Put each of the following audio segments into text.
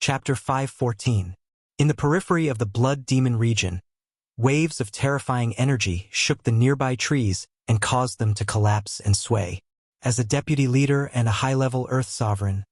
Chapter 5:14. In the periphery of the Blood Demon region, waves of terrifying energy shook the nearby trees and caused them to collapse and sway. As a deputy leader and a high-level Earth Sovereign,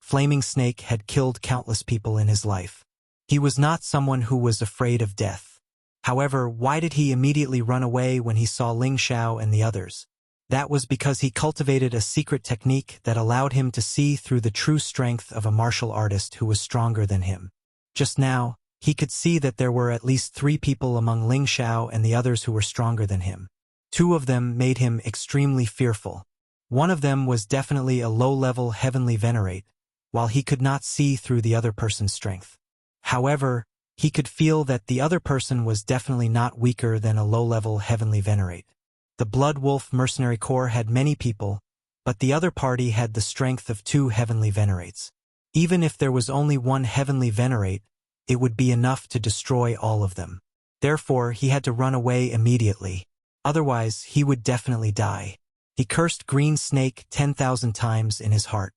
Flaming Snake had killed countless people in his life. He was not someone who was afraid of death. However, why did he immediately run away when he saw Ling Xiao and the others? That was because he cultivated a secret technique that allowed him to see through the true strength of a martial artist who was stronger than him. Just now, he could see that there were at least 3 people among Ling Xiao and the others who were stronger than him. 2 of them made him extremely fearful. One of them was definitely a low-level heavenly venerate, while he could not see through the other person's strength. However, he could feel that the other person was definitely not weaker than a low-level heavenly venerate. The Blood Wolf Mercenary Corps had many people, but the other party had the strength of 2 heavenly venerates. Even if there was only 1 heavenly venerate, it would be enough to destroy all of them. Therefore, he had to run away immediately. Otherwise, he would definitely die. He cursed Green Snake 10,000 times in his heart.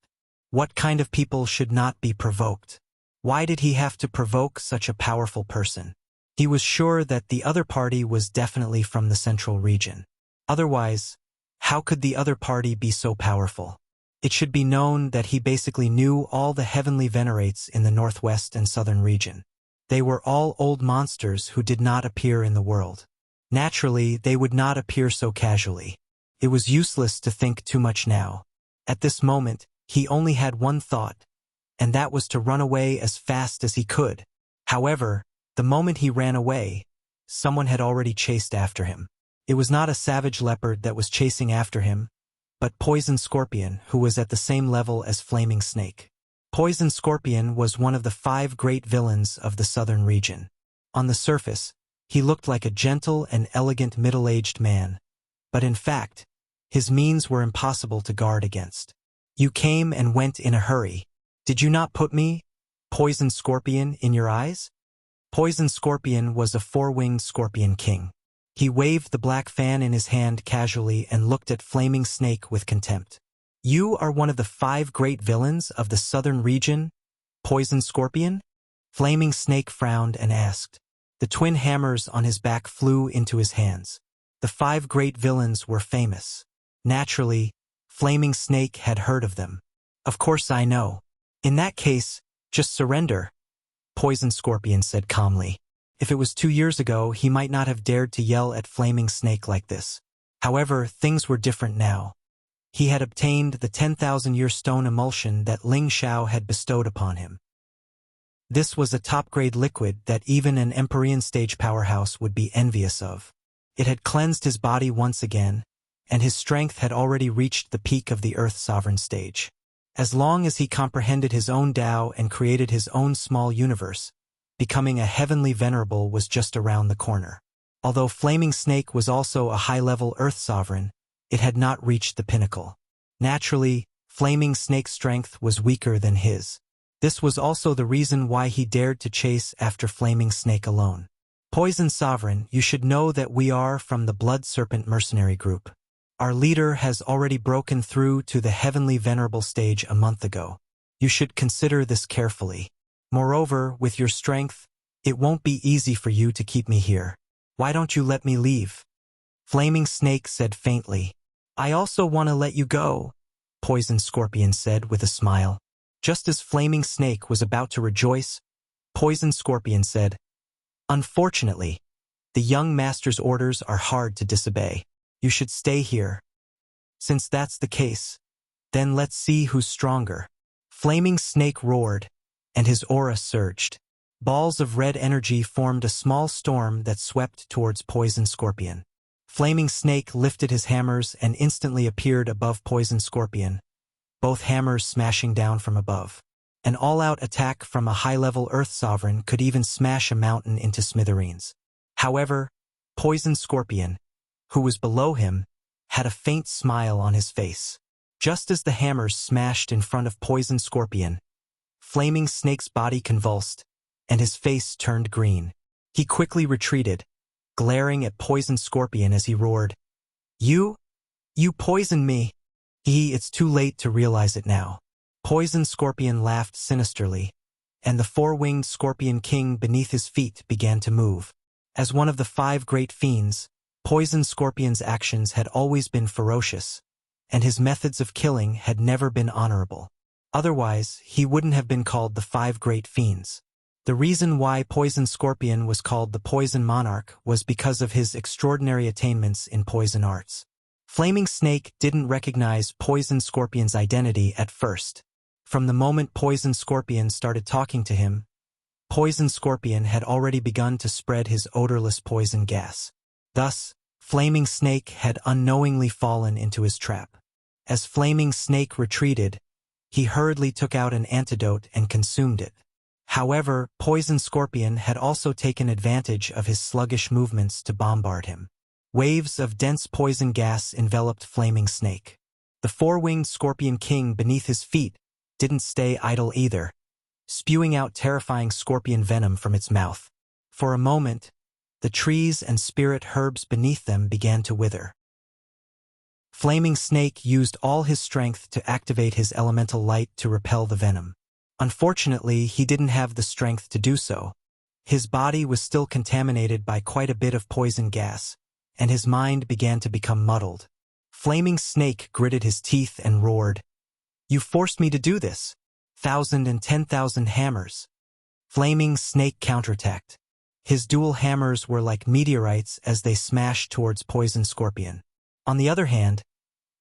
What kind of people should not be provoked? Why did he have to provoke such a powerful person? He was sure that the other party was definitely from the central region. Otherwise, how could the other party be so powerful? It should be known that he basically knew all the heavenly venerates in the northwest and southern region. They were all old monsters who did not appear in the world. Naturally, they would not appear so casually. It was useless to think too much now. At this moment, he only had one thought, and that was to run away as fast as he could. However, the moment he ran away, someone had already chased after him. It was not a savage leopard that was chasing after him, but Poison Scorpion, who was at the same level as Flaming Snake. Poison Scorpion was one of the 5 great villains of the southern region. On the surface, he looked like a gentle and elegant middle-aged man, but in fact, his means were impossible to guard against. You came and went in a hurry. Did you not put me, Poison Scorpion, in your eyes? Poison Scorpion was a 4-winged scorpion king. He waved the black fan in his hand casually and looked at Flaming Snake with contempt. You are one of the 5 great villains of the southern region, Poison Scorpion? Flaming Snake frowned and asked. The twin hammers on his back flew into his hands. The 5 great villains were famous. Naturally, Flaming Snake had heard of them. Of course I know. In that case, just surrender, Poison Scorpion said calmly. If it was 2 years ago, he might not have dared to yell at Flaming Snake like this. However, things were different now. He had obtained the 10,000-year stone emulsion that Ling Xiao had bestowed upon him. This was a top-grade liquid that even an Empyrean stage powerhouse would be envious of. It had cleansed his body once again, and his strength had already reached the peak of the Earth Sovereign stage. As long as he comprehended his own Tao and created his own small universe, becoming a heavenly venerable was just around the corner. Although Flaming Snake was also a high-level Earth Sovereign, it had not reached the pinnacle. Naturally, Flaming Snake's strength was weaker than his. This was also the reason why he dared to chase after Flaming Snake alone. Poison Sovereign, you should know that we are from the Blood Serpent Mercenary Group. Our leader has already broken through to the Heavenly Venerable stage a month ago. You should consider this carefully. Moreover, with your strength, it won't be easy for you to keep me here. Why don't you let me leave? Flaming Snake said faintly. I also want to let you go, Poison Scorpion said with a smile. Just as Flaming Snake was about to rejoice, Poison Scorpion said, Unfortunately, the young master's orders are hard to disobey. You should stay here. Since that's the case, then let's see who's stronger. Flaming Snake roared, and his aura surged. Balls of red energy formed a small storm that swept towards Poison Scorpion. Flaming Snake lifted his hammers and instantly appeared above Poison Scorpion, both hammers smashing down from above. An all-out attack from a high-level Earth Sovereign could even smash a mountain into smithereens. However, Poison Scorpion, who was below him, had a faint smile on his face. Just as the hammers smashed in front of Poison Scorpion, Flaming Snake's body convulsed, and his face turned green. He quickly retreated, glaring at Poison Scorpion as he roared, You poisoned me. It's too late to realize it now. Poison Scorpion laughed sinisterly, and the four-winged scorpion king beneath his feet began to move. As one of the 5 great fiends, Poison Scorpion's actions had always been ferocious, and his methods of killing had never been honorable. Otherwise, he wouldn't have been called the 5 great fiends. The reason why Poison Scorpion was called the Poison Monarch was because of his extraordinary attainments in poison arts. Flaming Snake didn't recognize Poison Scorpion's identity at first. From the moment Poison Scorpion started talking to him, Poison Scorpion had already begun to spread his odorless poison gas. Thus, Flaming Snake had unknowingly fallen into his trap. As Flaming Snake retreated, he hurriedly took out an antidote and consumed it. However, Poison Scorpion had also taken advantage of his sluggish movements to bombard him. Waves of dense poison gas enveloped Flaming Snake. The four-winged Scorpion King beneath his feet didn't stay idle either, spewing out terrifying scorpion venom from its mouth. For a moment, the trees and spirit herbs beneath them began to wither. Flaming Snake used all his strength to activate his elemental light to repel the venom. Unfortunately, he didn't have the strength to do so. His body was still contaminated by quite a bit of poison gas, and his mind began to become muddled. Flaming Snake gritted his teeth and roared, "You forced me to do this! 1,000 and 10,000 hammers!" Flaming Snake counterattacked. His dual hammers were like meteorites as they smashed towards Poison Scorpion. On the other hand,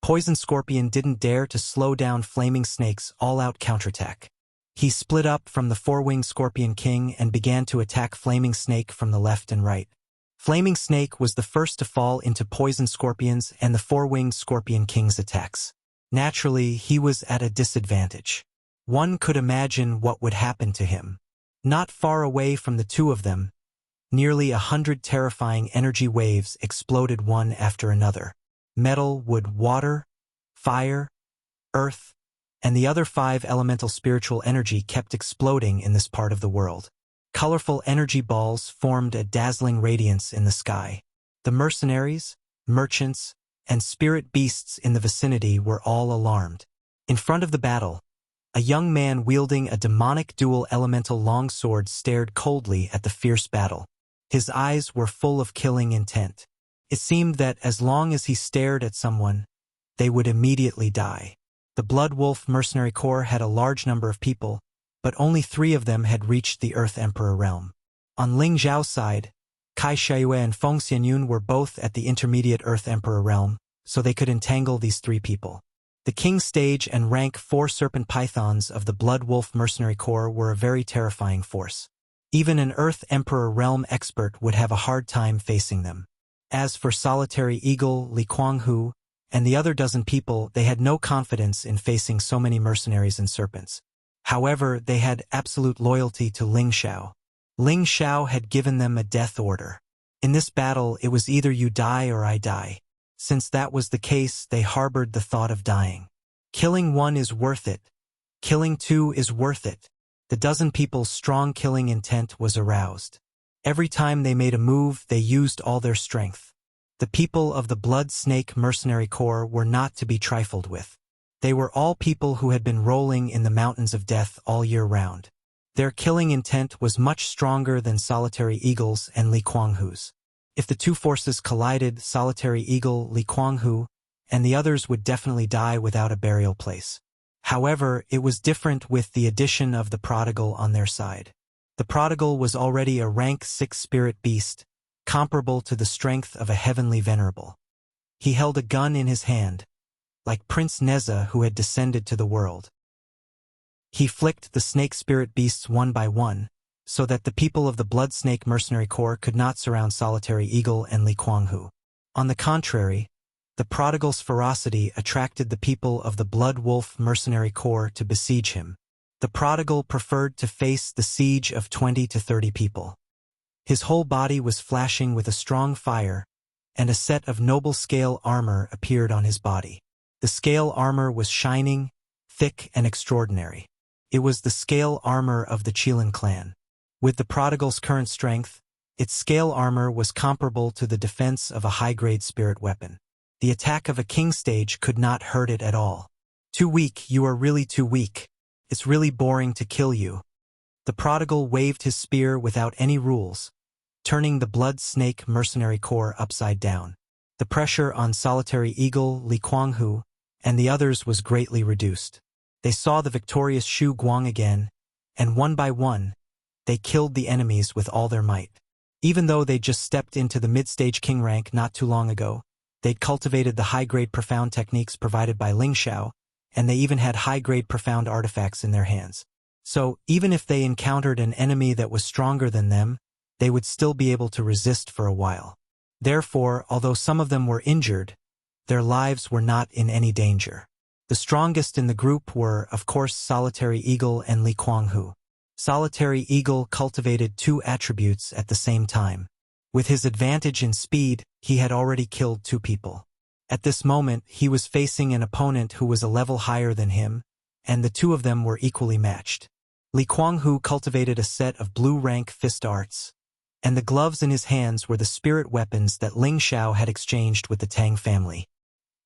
Poison Scorpion didn't dare to slow down Flaming Snake's all-out counterattack. He split up from the four-winged Scorpion King and began to attack Flaming Snake from the left and right. Flaming Snake was the first to fall into Poison Scorpion's and the four-winged Scorpion King's attacks. Naturally, he was at a disadvantage. One could imagine what would happen to him. Not far away from the two of them, nearly 100 terrifying energy waves exploded one after another. Metal, wood, water, fire, earth, and the other 5 elemental spiritual energy kept exploding in this part of the world. Colorful energy balls formed a dazzling radiance in the sky. The mercenaries, merchants, and spirit beasts in the vicinity were all alarmed. In front of the battle, a young man wielding a demonic dual elemental longsword stared coldly at the fierce battle. His eyes were full of killing intent. It seemed that as long as he stared at someone, they would immediately die. The Blood Wolf Mercenary Corps had a large number of people, but only 3 of them had reached the Earth Emperor realm. On Ling Zhao's side, Kai Xiayue and Feng Xianyun were both at the intermediate Earth Emperor realm, so they could entangle these 3 people. The King Stage and rank 4 Serpent Pythons of the Blood Wolf Mercenary Corps were a very terrifying force. Even an Earth Emperor realm expert would have a hard time facing them. As for Solitary Eagle, Li Kuanghu, and the other dozen people, they had no confidence in facing so many mercenaries and serpents. However, they had absolute loyalty to Ling Xiao. Ling Xiao had given them a death order. In this battle, it was either you die or I die. Since that was the case, they harbored the thought of dying. Killing 1 is worth it. Killing 2 is worth it. The dozen people's strong killing intent was aroused. Every time they made a move, they used all their strength. The people of the Blood Snake Mercenary Corps were not to be trifled with. They were all people who had been rolling in the mountains of death all year round. Their killing intent was much stronger than Solitary Eagle's and Li Kuanghu's. If the 2 forces collided, Solitary Eagle, Li Kuanghu, and the others would definitely die without a burial place. However, it was different with the addition of the Prodigal on their side. The Prodigal was already a rank 6 spirit beast, comparable to the strength of a heavenly venerable. He held a gun in his hand, like Prince Neza who had descended to the world. He flicked the snake spirit beasts one by one, so that the people of the Blood Snake Mercenary Corps could not surround Solitary Eagle and Li Kuanghu. On the contrary, the Prodigal's ferocity attracted the people of the Blood Wolf Mercenary Corps to besiege him. The Prodigal preferred to face the siege of 20 to 30 people. His whole body was flashing with a strong fire, and a set of noble scale armor appeared on his body. The scale armor was shining, thick, and extraordinary. It was the scale armor of the Qilin clan. With the Prodigal's current strength, its scale armor was comparable to the defense of a high-grade spirit weapon. The attack of a king stage could not hurt it at all. "Too weak, you are really too weak. It's really boring to kill you." The prodigal waved his spear without any rules, turning the blood snake mercenary corps upside down. The pressure on solitary eagle Li Kuanghu and the others was greatly reduced. They saw the victorious Shu Guang again, and one by one, they killed the enemies with all their might. Even though they just stepped into the mid-stage king rank not too long ago, they'd cultivated the high-grade profound techniques provided by Ling Xiao, and they even had high-grade profound artifacts in their hands. So, even if they encountered an enemy that was stronger than them, they would still be able to resist for a while. Therefore, although some of them were injured, their lives were not in any danger. The strongest in the group were, of course, Solitary Eagle and Li Kuanghu. Solitary Eagle cultivated two attributes at the same time. With his advantage in speed, he had already killed 2 people. At this moment, he was facing an opponent who was a level higher than him, and the 2 of them were equally matched. Li Kuanghu cultivated a set of blue-rank fist arts, and the gloves in his hands were the spirit weapons that Ling Xiao had exchanged with the Tang family.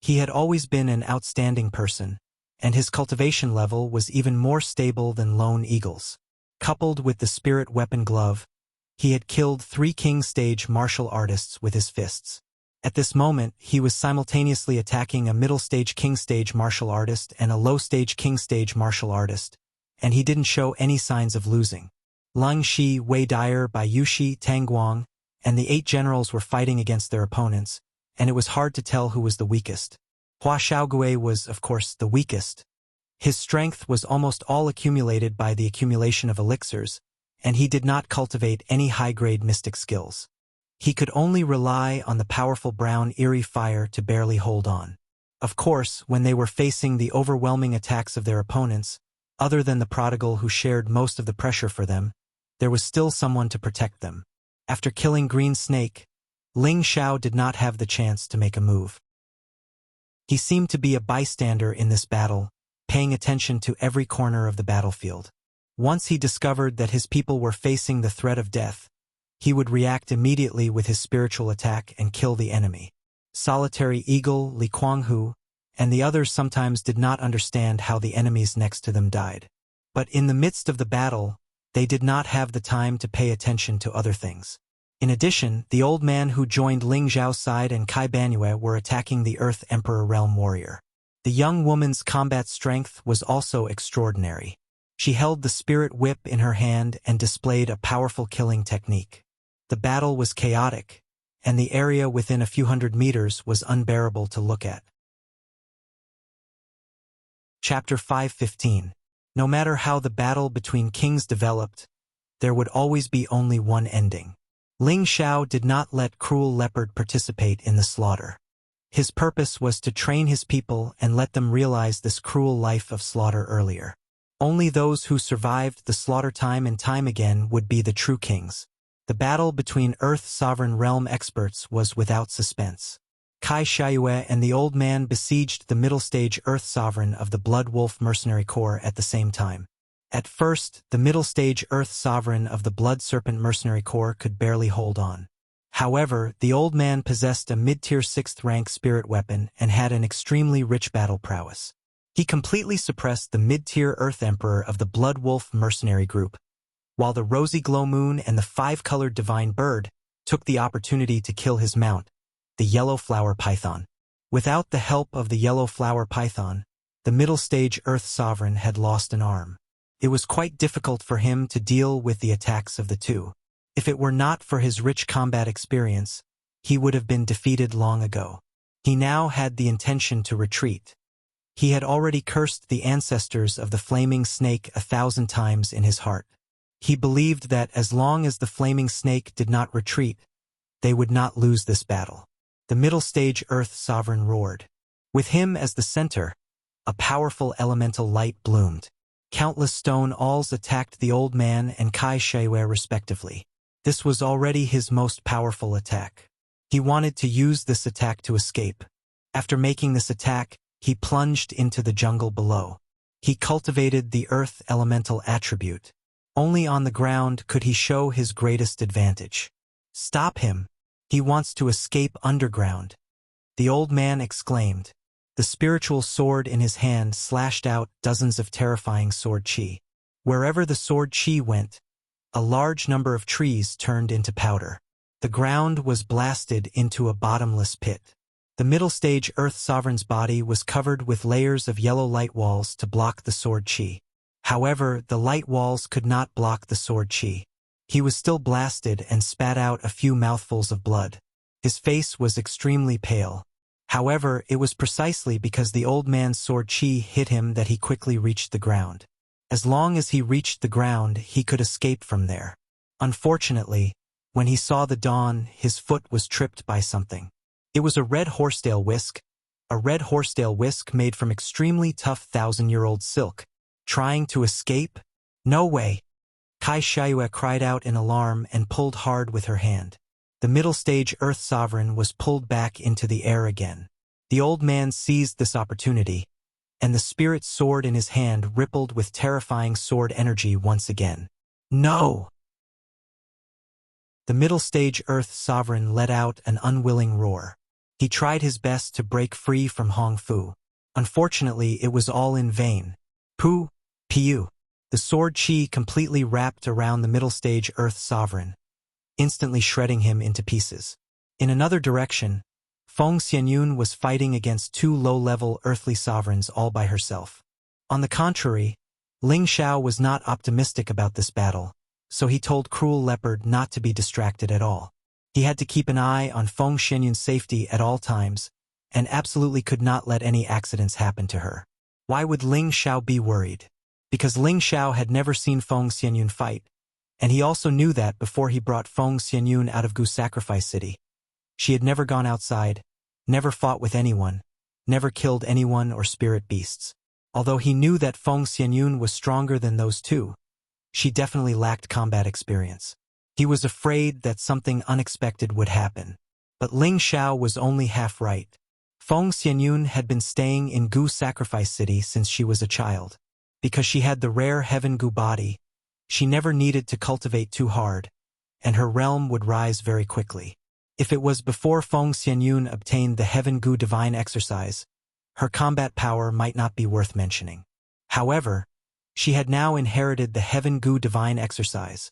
He had always been an outstanding person, and his cultivation level was even more stable than Lone Eagle's. Coupled with the spirit weapon glove, he had killed 3 king-stage martial artists with his fists. At this moment, he was simultaneously attacking a middle-stage king-stage martial artist and a low-stage king-stage martial artist, and he didn't show any signs of losing. Lung Shi, Wei Dyer, Bai Yushi, Tang Guang, and the 8 generals were fighting against their opponents, and it was hard to tell who was the weakest. Hua Xiaogui was, of course, the weakest. His strength was almost all accumulated by the accumulation of elixirs, and he did not cultivate any high-grade mystic skills. He could only rely on the powerful brown eerie fire to barely hold on. Of course, when they were facing the overwhelming attacks of their opponents, other than the prodigal who shared most of the pressure for them, there was still someone to protect them. After killing Green Snake, Ling Xiao did not have the chance to make a move. He seemed to be a bystander in this battle, paying attention to every corner of the battlefield. Once he discovered that his people were facing the threat of death, he would react immediately with his spiritual attack and kill the enemy. Solitary Eagle, Li Kuanghu, and the others sometimes did not understand how the enemies next to them died. But in the midst of the battle, they did not have the time to pay attention to other things. In addition, the old man who joined Ling Zhao's side and Kai Banyue were attacking the Earth Emperor Realm Warrior. The young woman's combat strength was also extraordinary. She held the spirit whip in her hand and displayed a powerful killing technique. The battle was chaotic, and the area within a few hundred meters was unbearable to look at. Chapter 5:15. No matter how the battle between kings developed, there would always be only one ending. Ling Xiao did not let Cruel Leopard participate in the slaughter. His purpose was to train his people and let them realize this cruel life of slaughter earlier. Only those who survived the slaughter time and time again would be the true kings. The battle between Earth Sovereign Realm experts was without suspense. Kai Xiayue and the old man besieged the middle stage Earth Sovereign of the Blood Wolf Mercenary Corps at the same time. At first, the middle stage Earth Sovereign of the Blood Serpent Mercenary Corps could barely hold on. However, the old man possessed a mid-tier 6th rank spirit weapon and had an extremely rich battle prowess. He completely suppressed the mid-tier Earth Emperor of the Blood Wolf Mercenary Group, while the Rosy Glow Moon and the 5-colored Divine Bird took the opportunity to kill his mount, the Yellow Flower Python. Without the help of the Yellow Flower Python, the middle stage Earth Sovereign had lost an arm. It was quite difficult for him to deal with the attacks of the 2. If it were not for his rich combat experience, he would have been defeated long ago. He now had the intention to retreat. He had already cursed the ancestors of the Flaming Snake 1,000 times in his heart. He believed that as long as the Flaming Snake did not retreat, they would not lose this battle. The middle stage Earth Sovereign roared. With him as the center, a powerful elemental light bloomed. Countless stone alls attacked the old man and Kai Xiayue respectively. This was already his most powerful attack. He wanted to use this attack to escape. After making this attack, he plunged into the jungle below. He cultivated the earth elemental attribute. Only on the ground could he show his greatest advantage. "Stop him! He wants to escape underground," the old man exclaimed. The spiritual sword in his hand slashed out dozens of terrifying sword chi. Wherever the sword chi went, a large number of trees turned into powder. The ground was blasted into a bottomless pit. The middle stage Earth Sovereign's body was covered with layers of yellow light walls to block the sword chi. However, the light walls could not block the sword chi. He was still blasted and spat out a few mouthfuls of blood. His face was extremely pale. However, it was precisely because the old man's sword chi hit him that he quickly reached the ground. As long as he reached the ground, he could escape from there. Unfortunately, when he saw the dawn, his foot was tripped by something. It was a red horsetail whisk, made from extremely tough 1,000-year-old silk. Trying to escape? No way! Kai Xiaoyue cried out in alarm and pulled hard with her hand. The middle stage Earth Sovereign was pulled back into the air again. The old man seized this opportunity, and the spirit sword in his hand rippled with terrifying sword energy once again. No! The middle stage Earth Sovereign let out an unwilling roar. He tried his best to break free from Hong Fu. Unfortunately, it was all in vain. Piu. The sword chi completely wrapped around the middle stage Earth Sovereign, instantly shredding him into pieces. In another direction, Feng Xianyun was fighting against two low-level earthly sovereigns all by herself. On the contrary, Ling Xiao was not optimistic about this battle, so he told Cruel Leopard not to be distracted at all. He had to keep an eye on Feng Xianyun's safety at all times, and absolutely could not let any accidents happen to her. Why would Ling Xiao be worried? Because Ling Xiao had never seen Feng Xianyun fight, and he also knew that before he brought Feng Xianyun out of Gu Sacrifice City. She had never gone outside, never fought with anyone, never killed anyone or spirit beasts. Although he knew that Feng Xianyun was stronger than those two, she definitely lacked combat experience. He was afraid that something unexpected would happen. But Ling Xiao was only half right. Feng Xianyun had been staying in Gu Sacrifice City since she was a child. Because she had the rare Heaven Gu body, she never needed to cultivate too hard, and her realm would rise very quickly. If it was before Feng Xianyun obtained the Heaven Gu divine exercise, her combat power might not be worth mentioning. However, she had now inherited the Heaven Gu divine exercise,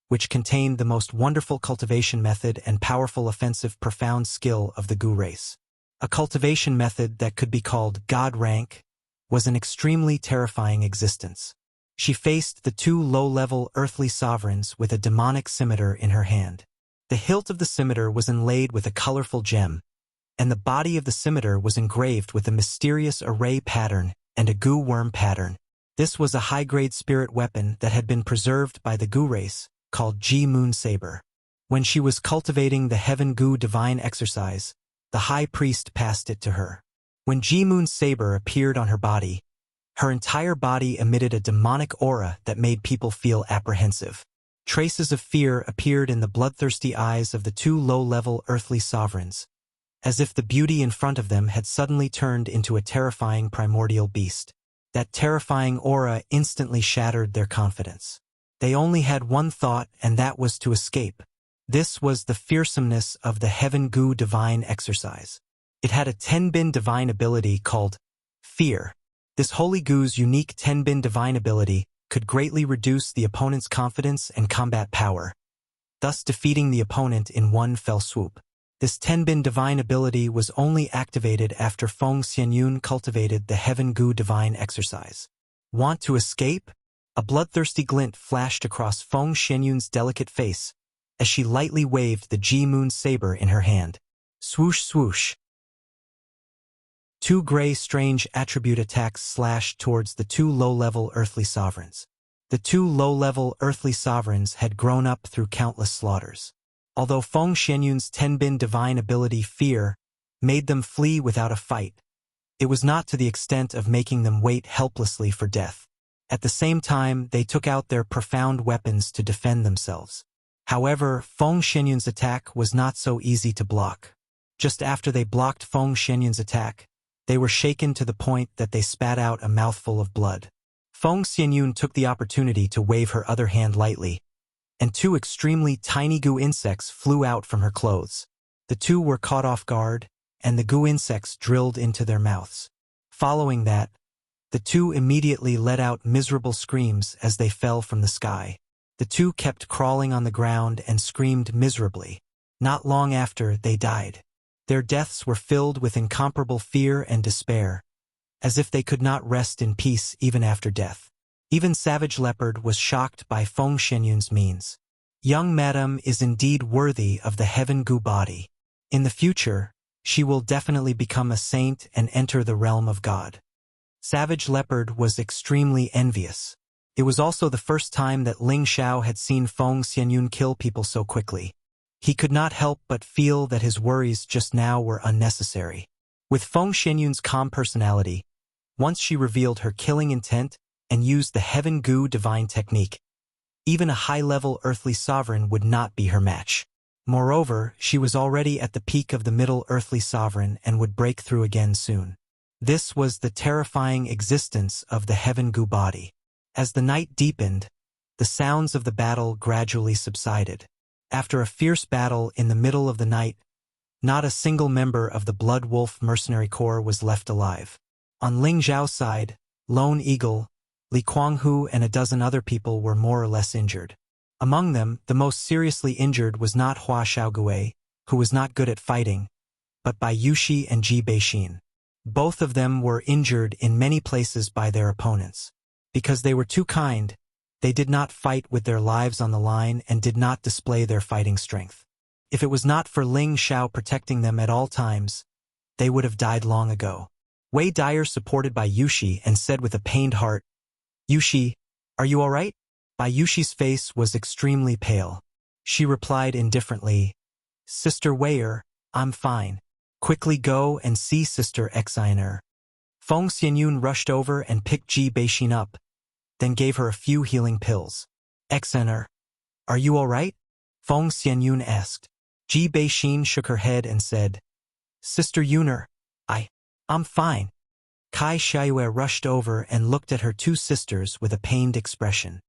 which contained the most wonderful cultivation method and powerful offensive profound skill of the Gu race. A cultivation method that could be called God rank was an extremely terrifying existence. She faced the two low-level earthly sovereigns with a demonic scimitar in her hand. The hilt of the scimitar was inlaid with a colorful gem, and the body of the scimitar was engraved with a mysterious array pattern and a Gu worm pattern. This was a high-grade spirit weapon that had been preserved by the Gu race, called Ji Moon Saber. When she was cultivating the Heaven Gu divine exercise, the high priest passed it to her. When Ji Moon's saber appeared on her body, her entire body emitted a demonic aura that made people feel apprehensive. Traces of fear appeared in the bloodthirsty eyes of the two low-level earthly sovereigns, as if the beauty in front of them had suddenly turned into a terrifying primordial beast. That terrifying aura instantly shattered their confidence. They only had one thought, and that was to escape. This was the fearsomeness of the Heaven Gu divine exercise. It had a Tenbin divine ability called Fear. This Holy Gu's unique Tenbin divine ability could greatly reduce the opponent's confidence and combat power, thus defeating the opponent in one fell swoop. This Tenbin divine ability was only activated after Feng Xianyun cultivated the Heaven Gu divine exercise. Want to escape? A bloodthirsty glint flashed across Feng Xianyun's delicate face as she lightly waved the Ji Moon saber in her hand. Swoosh swoosh. Two gray strange attribute attacks slashed towards the two low-level earthly sovereigns. The two low-level earthly sovereigns had grown up through countless slaughters. Although Feng Xianyun's Tenbin divine ability Fear made them flee without a fight, it was not to the extent of making them wait helplessly for death. At the same time, they took out their profound weapons to defend themselves. However, Feng Xianyun's attack was not so easy to block. Just after they blocked Feng Xianyun's attack, they were shaken to the point that they spat out a mouthful of blood. Feng Xianyun took the opportunity to wave her other hand lightly, and two extremely tiny Gu insects flew out from her clothes. The two were caught off guard, and the Gu insects drilled into their mouths. Following that, The two immediately let out miserable screams as they fell from the sky. The two kept crawling on the ground and screamed miserably. Not long after, they died. Their deaths were filled with incomparable fear and despair, as if they could not rest in peace even after death. Even Savage Leopard was shocked by Feng Xianyun's means. Young madam is indeed worthy of the Heaven Gu body. In the future, she will definitely become a saint and enter the realm of God. Savage Leopard was extremely envious. It was also the first time that Ling Xiao had seen Feng Xianyun kill people so quickly. He could not help but feel that his worries just now were unnecessary. With Feng Xianyun's calm personality, once she revealed her killing intent and used the Heaven Gu divine technique, even a high-level earthly sovereign would not be her match. Moreover, she was already at the peak of the middle earthly sovereign and would break through again soon. This was the terrifying existence of the Heaven Gu body. As the night deepened, the sounds of the battle gradually subsided. After a fierce battle in the middle of the night, not a single member of the Blood Wolf Mercenary Corps was left alive. On Ling Zhao's side, Lone Eagle, Li Kuanghu and a dozen other people were more or less injured. Among them, the most seriously injured was not Hua Xiaogui, who was not good at fighting, but by Yushi and Ji Beixin. Both of them were injured in many places by their opponents. Because they were too kind, they did not fight with their lives on the line and did not display their fighting strength. If it was not for Ling Xiao protecting them at all times, they would have died long ago. Wei Dyer supported by Yushi and said with a pained heart, "Yushi, are you all right?" Bai Yushi's face was extremely pale. She replied indifferently, "Sister Weier, I'm fine. Quickly go and see Sister Xiner." Feng Xianyun rushed over and picked Ji Beixin up, then gave her a few healing pills. "Xiner, are you all right?" Feng Xianyun asked. Ji Beixin shook her head and said, "Sister Yuner, I'm fine." Kai Xiayue rushed over and looked at her two sisters with a pained expression.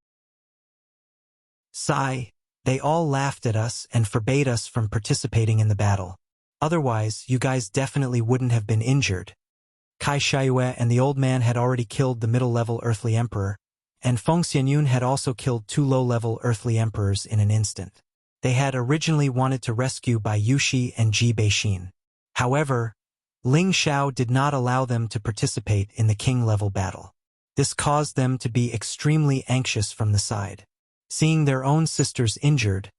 "Sigh, they all laughed at us and forbade us from participating in the battle. Otherwise, you guys definitely wouldn't have been injured." Kai Xiayue and the old man had already killed the middle-level earthly emperor, and Feng Xianyun had also killed two low-level earthly emperors in an instant. They had originally wanted to rescue Bai Yushi and Ji Beixin. However, Ling Xiao did not allow them to participate in the king-level battle. This caused them to be extremely anxious from the side. Seeing their own sisters injured,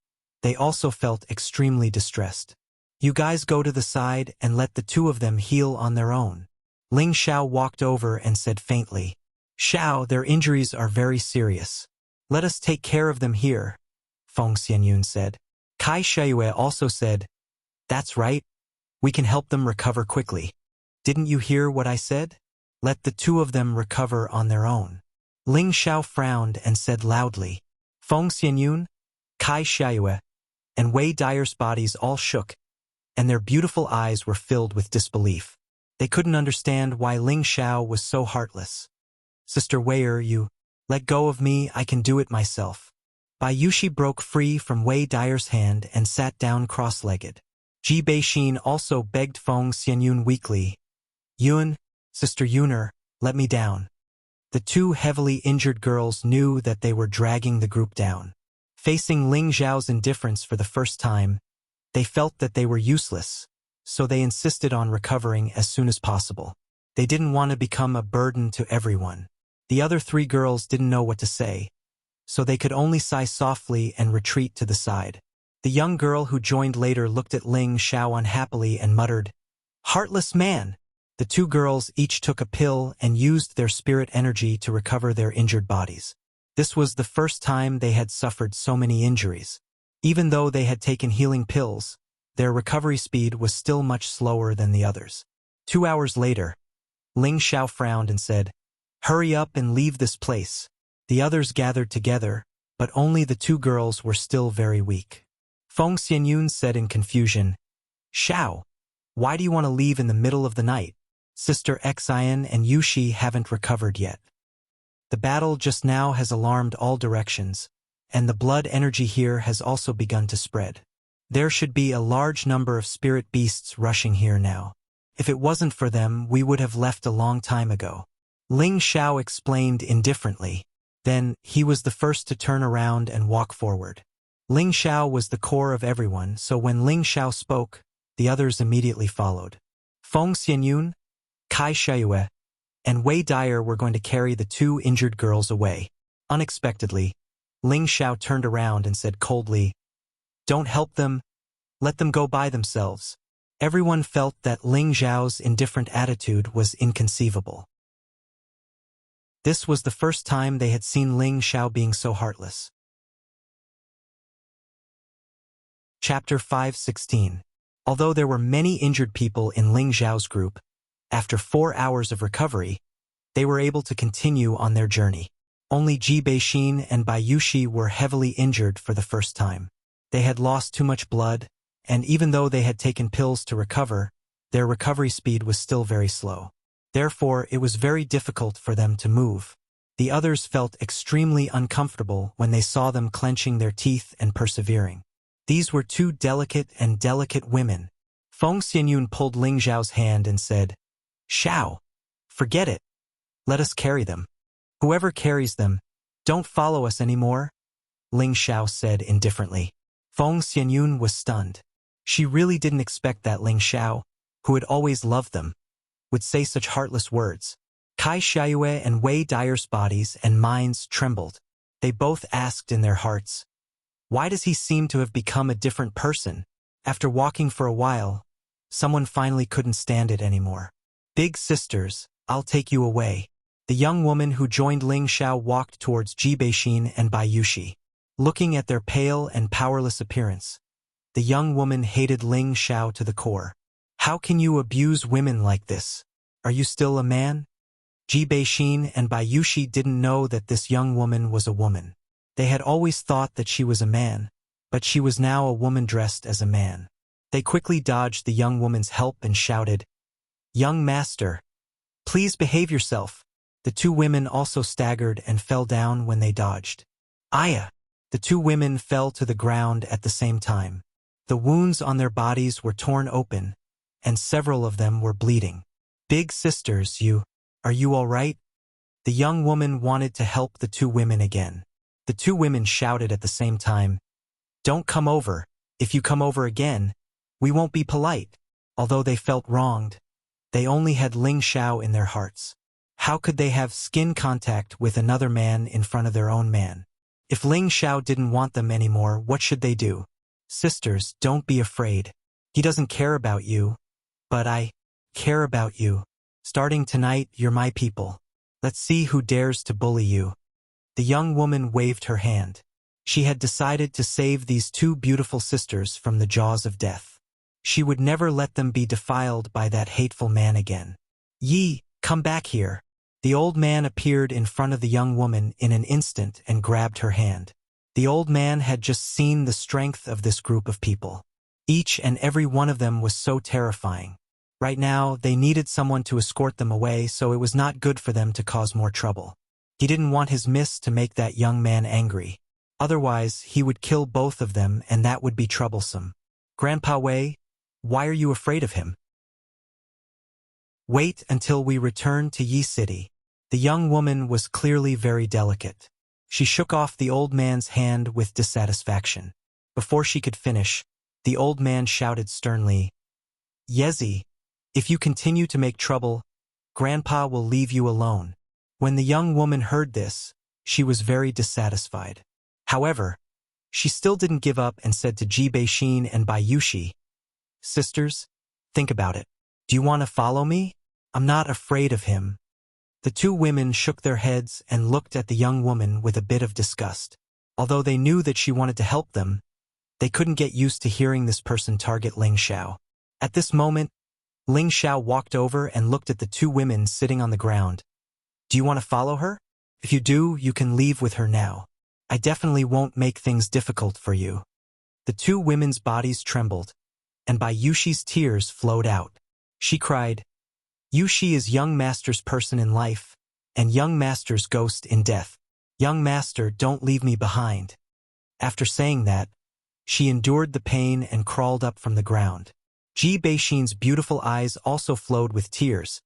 they also felt extremely distressed. "You guys go to the side and let the two of them heal on their own." Ling Xiao walked over and said faintly, "Xiao, their injuries are very serious. Let us take care of them here," Feng Xianyun said. Kai Xiayue also said, "That's right. We can help them recover quickly. Didn't you hear what I said? Let the two of them recover on their own." Ling Xiao frowned and said loudly. Feng Xianyun, Kai Xiayue, and Wei Dyer's bodies all shook, and their beautiful eyes were filled with disbelief. They couldn't understand why Ling Xiao was so heartless. "Sister Weier, you let go of me, I can do it myself." Bai Yushi broke free from Wei Dyer's hand and sat down cross-legged. Ji Beixin also begged Feng Xianyun weakly, "Yun, Sister Yuner, let me down." The two heavily injured girls knew that they were dragging the group down. Facing Ling Zhao's indifference for the first time, they felt that they were useless, so they insisted on recovering as soon as possible. They didn't want to become a burden to everyone. The other three girls didn't know what to say, so they could only sigh softly and retreat to the side. The young girl who joined later looked at Ling Xiao unhappily and muttered, "Heartless man!" The two girls each took a pill and used their spirit energy to recover their injured bodies. This was the first time they had suffered so many injuries. Even though they had taken healing pills, their recovery speed was still much slower than the others. 2 hours later, Ling Xiao frowned and said, "Hurry up and leave this place." The others gathered together, but only the two girls were still very weak. Feng Xianyun said in confusion, "Xiao, why do you want to leave in the middle of the night? Sister Xian and Yushi haven't recovered yet. The battle just now has alarmed all directions, and the blood energy here has also begun to spread. There should be a large number of spirit beasts rushing here now. If it wasn't for them, we would have left a long time ago." Ling Xiao explained indifferently. Then, he was the first to turn around and walk forward. Ling Xiao was the core of everyone, so when Ling Xiao spoke, the others immediately followed. Feng Xianyun, Kai Xiayue, and Wei Dyer were going to carry the two injured girls away. Unexpectedly, Ling Xiao turned around and said coldly, "Don't help them, let them go by themselves." Everyone felt that Ling Xiao's indifferent attitude was inconceivable. This was the first time they had seen Ling Xiao being so heartless. Chapter 5:16. Although there were many injured people in Ling Xiao's group, after 4 hours of recovery, they were able to continue on their journey. Only Ji Beixin and Bai Yushi were heavily injured for the first time. They had lost too much blood, and even though they had taken pills to recover, their recovery speed was still very slow. Therefore, it was very difficult for them to move. The others felt extremely uncomfortable when they saw them clenching their teeth and persevering. These were two delicate women. Feng Xianyun pulled Ling Xiao's hand and said, "Xiao, forget it. Let us carry them. Whoever carries them, don't follow us anymore," Ling Xiao said indifferently. Feng Xianyun was stunned. She really didn't expect that Ling Xiao, who had always loved them, would say such heartless words. Kai Xiayue and Wei Dyer's bodies and minds trembled. They both asked in their hearts, "Why does he seem to have become a different person?" After walking for a while, someone finally couldn't stand it anymore. "Big sisters, I'll take you away." The young woman who joined Ling Xiao walked towards Ji Beixin and Bai Yushi. Looking at their pale and powerless appearance, the young woman hated Ling Xiao to the core. "How can you abuse women like this? Are you still a man?" Ji Beixin and Bai Yushi didn't know that this young woman was a woman. They had always thought that she was a man, but she was now a woman dressed as a man. They quickly dodged the young woman's help and shouted, "Young master, please behave yourself." The two women also staggered and fell down when they dodged. "Aya!" The two women fell to the ground at the same time. The wounds on their bodies were torn open, and several of them were bleeding. "Big sisters, are you all right?" The young woman wanted to help the two women again. The two women shouted at the same time, "Don't come over. If you come over again, we won't be polite." Although they felt wronged, they only had Ling Xiao in their hearts. How could they have skin contact with another man in front of their own man? If Ling Xiao didn't want them anymore, what should they do? "Sisters, don't be afraid. He doesn't care about you, but I care about you. Starting tonight, you're my people. Let's see who dares to bully you." The young woman waved her hand. She had decided to save these two beautiful sisters from the jaws of death. She would never let them be defiled by that hateful man again. "Yi, come back here." The old man appeared in front of the young woman in an instant and grabbed her hand. The old man had just seen the strength of this group of people. Each and every one of them was so terrifying. Right now, they needed someone to escort them away, so it was not good for them to cause more trouble. He didn't want his miss to make that young man angry. Otherwise, he would kill both of them, and that would be troublesome. "Grandpa Wei, why are you afraid of him?" "Wait until we return to Yi City." The young woman was clearly very delicate. She shook off the old man's hand with dissatisfaction. Before she could finish, the old man shouted sternly, "Yezi, if you continue to make trouble, Grandpa will leave you alone." When the young woman heard this, she was very dissatisfied. However, she still didn't give up and said to Ji Beixin and Bai Yushi, "Sisters, think about it. Do you want to follow me? I'm not afraid of him." The two women shook their heads and looked at the young woman with a bit of disgust. Although they knew that she wanted to help them, they couldn't get used to hearing this person target Ling Xiao. At this moment, Ling Xiao walked over and looked at the two women sitting on the ground. "Do you want to follow her? If you do, you can leave with her now. I definitely won't make things difficult for you." The two women's bodies trembled, and Bai Yushi's tears flowed out. She cried, "Yushi is young master's person in life, and young master's ghost in death. Young master, don't leave me behind." After saying that, she endured the pain and crawled up from the ground. Ji Beixin's beautiful eyes also flowed with tears,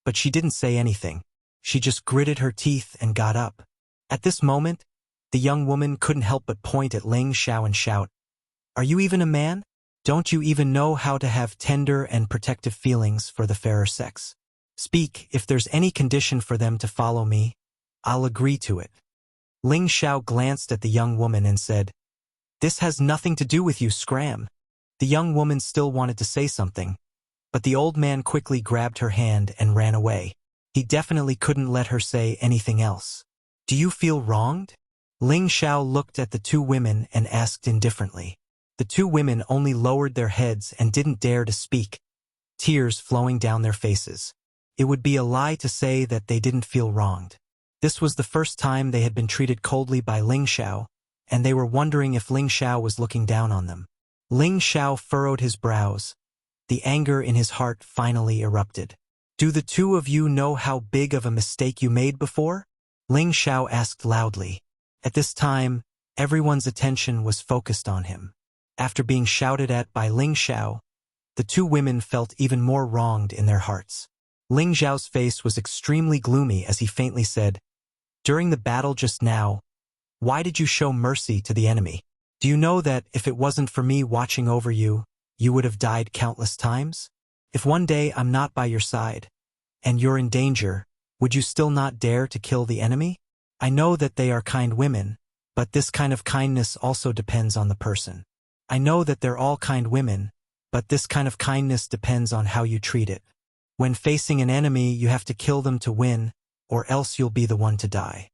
but she didn't say anything. she just gritted her teeth and got up. At this moment, the young woman couldn't help but point at Ling Xiao and shout, "Are you even a man? Don't you even know how to have tender and protective feelings for the fairer sex? Speak, if there's any condition for them to follow me, I'll agree to it." Ling Xiao glanced at the young woman and said, "This has nothing to do with you, Scram." The young woman still wanted to say something, but the old man quickly grabbed her hand and ran away. He definitely couldn't let her say anything else. "Do you feel wronged?" Ling Xiao looked at the two women and asked indifferently. The two women only lowered their heads and didn't dare to speak, tears flowing down their faces. It would be a lie to say that they didn't feel wronged. This was the first time they had been treated coldly by Ling Xiao, and they were wondering if Ling Xiao was looking down on them. Ling Xiao furrowed his brows. The anger in his heart finally erupted. "Do the two of you know how big of a mistake you made before?" Ling Xiao asked loudly. At this time, everyone's attention was focused on him. After being shouted at by Ling Xiao, the two women felt even more wronged in their hearts. Ling Xiao's face was extremely gloomy as he faintly said, "During the battle just now, why did you show mercy to the enemy? Do you know that if it wasn't for me watching over you, you would have died countless times? If one day I'm not by your side, and you're in danger, would you still not dare to kill the enemy? I know that they are kind women, but this kind of kindness also depends on the person. I know that they're all kind women, but this kind of kindness depends on how you treat it. When facing an enemy, you have to kill them to win, or else you'll be the one to die.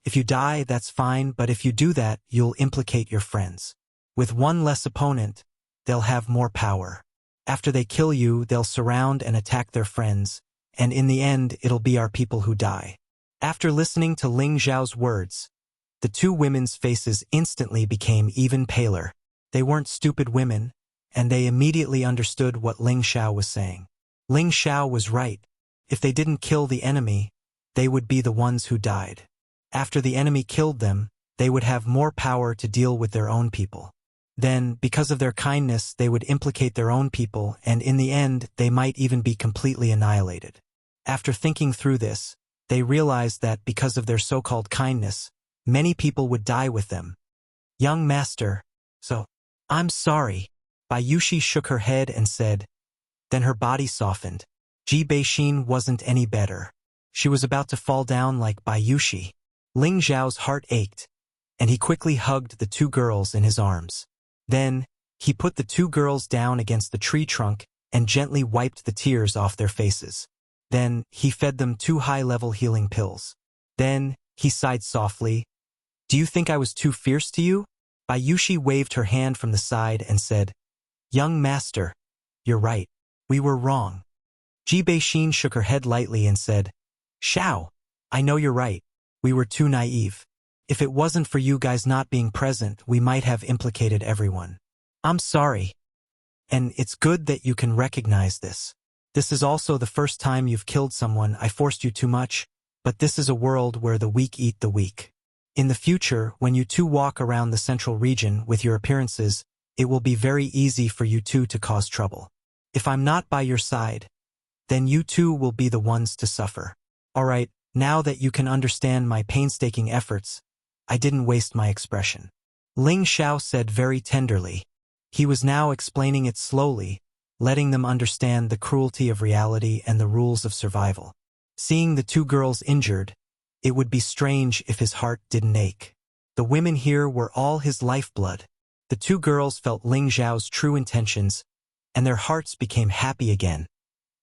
If you die, that's fine, but if you do that, you'll implicate your friends. With one less opponent, they'll have more power. After they kill you, they'll surround and attack their friends, and in the end, it'll be our people who die." After listening to Ling Xiao's words, the two women's faces instantly became even paler. They weren't stupid women, and they immediately understood what Ling Xiao was saying. Ling Xiao was right. If they didn't kill the enemy, they would be the ones who died. After the enemy killed them, they would have more power to deal with their own people. Then, because of their kindness, they would implicate their own people, and in the end, they might even be completely annihilated. After thinking through this, they realized that because of their so-called kindness, many people would die with them. "Young master, so, I'm sorry." Bayushi shook her head and said, then her body softened. Ji Beixin wasn't any better. She was about to fall down like Bayushi. Ling Xiao's heart ached, and he quickly hugged the two girls in his arms. Then, he put the two girls down against the tree trunk and gently wiped the tears off their faces. Then, he fed them 2 high-level healing pills. Then, he sighed softly. "Do you think I was too fierce to you?" Bayushi waved her hand from the side and said, "Young master, you're right. We were wrong." Ji Beixin shook her head lightly and said, "Xiao, I know you're right. We were too naive. If it wasn't for you guys not being present, we might have implicated everyone. I'm sorry. And it's good that you can recognize this. This is also the first time you've killed someone. I forced you too much, but this is a world where the weak eat the weak. In the future, when you two walk around the central region with your appearances, it will be very easy for you two to cause trouble. If I'm not by your side, then you two will be the ones to suffer. All right, now that you can understand my painstaking efforts, I didn't waste my expression." Ling Xiao said very tenderly. He was now explaining it slowly, letting them understand the cruelty of reality and the rules of survival. Seeing the two girls injured, it would be strange if his heart didn't ache. The women here were all his lifeblood. The two girls felt Ling Xiao's true intentions, and their hearts became happy again,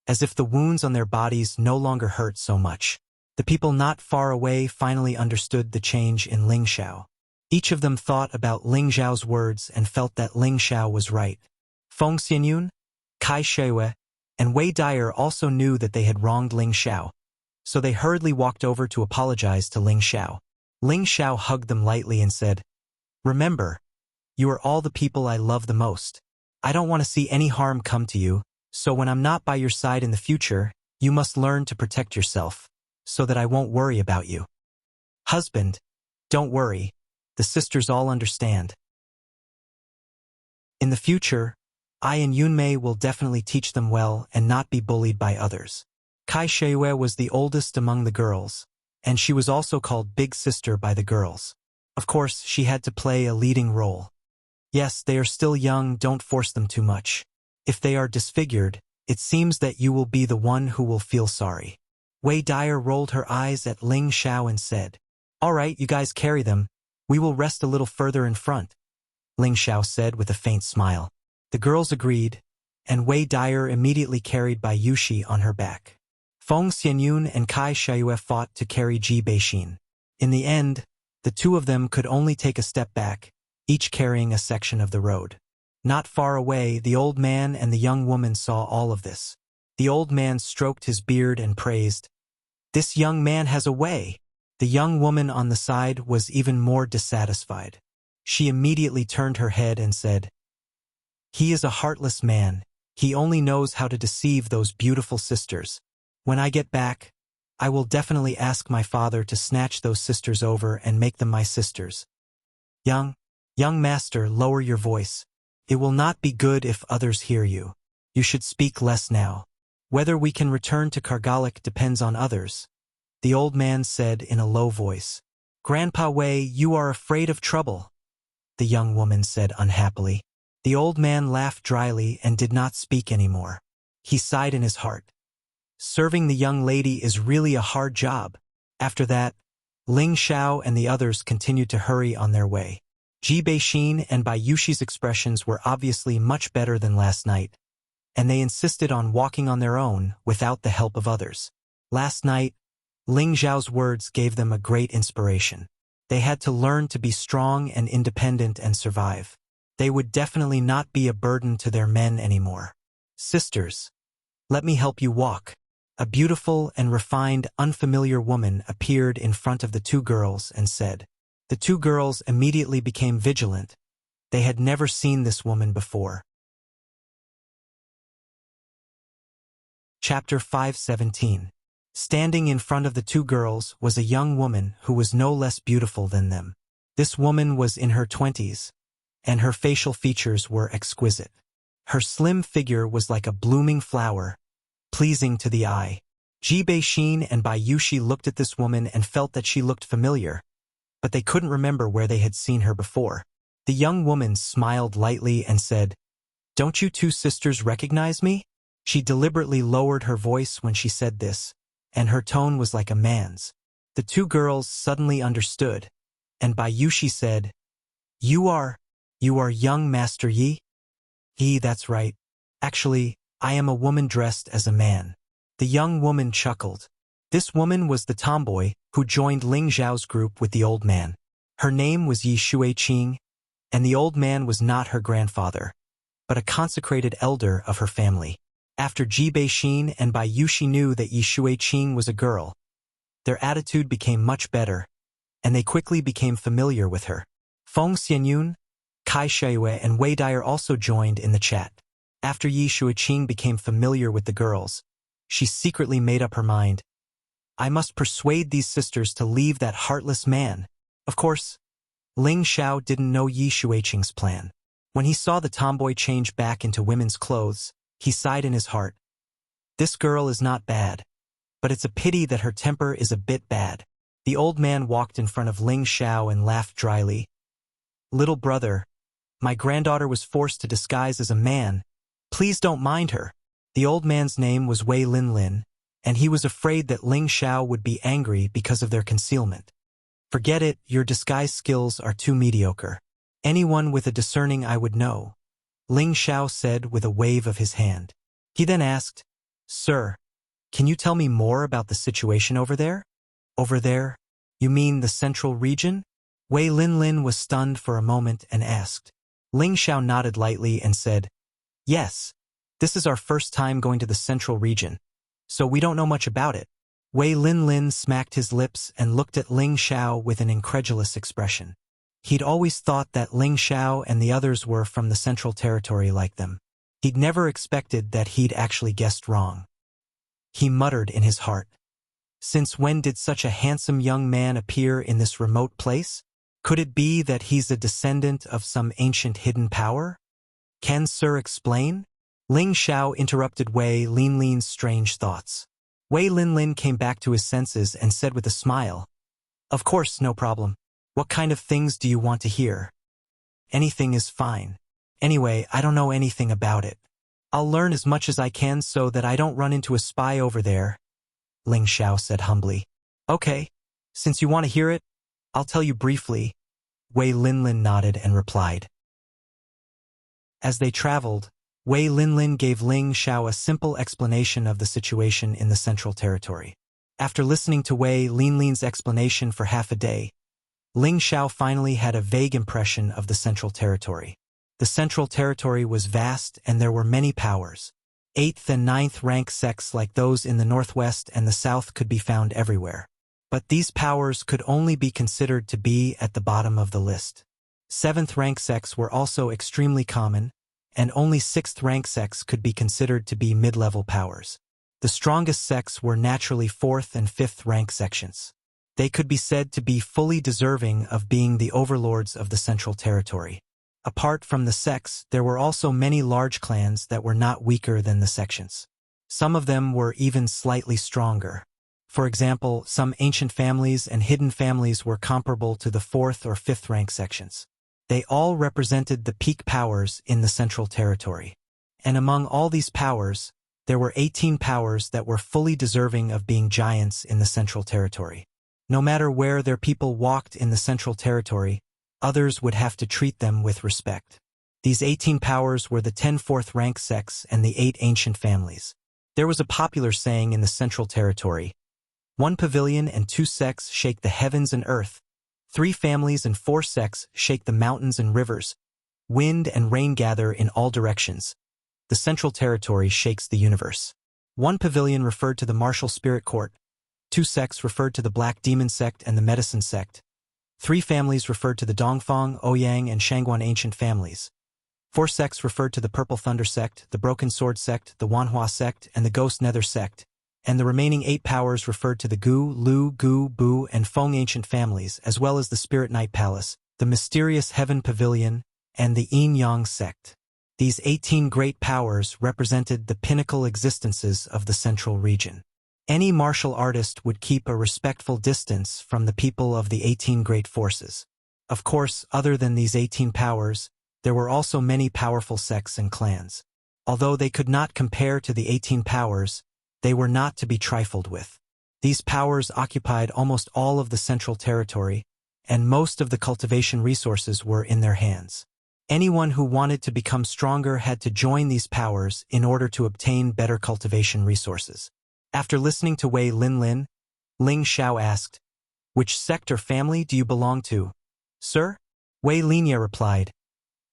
as if the wounds on their bodies no longer hurt so much. The people not far away finally understood the change in Ling Xiao. Each of them thought about Ling Xiao's words and felt that Ling Xiao was right. Feng Xianyun, Kai Shui, and Wei Dyer also knew that they had wronged Ling Xiao, so they hurriedly walked over to apologize to Ling Xiao. Ling Xiao hugged them lightly and said, "Remember, you are all the people I love the most. I don't want to see any harm come to you, so when I'm not by your side in the future, you must learn to protect yourself, so that I won't worry about you. Husband, don't worry, the sisters all understand. In the future, I and Yunmei will definitely teach them well and not be bullied by others." Kai Sheiyue was the oldest among the girls, and she was also called Big Sister by the girls. Of course, she had to play a leading role. Yes, they are still young, don't force them too much. If they are disfigured, it seems that you will be the one who will feel sorry. Wei Dyer rolled her eyes at Ling Xiao and said, "All right, you guys carry them. We will rest a little further in front," Ling Xiao said with a faint smile. The girls agreed, and Wei Dyer immediately carried Bai Yushi on her back. Feng Xianyun and Kai Sheiyue fought to carry Ji Beixin. In the end, the two of them could only take a step back, each carrying a section of the road. Not far away, the old man and the young woman saw all of this. The old man stroked his beard and praised, "This young man has a way." The young woman on the side was even more dissatisfied. She immediately turned her head and said, "He is a heartless man. He only knows how to deceive those beautiful sisters. When I get back, I will definitely ask my father to snatch those sisters over and make them my sisters." Young master, lower your voice. It will not be good if others hear you. You should speak less now. Whether we can return to Kargalik depends on others, the old man said in a low voice. "Grandpa Wei, you are afraid of trouble," the young woman said unhappily. The old man laughed dryly and did not speak anymore. He sighed in his heart. Serving the young lady is really a hard job. After that, Ling Xiao and the others continued to hurry on their way. Ji Beixin and Bai Yushi's expressions were obviously much better than last night, and they insisted on walking on their own without the help of others. Last night, Ling Xiao's words gave them a great inspiration. They had to learn to be strong and independent and survive. They would definitely not be a burden to their men anymore. "Sisters, let me help you walk." A beautiful and refined, unfamiliar woman appeared in front of the two girls and said. The two girls immediately became vigilant. They had never seen this woman before. Chapter 517. Standing in front of the two girls was a young woman who was no less beautiful than them. This woman was in her 20s, and her facial features were exquisite. Her slim figure was like a blooming flower, pleasing to the eye. Ji Beixin and Bai Yushi looked at this woman and felt that she looked familiar, but they couldn't remember where they had seen her before. The young woman smiled lightly and said, "Don't you two sisters recognize me?" She deliberately lowered her voice when she said this, and her tone was like a man's. The two girls suddenly understood, and Bai Yushi said, You are young Master Yi?" "Yi, that's right. Actually, I am a woman dressed as a man." The young woman chuckled. This woman was the tomboy who joined Ling Xiao's group with the old man. Her name was Yi Shuiqing, and the old man was not her grandfather, but a consecrated elder of her family. After Ji Beixin and Bai Yushi knew that Yi Shuiqing was a girl, their attitude became much better, and they quickly became familiar with her. Feng Xianyun, Kai Sheiyue, and Wei Dyer also joined in the chat. After Yi Shuiqing became familiar with the girls, she secretly made up her mind. "I must persuade these sisters to leave that heartless man." Of course, Ling Xiao didn't know Yi Shuiqing's plan. When he saw the tomboy change back into women's clothes, he sighed in his heart. This girl is not bad, but it's a pity that her temper is a bit bad. The old man walked in front of Ling Xiao and laughed dryly. "Little brother, my granddaughter was forced to disguise as a man. Please don't mind her." The old man's name was Wei Linlin, and he was afraid that Ling Xiao would be angry because of their concealment. "Forget it, your disguise skills are too mediocre. Anyone with a discerning eye would know," Ling Xiao said with a wave of his hand. He then asked, "Sir, can you tell me more about the situation over there?" "Over there? You mean the central region?" Wei Linlin was stunned for a moment and asked. Ling Xiao nodded lightly and said, "Yes, this is our first time going to the central region, so we don't know much about it." Wei Linlin smacked his lips and looked at Ling Xiao with an incredulous expression. He'd always thought that Ling Xiao and the others were from the central territory like them. He'd never expected that he'd actually guessed wrong. He muttered in his heart, "Since when did such a handsome young man appear in this remote place? Could it be that he's a descendant of some ancient hidden power? Can Sir explain?" Ling Xiao interrupted Wei Linlin's strange thoughts. Wei Linlin came back to his senses and said with a smile, "Of course, no problem. What kind of things do you want to hear?" "Anything is fine. Anyway, I don't know anything about it. I'll learn as much as I can so that I don't run into a spy over there," Ling Xiao said humbly. "Okay, since you want to hear it, I'll tell you briefly," Wei Linlin nodded and replied. As they traveled, Wei Linlin gave Ling Xiao a simple explanation of the situation in the Central Territory. After listening to Wei Linlin's explanation for half a day, Ling Xiao finally had a vague impression of the Central Territory. The Central Territory was vast and there were many powers. 8th and 9th rank sects like those in the northwest and the south could be found everywhere. But these powers could only be considered to be at the bottom of the list. 7th rank sects were also extremely common, and only 6th rank sects could be considered to be mid-level powers. The strongest sects were naturally 4th and 5th rank sections. They could be said to be fully deserving of being the overlords of the Central Territory. Apart from the sects, there were also many large clans that were not weaker than the sections. Some of them were even slightly stronger. For example, some ancient families and hidden families were comparable to the 4th or 5th rank sections. They all represented the peak powers in the Central Territory. And among all these powers, there were 18 powers that were fully deserving of being giants in the Central Territory. No matter where their people walked in the Central Territory, others would have to treat them with respect. These 18 powers were the 10 4th rank sects and the 8 ancient families. There was a popular saying in the Central Territory: 1 pavilion and 2 sects shake the heavens and earth. 3 families and 4 sects shake the mountains and rivers. Wind and rain gather in all directions. The Central Territory shakes the universe. 1 pavilion referred to the martial spirit court. 2 sects referred to the Black Demon sect and the Medicine sect. 3 families referred to the Dongfang, Ouyang, and Shangguan ancient families. 4 sects referred to the Purple Thunder sect, the Broken Sword sect, the Wanhua sect, and the Ghost Nether sect. And the remaining 8 powers referred to the Gu, Lu, Gu, Bu, and Feng ancient families, as well as the Spirit Night Palace, the Mysterious Heaven Pavilion, and the Yin-Yang sect. These 18 great powers represented the pinnacle existences of the Central region. Any martial artist would keep a respectful distance from the people of the 18 great forces. Of course, other than these 18 powers, there were also many powerful sects and clans. Although they could not compare to the 18 powers, they were not to be trifled with. These powers occupied almost all of the Central Territory, and most of the cultivation resources were in their hands. Anyone who wanted to become stronger had to join these powers in order to obtain better cultivation resources. After listening to Wei Linlin, Ling Xiao asked, "Which sect or family do you belong to?" "Sir?" Wei Linya replied,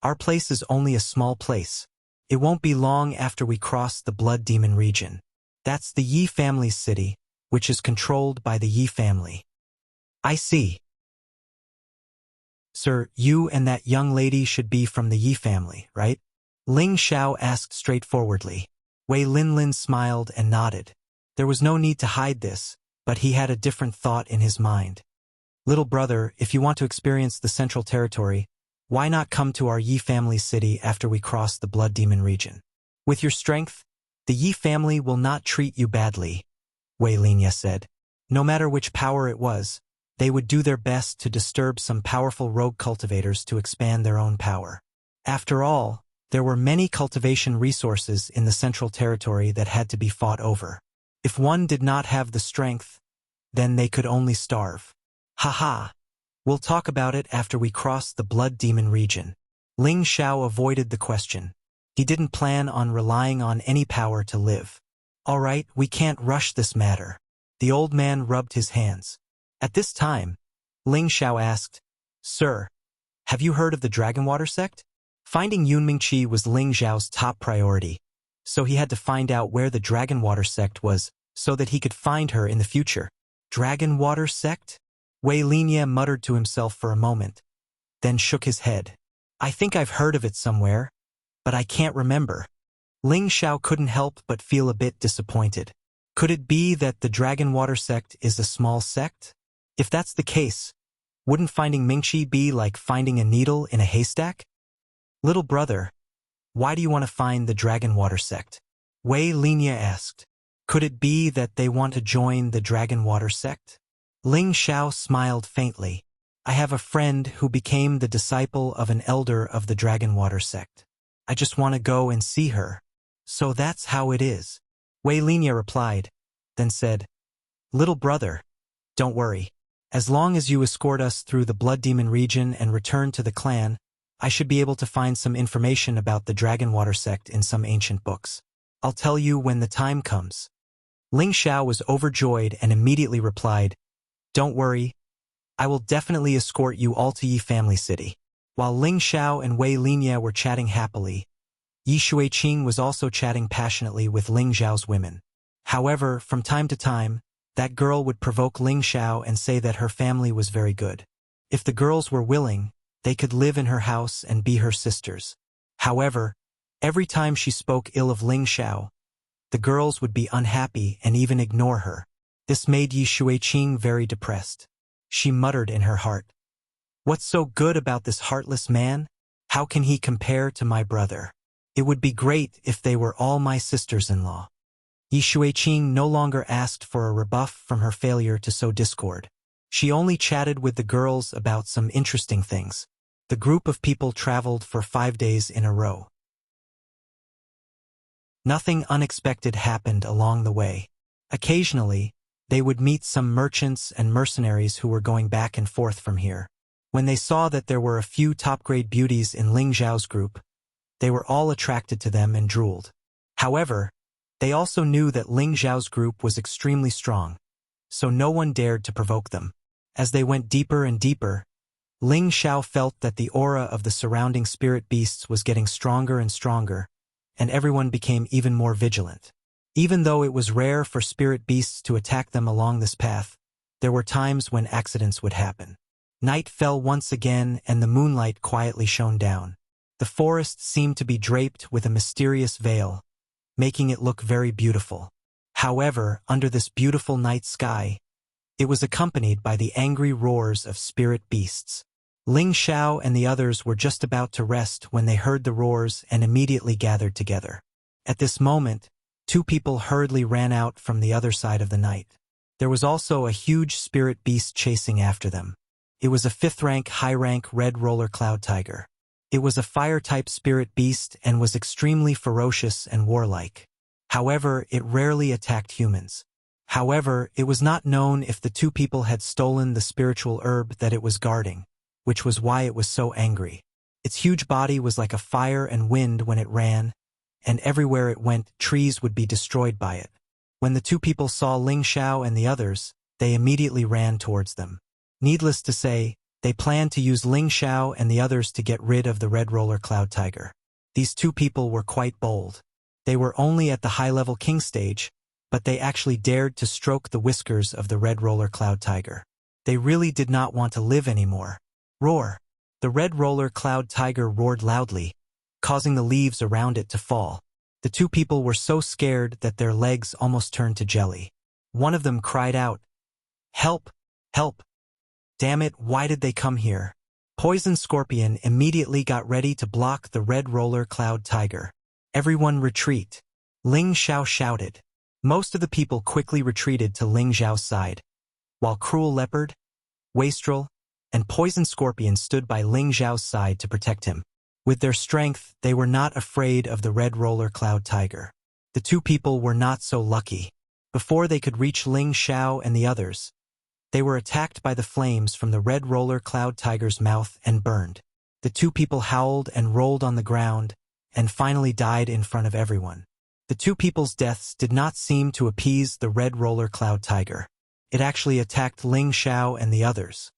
"Our place is only a small place. It won't be long after we cross the Blood Demon region. That's the Yi family's city, which is controlled by the Yi family." "I see." "Sir, you and that young lady should be from the Yi family, right?" Ling Xiao asked straightforwardly. Wei Linlin smiled and nodded. There was no need to hide this, but he had a different thought in his mind. "Little brother, if you want to experience the Central Territory, why not come to our Yi family city after we cross the Blood Demon region? With your strength, the Yi family will not treat you badly," Wei Linya said. No matter which power it was, they would do their best to disturb some powerful rogue cultivators to expand their own power. After all, there were many cultivation resources in the Central Territory that had to be fought over. If one did not have the strength, then they could only starve. "Haha. We'll talk about it after we cross the Blood Demon region." Ling Xiao avoided the question. He didn't plan on relying on any power to live. "All right, we can't rush this matter." The old man rubbed his hands. At this time, Ling Xiao asked, "Sir, have you heard of the Dragonwater sect?" Finding Yunming Qi was Ling Xiao's top priority, so he had to find out where the Dragonwater sect was so that he could find her in the future. "Dragonwater sect?" Wei Linya muttered to himself for a moment, then shook his head. "I think I've heard of it somewhere, but I can't remember." Ling Xiao couldn't help but feel a bit disappointed. Could it be that the Dragonwater sect is a small sect? If that's the case, wouldn't finding Mingqi be like finding a needle in a haystack? "Little brother, why do you want to find the Dragonwater sect?" Wei Linya asked. Could it be that they want to join the Dragon Water sect? Ling Xiao smiled faintly. I have a friend who became the disciple of an elder of the Dragon Water sect. I just want to go and see her. So that's how it is. Wei Linya replied, then said, Little brother, don't worry. As long as you escort us through the Blood Demon region and return to the clan, I should be able to find some information about the Dragon Water sect in some ancient books. I'll tell you when the time comes. Ling Xiao was overjoyed and immediately replied, Don't worry. I will definitely escort you all to Yi Family City. While Ling Xiao and Wei Linya were chatting happily, Yi Xueqing was also chatting passionately with Ling Xiao's women. However, from time to time, that girl would provoke Ling Xiao and say that her family was very good. If the girls were willing, they could live in her house and be her sisters. However, every time she spoke ill of Ling Xiao, the girls would be unhappy and even ignore her. This made Yi Xueqing very depressed. She muttered in her heart, What's so good about this heartless man? How can he compare to my brother? It would be great if they were all my sisters-in-law. Yi Xueqing no longer asked for a rebuff from her failure to sow discord. She only chatted with the girls about some interesting things. The group of people traveled for 5 days in a row. Nothing unexpected happened along the way. Occasionally, they would meet some merchants and mercenaries who were going back and forth from here. When they saw that there were a few top-grade beauties in Ling Xiao's group, they were all attracted to them and drooled. However, they also knew that Ling Xiao's group was extremely strong, so no one dared to provoke them. As they went deeper and deeper, Ling Xiao felt that the aura of the surrounding spirit beasts was getting stronger and stronger, and everyone became even more vigilant. Even though it was rare for spirit beasts to attack them along this path, there were times when accidents would happen. Night fell once again and the moonlight quietly shone down. The forest seemed to be draped with a mysterious veil, making it look very beautiful. However, under this beautiful night sky, it was accompanied by the angry roars of spirit beasts. Ling Xiao and the others were just about to rest when they heard the roars and immediately gathered together. At this moment, 2 people hurriedly ran out from the other side of the night. There was also a huge spirit beast chasing after them. It was a 5th-rank, high-rank red roller cloud tiger. It was a fire-type spirit beast and was extremely ferocious and warlike. However, it rarely attacked humans. However, it was not known if the 2 people had stolen the spiritual herb that it was guarding, which was why it was so angry. Its huge body was like a fire and wind when it ran, and everywhere it went, trees would be destroyed by it. When the 2 people saw Ling Xiao and the others, they immediately ran towards them. Needless to say, they planned to use Ling Xiao and the others to get rid of the red roller cloud tiger. These 2 people were quite bold. They were only at the high-level king stage, but they actually dared to stroke the whiskers of the red roller cloud tiger. They really did not want to live anymore. Roar! The red roller cloud tiger roared loudly, causing the leaves around it to fall. The 2 people were so scared that their legs almost turned to jelly. One of them cried out, Help! Help! Damn it, why did they come here? Poison Scorpion immediately got ready to block the red roller cloud tiger. Everyone retreat! Ling Xiao shouted. Most of the people quickly retreated to Ling Xiao's side, while Cruel Leopard, Wastrel, and Poison Scorpion stood by Ling Xiao's side to protect him. With their strength, they were not afraid of the red roller cloud tiger. The 2 people were not so lucky. Before they could reach Ling Xiao and the others, they were attacked by the flames from the red roller cloud tiger's mouth and burned. The 2 people howled and rolled on the ground, and finally died in front of everyone. The 2 people's deaths did not seem to appease the red roller cloud tiger. It actually attacked Ling Xiao and the others.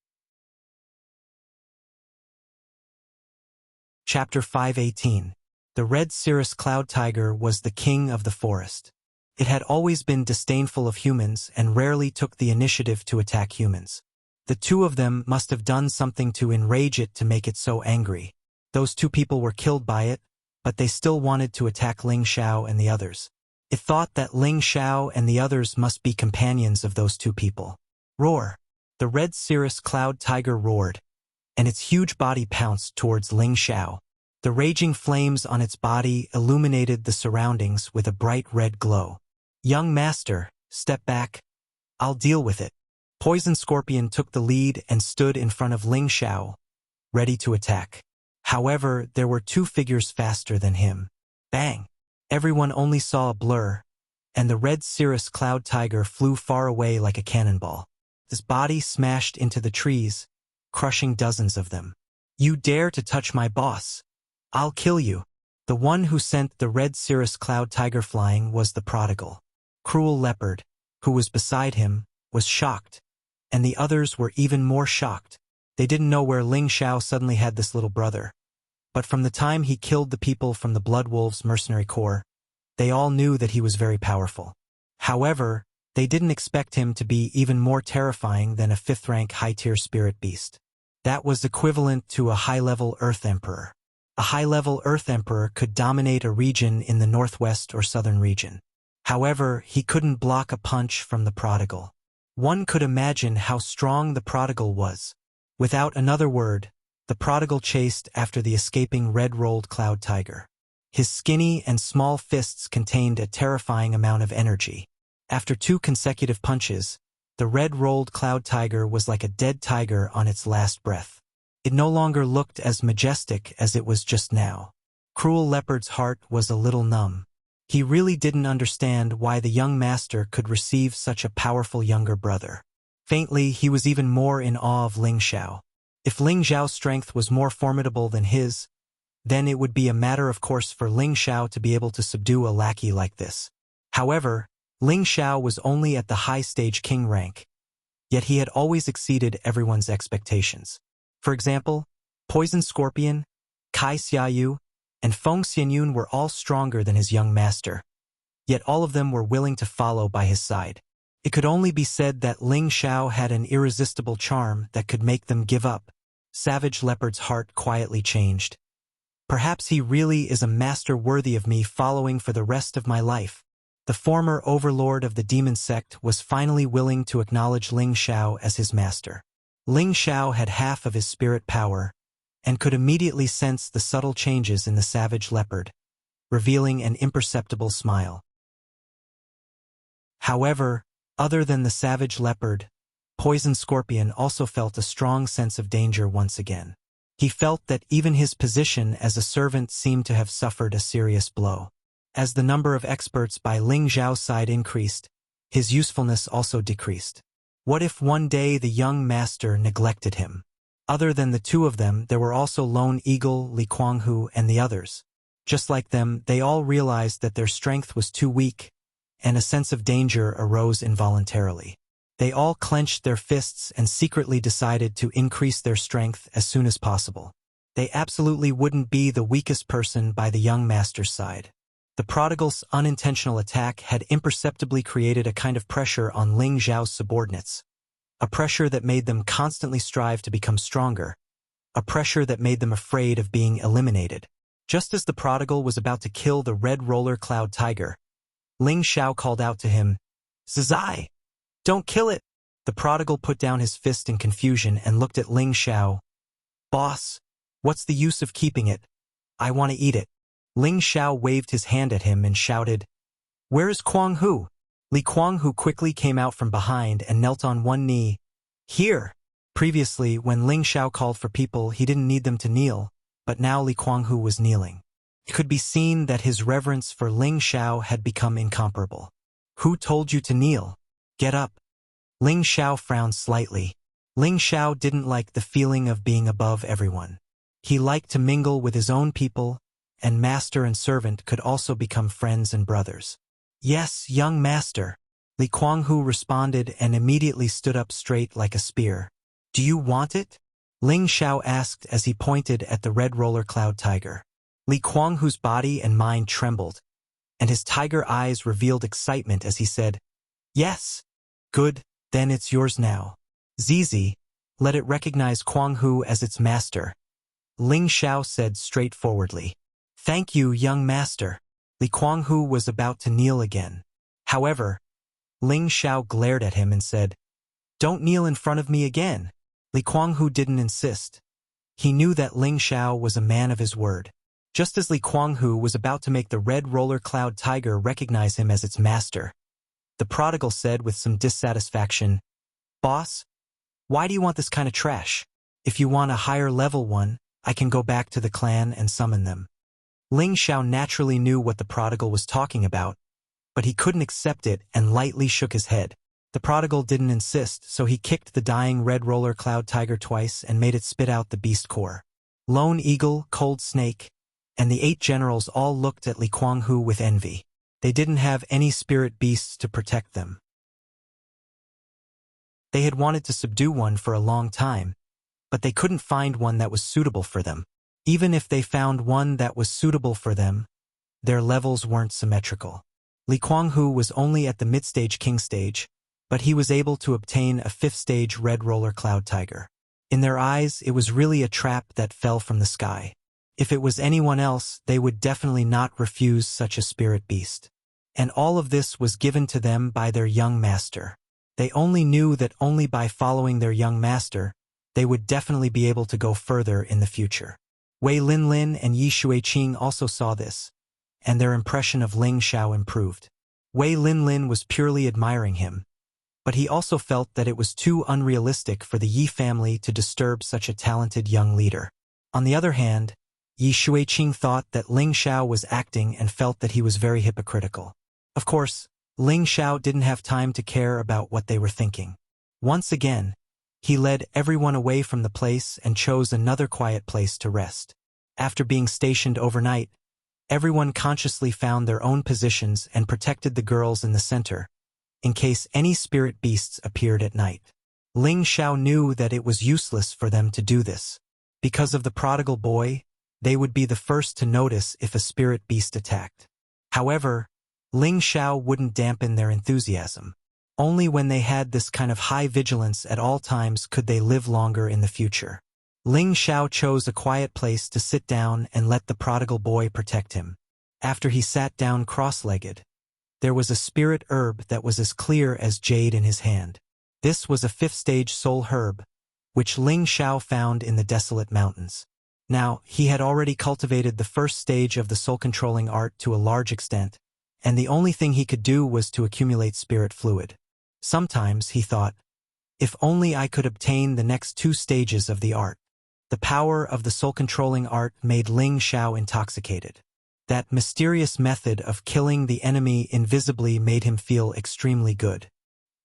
Chapter 518. The red cirrus cloud tiger was the king of the forest. It had always been disdainful of humans and rarely took the initiative to attack humans. The 2 of them must have done something to enrage it to make it so angry. Those 2 people were killed by it, but they still wanted to attack Ling Xiao and the others. It thought that Ling Xiao and the others must be companions of those 2 people. Roar! The red cirrus cloud tiger roared, and its huge body pounced towards Ling Xiao. The raging flames on its body illuminated the surroundings with a bright red glow. "Young master, step back. I'll deal with it." Poison Scorpion took the lead and stood in front of Ling Xiao, ready to attack. However, there were two figures faster than him. Bang! Everyone only saw a blur, and the red cirrus cloud tiger flew far away like a cannonball. His body smashed into the trees, crushing dozens of them. "You dare to touch my boss? I'll kill you." The one who sent the red cirrus cloud tiger flying was the prodigal. Cruel Leopard, who was beside him, was shocked, and the others were even more shocked. They didn't know where Ling Xiao suddenly had this little brother. But from the time he killed the people from the Blood Wolves mercenary corps, they all knew that he was very powerful. However, they didn't expect him to be even more terrifying than a 5th-rank high-tier spirit beast. That was equivalent to a high-level Earth Emperor. A high-level Earth Emperor could dominate a region in the northwest or southern region. However, he couldn't block a punch from the prodigal. One could imagine how strong the prodigal was. Without another word, the prodigal chased after the escaping red-rolled cloud tiger. His skinny and small fists contained a terrifying amount of energy. After 2 consecutive punches, the red-rolled cloud tiger was like a dead tiger on its last breath. It no longer looked as majestic as it was just now. Cruel Leopard's heart was a little numb. He really didn't understand why the young master could receive such a powerful younger brother. Faintly, he was even more in awe of Ling Xiao. If Ling Xiao's strength was more formidable than his, then it would be a matter of course for Ling Xiao to be able to subdue a lackey like this. However, Ling Xiao was only at the high stage king rank, yet he had always exceeded everyone's expectations. For example, Poison Scorpion, Kai Xiaoyu, and Feng Xianyun were all stronger than his young master, yet all of them were willing to follow by his side. It could only be said that Ling Xiao had an irresistible charm that could make them give up. Savage Leopard's heart quietly changed. Perhaps he really is a master worthy of me following for the rest of my life. The former overlord of the demon sect was finally willing to acknowledge Ling Xiao as his master. Ling Xiao had half of his spirit power, and could immediately sense the subtle changes in the savage leopard, revealing an imperceptible smile. However, other than the savage leopard, Poison Scorpion also felt a strong sense of danger once again. He felt that even his position as a servant seemed to have suffered a serious blow. As the number of experts by Ling Xiao's side increased, his usefulness also decreased. What if one day the young master neglected him? Other than the two of them, there were also Lone Eagle, Li Kuanghu, and the others. Just like them, they all realized that their strength was too weak, and a sense of danger arose involuntarily. They all clenched their fists and secretly decided to increase their strength as soon as possible. They absolutely wouldn't be the weakest person by the young master's side. The prodigal's unintentional attack had imperceptibly created a kind of pressure on Ling Xiao's subordinates. A pressure that made them constantly strive to become stronger. A pressure that made them afraid of being eliminated. Just as the prodigal was about to kill the red roller cloud tiger, Ling Xiao called out to him, "Zizai! Don't kill it!" The prodigal put down his fist in confusion and looked at Ling Xiao. "Boss, what's the use of keeping it? I want to eat it." Ling Xiao waved his hand at him and shouted, "Where is Kuang Hu?" Li Kuanghu quickly came out from behind and knelt on one knee. "Here!" Previously, when Ling Xiao called for people, he didn't need them to kneel, but now Li Kuanghu was kneeling. It could be seen that his reverence for Ling Xiao had become incomparable. "Who told you to kneel? Get up." Ling Xiao frowned slightly. Ling Xiao didn't like the feeling of being above everyone. He liked to mingle with his own people, and master and servant could also become friends and brothers. "Yes, young master." Li Kuanghu responded and immediately stood up straight like a spear. "Do you want it?" Ling Xiao asked as he pointed at the red roller cloud tiger. Li Kuanghu's body and mind trembled, and his tiger eyes revealed excitement as he said, "Yes." "Good, then it's yours now. Zizi, let it recognize Kuanghu as its master." Ling Xiao said straightforwardly. "Thank you, young master." Li Kuanghu was about to kneel again. However, Ling Xiao glared at him and said, "Don't kneel in front of me again." Li Kuanghu didn't insist. He knew that Ling Xiao was a man of his word. Just as Li Kuanghu was about to make the red roller cloud tiger recognize him as its master, The prodigal said with some dissatisfaction, "Boss, why do you want this kind of trash? If you want a higher level one, I can go back to the clan and summon them." Ling Xiao naturally knew what the prodigal was talking about, but he couldn't accept it and lightly shook his head. The prodigal didn't insist, so he kicked the dying red roller cloud tiger twice and made it spit out the beast core. Lone Eagle, Cold Snake, and the 8 generals all looked at Li Kuanghu with envy. They didn't have any spirit beasts to protect them. They had wanted to subdue one for a long time, but they couldn't find one that was suitable for them. Even if they found one that was suitable for them, their levels weren't symmetrical. Li Kuanghu was only at the mid-stage king stage, but he was able to obtain a 5th stage red roller cloud tiger. In their eyes, it was really a trap that fell from the sky. If it was anyone else, they would definitely not refuse such a spirit beast. And all of this was given to them by their young master. They only knew that only by following their young master, they would definitely be able to go further in the future. Wei Linlin and Yi Shuiqing also saw this, and their impression of Ling Xiao improved. Wei Linlin was purely admiring him, but he also felt that it was too unrealistic for the Yi family to disturb such a talented young leader. On the other hand, Yi Shuiqing thought that Ling Xiao was acting and felt that he was very hypocritical. Of course, Ling Xiao didn't have time to care about what they were thinking. Once again, he led everyone away from the place and chose another quiet place to rest. After being stationed overnight, everyone consciously found their own positions and protected the girls in the center, in case any spirit beasts appeared at night. Ling Xiao knew that it was useless for them to do this. Because of the prodigal boy, they would be the first to notice if a spirit beast attacked. However, Ling Xiao wouldn't dampen their enthusiasm. Only when they had this kind of high vigilance at all times could they live longer in the future. Ling Xiao chose a quiet place to sit down and let the prodigal boy protect him. After he sat down cross-legged, there was a spirit herb that was as clear as jade in his hand. This was a 5th stage soul herb, which Ling Xiao found in the desolate mountains. Now, he had already cultivated the 1st stage of the soul-controlling art to a large extent, and the only thing he could do was to accumulate spirit fluid. Sometimes, he thought, if only I could obtain the next 2 stages of the art. The power of the soul-controlling art made Ling Xiao intoxicated. That mysterious method of killing the enemy invisibly made him feel extremely good.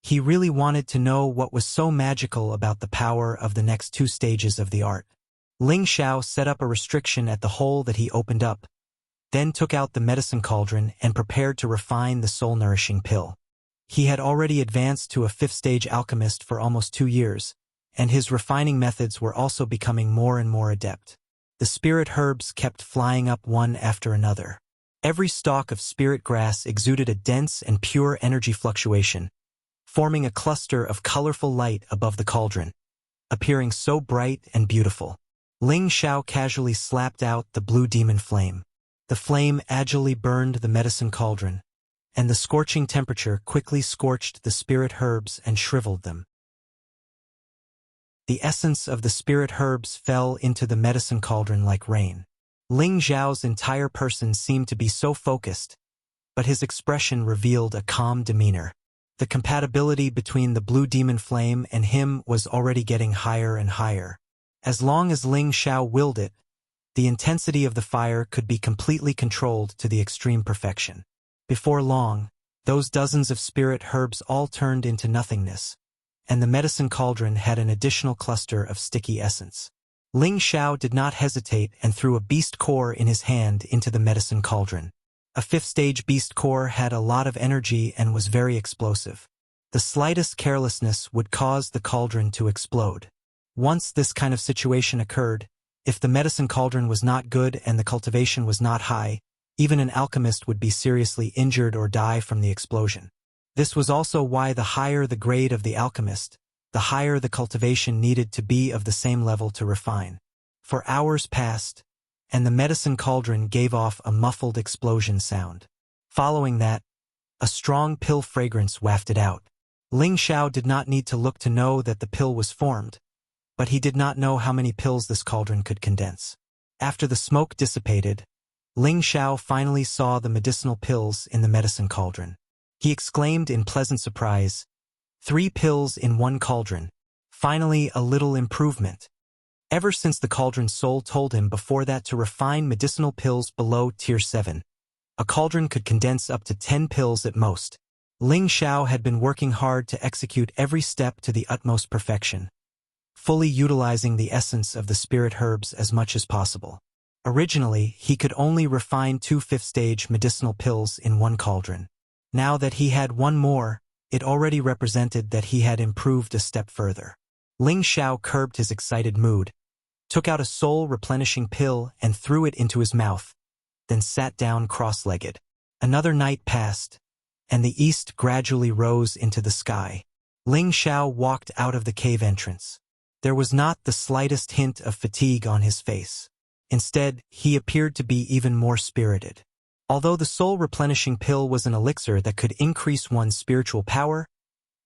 He really wanted to know what was so magical about the power of the next 2 stages of the art. Ling Xiao set up a restriction at the hole that he opened up, then took out the medicine cauldron and prepared to refine the soul-nourishing pill. He had already advanced to a 5th stage alchemist for almost 2 years, and his refining methods were also becoming more and more adept. The spirit herbs kept flying up one after another. Every stalk of spirit grass exuded a dense and pure energy fluctuation, forming a cluster of colorful light above the cauldron, appearing so bright and beautiful. Ling Xiao casually slapped out the blue demon flame. The flame agilely burned the medicine cauldron, and the scorching temperature quickly scorched the spirit herbs and shriveled them. The essence of the spirit herbs fell into the medicine cauldron like rain. Ling Xiao's entire person seemed to be so focused, but his expression revealed a calm demeanor. The compatibility between the blue demon flame and him was already getting higher and higher. As long as Ling Xiao willed it, the intensity of the fire could be completely controlled to the extreme perfection. Before long, those dozens of spirit herbs all turned into nothingness, and the medicine cauldron had an additional cluster of sticky essence. Ling Xiao did not hesitate and threw a beast core in his hand into the medicine cauldron. A 5th stage beast core had a lot of energy and was very explosive. The slightest carelessness would cause the cauldron to explode. Once this kind of situation occurred, if the medicine cauldron was not good and the cultivation was not high, even an alchemist would be seriously injured or die from the explosion. This was also why the higher the grade of the alchemist, the higher the cultivation needed to be of the same level to refine. For hours passed, and the medicine cauldron gave off a muffled explosion sound. Following that, a strong pill fragrance wafted out. Ling Xiao did not need to look to know that the pill was formed, but he did not know how many pills this cauldron could condense. After the smoke dissipated, Ling Xiao finally saw the medicinal pills in the medicine cauldron. He exclaimed in pleasant surprise, 3 pills in 1 cauldron. Finally, a little improvement. Ever since the cauldron soul told him before that to refine medicinal pills below tier 7. A cauldron could condense up to 10 pills at most. Ling Xiao had been working hard to execute every step to the utmost perfection, fully utilizing the essence of the spirit herbs as much as possible. Originally, he could only refine 2 5th-stage medicinal pills in 1 cauldron. Now that he had 1 more, it already represented that he had improved a step further. Ling Xiao curbed his excited mood, took out a soul-replenishing pill and threw it into his mouth, then sat down cross-legged. Another night passed, and the east gradually rose into the sky. Ling Xiao walked out of the cave entrance. There was not the slightest hint of fatigue on his face. Instead, he appeared to be even more spirited. Although the soul-replenishing pill was an elixir that could increase one's spiritual power,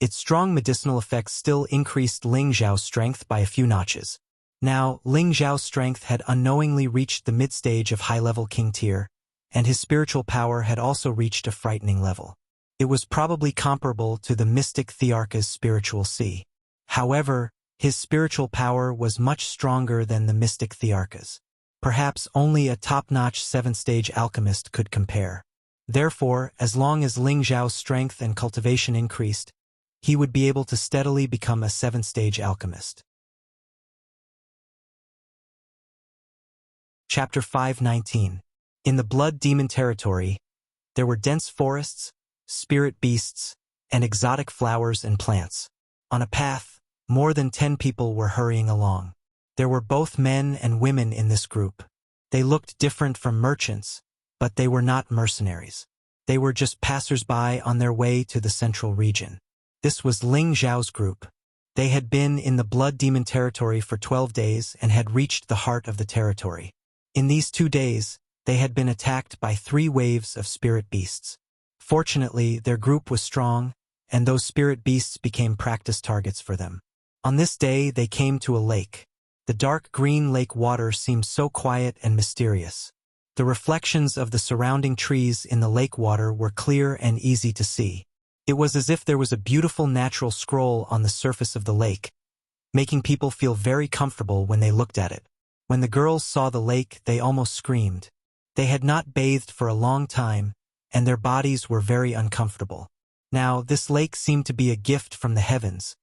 its strong medicinal effects still increased Ling Xiao's strength by a few notches. Now, Ling Xiao's strength had unknowingly reached the mid-stage of high-level king tier, and his spiritual power had also reached a frightening level. It was probably comparable to the mystic Thearka's spiritual sea. However, his spiritual power was much stronger than the mystic Thearka's. Perhaps only a top-notch 7th-stage alchemist could compare. Therefore, as long as Ling Xiao's strength and cultivation increased, he would be able to steadily become a 7th-stage alchemist. Chapter 519. In the Blood Demon territory, there were dense forests, spirit beasts, and exotic flowers and plants. On a path, more than 10 people were hurrying along. There were both men and women in this group. They looked different from merchants, but they were not mercenaries. They were just passers-by on their way to the central region. This was Ling Xiao's group. They had been in the Blood Demon territory for 12 days and had reached the heart of the territory. In these 2 days, they had been attacked by 3 waves of spirit beasts. Fortunately, their group was strong, and those spirit beasts became practice targets for them. On this day, they came to a lake. The dark green lake water seemed so quiet and mysterious. The reflections of the surrounding trees in the lake water were clear and easy to see. It was as if there was a beautiful natural scroll on the surface of the lake, making people feel very comfortable when they looked at it. When the girls saw the lake, they almost screamed. They had not bathed for a long time, and their bodies were very uncomfortable. Now, this lake seemed to be a gift from the heavens,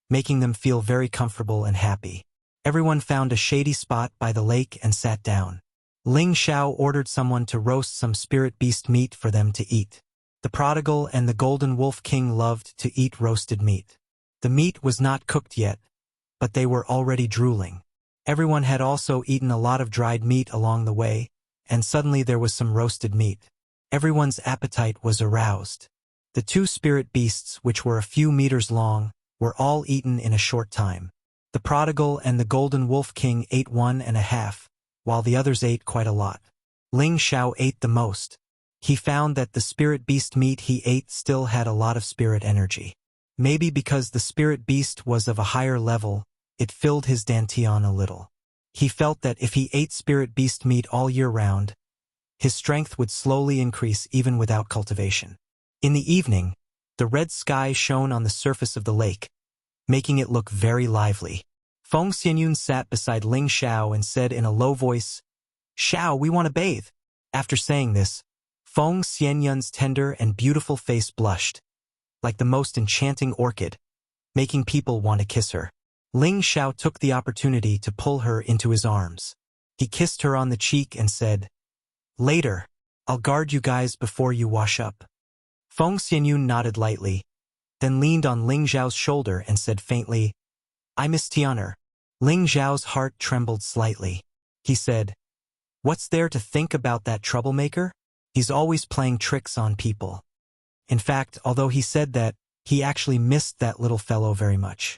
making them feel very comfortable and happy. Everyone found a shady spot by the lake and sat down. Ling Xiao ordered someone to roast some spirit beast meat for them to eat. The prodigal and the golden wolf king loved to eat roasted meat. The meat was not cooked yet, but they were already drooling. Everyone had also eaten a lot of dried meat along the way, and suddenly there was some roasted meat. Everyone's appetite was aroused. The 2 spirit beasts, which were a few meters long, were all eaten in a short time. The prodigal and the golden wolf king ate 1.5, while the others ate quite a lot. Ling Xiao ate the most. He found that the spirit beast meat he ate still had a lot of spirit energy. Maybe because the spirit beast was of a higher level, it filled his dantian a little. He felt that if he ate spirit beast meat all year round, his strength would slowly increase even without cultivation. In the evening, the red sky shone on the surface of the lake, making it look very lively. Feng Xianyun sat beside Ling Xiao and said in a low voice, "Xiao, we want to bathe." After saying this, Feng Xianyun's tender and beautiful face blushed, like the most enchanting orchid, making people want to kiss her. Ling Xiao took the opportunity to pull her into his arms. He kissed her on the cheek and said, "Later, I'll guard you guys before you wash up." Feng Xianyun nodded lightly, then leaned on Ling Xiao's shoulder and said faintly, "I miss Tianer." Ling Xiao's heart trembled slightly. He said, "What's there to think about that troublemaker? He's always playing tricks on people." In fact, although he said that, he actually missed that little fellow very much.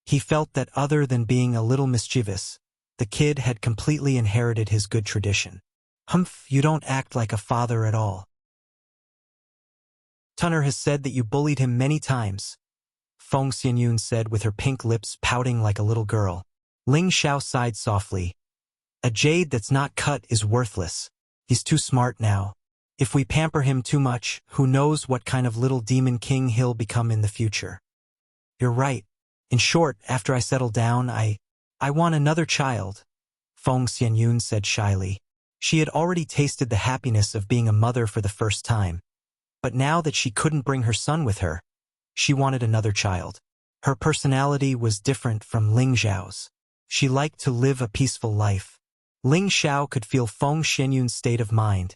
He felt that other than being a little mischievous, the kid had completely inherited his good tradition. "Humph, you don't act like a father at all. Tunner has said that you bullied him many times," Feng Xianyun said with her pink lips pouting like a little girl. Ling Xiao sighed softly. "A jade that's not cut is worthless. He's too smart now. If we pamper him too much, who knows what kind of little demon king he'll become in the future. You're right. In short, after I settle down, I want another child, Feng Xianyun said shyly. She had already tasted the happiness of being a mother for the first time. But now that she couldn't bring her son with her, she wanted another child. Her personality was different from Ling Xiao's. She liked to live a peaceful life. Ling Xiao could feel Feng Xianyun's state of mind,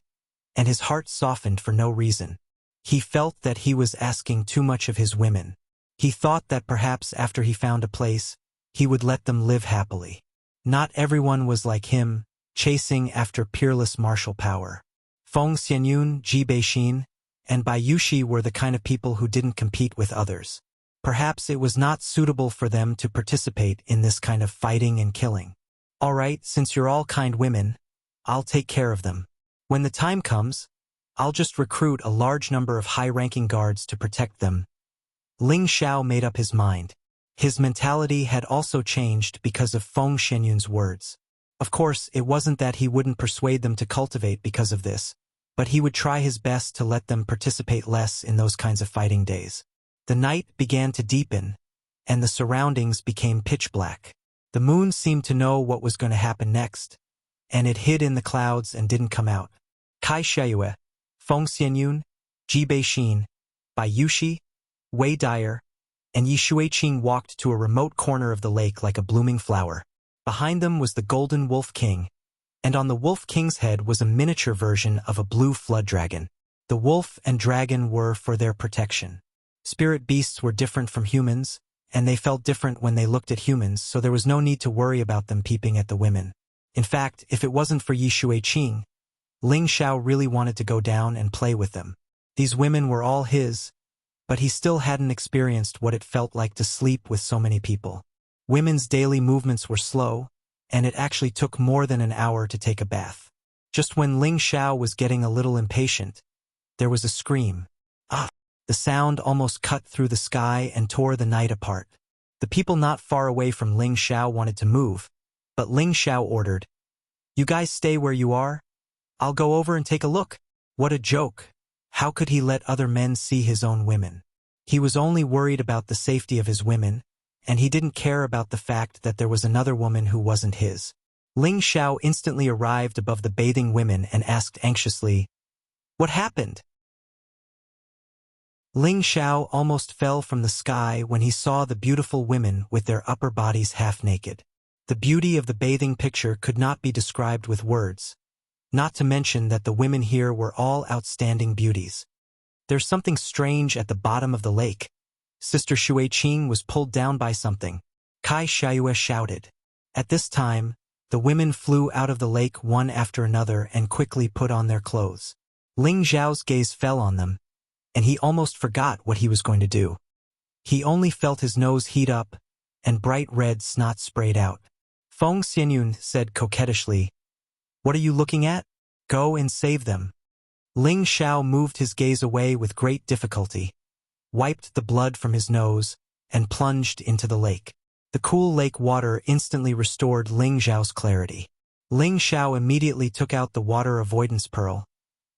and his heart softened for no reason. He felt that he was asking too much of his women. He thought that perhaps after he found a place, he would let them live happily. Not everyone was like him, chasing after peerless martial power. Feng Xianyun, Ji Beixin, and Bai Yushi were the kind of people who didn't compete with others. Perhaps it was not suitable for them to participate in this kind of fighting and killing. All right, since you're all kind women, I'll take care of them. When the time comes, I'll just recruit a large number of high-ranking guards to protect them. Ling Xiao made up his mind. His mentality had also changed because of Feng Xianyun's words. Of course, it wasn't that he wouldn't persuade them to cultivate because of this, but he would try his best to let them participate less in those kinds of fighting days. The night began to deepen, and the surroundings became pitch black. The moon seemed to know what was going to happen next, and it hid in the clouds and didn't come out. Kai Xiayue, Feng Xianyun, Ji Beixin, Bai Yushi, Wei Dyer, and Yi Shuiqing walked to a remote corner of the lake like a blooming flower. Behind them was the golden Wolf King, and on the Wolf King's head was a miniature version of a blue flood dragon. The wolf and dragon were for their protection. Spirit beasts were different from humans, and they felt different when they looked at humans, so there was no need to worry about them peeping at the women. In fact, if it wasn't for Yi Shuiqing, Ling Xiao really wanted to go down and play with them. These women were all his, but he still hadn't experienced what it felt like to sleep with so many people. Women's daily movements were slow, and it actually took more than an hour to take a bath. Just when Ling Xiao was getting a little impatient, there was a scream. Ah! The sound almost cut through the sky and tore the night apart. The people not far away from Ling Xiao wanted to move, but Ling Xiao ordered, "You guys stay where you are. I'll go over and take a look." What a joke. How could he let other men see his own women? He was only worried about the safety of his women, and he didn't care about the fact that there was another woman who wasn't his. Ling Xiao instantly arrived above the bathing women and asked anxiously, "What happened?" Ling Xiao almost fell from the sky when he saw the beautiful women with their upper bodies half naked. The beauty of the bathing picture could not be described with words, not to mention that the women here were all outstanding beauties. There's something strange at the bottom of the lake. Sister Shuiqing was pulled down by something. Kai Xiayue shouted. At this time, the women flew out of the lake one after another and quickly put on their clothes. Ling Xiao's gaze fell on them, and he almost forgot what he was going to do. He only felt his nose heat up, and bright red snot sprayed out. Feng Xianyun said coquettishly, "What are you looking at? Go and save them." Ling Xiao moved his gaze away with great difficulty, wiped the blood from his nose, and plunged into the lake. The cool lake water instantly restored Ling Xiao's clarity. Ling Xiao immediately took out the water avoidance pearl,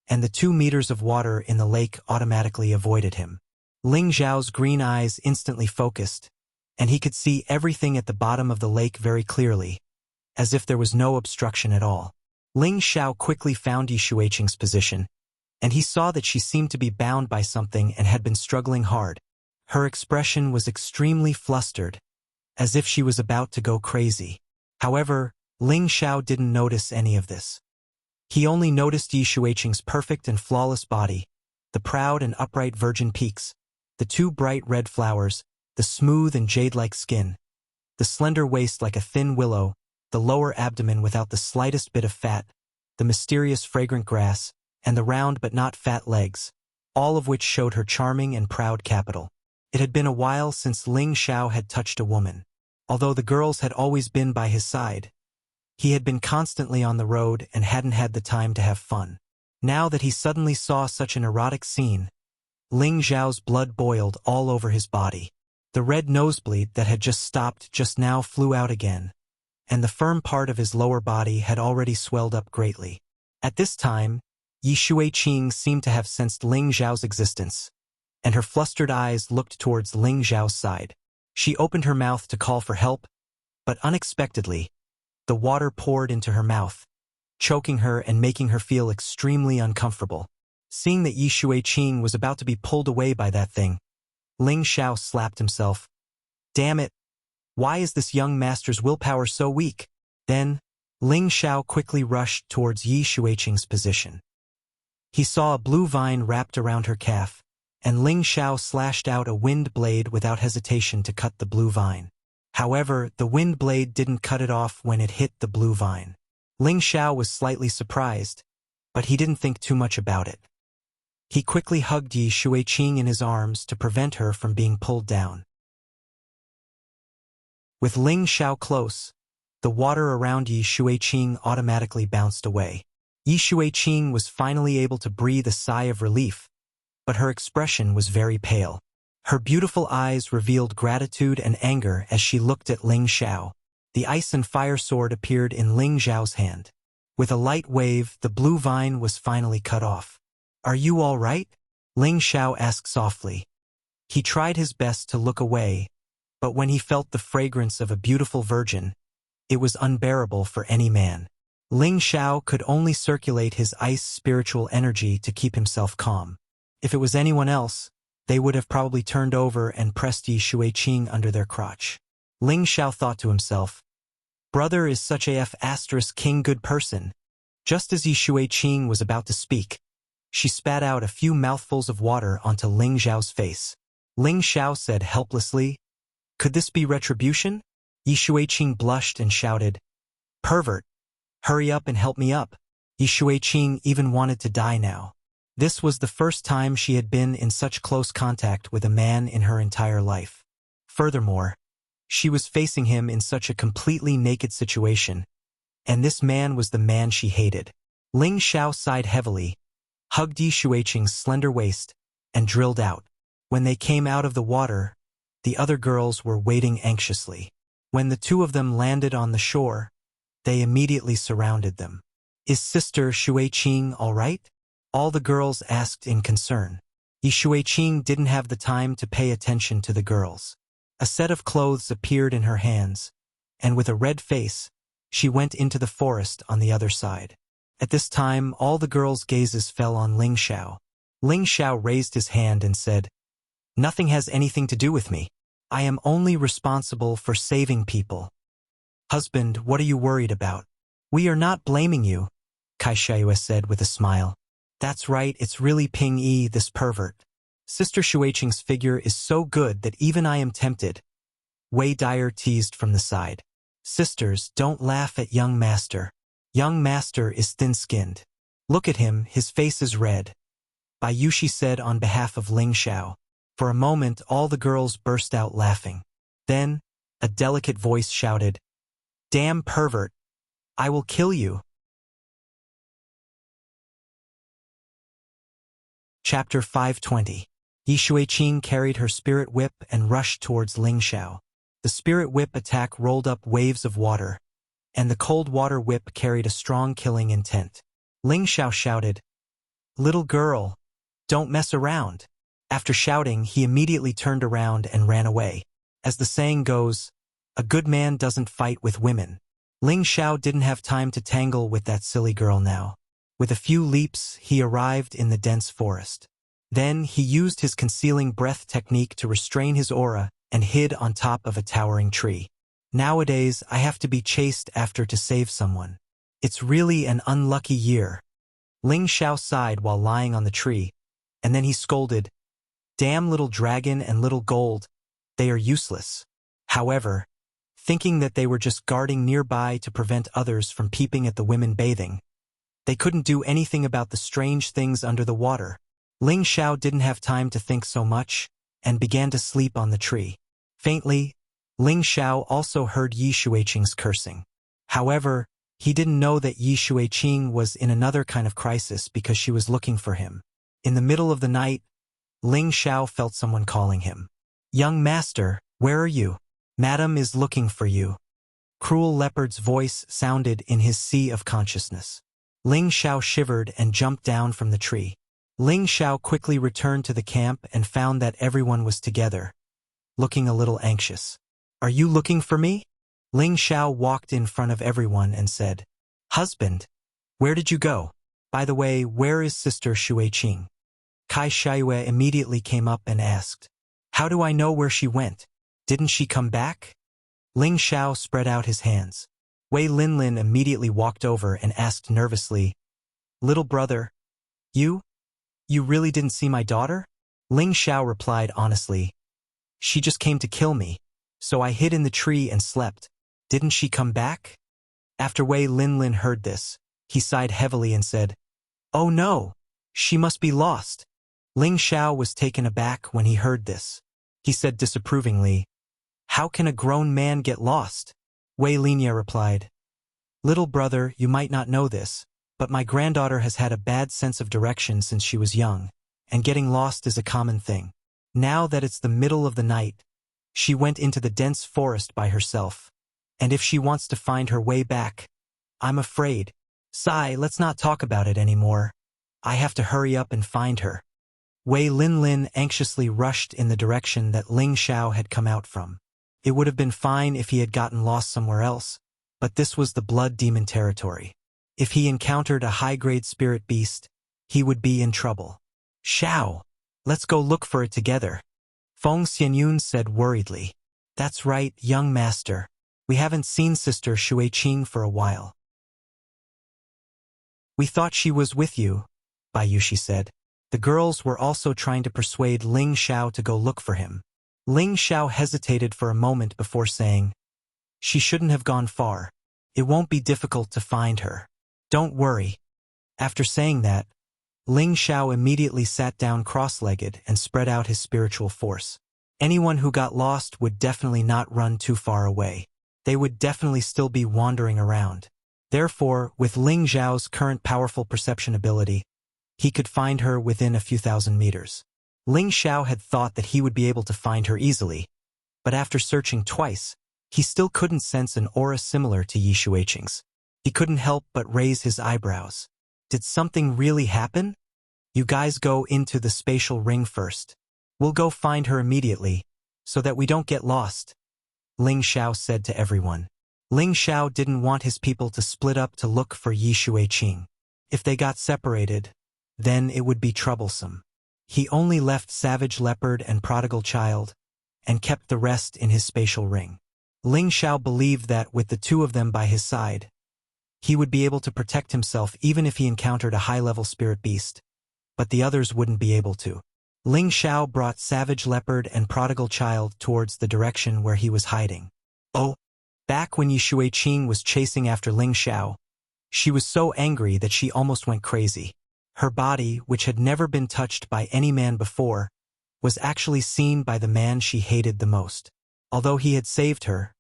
and the 2 meters of water in the lake automatically avoided him. Ling Xiao's green eyes instantly focused, and he could see everything at the bottom of the lake very clearly, as if there was no obstruction at all. Ling Xiao quickly found Yi Shuiqing's position, and he saw that she seemed to be bound by something and had been struggling hard. Her expression was extremely flustered, as if she was about to go crazy. However, Ling Xiao didn't notice any of this. He only noticed Yi Shuiqing's perfect and flawless body, the proud and upright virgin peaks, the 2 bright red flowers, the smooth and jade-like skin, the slender waist like a thin willow, the lower abdomen without the slightest bit of fat, the mysterious fragrant grass, and the round but not fat legs, all of which showed her charming and proud capital. It had been a while since Ling Xiao had touched a woman. Although the girls had always been by his side, he had been constantly on the road and hadn't had the time to have fun. Now that he suddenly saw such an erotic scene, Ling Xiao's blood boiled all over his body. The red nosebleed that had just stopped just now flew out again, and the firm part of his lower body had already swelled up greatly. At this time, Yi Shuiqing seemed to have sensed Ling Zhao's existence, and her flustered eyes looked towards Ling Zhao's side. She opened her mouth to call for help, but unexpectedly, the water poured into her mouth, choking her and making her feel extremely uncomfortable. Seeing that Yi Shuiqing was about to be pulled away by that thing, Ling Zhao slapped himself. Damn it! Why is this young master's willpower so weak? Then, Ling Zhao quickly rushed towards Yi Shuiqing's position. He saw a blue vine wrapped around her calf, and Ling Zhao slashed out a wind blade without hesitation to cut the blue vine. However, the wind blade didn't cut it off when it hit the blue vine. Ling Zhao was slightly surprised, but he didn't think too much about it. He quickly hugged Yi Shuiqing in his arms to prevent her from being pulled down. With Ling Zhao close, the water around Yi Shuiqing automatically bounced away. Yi Shuiqing was finally able to breathe a sigh of relief, but her expression was very pale. Her beautiful eyes revealed gratitude and anger as she looked at Ling Zhao. The ice and fire sword appeared in Ling Zhao's hand. With a light wave, the blue vine was finally cut off. Are you all right? Ling Zhao asked softly. He tried his best to look away, but when he felt the fragrance of a beautiful virgin, it was unbearable for any man. Ling Zhao could only circulate his ice spiritual energy to keep himself calm. If it was anyone else, they would have probably turned over and pressed Yi Shuiqing under their crotch. Ling Zhao thought to himself, brother is such a F***king good person. Just as Yi Shuiqing was about to speak, she spat out a few mouthfuls of water onto Ling Zhao's face. Ling Zhao said helplessly, could this be retribution? Yi Shuiqing blushed and shouted, pervert, hurry up and help me up. Yi Shuiqing even wanted to die now. This was the first time she had been in such close contact with a man in her entire life. Furthermore, she was facing him in such a completely naked situation, and this man was the man she hated. Ling Zhao sighed heavily, hugged Yi Shuiqing's slender waist, and drilled out. When they came out of the water, the other girls were waiting anxiously. When the two of them landed on the shore, they immediately surrounded them. Is Sister Shuiqing all right? All the girls asked in concern. Yi Shuiqing didn't have the time to pay attention to the girls. A set of clothes appeared in her hands, and with a red face, she went into the forest on the other side. At this time, all the girls' gazes fell on Ling Zhao. Ling Zhao raised his hand and said, nothing has anything to do with me. I am only responsible for saving people. Husband, what are you worried about? We are not blaming you, Kai Shiue said with a smile. That's right, it's really Ping Yi, this pervert. Sister Shuiqing's figure is so good that even I am tempted. Wei Dyer teased from the side. Sisters, don't laugh at young master. Young master is thin-skinned. Look at him, his face is red. Bai Yushi said on behalf of Ling Zhao. For a moment, all the girls burst out laughing. Then, a delicate voice shouted, damn pervert! I will kill you! Chapter 520. Yi Shuiqing carried her spirit whip and rushed towards Ling Zhao. The spirit whip attack rolled up waves of water, and the cold water whip carried a strong killing intent. Ling Zhao shouted, little girl, don't mess around. After shouting, he immediately turned around and ran away. As the saying goes, a good man doesn't fight with women. Ling Zhao didn't have time to tangle with that silly girl now. With a few leaps, he arrived in the dense forest. Then he used his concealing breath technique to restrain his aura and hid on top of a towering tree. Nowadays, I have to be chased after to save someone. It's really an unlucky year. Ling Zhao sighed while lying on the tree, and then he scolded, damn little dragon and little gold, they are useless. However, thinking that they were just guarding nearby to prevent others from peeping at the women bathing, they couldn't do anything about the strange things under the water. Ling Zhao didn't have time to think so much, and began to sleep on the tree. Faintly, Ling Zhao also heard Yi Shuiqing's cursing. However, he didn't know that Yi Shuiqing was in another kind of crisis because she was looking for him. In the middle of the night, Ling Zhao felt someone calling him. Young master, where are you? Madam is looking for you. Cruel Leopard's voice sounded in his sea of consciousness. Ling Xiao shivered and jumped down from the tree. Ling Xiao quickly returned to the camp and found that everyone was together, looking a little anxious. "Are you looking for me?" Ling Xiao walked in front of everyone and said, "Husband, where did you go? By the way, where is Sister Xueqing?" Kai Shiue immediately came up and asked, "How do I know where she went? Didn't she come back?" Ling Xiao spread out his hands. Wei Linlin immediately walked over and asked nervously, "Little brother, you really didn't see my daughter?" Ling Xiao replied honestly, "She just came to kill me, so I hid in the tree and slept. Didn't she come back?" After Wei Linlin heard this, he sighed heavily and said, "Oh no, she must be lost." Ling Xiao was taken aback when he heard this. He said disapprovingly, "How can a grown man get lost?" Wei Linya replied, "Little brother, you might not know this, but my granddaughter has had a bad sense of direction since she was young, and getting lost is a common thing. Now that it's the middle of the night, she went into the dense forest by herself, and if she wants to find her way back, I'm afraid. Sai, let's not talk about it anymore. I have to hurry up and find her." Wei Linlin anxiously rushed in the direction that Ling Xiao had come out from. It would have been fine if he had gotten lost somewhere else, but this was the blood demon territory. If he encountered a high-grade spirit beast, he would be in trouble. "Xiao, let's go look for it together," Feng Xianyun said worriedly. "That's right, young master. We haven't seen Sister Xueqing for a while." "We thought she was with you," Bai Yushi said. The girls were also trying to persuade Ling Xiao to go look for him. Ling Xiao hesitated for a moment before saying, "She shouldn't have gone far. It won't be difficult to find her. Don't worry." After saying that, Ling Xiao immediately sat down cross-legged and spread out his spiritual force. Anyone who got lost would definitely not run too far away. They would definitely still be wandering around. Therefore, with Ling Xiao's current powerful perception ability, he could find her within a few thousand meters. Ling Xiao had thought that he would be able to find her easily, but after searching twice, he still couldn't sense an aura similar to Yi Xueqing's. He couldn't help but raise his eyebrows. Did something really happen? "You guys go into the spatial ring first. We'll go find her immediately, so that we don't get lost," Ling Xiao said to everyone. Ling Xiao didn't want his people to split up to look for Yi Xueqing. If they got separated, then it would be troublesome. He only left Savage Leopard and Prodigal Child, and kept the rest in his spatial ring. Ling Xiao believed that with the two of them by his side, he would be able to protect himself even if he encountered a high-level spirit beast, but the others wouldn't be able to. Ling Xiao brought Savage Leopard and Prodigal Child towards the direction where he was hiding. Oh, back when Yi Xueqing was chasing after Ling Xiao, she was so angry that she almost went crazy. Her body, which had never been touched by any man before, was actually seen by the man she hated the most. Although he had saved her,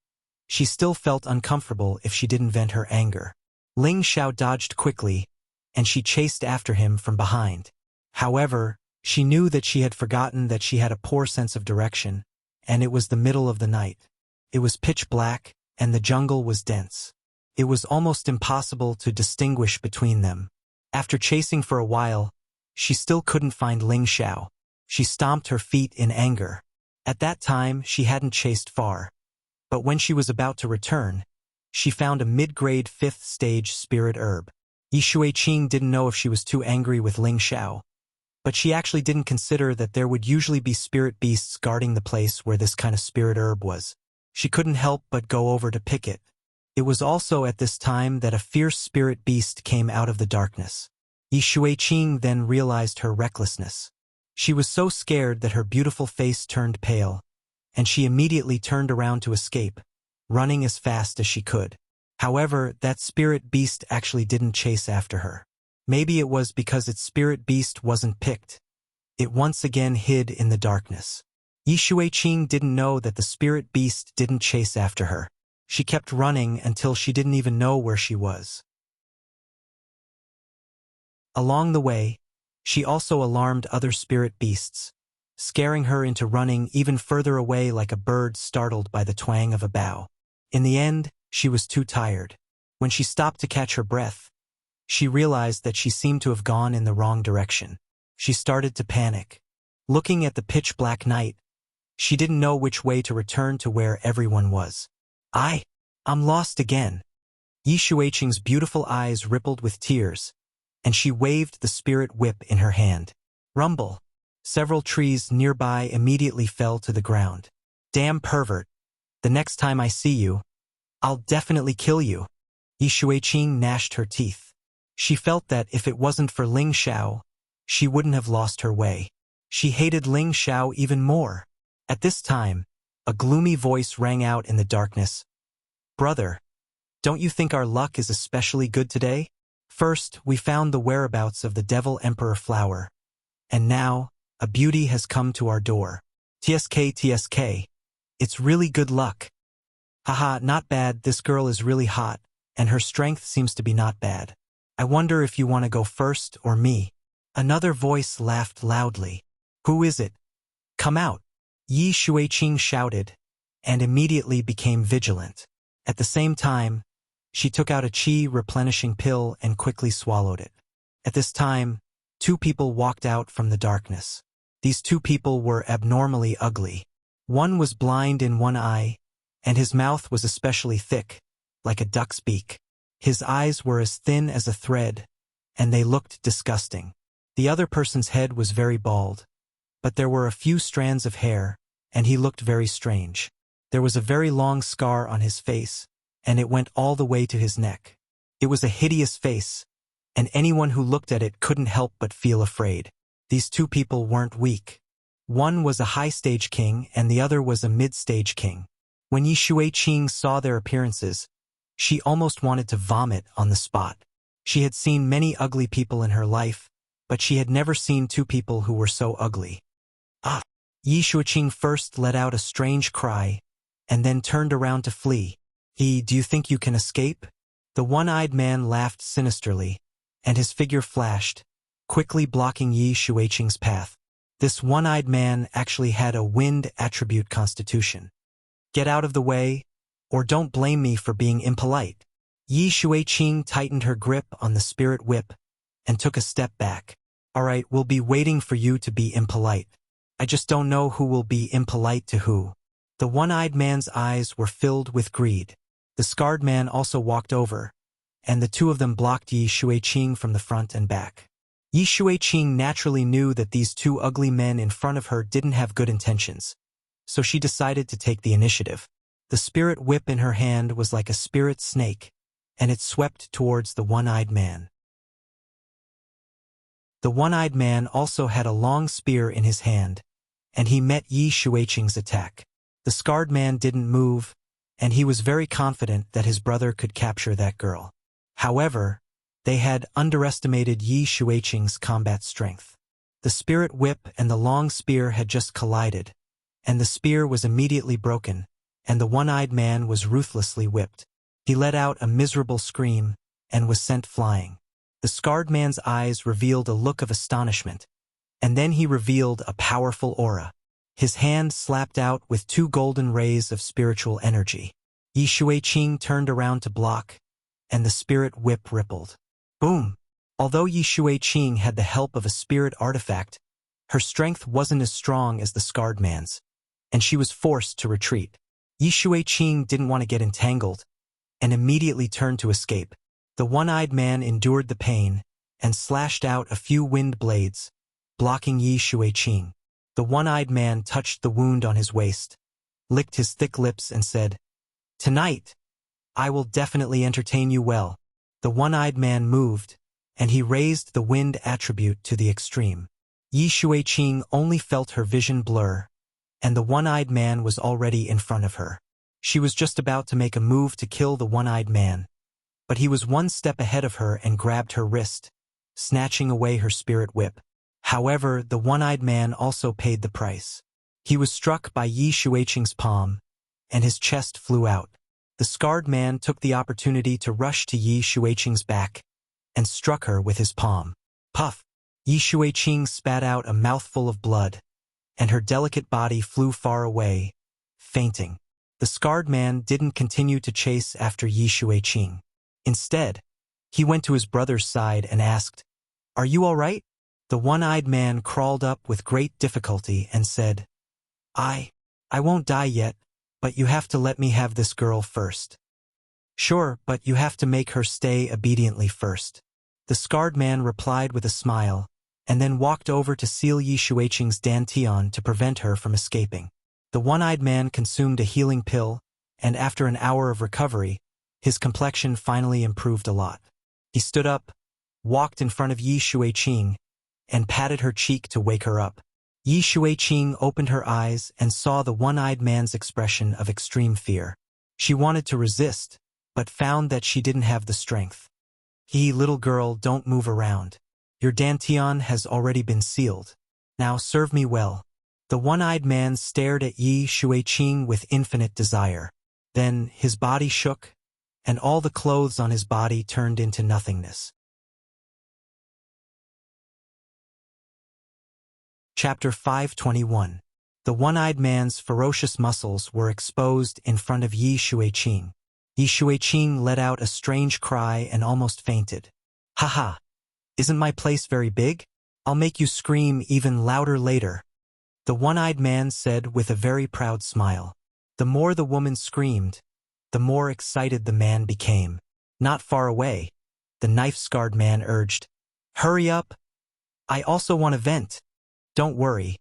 she still felt uncomfortable if she didn't vent her anger. Ling Xiao dodged quickly, and she chased after him from behind. However, she knew that she had forgotten that she had a poor sense of direction, and it was the middle of the night. It was pitch black, and the jungle was dense. It was almost impossible to distinguish between them. After chasing for a while, she still couldn't find Ling Xiao. She stomped her feet in anger. At that time, she hadn't chased far. But when she was about to return, she found a mid-grade 5th stage spirit herb. Yi Xueqing didn't know if she was too angry with Ling Xiao, but she actually didn't consider that there would usually be spirit beasts guarding the place where this kind of spirit herb was. She couldn't help but go over to pick it. It was also at this time that a fierce spirit beast came out of the darkness. Yi Xueqing then realized her recklessness. She was so scared that her beautiful face turned pale, and she immediately turned around to escape, running as fast as she could. However, that spirit beast actually didn't chase after her. Maybe it was because its spirit beast wasn't picked. It once again hid in the darkness. Yi Xueqing didn't know that the spirit beast didn't chase after her. She kept running until she didn't even know where she was. Along the way, she also alarmed other spirit beasts, scaring her into running even further away like a bird startled by the twang of a bow. In the end, she was too tired. When she stopped to catch her breath, She realized that she seemed to have gone in the wrong direction. She started to panic. Looking at the pitch-black night, she didn't know which way to return to where everyone was. I'm lost again. Yi Shuiqing's beautiful eyes rippled with tears, and she waved the spirit whip in her hand. Rumble. Several trees nearby immediately fell to the ground. Damn pervert. The next time I see you, I'll definitely kill you. Yi Shuiqing gnashed her teeth. She felt that if it wasn't for Ling Xiao, she wouldn't have lost her way. She hated Ling Xiao even more. At this time, a gloomy voice rang out in the darkness. Brother, don't you think our luck is especially good today? First, we found the whereabouts of the Devil Emperor flower. And now, a beauty has come to our door. TSK. It's really good luck. Haha, not bad, this girl is really hot, and her strength seems to be not bad. I wonder if you want to go first or me. Another voice laughed loudly. Who is it? Come out. Yi Shuiqing shouted, and immediately became vigilant. At the same time, she took out a qi replenishing pill and quickly swallowed it. At this time, two people walked out from the darkness. These two people were abnormally ugly. One was blind in one eye, and his mouth was especially thick, like a duck's beak. His eyes were as thin as a thread, and they looked disgusting. The other person's head was very bald, but there were a few strands of hair, and he looked very strange. There was a very long scar on his face, and it went all the way to his neck. It was a hideous face, and anyone who looked at it couldn't help but feel afraid. These two people weren't weak. One was a high-stage king, and the other was a mid-stage king. When Yi Shuiqing saw their appearances, she almost wanted to vomit on the spot. She had seen many ugly people in her life, but she had never seen two people who were so ugly. Yi Shuiqing first let out a strange cry, and then turned around to flee. Do you think you can escape? The one-eyed man laughed sinisterly, and his figure flashed, quickly blocking Yi Shuiqing's path. This one-eyed man actually had a wind attribute constitution. Get out of the way, or don't blame me for being impolite. Yi Shuiqing tightened her grip on the spirit whip and took a step back. All right, we'll be waiting for you to be impolite. I just don't know who will be impolite to who. The one-eyed man's eyes were filled with greed. The scarred man also walked over, and the two of them blocked Yi Shuiqing from the front and back. Yi Shuiqing naturally knew that these two ugly men in front of her didn't have good intentions, so she decided to take the initiative. The spirit whip in her hand was like a spirit snake, and it swept towards the one-eyed man. The one-eyed man also had a long spear in his hand, and he met Yi Shuiqing's attack. The scarred man didn't move, and he was very confident that his brother could capture that girl. However, they had underestimated Yi Shuiqing's combat strength. The spirit whip and the long spear had just collided, and the spear was immediately broken, and the one-eyed man was ruthlessly whipped. He let out a miserable scream and was sent flying. The scarred man's eyes revealed a look of astonishment, and then he revealed a powerful aura. His hand slapped out with two golden rays of spiritual energy. Yi Shuiqing turned around to block, and the spirit whip rippled. Boom! Although Yi Shuiqing had the help of a spirit artifact, her strength wasn't as strong as the scarred man's, and she was forced to retreat. Yi Shuiqing didn't want to get entangled, and immediately turned to escape. The one-eyed man endured the pain, and slashed out a few wind blades, blocking Yi Shuiqing. The one-eyed man touched the wound on his waist, licked his thick lips and said, "Tonight, I will definitely entertain you well." The one-eyed man moved, and he raised the wind attribute to the extreme. Yi Shuiqing only felt her vision blur, and the one-eyed man was already in front of her. She was just about to make a move to kill the one-eyed man, but he was one step ahead of her and grabbed her wrist, snatching away her spirit whip. However, the one-eyed man also paid the price. He was struck by Yi Shuiqing's palm, and his chest flew out. The scarred man took the opportunity to rush to Yi Shuiqing's back and struck her with his palm. Puff! Yi Shuiqing spat out a mouthful of blood, and her delicate body flew far away, fainting. The scarred man didn't continue to chase after Yi Shuiqing. Instead, He went to his brother's side and asked, "Are you all right?" The one-eyed man crawled up with great difficulty and said, I won't die yet, but you have to let me have this girl first." "Sure, but you have to make her stay obediently first." The scarred man replied with a smile, and then walked over to seal Yi Shuiqing's dantian to prevent her from escaping. The one-eyed man consumed a healing pill, and after an hour of recovery, his complexion finally improved a lot. He stood up, walked in front of Yi Shuiqing, and patted her cheek to wake her up. Yi Shuiqing opened her eyes and saw the one-eyed man's expression of extreme fear. She wanted to resist, but found that she didn't have the strength. Little girl, don't move around. Your dantian has already been sealed. Now serve me well." The one-eyed man stared at Yi Shuiqing with infinite desire. Then his body shook, and all the clothes on his body turned into nothingness. Chapter 521. The one-eyed man's ferocious muscles were exposed in front of Yi Shuiqing. Yi Shuiqing let out a strange cry and almost fainted. "Haha! Isn't my place very big? I'll make you scream even louder later," the one-eyed man said with a very proud smile. The more the woman screamed, the more excited the man became. Not far away, the knife-scarred man urged, "Hurry up! I also want to vent." "Don't worry.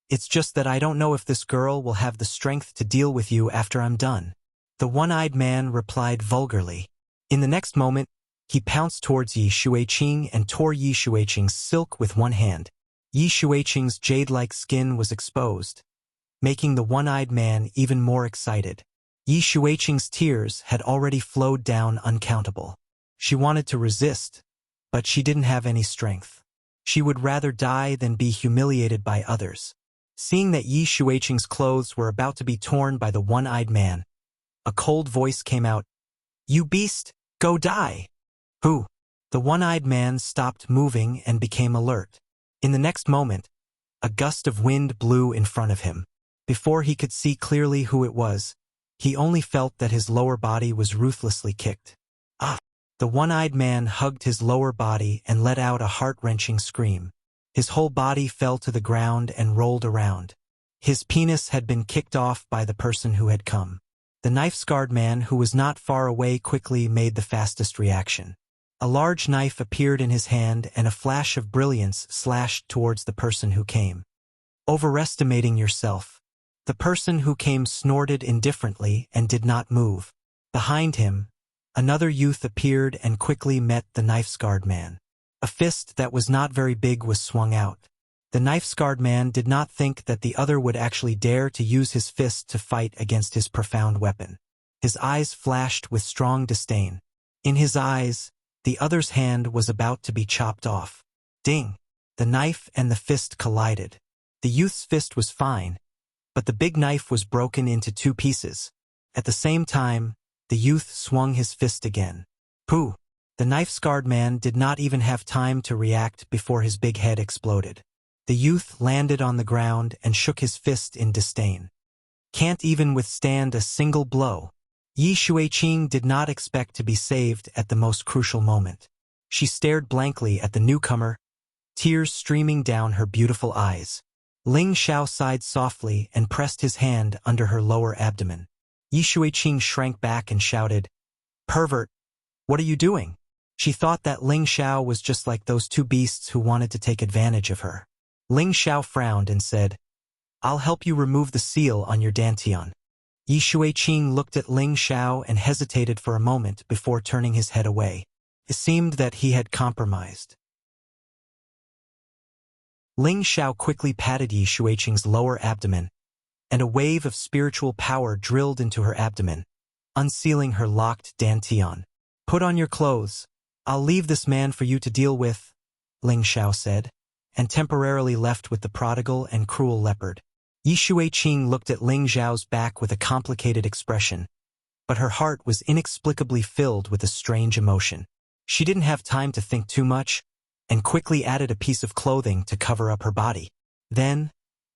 It's just that I don't know if this girl will have the strength to deal with you after I'm done," the one-eyed man replied vulgarly. In the next moment, he pounced towards Yi Shuiqing and tore Yi Shuiqing's silk with one hand. Yi Shuiqing's jade-like skin was exposed, making the one-eyed man even more excited. Yi Shuiqing's tears had already flowed down uncountable. She wanted to resist, but she didn't have any strength. She would rather die than be humiliated by others. Seeing that Yi Shuiqing's clothes were about to be torn by the one-eyed man, a cold voice came out, "You beast, go die!" "Who?" The one-eyed man stopped moving and became alert. In the next moment, a gust of wind blew in front of him. Before he could see clearly who it was, he only felt that his lower body was ruthlessly kicked. "Ah!" The one-eyed man hugged his lower body and let out a heart-wrenching scream. His whole body fell to the ground and rolled around. His penis had been kicked off by the person who had come. The knife-scarred man who was not far away quickly made the fastest reaction. A large knife appeared in his hand and a flash of brilliance slashed towards the person who came. "Overestimating yourself." The person who came snorted indifferently and did not move. Behind him, another youth appeared and quickly met the knife-scarred man. A fist that was not very big was swung out. The knife-scarred man did not think that the other would actually dare to use his fist to fight against his profound weapon. His eyes flashed with strong disdain. In his eyes, the other's hand was about to be chopped off. Ding! The knife and the fist collided. The youth's fist was fine, but the big knife was broken into two pieces. At the same time, the youth swung his fist again. Pooh! The knife-scarred man did not even have time to react before his big head exploded. The youth landed on the ground and shook his fist in disdain. Can't even withstand a single blow. Yi Shuiqing did not expect to be saved at the most crucial moment. She stared blankly at the newcomer, tears streaming down her beautiful eyes. Ling Xiao sighed softly and pressed his hand under her lower abdomen. Yi Shuiqing shrank back and shouted, "Pervert, what are you doing?" She thought that Ling Xiao was just like those two beasts who wanted to take advantage of her. Ling Xiao frowned and said, "I'll help you remove the seal on your dantian." Yi Shuiqing looked at Ling Xiao and hesitated for a moment before turning his head away. It seemed that he had compromised. Ling Xiao quickly patted Yi Shuiqing's lower abdomen, and a wave of spiritual power drilled into her abdomen, unsealing her locked dantian. "Put on your clothes. I'll leave this man for you to deal with," Ling Xiao said, and temporarily left with the prodigal and cruel leopard. Yi Shuiqing looked at Ling Xiao's back with a complicated expression, but her heart was inexplicably filled with a strange emotion. She didn't have time to think too much, and quickly added a piece of clothing to cover up her body. Then,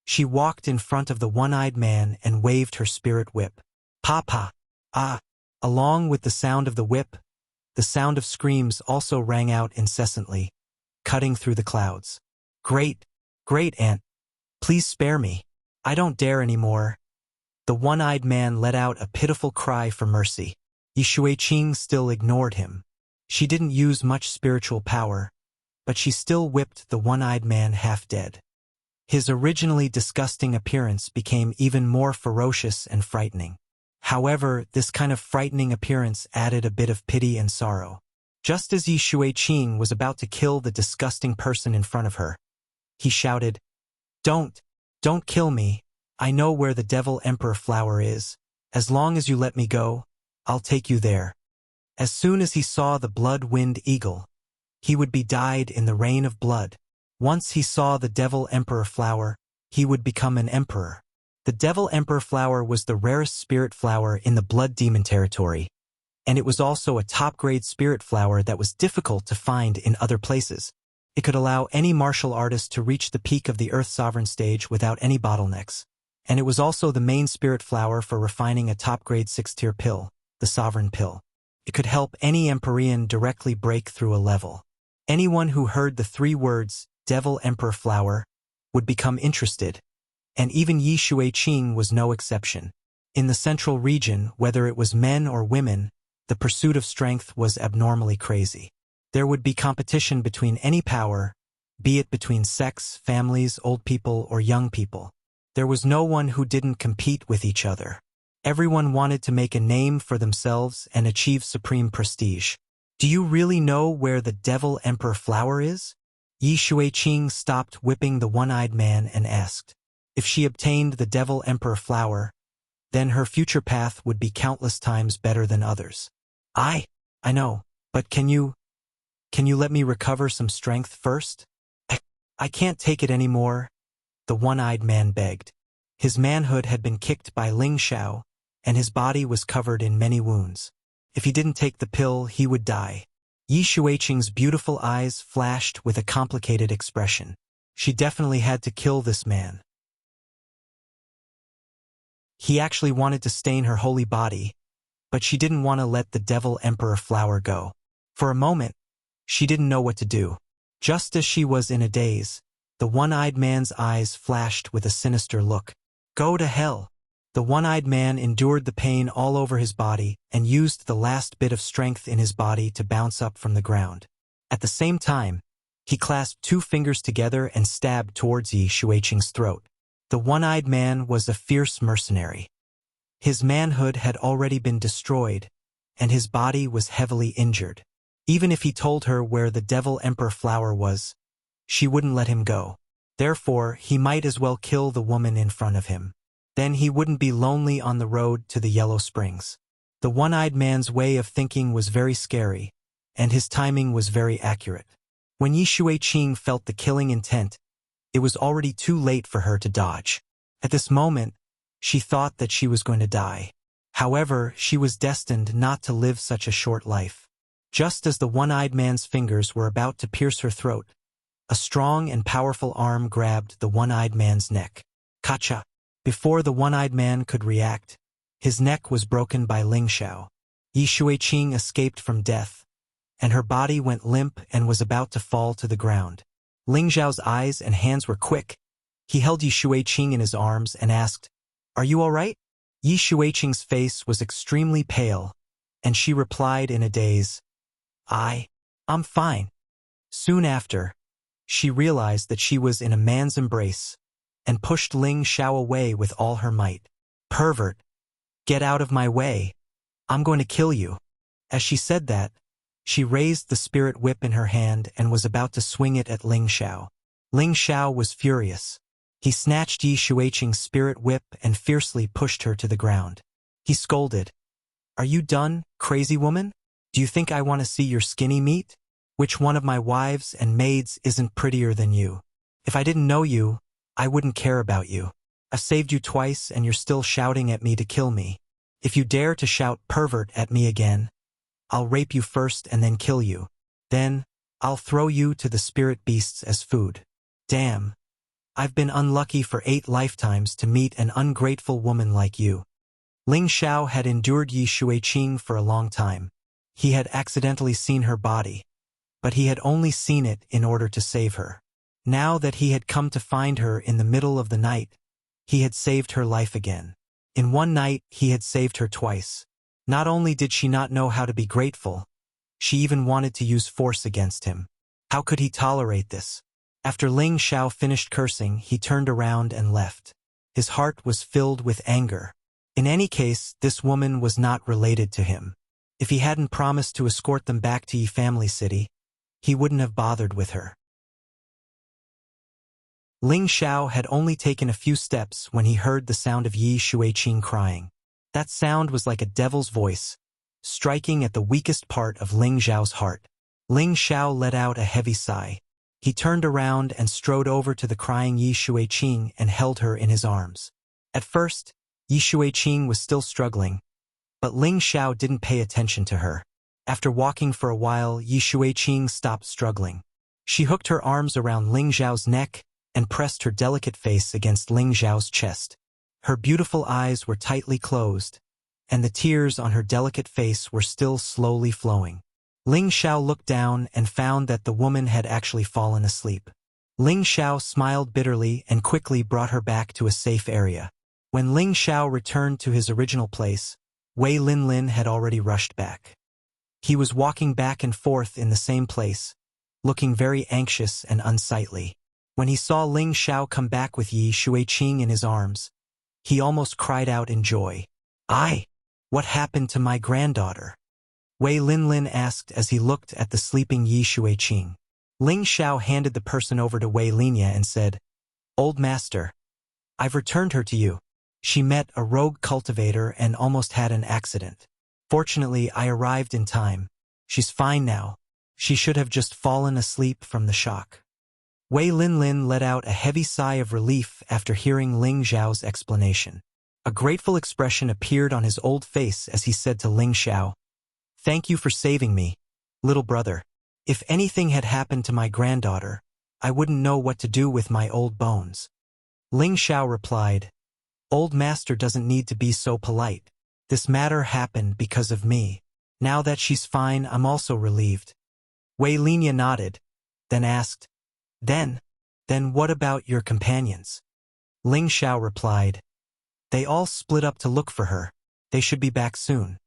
she walked in front of the one-eyed man and waved her spirit whip. Pa pa! Ah! Along with the sound of the whip, The sound of screams also rang out incessantly, cutting through the clouds. Great, great aunt, please spare me. I don't dare anymore. The one-eyed man let out a pitiful cry for mercy. Yi Shuiqing still ignored him. She didn't use much spiritual power, but she still whipped the one-eyed man half dead. His originally disgusting appearance became even more ferocious and frightening. However, this kind of frightening appearance added a bit of pity and sorrow. Just as Yi Shuiqing was about to kill the disgusting person in front of her, he shouted, Don't kill me. I know where the Devil Emperor flower is. As long as you let me go, I'll take you there. As soon as he saw the blood-winged eagle, he would be dyed in the rain of blood. Once he saw the Devil Emperor flower, he would become an emperor. The Devil Emperor flower was the rarest spirit flower in the Blood Demon territory, and it was also a top-grade spirit flower that was difficult to find in other places. It could allow any martial artist to reach the peak of the Earth Sovereign stage without any bottlenecks, and it was also the main spirit flower for refining a top-grade 6-tier pill, the Sovereign Pill. It could help any Empyrean directly break through a level. Anyone who heard the 3 words, Devil Emperor Flower, would become interested, and even Yi Shuiqing was no exception. In the central region, whether it was men or women, the pursuit of strength was abnormally crazy. There would be competition between any power, be it between sex, families, old people, or young people. There was no one who didn't compete with each other. Everyone wanted to make a name for themselves and achieve supreme prestige. Do you really know where the Devil Emperor flower is? Yi Shuiqing stopped whipping the one-eyed man and asked. If she obtained the Devil Emperor flower, then her future path would be countless times better than others. I know, but can you let me recover some strength first? I can't take it anymore, the one-eyed man begged. His manhood had been kicked by Ling Xiao, and his body was covered in many wounds. If he didn't take the pill, he would die. Yi Shuiqing's beautiful eyes flashed with a complicated expression. She definitely had to kill this man. He actually wanted to stain her holy body, but she didn't want to let the Devil Emperor flower go. For a moment, she didn't know what to do. Just as she was in a daze, the one-eyed man's eyes flashed with a sinister look. Go to hell! The one-eyed man endured the pain all over his body and used the last bit of strength in his body to bounce up from the ground. At the same time, he clasped 2 fingers together and stabbed towards Yi Shuiqing's throat. The one-eyed man was a fierce mercenary. His manhood had already been destroyed, and his body was heavily injured. Even if he told her where the Devil Emperor flower was, she wouldn't let him go. Therefore, he might as well kill the woman in front of him. Then he wouldn't be lonely on the road to the Yellow Springs. The one-eyed man's way of thinking was very scary, and his timing was very accurate. When Yi Shuiqing felt the killing intent, it was already too late for her to dodge. At this moment, she thought that she was going to die. However, she was destined not to live such a short life. Just as the one-eyed man's fingers were about to pierce her throat, a strong and powerful arm grabbed the one-eyed man's neck. Kacha! Before the one-eyed man could react, his neck was broken by Ling Xiao. Yi Shuiqing escaped from death, and her body went limp and was about to fall to the ground. Ling Xiao's eyes and hands were quick. He held Yi Shuiqing in his arms and asked, Are you all right? Yi Shuiqing's face was extremely pale, and she replied in a daze, I'm fine. Soon after, she realized that she was in a man's embrace, and pushed Ling Xiao away with all her might. Pervert! Get out of my way! I'm going to kill you! As she said that, she raised the spirit whip in her hand and was about to swing it at Ling Xiao. Ling Xiao was furious. He snatched Yi Shuiqing's spirit whip and fiercely pushed her to the ground. He scolded, Are you done, crazy woman? Do you think I want to see your skinny meat? Which one of my wives and maids isn't prettier than you? If I didn't know you, I wouldn't care about you. I've saved you twice and you're still shouting at me to kill me. If you dare to shout pervert at me again, I'll rape you first and then kill you. Then, I'll throw you to the spirit beasts as food. Damn. I've been unlucky for 8 lifetimes to meet an ungrateful woman like you. Ling Xiao had endured Yi Shuiqing for a long time. He had accidentally seen her body, but he had only seen it in order to save her. Now that he had come to find her in the middle of the night, he had saved her life again. In one night, he had saved her twice. Not only did she not know how to be grateful, she even wanted to use force against him. How could he tolerate this? After Ling Xiao finished cursing, he turned around and left. His heart was filled with anger. In any case, this woman was not related to him. If he hadn't promised to escort them back to Yi Family City, he wouldn't have bothered with her. Ling Xiao had only taken a few steps when he heard the sound of Yi Xueqing crying. That sound was like a devil's voice, striking at the weakest part of Ling Xiao's heart. Ling Xiao let out a heavy sigh. He turned around and strode over to the crying Yi Xueqing and held her in his arms. At first, Yi Xueqing was still struggling, but Ling Xiao didn't pay attention to her. After walking for a while, Yi Xueqing stopped struggling. She hooked her arms around Ling Xiao's neck and pressed her delicate face against Ling Xiao's chest. Her beautiful eyes were tightly closed, and the tears on her delicate face were still slowly flowing. Ling Xiao looked down and found that the woman had actually fallen asleep. Ling Xiao smiled bitterly and quickly brought her back to a safe area. When Ling Xiao returned to his original place, Wei Linlin had already rushed back. He was walking back and forth in the same place, looking very anxious and unsightly. When he saw Ling Xiao come back with Yi Xueqing in his arms, he almost cried out in joy. What happened to my granddaughter?" Wei Linlin asked as he looked at the sleeping Yi Xueqing. Ling Xiao handed the person over to Wei Linya and said, "Old master, I've returned her to you. She met a rogue cultivator and almost had an accident. Fortunately, I arrived in time. She's fine now. She should have just fallen asleep from the shock." Wei Linlin let out a heavy sigh of relief after hearing Ling Xiao's explanation. A grateful expression appeared on his old face as he said to Ling Xiao, "Thank you for saving me, little brother. If anything had happened to my granddaughter, I wouldn't know what to do with my old bones." Ling Xiao replied, "Old master doesn't need to be so polite. This matter happened because of me. Now that she's fine, I'm also relieved." Wei Linya nodded, then asked, Then what about your companions?" Ling Xiao replied, "They all split up to look for her. They should be back soon."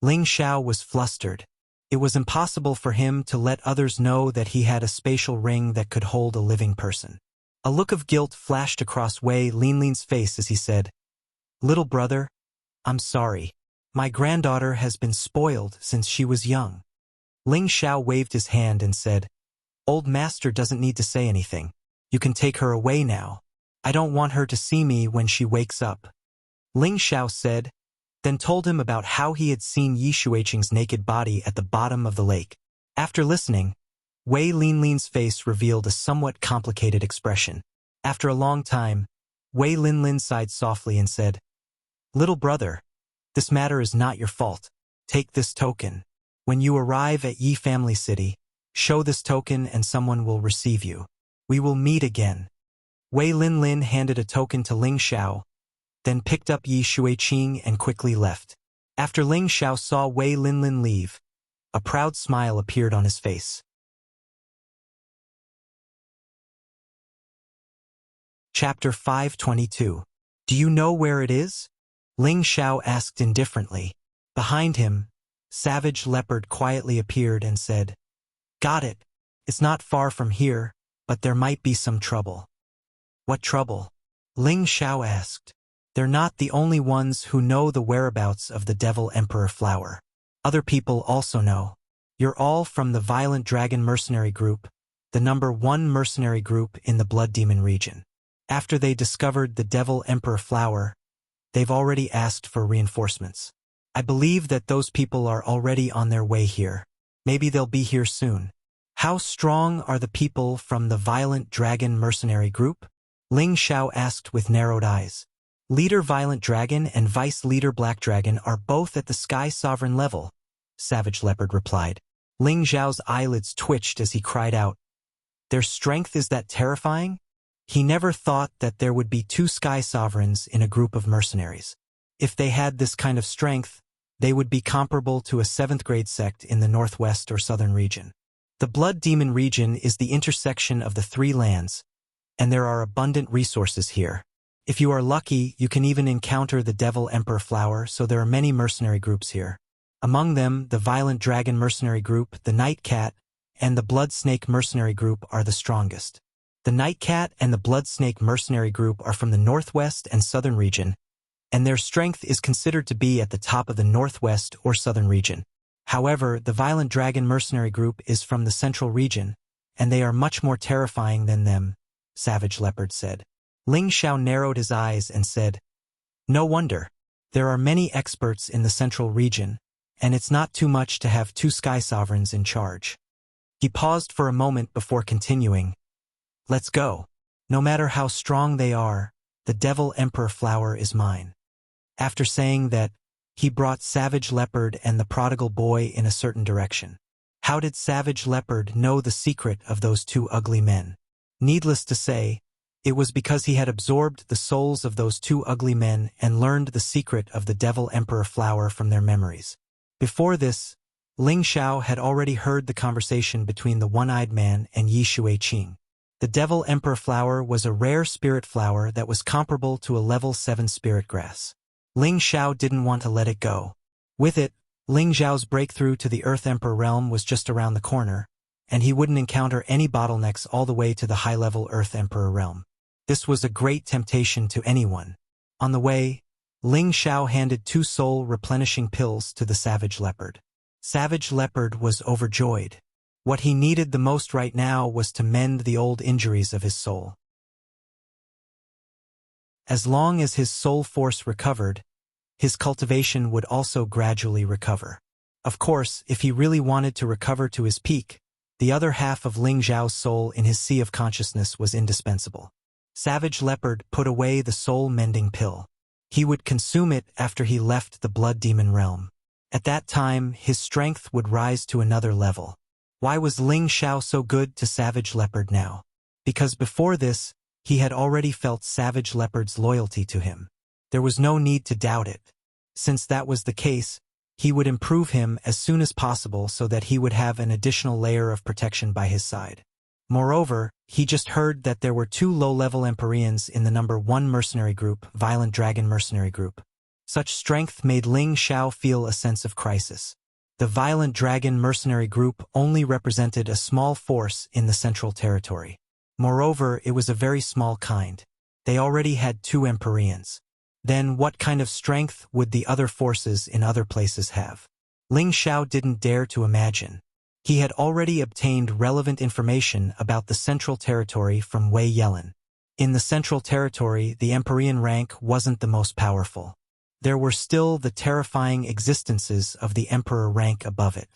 Ling Xiao was flustered. It was impossible for him to let others know that he had a spatial ring that could hold a living person. A look of guilt flashed across Wei Linlin's face as he said, "Little brother, I'm sorry. My granddaughter has been spoiled since she was young." Ling Xiao waved his hand and said, "Old master doesn't need to say anything. You can take her away now. I don't want her to see me when she wakes up." Ling Xiao said, then told him about how he had seen Yi Xueqing's naked body at the bottom of the lake. After listening, Wei Linlin's face revealed a somewhat complicated expression. After a long time, Wei Linlin sighed softly and said, "Little brother, this matter is not your fault. Take this token. When you arrive at Yi Family City, show this token and someone will receive you. We will meet again." Wei Linlin handed a token to Ling Xiao, then picked up Yi Xueqing and quickly left. After Ling Xiao saw Wei Linlin leave, a proud smile appeared on his face. Chapter 522. "Do you know where it is?" Ling Xiao asked indifferently. Behind him, Savage Leopard quietly appeared and said, "Got it. It's not far from here, but there might be some trouble." "What trouble?" Ling Xiao asked. "They're not the only ones who know the whereabouts of the Devil Emperor flower. Other people also know. You're all from the Violent Dragon Mercenary Group, the #1 mercenary group in the Blood Demon region. After they discovered the Devil Emperor flower, they've already asked for reinforcements. I believe that those people are already on their way here. Maybe they'll be here soon." "How strong are the people from the Violent Dragon Mercenary Group?" Ling Xiao asked with narrowed eyes. "Leader Violent Dragon and Vice Leader Black Dragon are both at the Sky Sovereign level," Savage Leopard replied. Ling Xiao's eyelids twitched as he cried out, "Their strength is that terrifying?" He never thought that there would be 2 Sky Sovereigns in a group of mercenaries. If they had this kind of strength, They would be comparable to a 7th grade sect in the northwest or southern region. The Blood Demon region is the intersection of the 3 lands, and there are abundant resources here. If you are lucky, you can even encounter the Devil Emperor Flower, so there are many mercenary groups here. Among them, the Violent Dragon Mercenary Group, the Night Cat, and the Blood Snake Mercenary Group are the strongest. The Night Cat and the Blood Snake Mercenary Group are from the northwest and southern region, and their strength is considered to be at the top of the northwest or southern region. However, the Violent Dragon Mercenary Group is from the central region, and they are much more terrifying than them, Savage Leopard said. Ling Xiao narrowed his eyes and said, "No wonder. There are many experts in the central region, and it's not too much to have 2 Sky Sovereigns in charge." He paused for a moment before continuing, "Let's go. No matter how strong they are, the Devil Emperor Flower is mine." After saying that, he brought Savage Leopard and the prodigal boy in a certain direction. How did Savage Leopard know the secret of those 2 ugly men? Needless to say, it was because he had absorbed the souls of those 2 ugly men and learned the secret of the Devil Emperor Flower from their memories. Before this, Ling Xiao had already heard the conversation between the One-Eyed Man and Yi Shuiqing. The Devil Emperor Flower was a rare spirit flower that was comparable to a level 7 spirit grass. Ling Xiao didn't want to let it go. With it, Ling Xiao's breakthrough to the Earth Emperor realm was just around the corner, and he wouldn't encounter any bottlenecks all the way to the high-level Earth Emperor realm. This was a great temptation to anyone. On the way, Ling Xiao handed 2 soul-replenishing pills to the Savage Leopard. Savage Leopard was overjoyed. What he needed the most right now was to mend the old injuries of his soul. As long as his soul force recovered, his cultivation would also gradually recover. Of course, if he really wanted to recover to his peak, the other half of Ling Xiao's soul in his sea of consciousness was indispensable. Savage Leopard put away the soul-mending pill. He would consume it after he left the Blood Demon realm. At that time, his strength would rise to another level. Why was Ling Xiao so good to Savage Leopard now? Because before this, he had already felt Savage Leopard's loyalty to him. There was no need to doubt it. Since that was the case, he would improve him as soon as possible so that he would have an additional layer of protection by his side. Moreover, he just heard that there were 2 low-level Empyreans in the number 1 mercenary group, Violent Dragon Mercenary Group. Such strength made Ling Xiao feel a sense of crisis. The Violent Dragon Mercenary Group only represented a small force in the Central Territory. Moreover, it was a very small kind. They already had 2 Empyreans. Then what kind of strength would the other forces in other places have? Ling Xiao didn't dare to imagine. He had already obtained relevant information about the Central Territory from Wei Yelin. In the Central Territory, the Empyrean rank wasn't the most powerful. There were still the terrifying existences of the Emperor rank above it.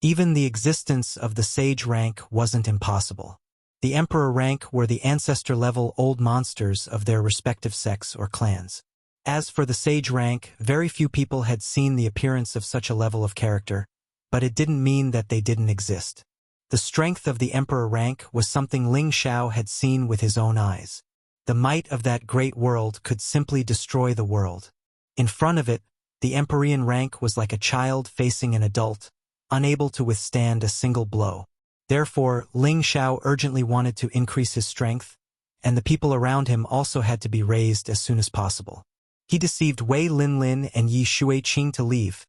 Even the existence of the Sage rank wasn't impossible. The Emperor rank were the ancestor-level old monsters of their respective sects or clans. As for the Sage rank, very few people had seen the appearance of such a level of character, but it didn't mean that they didn't exist. The strength of the Emperor rank was something Ling Xiao had seen with his own eyes. The might of that great world could simply destroy the world. In front of it, the Empyrean rank was like a child facing an adult, unable to withstand a single blow. Therefore, Ling Xiao urgently wanted to increase his strength, and the people around him also had to be raised as soon as possible. He deceived Wei Linlin and Yi Shuiqing to leave,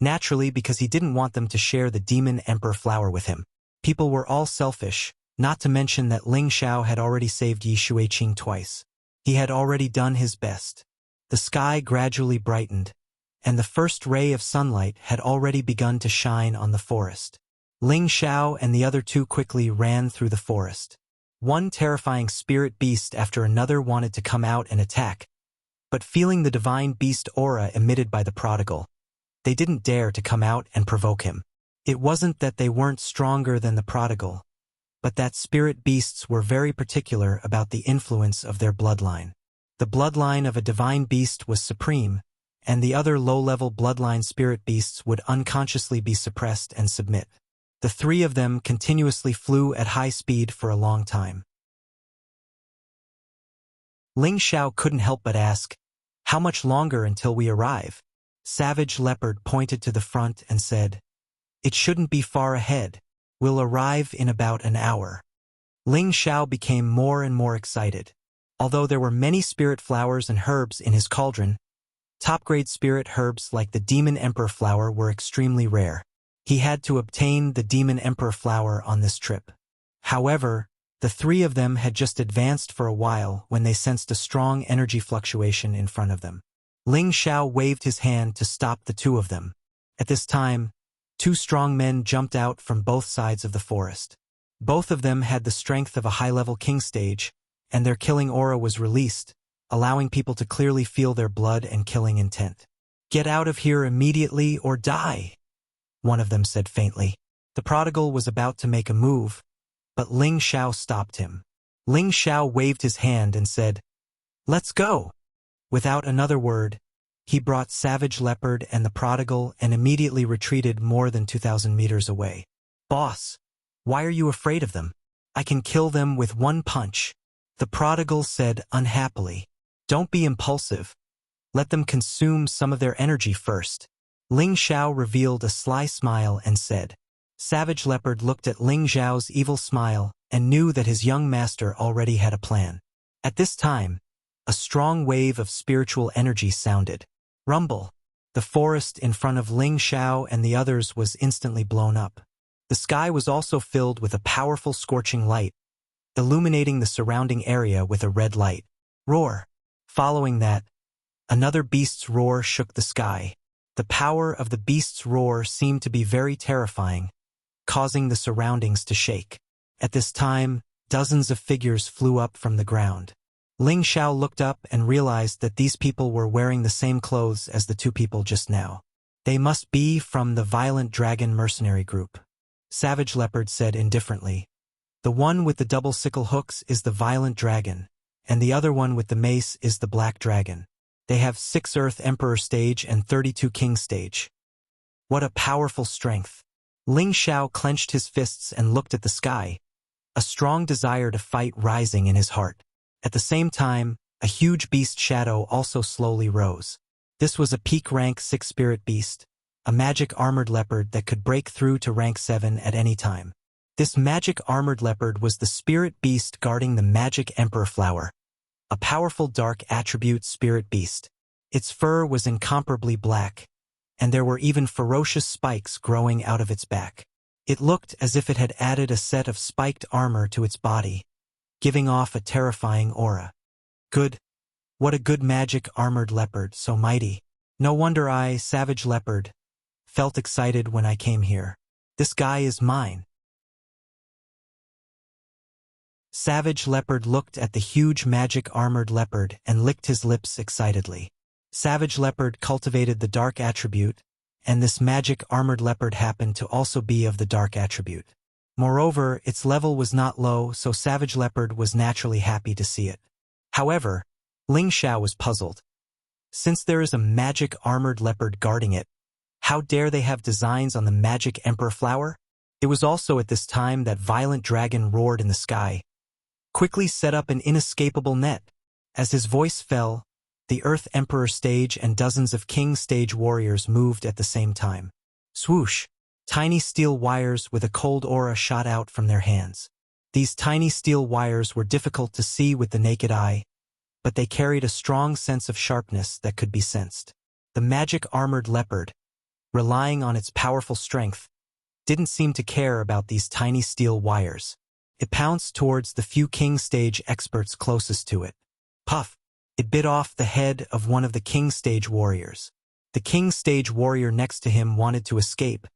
naturally because he didn't want them to share the Demon Emperor flower with him. People were all selfish, not to mention that Ling Xiao had already saved Yi Shuiqing twice. He had already done his best. The sky gradually brightened, and the first ray of sunlight had already begun to shine on the forest. Ling Xiao and the other 2 quickly ran through the forest. One terrifying spirit beast after another wanted to come out and attack, but feeling the divine beast aura emitted by the prodigal, they didn't dare to come out and provoke him. It wasn't that they weren't stronger than the prodigal, but that spirit beasts were very particular about the influence of their bloodline. The bloodline of a divine beast was supreme, and the other low-level bloodline spirit beasts would unconsciously be suppressed and submit. The 3 of them continuously flew at high speed for a long time. Ling Xiao couldn't help but ask, "How much longer until we arrive?" Savage Leopard pointed to the front and said, "It shouldn't be far ahead. We'll arrive in about an hour." Ling Xiao became more and more excited. Although there were many spirit flowers and herbs in his cauldron, top-grade spirit herbs like the Demon Emperor flower were extremely rare. He had to obtain the Demon Emperor flower on this trip. However, the three of them had just advanced for a while when they sensed a strong energy fluctuation in front of them. Ling Xiao waved his hand to stop the two of them. At this time, two strong men jumped out from both sides of the forest. Both of them had the strength of a high-level king stage, and their killing aura was released, allowing people to clearly feel their blood and killing intent. "Get out of here immediately or die," one of them said faintly. The prodigal was about to make a move, but Ling Xiao stopped him. Ling Xiao waved his hand and said, "Let's go." Without another word, he brought Savage Leopard and the prodigal and immediately retreated more than 2,000 meters away. "Boss, why are you afraid of them? I can kill them with one punch," the prodigal said unhappily. "Don't be impulsive. Let them consume some of their energy first." Ling Xiao revealed a sly smile and said. Savage Leopard looked at Ling Xiao's evil smile and knew that his young master already had a plan. At this time, a strong wave of spiritual energy sounded. Rumble. The forest in front of Ling Xiao and the others was instantly blown up. The sky was also filled with a powerful scorching light, illuminating the surrounding area with a red light. Roar. Following that, another beast's roar shook the sky. The power of the beast's roar seemed to be very terrifying, causing the surroundings to shake. At this time, dozens of figures flew up from the ground. Ling Xiao looked up and realized that these people were wearing the same clothes as the two people just now. They must be from the Violent Dragon mercenary group. Savage Leopard said indifferently. The one with the double sickle hooks is the Violent Dragon, and the other one with the mace is the Black Dragon. They have 6 Earth Emperor stage and 32 King stage. What a powerful strength. Ling Xiao clenched his fists and looked at the sky, a strong desire to fight rising in his heart. At the same time, a huge beast shadow also slowly rose. This was a peak rank 6 spirit beast, a magic armored leopard that could break through to rank 7 at any time. This magic armored leopard was the spirit beast guarding the magic emperor flower, a powerful dark attribute spirit beast. Its fur was incomparably black, and there were even ferocious spikes growing out of its back. It looked as if it had added a set of spiked armor to its body, giving off a terrifying aura. Good. What a good magic armored leopard, so mighty. No wonder I, Savage Leopard, felt excited when I came here. This guy is mine. Savage Leopard looked at the huge magic armored leopard and licked his lips excitedly. Savage Leopard cultivated the dark attribute, and this magic armored leopard happened to also be of the dark attribute. Moreover, its level was not low, so Savage Leopard was naturally happy to see it. However, Ling Xiao was puzzled. Since there is a magic armored leopard guarding it, how dare they have designs on the magic emperor flower? It was also at this time that Violent Dragon roared in the sky, quickly set up an inescapable net. As his voice fell, the Earth Emperor stage and dozens of King stage warriors moved at the same time. Swoosh! Tiny steel wires with a cold aura shot out from their hands. These tiny steel wires were difficult to see with the naked eye, but they carried a strong sense of sharpness that could be sensed. The magic armored leopard, relying on its powerful strength, didn't seem to care about these tiny steel wires. It pounced towards the few King stage experts closest to it. Puff! It bit off the head of one of the King stage warriors. The King stage warrior next to him wanted to escape,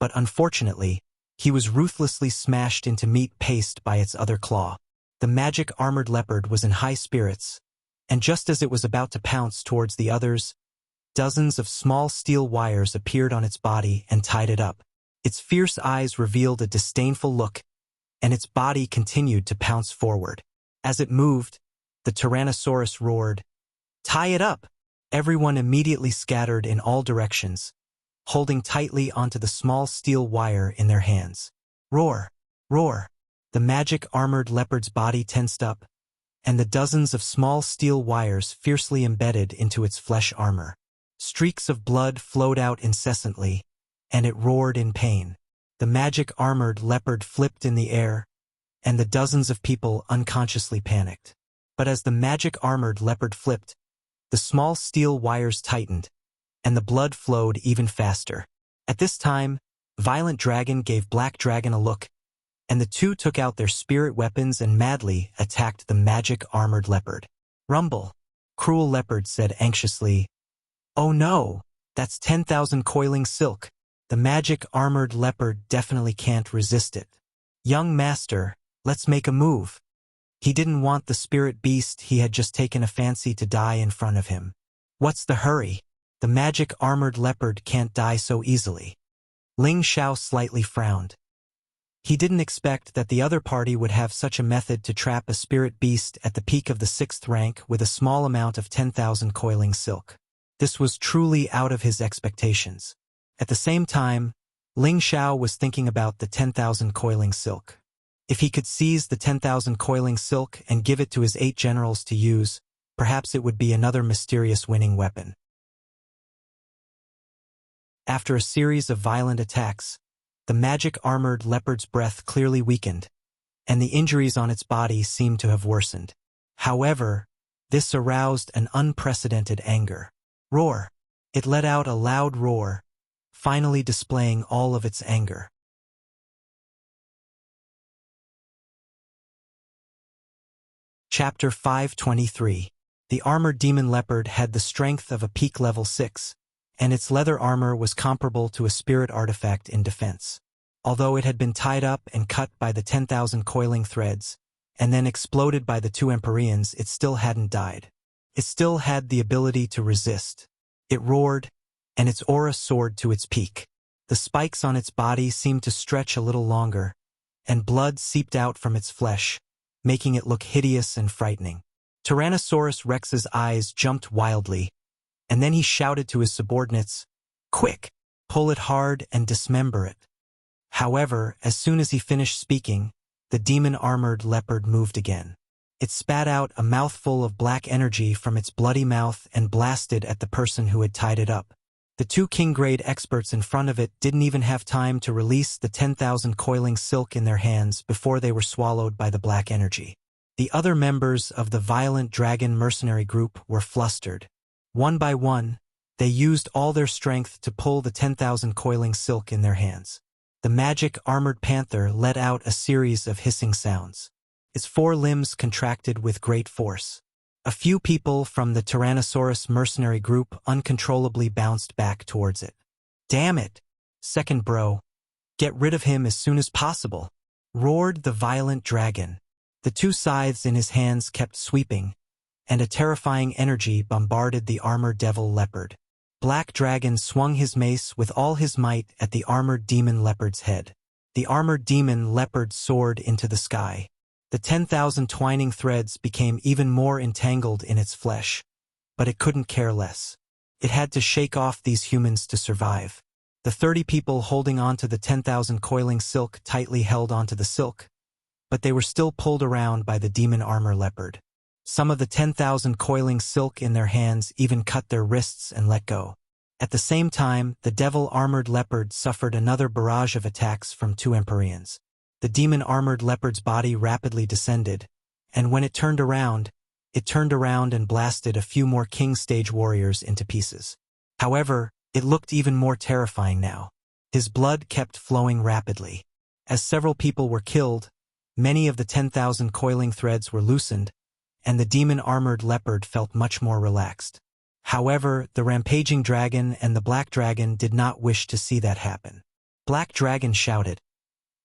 but unfortunately, he was ruthlessly smashed into meat paste by its other claw. The magic armored leopard was in high spirits, and just as it was about to pounce towards the others, dozens of small steel wires appeared on its body and tied it up. Its fierce eyes revealed a disdainful look, and its body continued to pounce forward. As it moved, the Tyrannosaurus roared, "Tie it up!" Everyone immediately scattered in all directions, holding tightly onto the small steel wire in their hands. Roar! Roar! The magic armored leopard's body tensed up, and the dozens of small steel wires fiercely embedded into its flesh armor. Streaks of blood flowed out incessantly, and it roared in pain. The magic-armored leopard flipped in the air, and the dozens of people unconsciously panicked. But as the magic-armored leopard flipped, the small steel wires tightened, and the blood flowed even faster. At this time, Violent Dragon gave Black Dragon a look, and the two took out their spirit weapons and madly attacked the magic-armored leopard. Rumble, Cruel Leopard said anxiously, "Oh no, that's 10,000 coiling silk. The magic-armored leopard definitely can't resist it. Young master, let's make a move." He didn't want the spirit beast he had just taken a fancy to die in front of him. "What's the hurry? The magic-armored leopard can't die so easily." Ling Xiao slightly frowned. He didn't expect that the other party would have such a method to trap a spirit beast at the peak of the 6th rank with a small amount of 10,000 coiling silk. This was truly out of his expectations. At the same time, Ling Xiao was thinking about the 10,000 coiling silk. If he could seize the 10,000 coiling silk and give it to his 8 generals to use, perhaps it would be another mysterious winning weapon. After a series of violent attacks, the magic-armored leopard's breath clearly weakened, and the injuries on its body seemed to have worsened. However, this aroused an unprecedented anger. Roar! It let out a loud roar, finally displaying all of its anger. Chapter 523. The armored demon leopard had the strength of a peak level 6, and its leather armor was comparable to a spirit artifact in defense. Although it had been tied up and cut by the 10,000 coiling threads, and then exploded by the 2 Empyreans, it still hadn't died. It still had the ability to resist. It roared, and its aura soared to its peak. The spikes on its body seemed to stretch a little longer, and blood seeped out from its flesh, making it look hideous and frightening. Tyrannosaurus Rex's eyes jumped wildly, and then he shouted to his subordinates, "Quick! Pull it hard and dismember it." However, as soon as he finished speaking, the demon-armored leopard moved again. It spat out a mouthful of black energy from its bloody mouth and blasted at the person who had tied it up. The 2 king-grade experts in front of it didn't even have time to release the 10,000 coiling silk in their hands before they were swallowed by the black energy. The other members of the Violent Dragon mercenary group were flustered. One by one, they used all their strength to pull the 10,000 coiling silk in their hands. The magic-armored panther let out a series of hissing sounds. Its 4 limbs contracted with great force. A few people from the Tyrannosaurus mercenary group uncontrollably bounced back towards it. "Damn it! Second bro. Get rid of him as soon as possible," roared the Violent Dragon. The 2 scythes in his hands kept sweeping, and a terrifying energy bombarded the armored devil leopard. Black Dragon swung his mace with all his might at the armored demon leopard's head. The armored demon leopard soared into the sky. The 10,000 twining threads became even more entangled in its flesh, but it couldn't care less. It had to shake off these humans to survive. The 30 people holding onto the 10,000 coiling silk tightly held onto the silk, but they were still pulled around by the demon armor leopard. Some of the 10,000 coiling silk in their hands even cut their wrists and let go. At the same time, the devil-armored leopard suffered another barrage of attacks from 2 Empyreans. The demon-armored leopard's body rapidly descended, and when it turned around and blasted a few more king-stage warriors into pieces. However, it looked even more terrifying now. His blood kept flowing rapidly. As several people were killed, many of the 10,000 coiling threads were loosened, and the demon-armored leopard felt much more relaxed. However, the rampaging dragon and the black dragon did not wish to see that happen. Black Dragon shouted,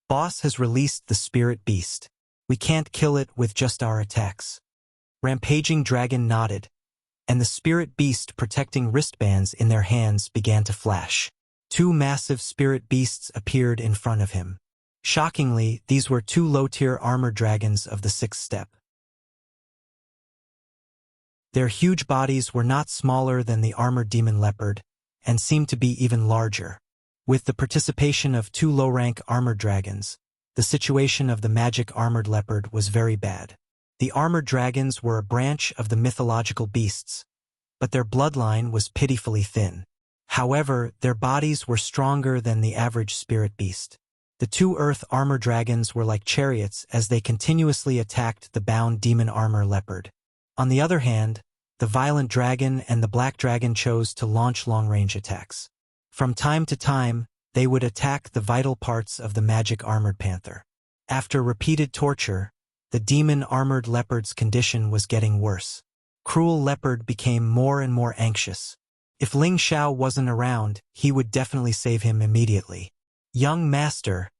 "Boss has released the spirit beast. We can't kill it with just our attacks." Rampaging Dragon nodded, and the spirit beast protecting wristbands in their hands began to flash. 2 massive spirit beasts appeared in front of him. Shockingly, these were 2 low-tier armored dragons of the 6th step. Their huge bodies were not smaller than the armored demon leopard, and seemed to be even larger. With the participation of 2 low-rank armored dragons, the situation of the magic armored leopard was very bad. The armored dragons were a branch of the mythological beasts, but their bloodline was pitifully thin. However, their bodies were stronger than the average spirit beast. The two earth armor dragons were like chariots as they continuously attacked the bound demon armor leopard. On the other hand, the violent dragon and the black dragon chose to launch long-range attacks. From time to time, they would attack the vital parts of the magic armored panther. After repeated torture, the demon-armored leopard's condition was getting worse. Cruel Leopard became more and more anxious. If Ling Xiao wasn't around, he would definitely save him immediately. "Young master,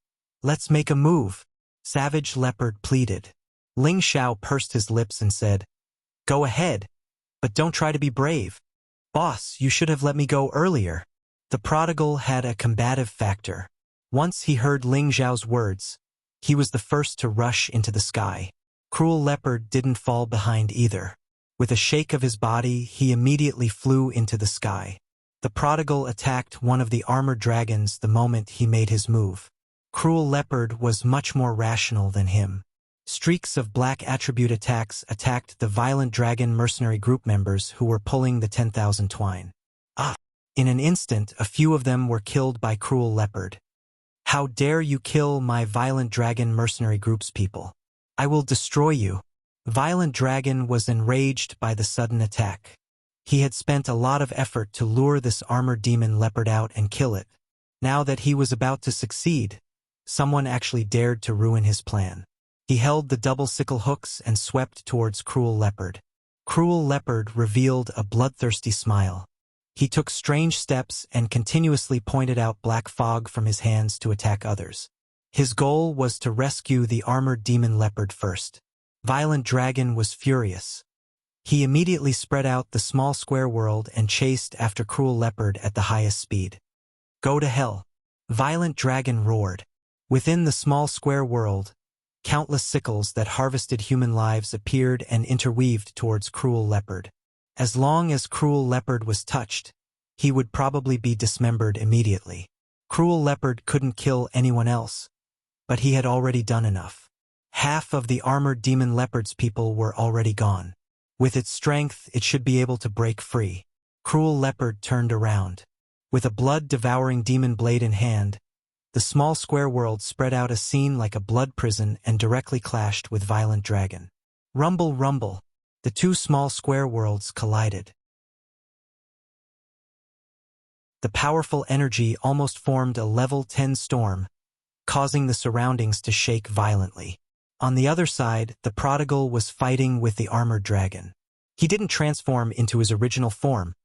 let's make a move," Savage Leopard pleaded. Ling Xiao pursed his lips and said, "Go ahead, but don't try to be brave. Boss, you should have let me go earlier." The prodigal had a combative factor. Once he heard Ling Xiao's words, he was the first to rush into the sky. Cruel Leopard didn't fall behind either. With a shake of his body, he immediately flew into the sky. The prodigal attacked one of the armored dragons the moment he made his move. Cruel Leopard was much more rational than him. Streaks of black attribute attacks attacked the violent dragon mercenary group members who were pulling the 10,000 twine. In an instant, a few of them were killed by Cruel Leopard. "How dare you kill my violent dragon mercenary group's people? I will destroy you." Violent Dragon was enraged by the sudden attack. He had spent a lot of effort to lure this armored demon leopard out and kill it. Now that he was about to succeed, someone actually dared to ruin his plan. He held the double sickle hooks and swept towards Cruel Leopard. Cruel Leopard revealed a bloodthirsty smile. He took strange steps and continuously pointed out black fog from his hands to attack others. His goal was to rescue the armored demon leopard first. Violent Dragon was furious. He immediately spread out the small square world and chased after Cruel Leopard at the highest speed. "Go to hell!" Violent Dragon roared. Within the small square world, countless sickles that harvested human lives appeared and interweaved towards Cruel Leopard. As long as Cruel Leopard was touched, he would probably be dismembered immediately. Cruel Leopard couldn't kill anyone else, but he had already done enough. Half of the armored demon leopard's people were already gone. With its strength, it should be able to break free. Cruel Leopard turned around. With a blood-devouring demon blade in hand, the small square world spread out a scene like a blood prison and directly clashed with Violent Dragon. Rumble, rumble. The two small square worlds collided. The powerful energy almost formed a level 10 storm, causing the surroundings to shake violently. On the other side, the prodigal was fighting with the armored dragon. He didn't transform into his original form,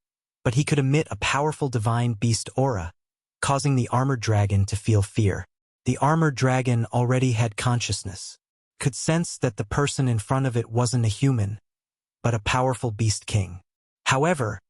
but he could emit a powerful divine beast aura, causing the armored dragon to feel fear. The armored dragon already had consciousness, could sense that the person in front of it wasn't a human, but a powerful beast king. However,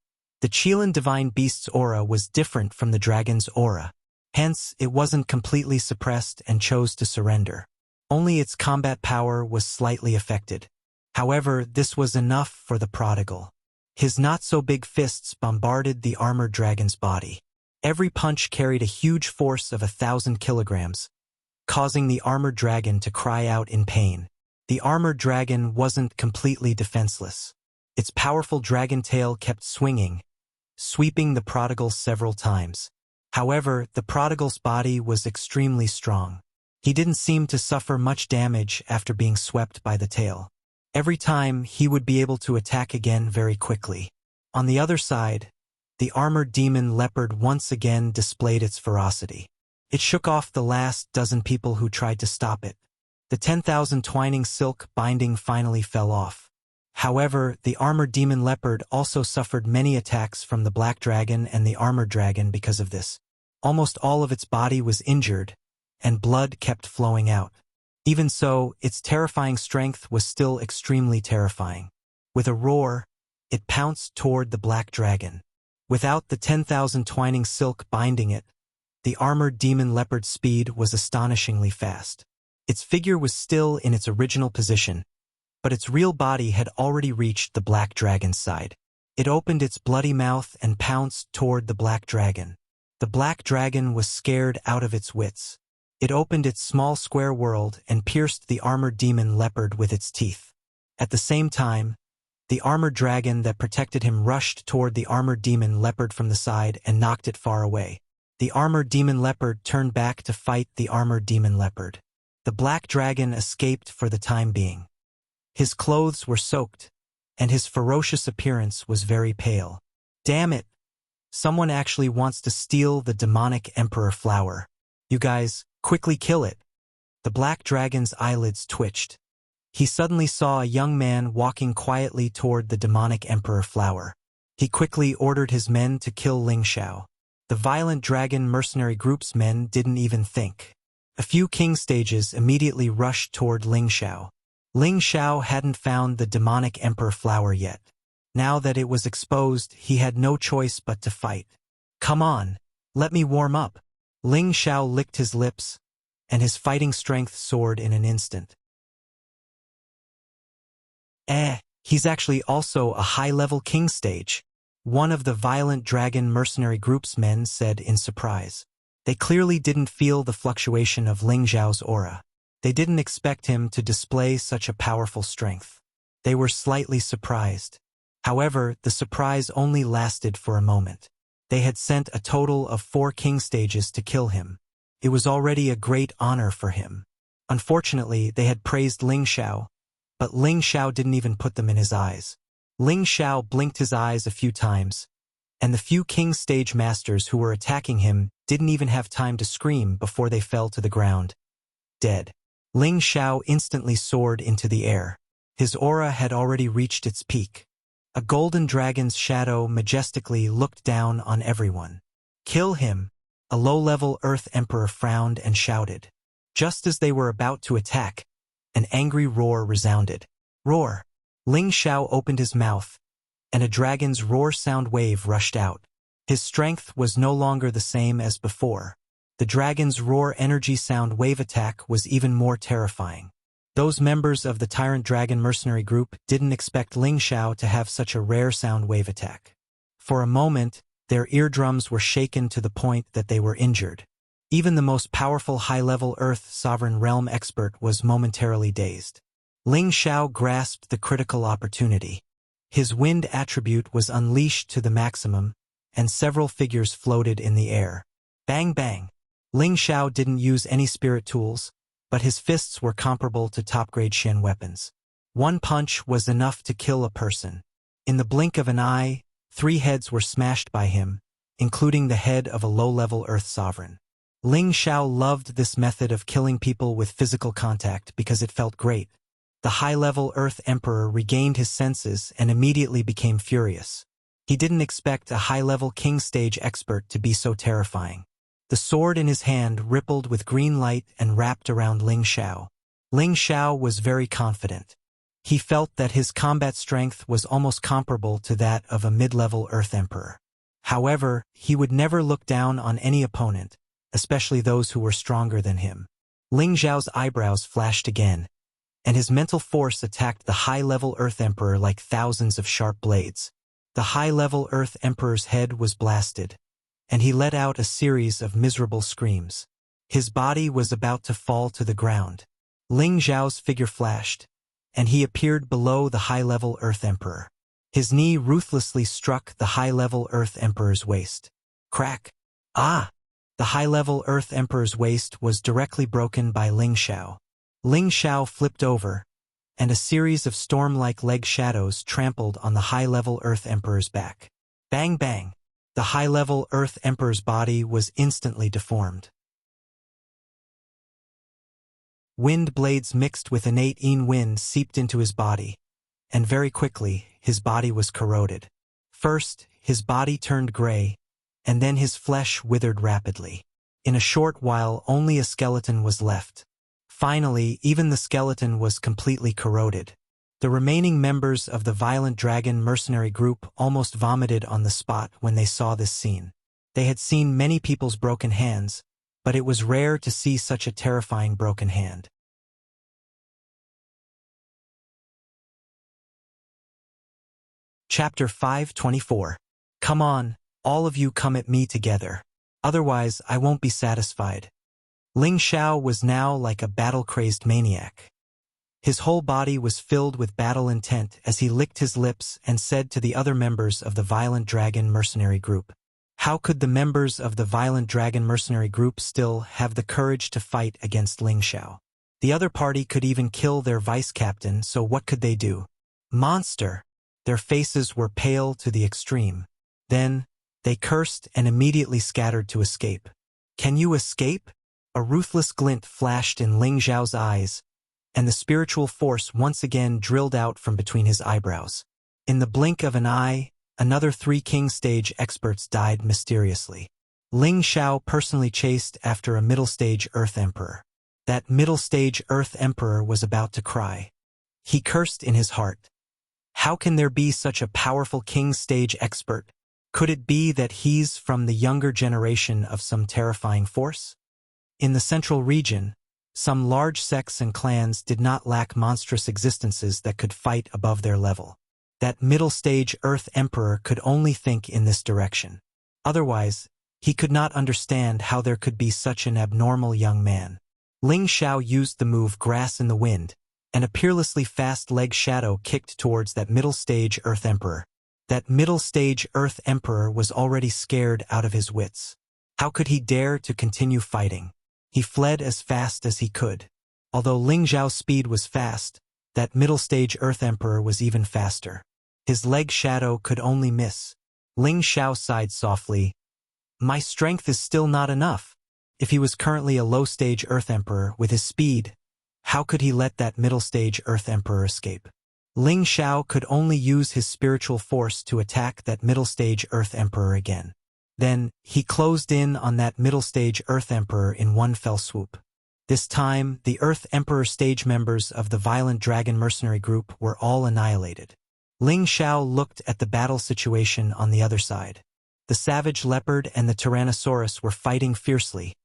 the Qilin divine beast's aura was different from the dragon's aura. Hence, it wasn't completely suppressed and chose to surrender. Only its combat power was slightly affected. However, this was enough for the prodigal. His not-so-big fists bombarded the armored dragon's body. Every punch carried a huge force of 1,000 kilograms, causing the armored dragon to cry out in pain. The armored dragon wasn't completely defenseless. Its powerful dragon tail kept swinging, sweeping the prodigal several times. However, the prodigal's body was extremely strong. He didn't seem to suffer much damage after being swept by the tail. Every time, he would be able to attack again very quickly. On the other side, the armored demon leopard once again displayed its ferocity. It shook off the last dozen people who tried to stop it. The 10,000 twining silk binding finally fell off. However, the armored demon leopard also suffered many attacks from the black dragon and the armored dragon because of this. Almost all of its body was injured, and blood kept flowing out. Even so, its terrifying strength was still extremely terrifying. With a roar, it pounced toward the black dragon. Without the 10,000 twining silk binding it, the armored demon leopard's speed was astonishingly fast. Its figure was still in its original position, but its real body had already reached the black dragon's side. It opened its bloody mouth and pounced toward the black dragon. The black dragon was scared out of its wits. It opened its small square world and pierced the armored demon leopard with its teeth. At the same time, The armored dragon that protected him rushed toward the armored demon leopard from the side and knocked it far away. The armored demon leopard turned back to fight the armored demon leopard. The black dragon escaped for the time being. His clothes were soaked, and his ferocious appearance was very pale. Damn it! Someone actually wants to steal the demonic emperor flower. You guys, quickly kill it. The black dragon's eyelids twitched. He suddenly saw a young man walking quietly toward the demonic emperor flower. He quickly ordered his men to kill Ling Xiao. The violent dragon mercenary group's men didn't even think. A few king stages immediately rushed toward Ling Xiao. Ling Xiao hadn't found the demonic emperor flower yet. Now that it was exposed, he had no choice but to fight. Come on, let me warm up. Ling Xiao licked his lips, and his fighting strength soared in an instant. He's actually also a high-level king stage, one of the violent dragon mercenary group's men said in surprise. They clearly didn't feel the fluctuation of Ling Xiao's aura. They didn't expect him to display such a powerful strength. They were slightly surprised. However, the surprise only lasted for a moment. They had sent a total of 4 king stages to kill him. It was already a great honor for him. Unfortunately, they had praised Ling Xiao, but Ling Xiao didn't even put them in his eyes. Ling Xiao blinked his eyes a few times, and the few king stage masters who were attacking him didn't even have time to scream before they fell to the ground. Dead. Ling Xiao instantly soared into the air. His aura had already reached its peak. A golden dragon's shadow majestically looked down on everyone. Kill him! A low-level Earth Emperor frowned and shouted. Just as they were about to attack, an angry roar resounded. Roar! Ling Xiao opened his mouth, and a dragon's roar sound wave rushed out. His strength was no longer the same as before. The dragon's roar energy sound wave attack was even more terrifying. Those members of the Tyrant Dragon mercenary group didn't expect Ling Xiao to have such a rare sound wave attack. For a moment, their eardrums were shaken to the point that they were injured. Even the most powerful high-level Earth Sovereign Realm expert was momentarily dazed. Ling Xiao grasped the critical opportunity. His wind attribute was unleashed to the maximum, and several figures floated in the air. Bang bang! Ling Xiao didn't use any spirit tools, but his fists were comparable to top-grade Shen weapons. One punch was enough to kill a person. In the blink of an eye, 3 heads were smashed by him, including the head of a low-level Earth Sovereign. Ling Xiao loved this method of killing people with physical contact because it felt great. The high-level Earth Emperor regained his senses and immediately became furious. He didn't expect a high-level king stage expert to be so terrifying. The sword in his hand rippled with green light and wrapped around Ling Xiao. Ling Xiao was very confident. He felt that his combat strength was almost comparable to that of a mid-level Earth Emperor. However, he would never look down on any opponent, especially those who were stronger than him. Ling Xiao's eyebrows flashed again, and his mental force attacked the high-level Earth Emperor like thousands of sharp blades. The high-level Earth Emperor's head was blasted, and he let out a series of miserable screams. His body was about to fall to the ground. Ling Xiao's figure flashed, and he appeared below the high-level Earth Emperor. His knee ruthlessly struck the high-level Earth Emperor's waist. Crack! Ah! The high-level Earth Emperor's waist was directly broken by Ling Xiao. Ling Xiao flipped over, and a series of storm-like leg shadows trampled on the high-level Earth Emperor's back. Bang bang! The high-level Earth Emperor's body was instantly deformed. Wind blades mixed with innate wind seeped into his body, and very quickly, his body was corroded. First, his body turned gray, and then his flesh withered rapidly. In a short while, only a skeleton was left. Finally, even the skeleton was completely corroded. The remaining members of the Violent Dragon mercenary group almost vomited on the spot when they saw this scene. They had seen many people's broken hands, but it was rare to see such a terrifying broken hand. Chapter 524. Come on, all of you come at me together. Otherwise, I won't be satisfied. Ling Xiao was now like a battle-crazed maniac. His whole body was filled with battle intent as he licked his lips and said to the other members of the Violent Dragon mercenary group, "How could the members of the Violent Dragon mercenary group still have the courage to fight against Ling Xiao? The other party could even kill their vice-captain, so what could they do? Monster!" Their faces were pale to the extreme. Then, they cursed and immediately scattered to escape. "Can you escape?" A ruthless glint flashed in Ling Xiao's eyes, and the spiritual force once again drilled out from between his eyebrows. In the blink of an eye, another 3 King Stage experts died mysteriously. Ling Xiao personally chased after a middle stage Earth Emperor. That middle stage Earth Emperor was about to cry. He cursed in his heart. How can there be such a powerful King Stage expert? Could it be that he's from the younger generation of some terrifying force? In the central region, some large sects and clans did not lack monstrous existences that could fight above their level. That middle stage Earth Emperor could only think in this direction. Otherwise, he could not understand how there could be such an abnormal young man. Ling Xiao used the move Grass in the Wind, and a peerlessly fast leg shadow kicked towards that middle stage Earth Emperor. That middle stage Earth Emperor was already scared out of his wits. How could he dare to continue fighting? He fled as fast as he could. Although Ling Xiao's speed was fast, that middle stage Earth Emperor was even faster. His leg shadow could only miss. Ling Xiao sighed softly. "My strength is still not enough." If he was currently a low-stage Earth Emperor with his speed, how could he let that middle-stage Earth Emperor escape? Ling Xiao could only use his spiritual force to attack that middle-stage Earth Emperor again. Then, he closed in on that middle-stage Earth Emperor in one fell swoop. This time, the Earth Emperor stage members of the Violent Dragon mercenary group were all annihilated. Ling Xiao looked at the battle situation on the other side. The Savage Leopard and the Tyrannosaurus were fighting fiercely,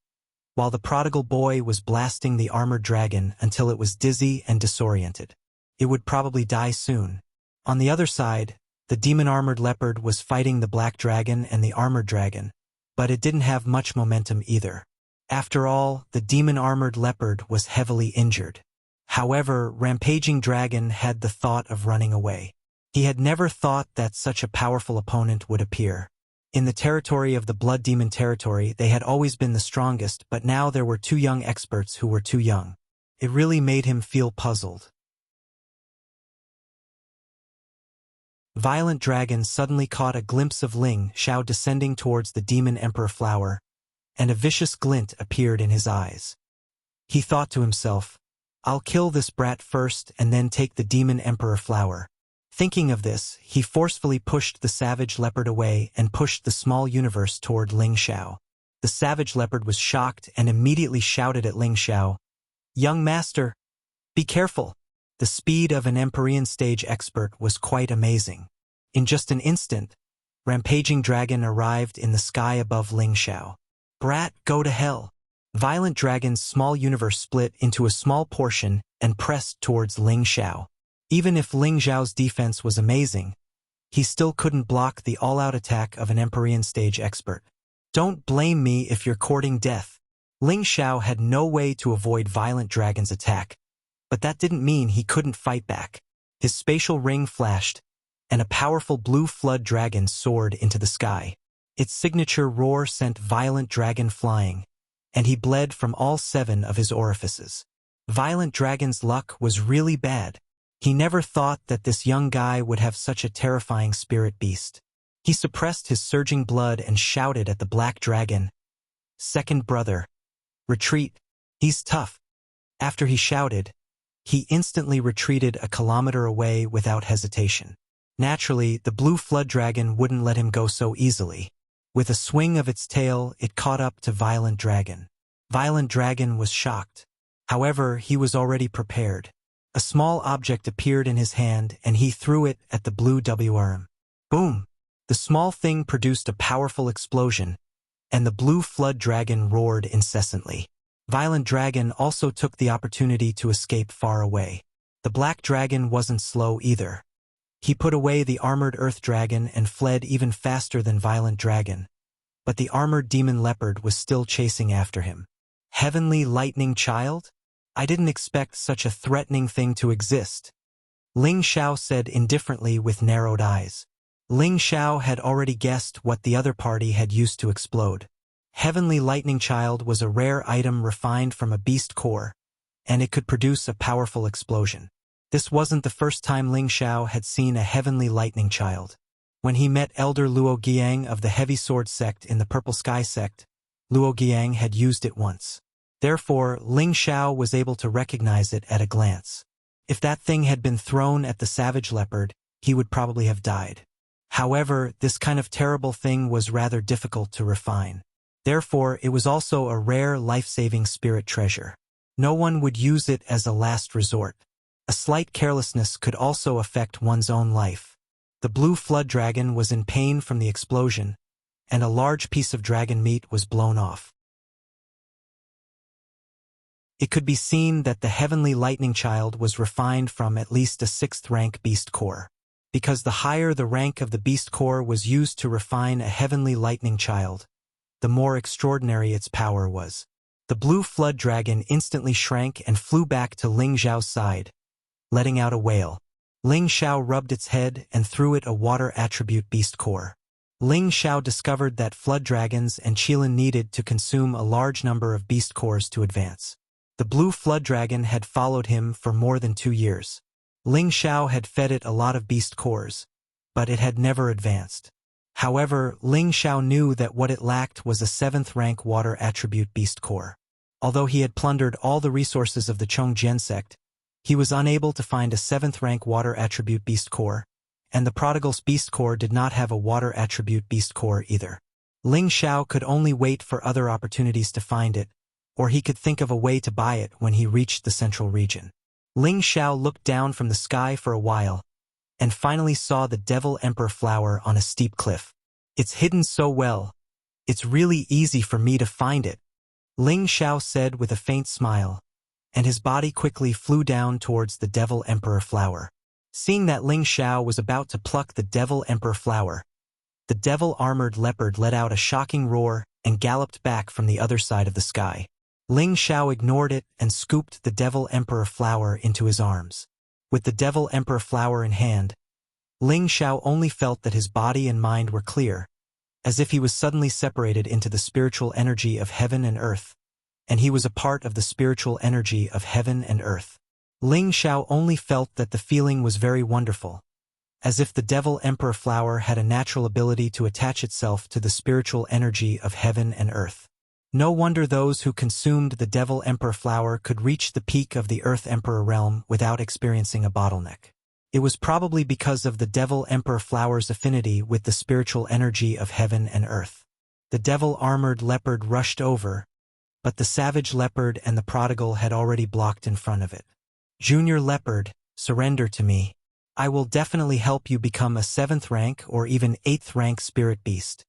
while the Prodigal Boy was blasting the Armored Dragon until it was dizzy and disoriented. It would probably die soon. On the other side, the Demon-Armored Leopard was fighting the Black Dragon and the Armored Dragon, but it didn't have much momentum either. After all, the Demon-Armored Leopard was heavily injured. However, Rampaging Dragon had the thought of running away. He had never thought that such a powerful opponent would appear. In the territory of the Blood Demon territory, they had always been the strongest, but now there were 2 young experts who were too young. It really made him feel puzzled. Violent Dragon suddenly caught a glimpse of Ling Xiao descending towards the Demon Emperor Flower, and a vicious glint appeared in his eyes. He thought to himself, "I'll kill this brat first and then take the Demon Emperor Flower." Thinking of this, he forcefully pushed the Savage Leopard away and pushed the small universe toward Ling Xiao. The Savage Leopard was shocked and immediately shouted at Ling Xiao, "Young master, be careful." The speed of an Empyrean stage expert was quite amazing. In just an instant, Rampaging Dragon arrived in the sky above Ling Xiao. "Brat, go to hell." Violent Dragon's small universe split into a small portion and pressed towards Ling Xiao. Even if Ling Xiao's defense was amazing, he still couldn't block the all-out attack of an Empyrean stage expert. "Don't blame me if you're courting death." Ling Xiao had no way to avoid Violent Dragon's attack, but that didn't mean he couldn't fight back. His spatial ring flashed, and a powerful blue flood dragon soared into the sky. Its signature roar sent Violent Dragon flying, and he bled from all 7 of his orifices. Violent Dragon's luck was really bad. He never thought that this young guy would have such a terrifying spirit beast. He suppressed his surging blood and shouted at the Black Dragon, "Second brother, retreat. He's tough." After he shouted, he instantly retreated a kilometer away without hesitation. Naturally, the blue flood dragon wouldn't let him go so easily. With a swing of its tail, it caught up to Violent Dragon. Violent Dragon was shocked. However, he was already prepared. A small object appeared in his hand, and he threw it at the blue WRM. Boom! The small thing produced a powerful explosion, and the blue flood dragon roared incessantly. Violent Dragon also took the opportunity to escape far away. The Black Dragon wasn't slow either. He put away the armored Earth Dragon and fled even faster than Violent Dragon, but the armored Demon Leopard was still chasing after him. Heavenly Lightning Child? I didn't expect such a threatening thing to exist, Ling Xiao said indifferently with narrowed eyes. Ling Xiao had already guessed what the other party had used to explode. Heavenly Lightning Child was a rare item refined from a beast core, and it could produce a powerful explosion. This wasn't the first time Ling Xiao had seen a Heavenly Lightning Child. When he met Elder Luo Giang of the Heavy Sword Sect in the Purple Sky Sect, Luo Giang had used it once. Therefore, Ling Xiao was able to recognize it at a glance. If that thing had been thrown at the savage leopard, he would probably have died. However, this kind of terrible thing was rather difficult to refine. Therefore, it was also a rare life-saving spirit treasure. No one would use it as a last resort. A slight carelessness could also affect one's own life. The blue flood dragon was in pain from the explosion, and a large piece of dragon meat was blown off. It could be seen that the Heavenly Lightning Child was refined from at least a 6th rank beast core. Because the higher the rank of the beast core was used to refine a Heavenly Lightning Child, the more extraordinary its power was. The blue flood dragon instantly shrank and flew back to Ling Xiao's side, letting out a wail. Ling Xiao rubbed its head and threw it a water attribute beast core. Ling Xiao discovered that flood dragons and Qilin needed to consume a large number of beast cores to advance. The blue flood dragon had followed him for more than 2 years. Ling Xiao had fed it a lot of beast cores, but it had never advanced. However, Ling Xiao knew that what it lacked was a 7th rank water attribute beast core. Although he had plundered all the resources of the Chongjian sect, he was unable to find a 7th rank water attribute beast core, and the prodigal's beast core did not have a water attribute beast core either. Ling Xiao could only wait for other opportunities to find it, or he could think of a way to buy it when he reached the central region. Ling Xiao looked down from the sky for a while, and finally saw the Devil Emperor flower on a steep cliff. It's hidden so well. It's really easy for me to find it, Ling Xiao said with a faint smile, and his body quickly flew down towards the Devil Emperor flower. Seeing that Ling Xiao was about to pluck the Devil Emperor flower, the devil-armored leopard let out a shocking roar and galloped back from the other side of the sky. Ling Xiao ignored it and scooped the Devil Emperor flower into his arms. With the Devil Emperor flower in hand, Ling Xiao only felt that his body and mind were clear, as if he was suddenly separated into the spiritual energy of heaven and earth, and he was a part of the spiritual energy of heaven and earth. Ling Xiao only felt that the feeling was very wonderful, as if the Devil Emperor flower had a natural ability to attach itself to the spiritual energy of heaven and earth. No wonder those who consumed the Devil Emperor flower could reach the peak of the Earth Emperor realm without experiencing a bottleneck. It was probably because of the Devil Emperor flower's affinity with the spiritual energy of heaven and earth. The devil-armored leopard rushed over, but the savage leopard and the prodigal had already blocked in front of it. Junior leopard, surrender to me. I will definitely help you become a 7th rank or even 8th rank spirit beast.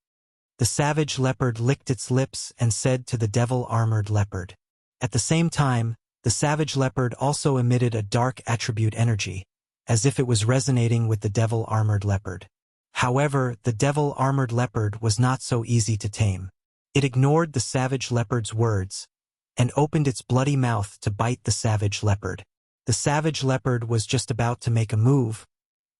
The savage leopard licked its lips and said to the devil-armored leopard. At the same time, the savage leopard also emitted a dark attribute energy, as if it was resonating with the devil-armored leopard. However, the devil-armored leopard was not so easy to tame. It ignored the savage leopard's words, and opened its bloody mouth to bite the savage leopard. The savage leopard was just about to make a move,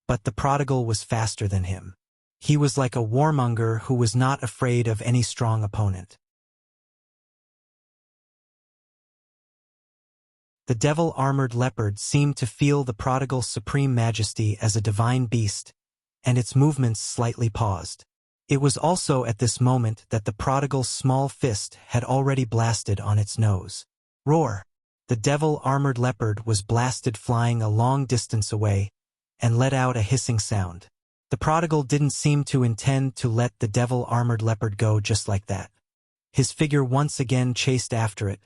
but the prodigal was faster than him. He was like a warmonger who was not afraid of any strong opponent. The devil-armored leopard seemed to feel the prodigal's supreme majesty as a divine beast, and its movements slightly paused. It was also at this moment that the prodigal's small fist had already blasted on its nose. Roar! The devil-armored leopard was blasted flying a long distance away, and let out a hissing sound. The prodigal didn't seem to intend to let the devil-armored leopard go just like that. His figure once again chased after it,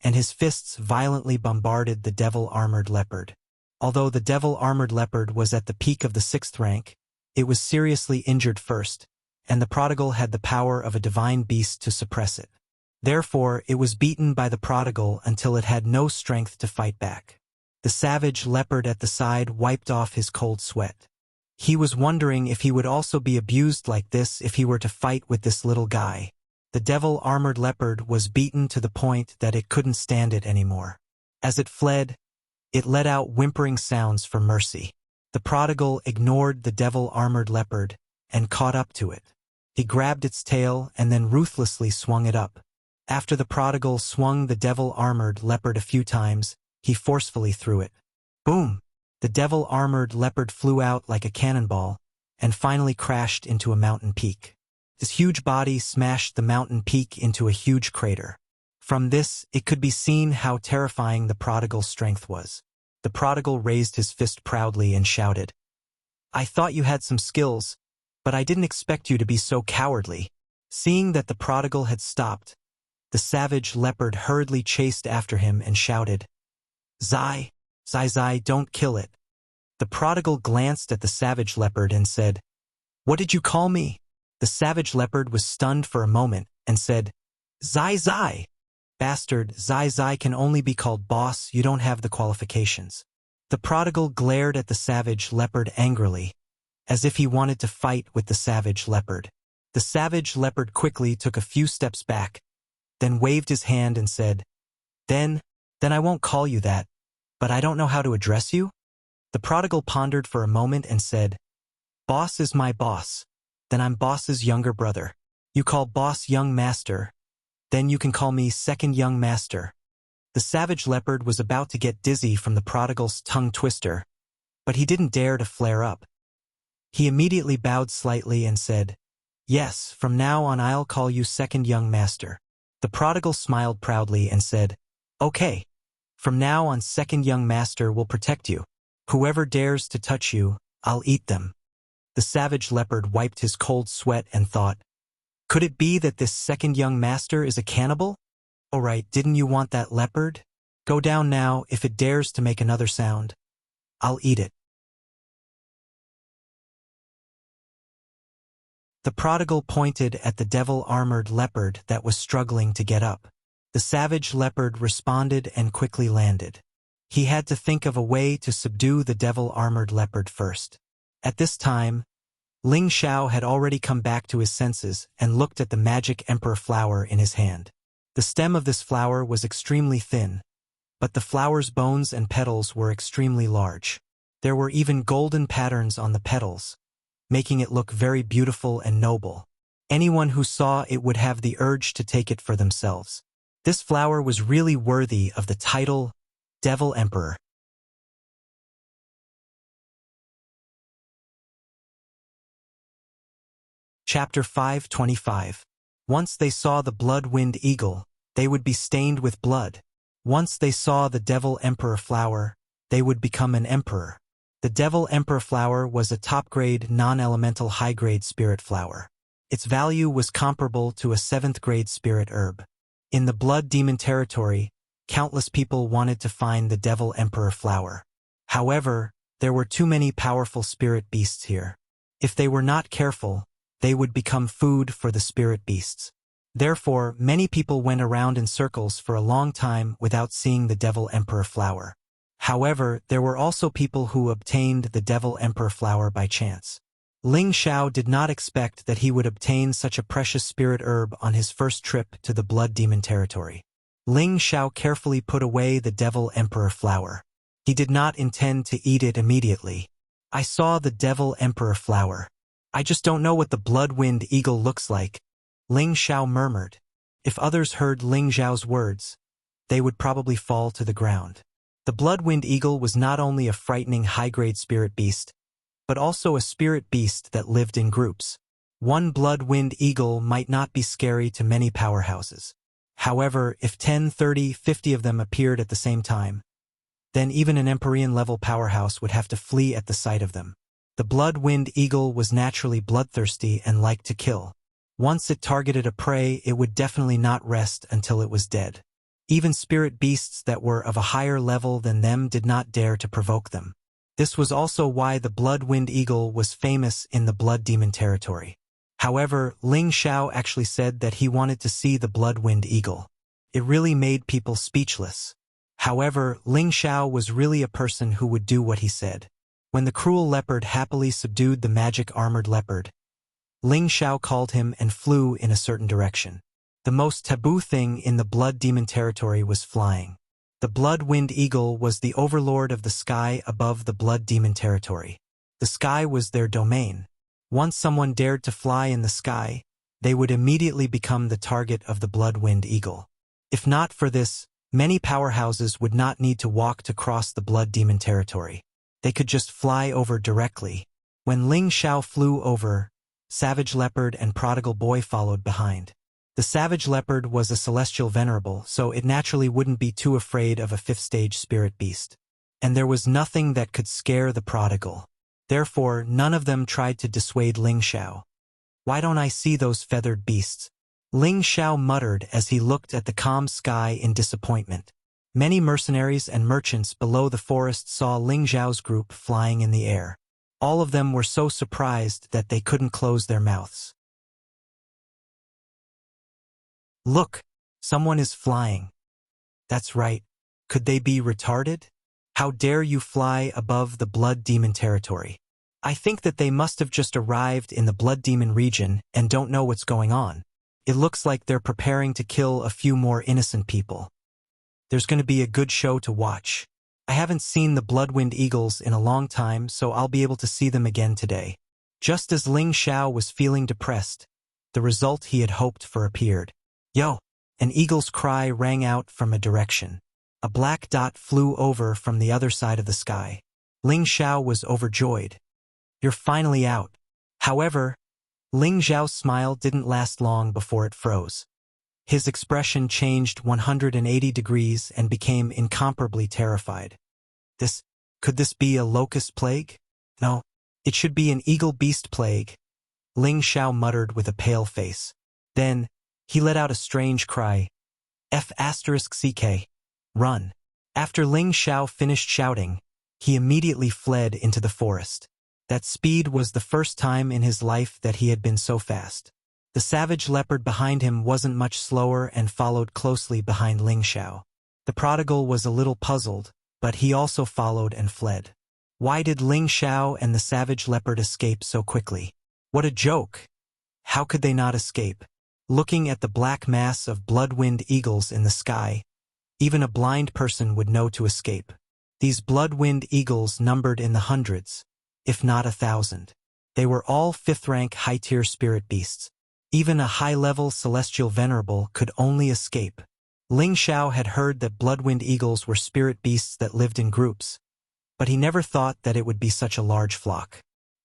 and his fists violently bombarded the devil-armored leopard. Although the devil-armored leopard was at the peak of the 6th rank, it was seriously injured first, and the prodigal had the power of a divine beast to suppress it. Therefore, it was beaten by the prodigal until it had no strength to fight back. The savage leopard at the side wiped off his cold sweat. He was wondering if he would also be abused like this if he were to fight with this little guy. The devil-armored leopard was beaten to the point that it couldn't stand it anymore. As it fled, it let out whimpering sounds for mercy. The prodigal ignored the devil-armored leopard and caught up to it. He grabbed its tail and then ruthlessly swung it up. After the prodigal swung the devil-armored leopard a few times, he forcefully threw it. Boom! The devil-armored leopard flew out like a cannonball and finally crashed into a mountain peak. His huge body smashed the mountain peak into a huge crater. From this, it could be seen how terrifying the prodigal's strength was. The prodigal raised his fist proudly and shouted, "I thought you had some skills, but I didn't expect you to be so cowardly." Seeing that the prodigal had stopped, the savage leopard hurriedly chased after him and shouted, "Zai, Zai Zai, don't kill it." The prodigal glanced at the savage leopard and said, "What did you call me?" The savage leopard was stunned for a moment and said, "Zai Zai." "Bastard, Zai Zai can only be called boss, you don't have the qualifications." The prodigal glared at the savage leopard angrily, as if he wanted to fight with the savage leopard. The savage leopard quickly took a few steps back, then waved his hand and said, Then I won't call you that, but I don't know how to address you?" The prodigal pondered for a moment and said, "Boss is my boss. Then I'm boss's younger brother. You call boss young master. Then you can call me second young master." The savage leopard was about to get dizzy from the prodigal's tongue twister, but he didn't dare to flare up. He immediately bowed slightly and said, "Yes, from now on I'll call you second young master." The prodigal smiled proudly and said, "Okay, from now on second young master will protect you. Whoever dares to touch you, I'll eat them." The savage leopard wiped his cold sweat and thought, "Could it be that this second young master is a cannibal? All right, didn't you want that leopard? Go down now. If it dares to make another sound, I'll eat it." The prodigal pointed at the devil-armored leopard that was struggling to get up. The savage leopard responded and quickly landed. He had to think of a way to subdue the devil-armored leopard first. At this time, Ling Xiao had already come back to his senses and looked at the magic emperor flower in his hand. The stem of this flower was extremely thin, but the flower's bones and petals were extremely large. There were even golden patterns on the petals, making it look very beautiful and noble. Anyone who saw it would have the urge to take it for themselves. This flower was really worthy of the title Devil Emperor. Chapter 525. Once they saw the blood-winged eagle, they would be stained with blood. Once they saw the Devil Emperor flower, they would become an emperor. The Devil Emperor flower was a top-grade, non-elemental high-grade spirit flower. Its value was comparable to a 7th-grade spirit herb. In the Blood Demon territory, countless people wanted to find the Devil Emperor flower. However, there were too many powerful spirit beasts here. If they were not careful, they would become food for the spirit beasts. Therefore, many people went around in circles for a long time without seeing the Devil Emperor flower. However, there were also people who obtained the Devil Emperor flower by chance. Ling Xiao did not expect that he would obtain such a precious spirit herb on his first trip to the Blood Demon territory. Ling Xiao carefully put away the Devil Emperor flower. He did not intend to eat it immediately. "I saw the Devil Emperor flower. I just don't know what the blood-winged eagle looks like," Ling Xiao murmured. If others heard Ling Xiao's words, they would probably fall to the ground. The blood-winged eagle was not only a frightening high-grade spirit beast, but also a spirit beast that lived in groups. One blood-winged eagle might not be scary to many powerhouses. However, if 10, 30, 50 of them appeared at the same time, then even an Empyrean-level powerhouse would have to flee at the sight of them. The blood-winged eagle was naturally bloodthirsty and liked to kill. Once it targeted a prey, it would definitely not rest until it was dead. Even spirit beasts that were of a higher level than them did not dare to provoke them. This was also why the blood-winged eagle was famous in the Blood Demon territory. However, Ling Xiao actually said that he wanted to see the blood-winged eagle. It really made people speechless. However, Ling Xiao was really a person who would do what he said. When the cruel leopard happily subdued the magic armored leopard, Ling Xiao called him and flew in a certain direction. The most taboo thing in the Blood Demon territory was flying. The blood-wind eagle was the overlord of the sky above the blood demon territory. The sky was their domain. Once someone dared to fly in the sky, they would immediately become the target of the blood-wind eagle. If not for this, many powerhouses would not need to walk to cross the blood demon territory. They could just fly over directly. When Ling Xiao flew over, Savage Leopard and Prodigal Boy followed behind. The Savage Leopard was a celestial venerable, so it naturally wouldn't be too afraid of a fifth-stage spirit beast. And there was nothing that could scare the Prodigal. Therefore, none of them tried to dissuade Ling Xiao. "Why don't I see those feathered beasts?" Ling Xiao muttered as he looked at the calm sky in disappointment. Many mercenaries and merchants below the forest saw Ling Xiao's group flying in the air. All of them were so surprised that they couldn't close their mouths. "Look, someone is flying." "That's right. Could they be retarded? How dare you fly above the blood demon territory? I think that they must have just arrived in the blood demon region and don't know what's going on. It looks like they're preparing to kill a few more innocent people. There's going to be a good show to watch. I haven't seen the bloodwind eagles in a long time, so I'll be able to see them again today." Just as Ling Xiao was feeling depressed, the result he had hoped for appeared. "Yo!" An eagle's cry rang out from a direction. A black dot flew over from the other side of the sky. Ling Xiao was overjoyed. "You're finally out." However, Ling Xiao's smile didn't last long before it froze. His expression changed 180 degrees and became incomparably terrified. Could this be a locust plague? No, it should be an eagle beast plague," Ling Xiao muttered with a pale face. Then, he let out a strange cry. F***CK. Run. After Ling Xiao finished shouting, he immediately fled into the forest. That speed was the first time in his life that he had been so fast. The savage leopard behind him wasn't much slower and followed closely behind Ling Xiao. The prodigal was a little puzzled, but he also followed and fled. Why did Ling Xiao and the savage leopard escape so quickly? What a joke! How could they not escape? Looking at the black mass of blood-wind eagles in the sky, even a blind person would know to escape. These blood-wind eagles numbered in the hundreds, if not 1,000. They were all fifth-rank high-tier spirit beasts. Even a high-level celestial venerable could only escape. Ling Xiao had heard that blood-wind eagles were spirit beasts that lived in groups, but he never thought that it would be such a large flock.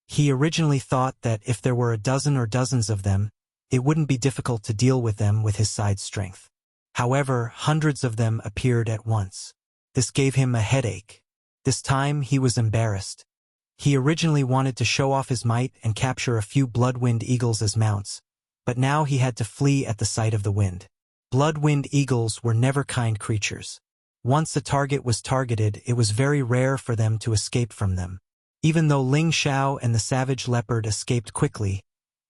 He originally thought that if there were a dozen or dozens of them, it wouldn't be difficult to deal with them with his side strength. However, hundreds of them appeared at once. This gave him a headache. This time he was embarrassed. He originally wanted to show off his might and capture a few blood-wind eagles as mounts, but now he had to flee at the sight of the wind. Blood-wind eagles were never kind creatures. Once a target was targeted, it was very rare for them to escape from them. Even though Ling Xiao and the savage leopard escaped quickly,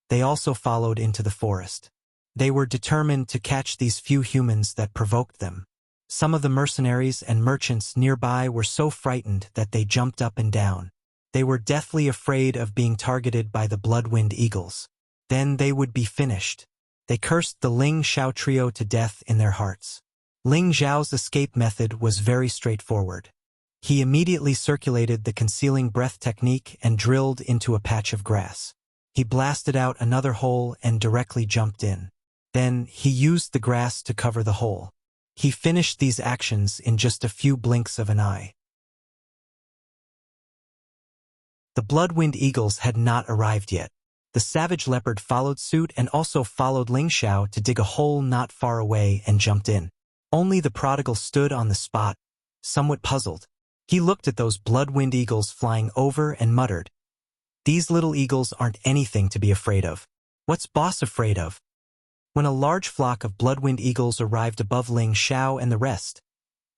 they also followed into the forest. They were determined to catch these few humans that provoked them. Some of the mercenaries and merchants nearby were so frightened that they jumped up and down. They were deathly afraid of being targeted by the blood-wind eagles. Then they would be finished. They cursed the Ling Xiao trio to death in their hearts. Ling Xiao's escape method was very straightforward. He immediately circulated the concealing breath technique and drilled into a patch of grass. He blasted out another hole and directly jumped in. Then, he used the grass to cover the hole. He finished these actions in just a few blinks of an eye. The blood-wind eagles had not arrived yet. The savage leopard followed suit and also followed Ling Xiao to dig a hole not far away and jumped in. Only the prodigal stood on the spot, somewhat puzzled. He looked at those blood-wind eagles flying over and muttered, "These little eagles aren't anything to be afraid of. What's boss afraid of?" When a large flock of blood-wind eagles arrived above Ling Xiao and the rest,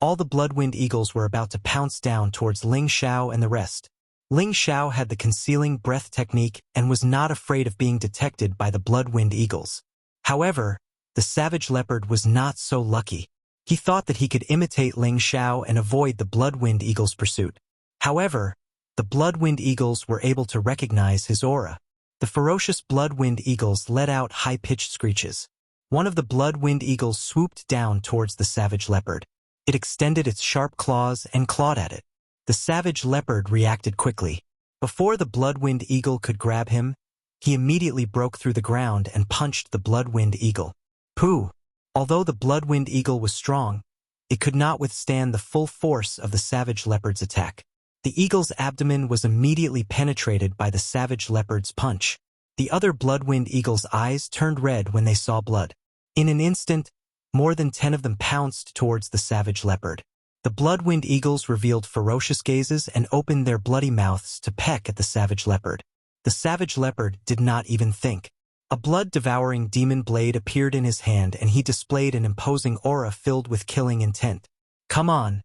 all the blood-wind eagles were about to pounce down towards Ling Xiao and the rest. Ling Xiao had the concealing breath technique and was not afraid of being detected by the blood-wind eagles. However, the savage leopard was not so lucky. He thought that he could imitate Ling Xiao and avoid the blood-wind eagles' pursuit. However, the blood-wind eagles were able to recognize his aura. The ferocious blood-wind eagles let out high-pitched screeches. One of the blood-wind eagles swooped down towards the savage leopard. It extended its sharp claws and clawed at it. The savage leopard reacted quickly. Before the blood-wind eagle could grab him, he immediately broke through the ground and punched the blood-wind eagle. Pooh! Although the blood-wind eagle was strong, it could not withstand the full force of the savage leopard's attack. The eagle's abdomen was immediately penetrated by the savage leopard's punch. The other blood-wind eagle's eyes turned red when they saw blood. In an instant, more than 10 of them pounced towards the savage leopard. The blood-wind eagles revealed ferocious gazes and opened their bloody mouths to peck at the savage leopard. The savage leopard did not even think. A blood-devouring demon blade appeared in his hand and he displayed an imposing aura filled with killing intent. Come on,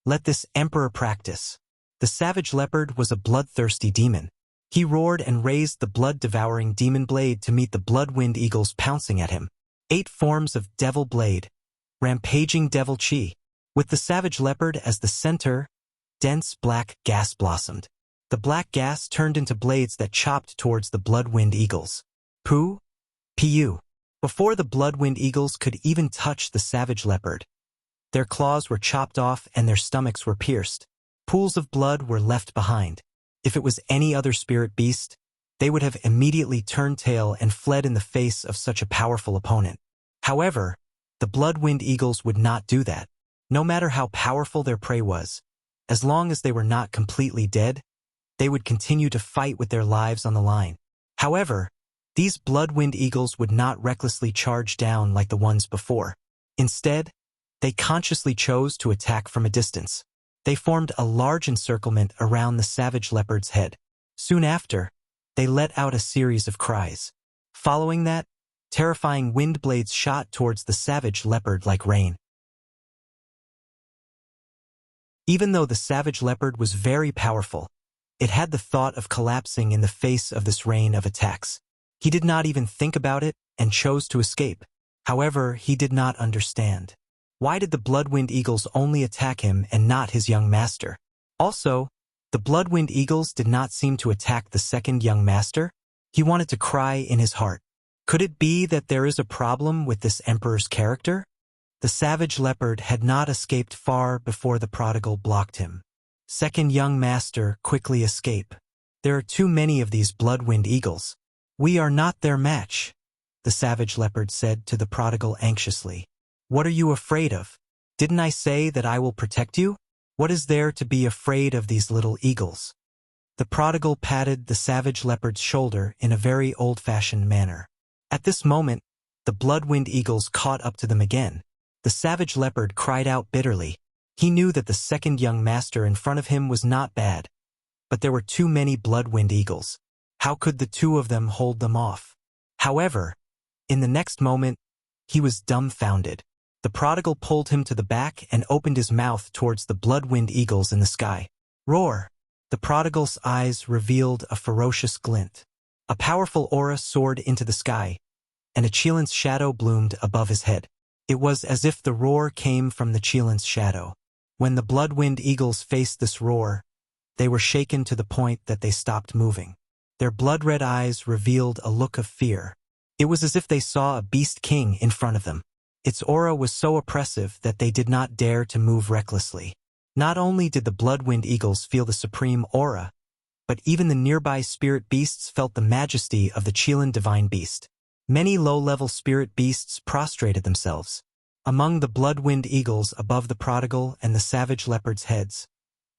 let this emperor practice. The savage leopard was a bloodthirsty demon. He roared and raised the blood-devouring demon blade to meet the blood-wind eagles pouncing at him. 8 forms of devil blade, rampaging devil chi. With the savage leopard as the center, dense black gas blossomed. The black gas turned into blades that chopped towards the blood-wind eagles. Pooh! Pu! Before the blood-wind eagles could even touch the savage leopard, their claws were chopped off and their stomachs were pierced. Pools of blood were left behind. If it was any other spirit beast, they would have immediately turned tail and fled in the face of such a powerful opponent. However, the blood-wind eagles would not do that. No matter how powerful their prey was, as long as they were not completely dead, they would continue to fight with their lives on the line. However, these blood-wind eagles would not recklessly charge down like the ones before. Instead, they consciously chose to attack from a distance. They formed a large encirclement around the savage leopard's head. Soon after, they let out a series of cries. Following that, terrifying wind blades shot towards the savage leopard like rain. Even though the savage leopard was very powerful, it had the thought of collapsing in the face of this rain of attacks. He did not even think about it and chose to escape. However, he did not understand. Why did the blood-wind eagles only attack him and not his young master? Also, the blood-wind eagles did not seem to attack the second young master. He wanted to cry in his heart. Could it be that there is a problem with this emperor's character? The savage leopard had not escaped far before the prodigal blocked him. Second young master, quickly escape. There are too many of these blood-wind eagles. We are not their match, the savage leopard said to the prodigal anxiously. What are you afraid of? Didn't I say that I will protect you? What is there to be afraid of these little eagles? The prodigal patted the savage leopard's shoulder in a very old-fashioned manner. At this moment, the blood-wind eagles caught up to them again. The savage leopard cried out bitterly. He knew that the second young master in front of him was not bad, but there were too many blood-wind eagles. How could the two of them hold them off? However, in the next moment, he was dumbfounded. The prodigal pulled him to the back and opened his mouth towards the blood-wind eagles in the sky. Roar! The prodigal's eyes revealed a ferocious glint. A powerful aura soared into the sky, and a Chilin's shadow bloomed above his head. It was as if the roar came from the Chilin's shadow. When the blood-wind eagles faced this roar, they were shaken to the point that they stopped moving. Their blood-red eyes revealed a look of fear. It was as if they saw a beast king in front of them. Its aura was so oppressive that they did not dare to move recklessly. Not only did the blood-wind eagles feel the supreme aura, but even the nearby spirit beasts felt the majesty of the Chilin divine beast. Many low-level spirit beasts prostrated themselves. Among the blood-wind eagles above the prodigal and the savage leopard's heads,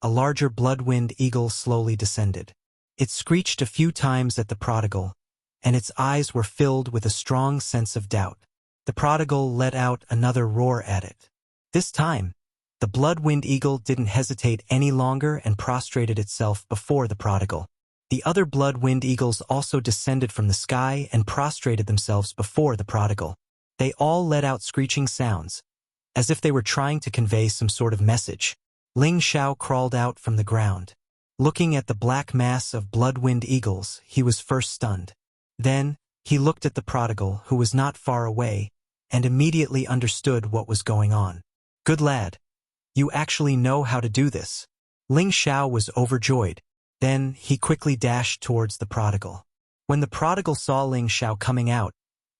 a larger blood-wind eagle slowly descended. It screeched a few times at the prodigal, and its eyes were filled with a strong sense of doubt. The prodigal let out another roar at it. This time, the blood-wind eagle didn't hesitate any longer and prostrated itself before the prodigal. The other blood-wind eagles also descended from the sky and prostrated themselves before the prodigal. They all let out screeching sounds, as if they were trying to convey some sort of message. Ling Xiao crawled out from the ground. Looking at the black mass of blood-wind eagles, he was first stunned. Then, he looked at the prodigal, who was not far away, and immediately understood what was going on. Good lad. You actually know how to do this. Ling Xiao was overjoyed. Then, he quickly dashed towards the prodigal. When the prodigal saw Ling Xiao coming out,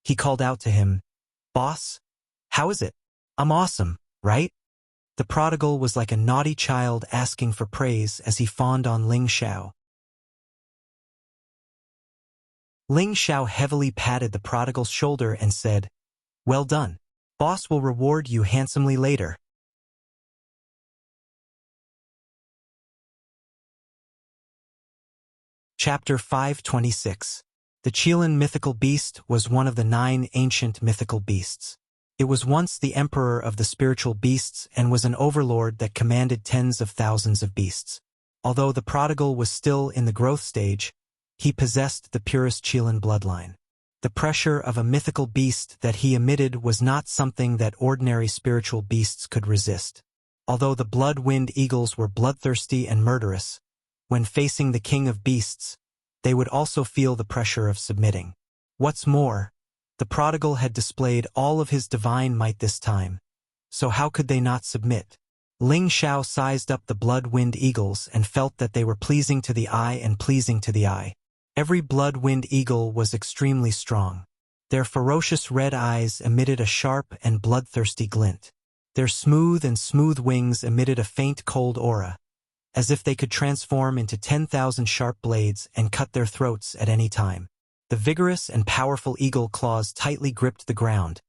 he called out to him, Boss, how is it? I'm awesome, right? The prodigal was like a naughty child asking for praise as he fawned on Ling Xiao. Ling Xiao heavily patted the prodigal's shoulder and said, "Well done. Boss will reward you handsomely later." Chapter 526. The Qilan mythical beast was one of the 9 ancient mythical beasts. It was once the emperor of the spiritual beasts and was an overlord that commanded tens of thousands of beasts. Although the prodigal was still in the growth stage, he possessed the purest Qilan bloodline. The pressure of a mythical beast that he emitted was not something that ordinary spiritual beasts could resist. Although the blood-wind eagles were bloodthirsty and murderous, when facing the king of beasts, they would also feel the pressure of submitting. What's more, the prodigal had displayed all of his divine might this time, so how could they not submit? Ling Xiao sized up the blood-wind eagles and felt that they were pleasing to the eye and pleasing to the eye. Every blood-wind eagle was extremely strong. Their ferocious red eyes emitted a sharp and bloodthirsty glint. Their smooth wings emitted a faint cold aura, as if they could transform into 10,000 sharp blades and cut their throats at any time. The vigorous and powerful eagle claws tightly gripped the ground,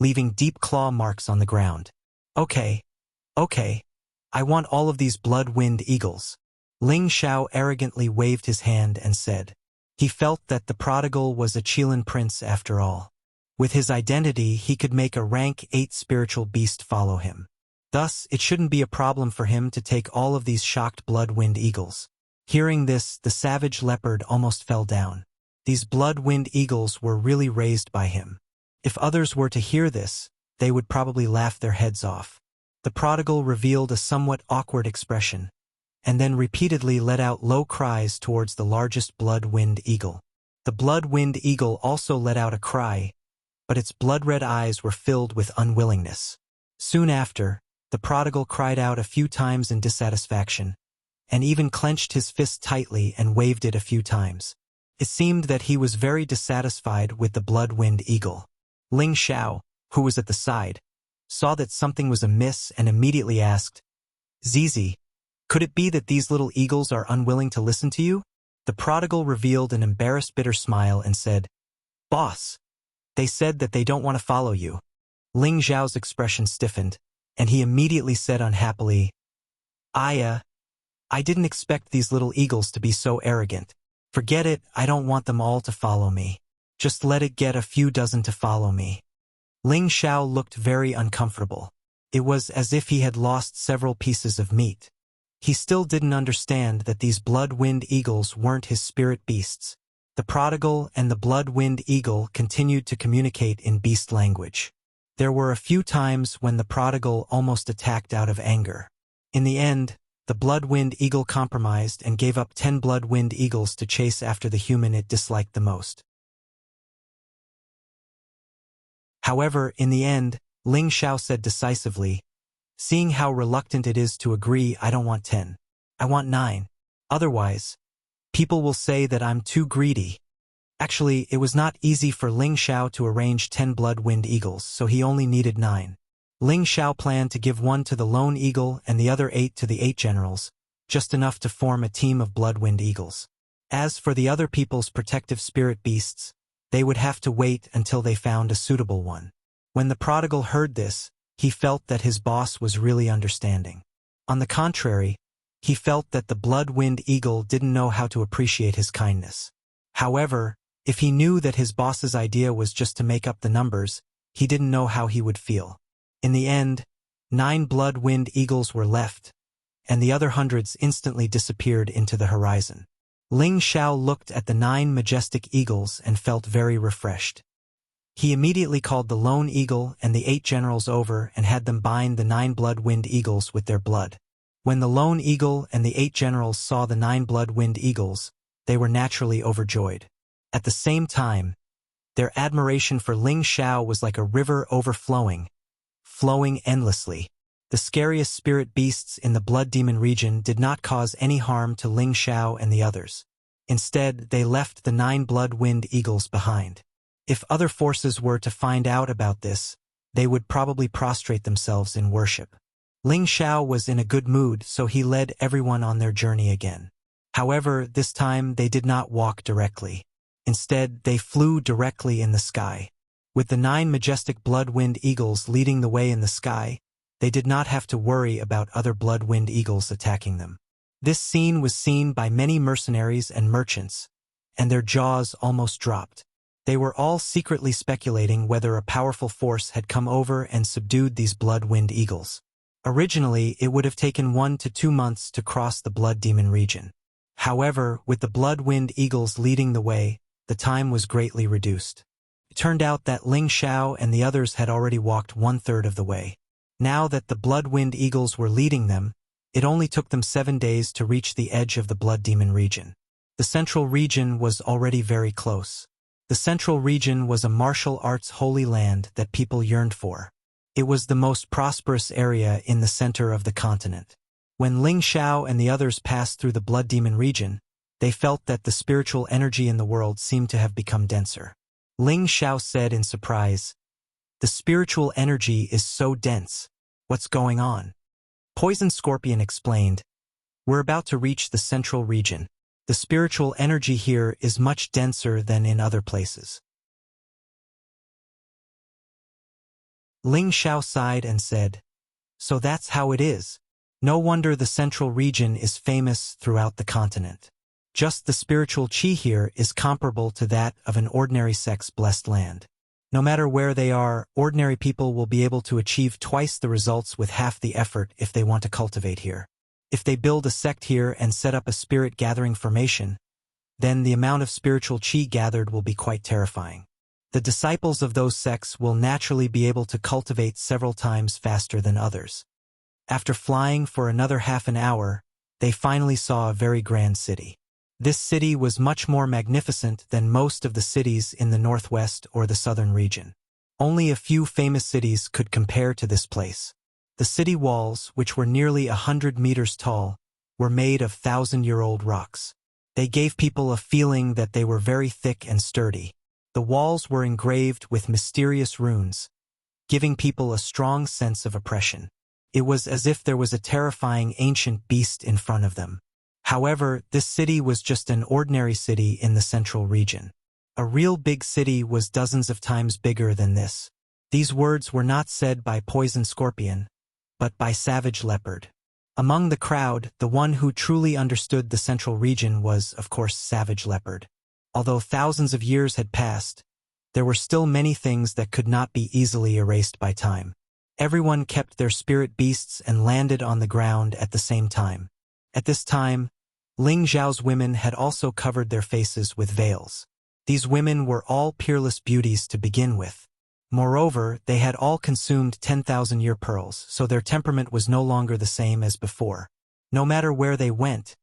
leaving deep claw marks on the ground. Okay, I want all of these blood-wind eagles. Ling Xiao arrogantly waved his hand and said. He felt that the prodigal was a Qilan prince after all. With his identity, he could make a rank 8 spiritual beast follow him. Thus, it shouldn't be a problem for him to take all of these shocked blood-wind eagles. Hearing this, the savage leopard almost fell down. These blood-wind eagles were really raised by him. If others were to hear this, they would probably laugh their heads off. The prodigal revealed a somewhat awkward expression, and then repeatedly let out low cries towards the largest blood-wind eagle. The blood-wind eagle also let out a cry, but its blood-red eyes were filled with unwillingness. Soon after, the prodigal cried out a few times in dissatisfaction, and even clenched his fist tightly and waved it a few times. It seemed that he was very dissatisfied with the blood-wind eagle. Ling Xiao, who was at the side, saw that something was amiss and immediately asked, "Zizi, could it be that these little eagles are unwilling to listen to you?" The prodigal revealed an embarrassed bitter smile and said, "Boss, they said that they don't want to follow you." Ling Xiao's expression stiffened, and he immediately said unhappily, I didn't expect these little eagles to be so arrogant. Forget it, I don't want them all to follow me. Just let it get a few dozen to follow me." Ling Xiao looked very uncomfortable. It was as if he had lost several pieces of meat. He still didn't understand that these blood-wind eagles weren't his spirit beasts. The prodigal and the blood-wind eagle continued to communicate in beast language. There were a few times when the prodigal almost attacked out of anger. In the end, the blood-wind eagle compromised and gave up 10 blood-wind eagles to chase after the human it disliked the most. However, in the end, Ling Xiao said decisively, "Seeing how reluctant it is to agree, I don't want 10. I want 9. Otherwise, people will say that I'm too greedy." Actually, it was not easy for Ling Xiao to arrange 10 blood-wind eagles, so he only needed 9. Ling Xiao planned to give 1 to the lone eagle and the other 8 to the 8 generals, just enough to form a team of blood-wind eagles. As for the other people's protective spirit beasts, they would have to wait until they found a suitable one. When the prodigal heard this, he felt that his boss was really understanding. On the contrary, he felt that the blood-wind eagle didn't know how to appreciate his kindness. However, if he knew that his boss's idea was just to make up the numbers, he didn't know how he would feel. In the end, 9 blood-wind eagles were left, and the other hundreds instantly disappeared into the horizon. Ling Xiao looked at the 9 majestic eagles and felt very refreshed. He immediately called the lone eagle and the 8 generals over and had them bind the 9 blood-wind eagles with their blood. When the lone eagle and the 8 generals saw the 9 blood-wind eagles, they were naturally overjoyed. At the same time, their admiration for Ling Xiao was like a river flowing endlessly. The scariest spirit beasts in the blood demon region did not cause any harm to Ling Xiao and the others. Instead, they left the 9 blood-wind eagles behind. If other forces were to find out about this, they would probably prostrate themselves in worship. Ling Xiao was in a good mood, so he led everyone on their journey again. However, this time they did not walk directly. Instead, they flew directly in the sky. With the 9 majestic blood-winged eagles leading the way in the sky, they did not have to worry about other blood-winged eagles attacking them. This scene was seen by many mercenaries and merchants, and their jaws almost dropped. They were all secretly speculating whether a powerful force had come over and subdued these blood-winged eagles. Originally, it would have taken 1 to 2 months to cross the Blood Demon region. However, with the blood-winged eagles leading the way, the time was greatly reduced. It turned out that Ling Xiao and the others had already walked 1/3 of the way. Now that the blood-winged eagles were leading them, it only took them 7 days to reach the edge of the Blood Demon region. The central region was already very close. The central region was a martial arts holy land that people yearned for. It was the most prosperous area in the center of the continent. When Ling Xiao and the others passed through the Blood Demon region, they felt that the spiritual energy in the world seemed to have become denser. Ling Xiao said in surprise, "The spiritual energy is so dense. What's going on?" Poison Scorpion explained, "We're about to reach the central region. The spiritual energy here is much denser than in other places." Ling Xiao sighed and said, "So that's how it is. No wonder the central region is famous throughout the continent. Just the spiritual chi here is comparable to that of an ordinary sex-blessed land. No matter where they are, ordinary people will be able to achieve twice the results with half the effort if they want to cultivate here. If they build a sect here and set up a spirit-gathering formation, then the amount of spiritual chi gathered will be quite terrifying. The disciples of those sects will naturally be able to cultivate several times faster than others." After flying for another half an hour, they finally saw a very grand city. This city was much more magnificent than most of the cities in the northwest or the southern region. Only a few famous cities could compare to this place. The city walls, which were nearly 100 meters tall, were made of 1,000-year-old rocks. They gave people a feeling that they were very thick and sturdy. The walls were engraved with mysterious runes, giving people a strong sense of oppression. It was as if there was a terrifying ancient beast in front of them. However, this city was just an ordinary city in the central region. A real big city was dozens of times bigger than this. These words were not said by Poison Scorpion, but by Savage Leopard. Among the crowd, the one who truly understood the central region was, of course, Savage Leopard. Although thousands of years had passed, there were still many things that could not be easily erased by time. Everyone kept their spirit beasts and landed on the ground at the same time. At this time, Ling Xiao's women had also covered their faces with veils. These women were all peerless beauties to begin with. Moreover, they had all consumed 10,000-year pearls, so their temperament was no longer the same as before. No matter where they went,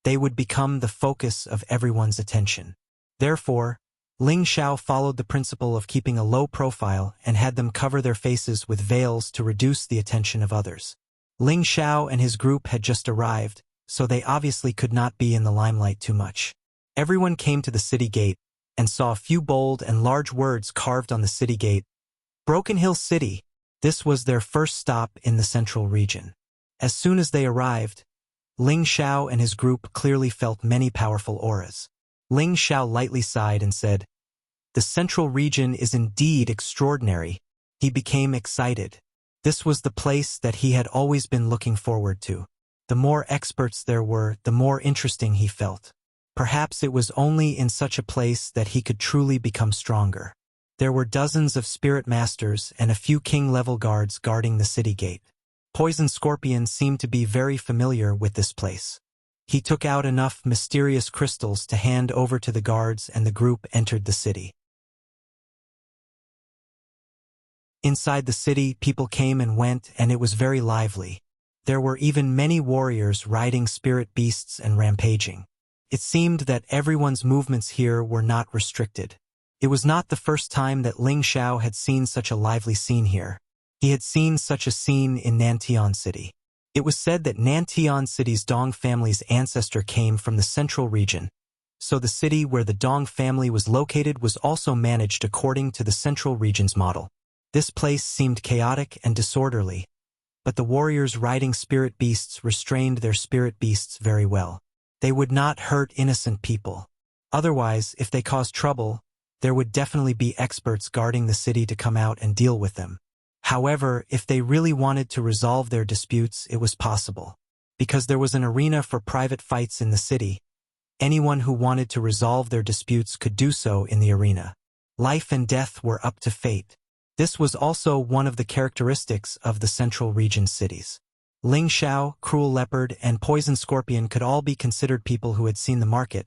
they would become the focus of everyone's attention. Therefore, Ling Xiao followed the principle of keeping a low profile and had them cover their faces with veils to reduce the attention of others. Ling Xiao and his group had just arrived, so they obviously could not be in the limelight too much. Everyone came to the city gate and saw a few bold and large words carved on the city gate. Broken Hill City. This was their first stop in the central region. As soon as they arrived, Ling Xiao and his group clearly felt many powerful auras. Ling Xiao lightly sighed and said, "The central region is indeed extraordinary." He became excited. This was the place that he had always been looking forward to. The more experts there were, the more interesting he felt. Perhaps it was only in such a place that he could truly become stronger. There were dozens of spirit masters and a few king-level guards guarding the city gate. Poison Scorpion seemed to be very familiar with this place. He took out enough mysterious crystals to hand over to the guards, and the group entered the city. Inside the city, people came and went, and it was very lively. There were even many warriors riding spirit beasts and rampaging. It seemed that everyone's movements here were not restricted. It was not the first time that Ling Xiao had seen such a lively scene here. He had seen such a scene in Nantian City. It was said that Nantian City's Dong family's ancestor came from the central region, so the city where the Dong family was located was also managed according to the central region's model. This place seemed chaotic and disorderly, but the warriors riding spirit beasts restrained their spirit beasts very well. They would not hurt innocent people. Otherwise, if they caused trouble, there would definitely be experts guarding the city to come out and deal with them. However, if they really wanted to resolve their disputes, it was possible. Because there was an arena for private fights in the city, anyone who wanted to resolve their disputes could do so in the arena. Life and death were up to fate. This was also one of the characteristics of the Central Region cities. Ling Xiao, Cruel Leopard, and Poison Scorpion could all be considered people who had seen the market,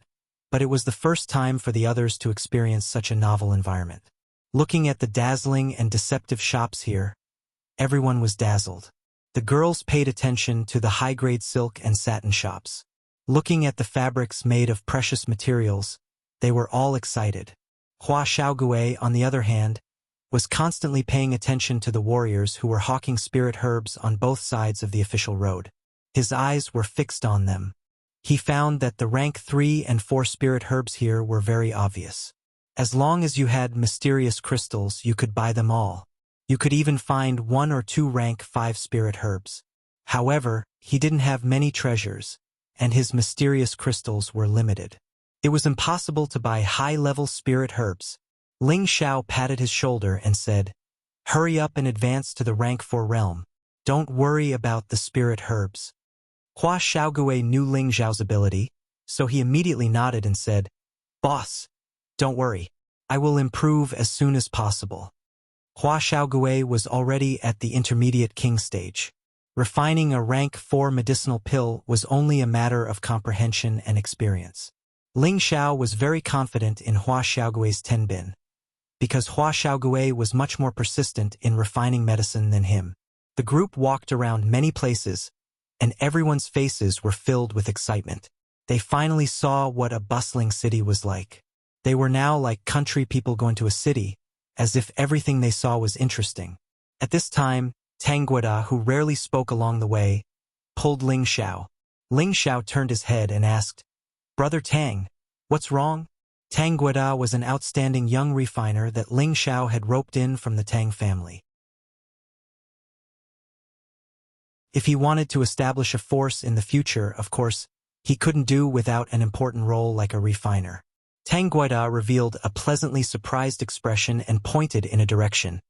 but it was the first time for the others to experience such a novel environment. Looking at the dazzling and deceptive shops here, everyone was dazzled. The girls paid attention to the high-grade silk and satin shops. Looking at the fabrics made of precious materials, they were all excited. Hua Xiaogui, on the other hand, was constantly paying attention to the warriors who were hawking spirit herbs on both sides of the official road. His eyes were fixed on them. He found that the rank 3 and 4 spirit herbs here were very obvious. As long as you had mysterious crystals, you could buy them all. You could even find 1 or 2 rank 5 spirit herbs. However, he didn't have many treasures, and his mysterious crystals were limited. It was impossible to buy high-level spirit herbs. Ling Xiao patted his shoulder and said, "Hurry up and advance to the rank 4 realm. Don't worry about the spirit herbs." Hua Xiaogui knew Ling Xiao's ability, so he immediately nodded and said, "Boss, don't worry. I will improve as soon as possible." Hua Xiaogui was already at the intermediate king stage. Refining a rank 4 medicinal pill was only a matter of comprehension and experience. Ling Xiao was very confident in Hua Xiaogui's tenbin, because Hua Xiaogui was much more persistent in refining medicine than him. The group walked around many places, and everyone's faces were filled with excitement. They finally saw what a bustling city was like. They were now like country people going to a city, as if everything they saw was interesting. At this time, Tang Guoda, who rarely spoke along the way, pulled Ling Xiao. Ling Xiao turned his head and asked, "Brother Tang, what's wrong?" Tang Guoda was an outstanding young refiner that Ling Xiao had roped in from the Tang family. If he wanted to establish a force in the future, of course, he couldn't do without an important role like a refiner. Tang Guoda revealed a pleasantly surprised expression and pointed in a direction.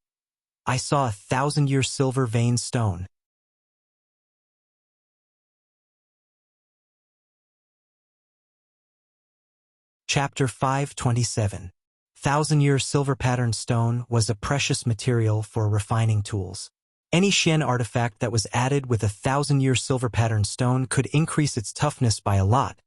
"I saw a 1,000-year silver vein stone." Chapter 527. 1,000-year silver pattern stone was a precious material for refining tools. Any Xian artifact that was added with a 1,000-year silver pattern stone could increase its toughness by a lot,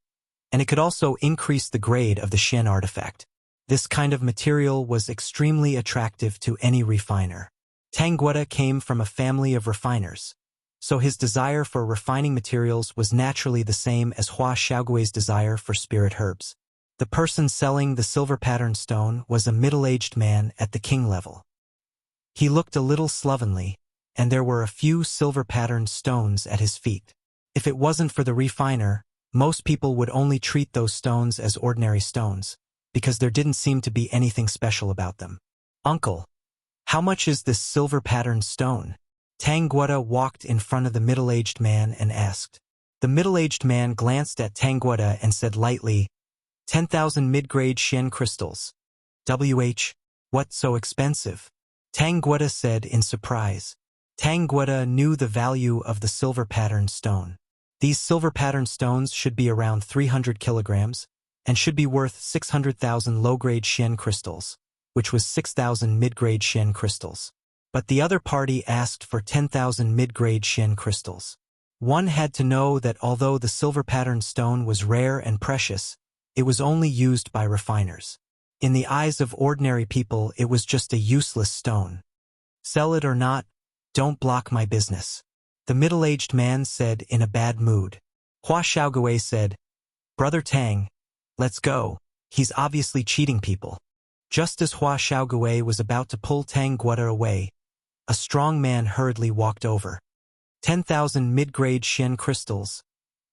and it could also increase the grade of the Xian artifact. This kind of material was extremely attractive to any refiner. Tang Guoda came from a family of refiners, so his desire for refining materials was naturally the same as Hua Xiaogui's desire for spirit herbs. The person selling the silver pattern stone was a middle-aged man at the king level. He looked a little slovenly, and there were a few silver-patterned stones at his feet. If it wasn't for the refiner, most people would only treat those stones as ordinary stones, because there didn't seem to be anything special about them. "Uncle, how much is this silver-patterned stone?" Tang Guoda walked in front of the middle-aged man and asked. The middle-aged man glanced at Tang Guoda and said lightly, 10,000 mid-grade Xian crystals. "WH, what's so expensive?" Tang Guoda said in surprise. Tang Guoda knew the value of the silver-patterned stone. These silver-patterned stones should be around 300 kilograms, and should be worth 600,000 low-grade Xian crystals, which was 6,000 mid-grade Xian crystals. But the other party asked for 10,000 mid-grade Xian crystals. One had to know that although the silver-patterned stone was rare and precious, it was only used by refiners. In the eyes of ordinary people, it was just a useless stone. "Sell it or not, don't block my business," the middle-aged man said in a bad mood. Hua Xiaogui said, "Brother Tang, let's go. He's obviously cheating people." Just as Hua Xiaogui was about to pull Tang Guoda away, a strong man hurriedly walked over. 10,000 mid-grade Xian crystals.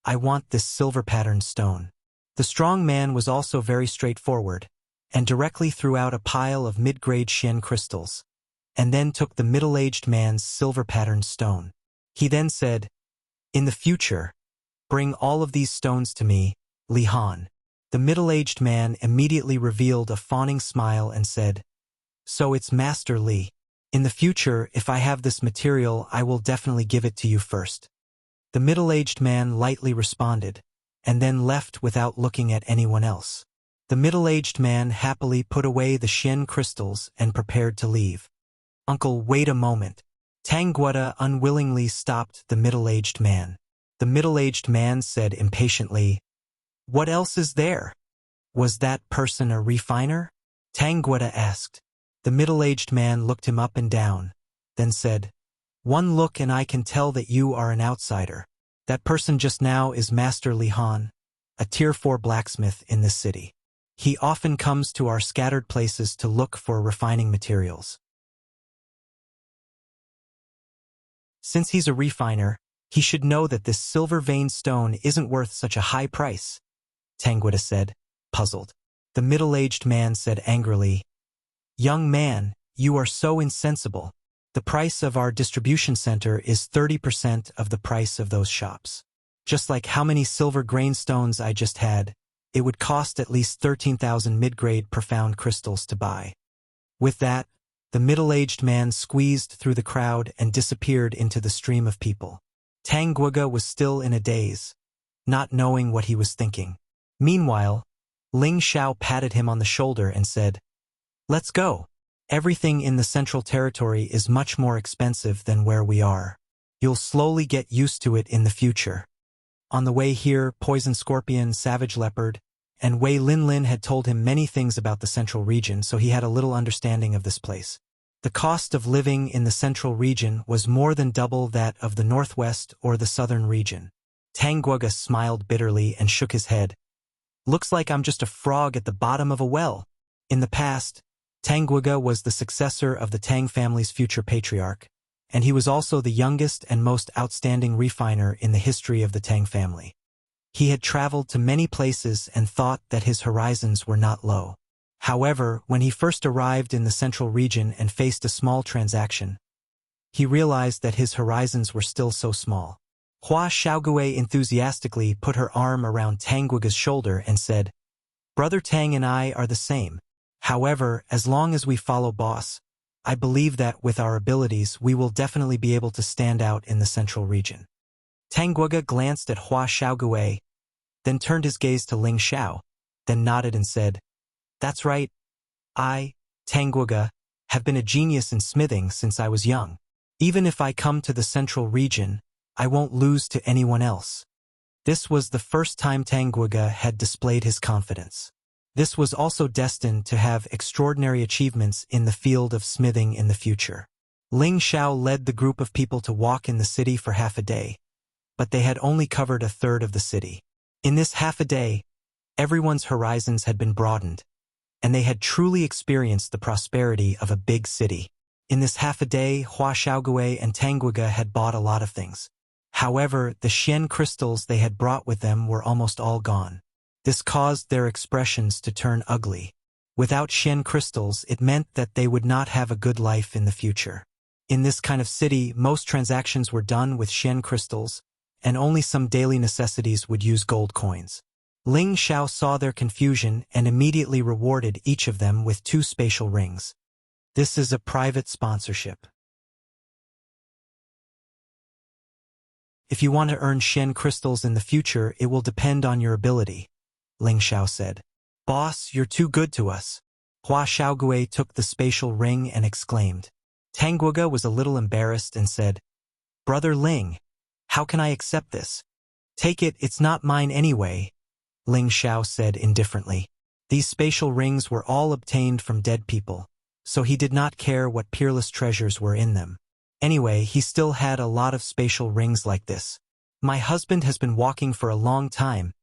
I want this silver-patterned stone." The strong man was also very straightforward, and directly threw out a pile of mid-grade Xian crystals, and then took the middle-aged man's silver-patterned stone. He then said, "In the future, bring all of these stones to me, Li Han." The middle-aged man immediately revealed a fawning smile and said, "So it's Master Li. In the future, if I have this material, I will definitely give it to you first." The middle-aged man lightly responded, and then left without looking at anyone else. The middle-aged man happily put away the Shen crystals and prepared to leave. "Uncle, wait a moment." Tang Guoda unwillingly stopped the middle-aged man. The middle-aged man said impatiently, "What else is there? Was that person a refiner?" Tang Guoda asked. The middle-aged man looked him up and down, then said, "One look and I can tell that you are an outsider. That person just now is Master Li Han, a Tier 4 blacksmith in this city. He often comes to our scattered places to look for refining materials. Since he's a refiner, he should know that this silver vein stone isn't worth such a high price," Tang Guoda said, puzzled. The middle-aged man said angrily, "Young man, you are so insensible. The price of our distribution center is 30% of the price of those shops. Just like how many silver grain stones I just had, it would cost at least 13,000 mid-grade profound crystals to buy." With that, the middle-aged man squeezed through the crowd and disappeared into the stream of people. Tang Guoga was still in a daze, not knowing what he was thinking. Meanwhile, Ling Xiao patted him on the shoulder and said, "Let's go. Everything in the Central Territory is much more expensive than where we are. You'll slowly get used to it in the future." On the way here, Poison Scorpion, Savage Leopard, and Wei Linlin had told him many things about the Central Region, so he had a little understanding of this place. The cost of living in the Central Region was more than double that of the Northwest or the Southern Region. Tang Guoga smiled bitterly and shook his head. "Looks like I'm just a frog at the bottom of a well." In the past, Tang Guoga was the successor of the Tang family's future patriarch, and he was also the youngest and most outstanding refiner in the history of the Tang family. He had traveled to many places and thought that his horizons were not low. However, when he first arrived in the Central Region and faced a small transaction, he realized that his horizons were still so small. Hua Xiaogui enthusiastically put her arm around Tang Guoga's shoulder and said, "Brother Tang and I are the same. However, as long as we follow boss, I believe that with our abilities we will definitely be able to stand out in the Central Region." Tang Guoga glanced at Hua Xiaogui, then turned his gaze to Ling Xiao, then nodded and said, "That's right. I, Tang Guoga, have been a genius in smithing since I was young. Even if I come to the Central Region, I won't lose to anyone else." This was the first time Tang Guoga had displayed his confidence. This was also destined to have extraordinary achievements in the field of smithing in the future. Ling Xiao led the group of people to walk in the city for half a day, but they had only covered a third of the city. In this half a day, everyone's horizons had been broadened, and they had truly experienced the prosperity of a big city. In this half a day, Hua Xiaogui and Tang Guoga had bought a lot of things. However, the Shen crystals they had brought with them were almost all gone. This caused their expressions to turn ugly. Without Shen crystals, it meant that they would not have a good life in the future. In this kind of city, most transactions were done with Shen crystals, and only some daily necessities would use gold coins. Ling Xiao saw their confusion and immediately rewarded each of them with 2 spatial rings. This is a private sponsorship. If you want to earn Shen crystals in the future, it will depend on your ability, Ling Xiao said. "Boss, you're too good to us." Hua Xiaogui took the spatial ring and exclaimed. Tang Guoga was a little embarrassed and said, "Brother Ling, how can I accept this?" "Take it, it's not mine anyway," Ling Xiao said indifferently. These spatial rings were all obtained from dead people, so he did not care what peerless treasures were in them. Anyway, he still had a lot of spatial rings like this. "My husband has been walking for a long time.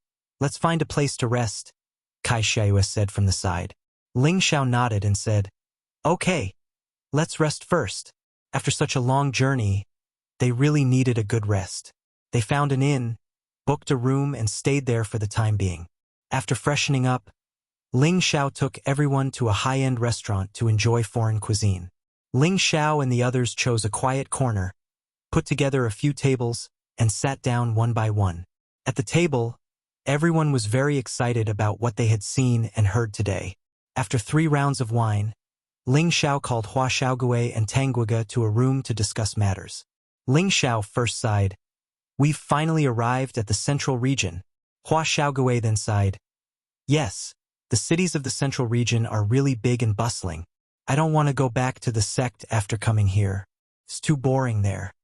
Let's find a place to rest," Kai Xiaoyue said from the side. Ling Xiao nodded and said, "Okay, let's rest first." After such a long journey, they really needed a good rest. They found an inn, booked a room, and stayed there for the time being. After freshening up, Ling Xiao took everyone to a high-end restaurant to enjoy foreign cuisine. Ling Xiao and the others chose a quiet corner, put together a few tables and sat down one by one. At the table, everyone was very excited about what they had seen and heard today. After 3 rounds of wine, Ling Xiao called Hua Xiaogui and Tang Guiga to a room to discuss matters. Ling Xiao first sighed. "We've finally arrived at the central region." Hua Xiaogui then sighed. "Yes, the cities of the central region are really big and bustling. I don't want to go back to the sect after coming here. It's too boring there."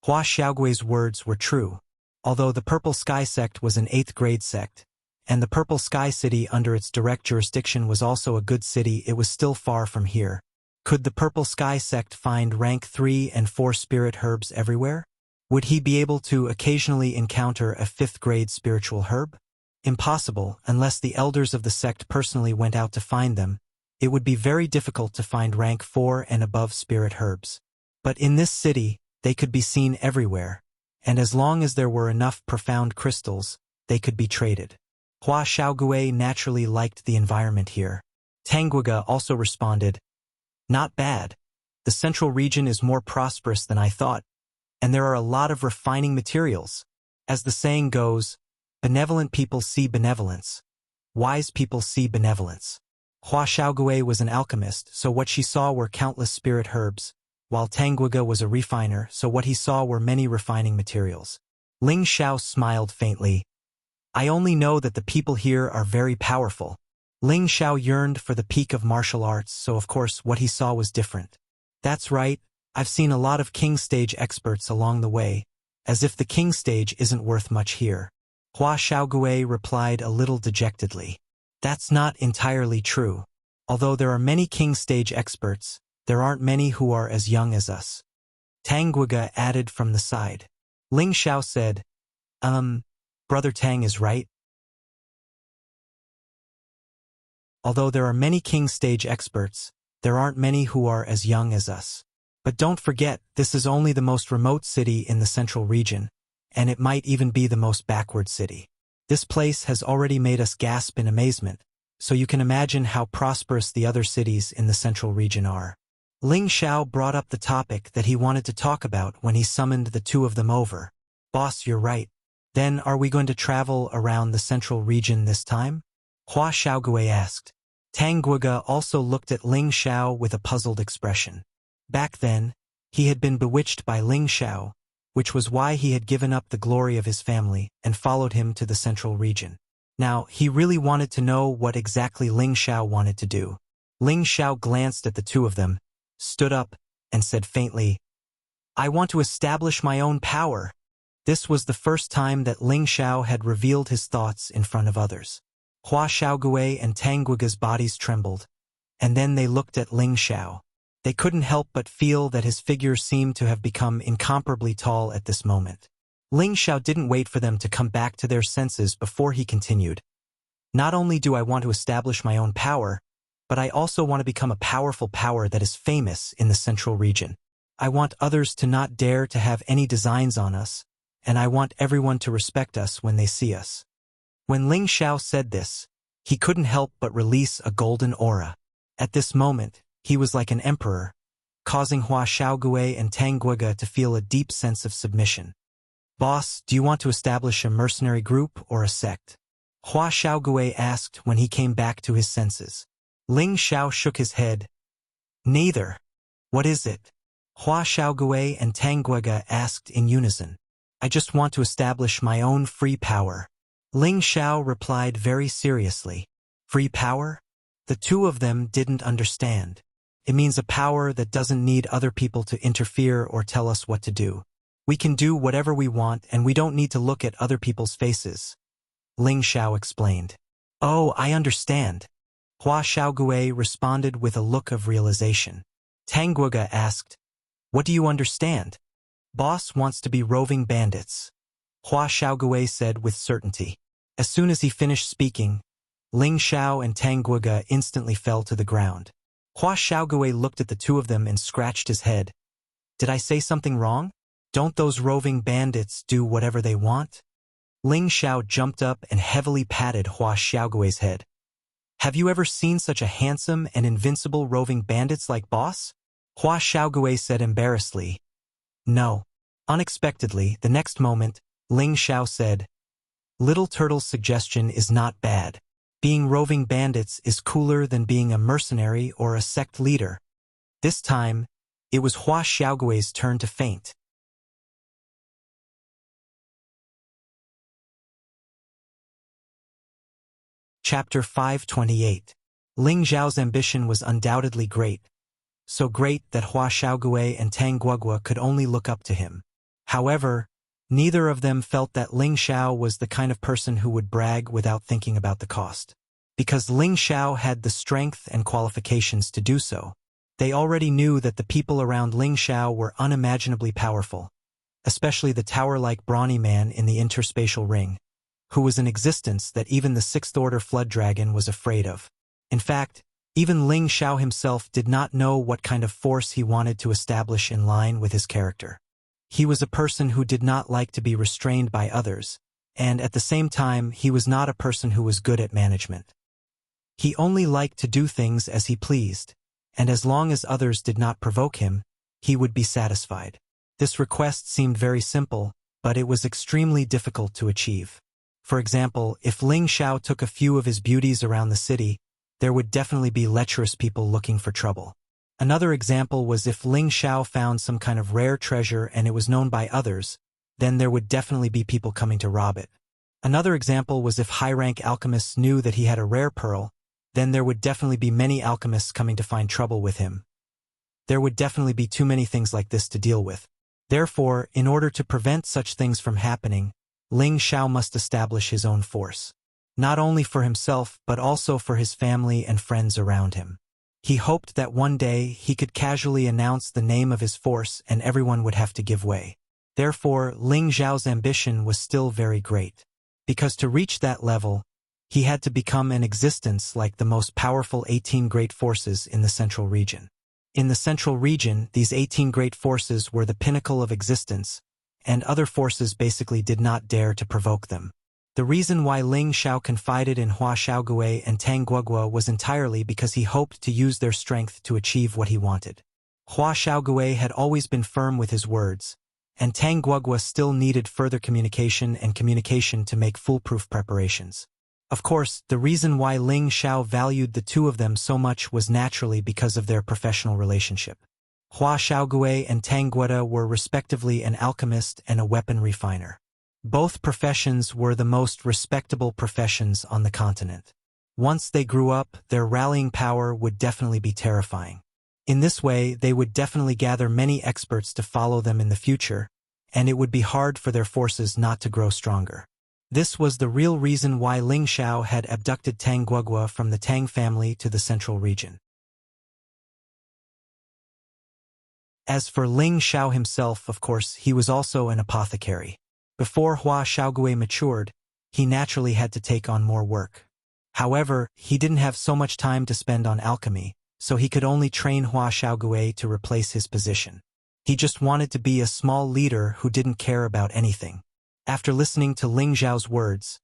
Hua Xiaogui's words were true. Although the Purple Sky sect was an 8th grade sect, and the Purple Sky City under its direct jurisdiction was also a good city, it was still far from here. Could the Purple Sky sect find rank 3 and 4 spirit herbs everywhere? Would he be able to occasionally encounter a 5th grade spiritual herb? Impossible, unless the elders of the sect personally went out to find them. It would be very difficult to find rank 4 and above spirit herbs. But in this city, they could be seen everywhere, and as long as there were enough profound crystals, they could be traded. Hua Xiaogui naturally liked the environment here. Tang Guiga also responded, "Not bad. The central region is more prosperous than I thought, and there are a lot of refining materials. As the saying goes, benevolent people see benevolence. Wise people see benevolence." Hua Xiaogui was an alchemist, so what she saw were countless spirit herbs, while Tang Guiga was a refiner, so what he saw were many refining materials. Ling Xiao smiled faintly. "I only know that the people here are very powerful." Ling Xiao yearned for the peak of martial arts, so of course what he saw was different. "That's right, I've seen a lot of king stage experts along the way, as if the king stage isn't worth much here." Hua Xiaogui replied a little dejectedly. "That's not entirely true. Although there are many king stage experts, there aren't many who are as young as us." Tang Guiga added from the side. Ling Xiao said, Brother Tang is right. Although there are many king stage experts, there aren't many who are as young as us. But don't forget, this is only the most remote city in the central region, and it might even be the most backward city. This place has already made us gasp in amazement, so you can imagine how prosperous the other cities in the central region are. Ling Xiao brought up the topic that he wanted to talk about when he summoned the 2 of them over. "Boss, you're right. Then are we going to travel around the central region this time?" Hua Xiaogui asked. Tang Guiga also looked at Ling Xiao with a puzzled expression. Back then, he had been bewitched by Ling Xiao, which was why he had given up the glory of his family and followed him to the central region. Now, he really wanted to know what exactly Ling Xiao wanted to do. Ling Xiao glanced at the 2 of them, stood up, and said faintly, "I want to establish my own power." This was the first time that Ling Xiao had revealed his thoughts in front of others. Hua Xiaogui and Tang Guiga's bodies trembled, and then they looked at Ling Xiao. They couldn't help but feel that his figure seemed to have become incomparably tall at this moment. Ling Xiao didn't wait for them to come back to their senses before he continued. "Not only do I want to establish my own power, but I also want to become a powerful power that is famous in the central region. I want others to not dare to have any designs on us, and I want everyone to respect us when they see us." When Ling Xiao said this, he couldn't help but release a golden aura. At this moment, he was like an emperor, causing Hua Xiaogui and Tang Guiga to feel a deep sense of submission. "Boss, do you want to establish a mercenary group or a sect?" Hua Xiaogui asked when he came back to his senses. Ling Xiao shook his head. "Neither." "What is it?" Hua Xiaogui and Tang Guiga asked in unison. "I just want to establish my own free power." Ling Xiao replied very seriously. "Free power?" The 2 of them didn't understand. "It means a power that doesn't need other people to interfere or tell us what to do. We can do whatever we want and we don't need to look at other people's faces," Ling Xiao explained. "Oh, I understand." Hua Xiaogui responded with a look of realization. Tang Guiga asked, "What do you understand?" "Boss wants to be roving bandits," Hua Xiaogui said with certainty. As soon as he finished speaking, Ling Xiao and Tang Guiga instantly fell to the ground. Hua Xiaogui looked at the 2 of them and scratched his head. "Did I say something wrong? Don't those roving bandits do whatever they want?" Ling Xiao jumped up and heavily patted Hua Xiaogui's head. "Have you ever seen such a handsome and invincible roving bandits like boss?" Hua Xiaogui said embarrassedly. "No." Unexpectedly, the next moment, Ling Xiao said, "Little Turtle's suggestion is not bad. Being roving bandits is cooler than being a mercenary or a sect leader." This time, it was Hua Xiaogui's turn to faint. Chapter 528. Ling Zhao's ambition was undoubtedly great, so great that Hua Xiaogui and Tang Guogua could only look up to him. However, neither of them felt that Ling Xiao was the kind of person who would brag without thinking about the cost. Because Ling Xiao had the strength and qualifications to do so, they already knew that the people around Ling Xiao were unimaginably powerful, especially the tower-like brawny man in the interspatial ring, who was an existence that even the sixth-order flood dragon was afraid of. In fact, even Ling Xiao himself did not know what kind of force he wanted to establish in line with his character. He was a person who did not like to be restrained by others, and at the same time he was not a person who was good at management. He only liked to do things as he pleased, and as long as others did not provoke him, he would be satisfied. This request seemed very simple, but it was extremely difficult to achieve. For example, if Ling Xiao took a few of his beauties around the city, there would definitely be lecherous people looking for trouble. Another example was if Ling Xiao found some kind of rare treasure and it was known by others, then there would definitely be people coming to rob it. Another example was if high-rank alchemists knew that he had a rare pearl, then there would definitely be many alchemists coming to find trouble with him. There would definitely be too many things like this to deal with. Therefore, in order to prevent such things from happening, Ling Xiao must establish his own force. Not only for himself, but also for his family and friends around him. He hoped that one day he could casually announce the name of his force and everyone would have to give way. Therefore, Ling Xiao's ambition was still very great. Because to reach that level, he had to become an existence like the most powerful 18 great forces in the Central Region. In the Central Region, these 18 great forces were the pinnacle of existence, and other forces basically did not dare to provoke them. The reason why Ling Xiao confided in Hua Xiaogui and Tang Guogua was entirely because he hoped to use their strength to achieve what he wanted. Hua Xiaogui had always been firm with his words, and Tang Guogua still needed further communication to make foolproof preparations. Of course, the reason why Ling Xiao valued the two of them so much was naturally because of their professional relationship. Hua Xiaogui and Tang Guogua were respectively an alchemist and a weapon refiner. Both professions were the most respectable professions on the continent. Once they grew up, their rallying power would definitely be terrifying. In this way, they would definitely gather many experts to follow them in the future, and it would be hard for their forces not to grow stronger. This was the real reason why Ling Xiao had abducted Tang Guogua from the Tang family to the Central Region. As for Ling Xiao himself, of course, he was also an apothecary. Before Hua Xiaogui matured, he naturally had to take on more work. However, he didn't have so much time to spend on alchemy, so he could only train Hua Xiaogui to replace his position. He just wanted to be a small leader who didn't care about anything. After listening to Ling Zhao's words,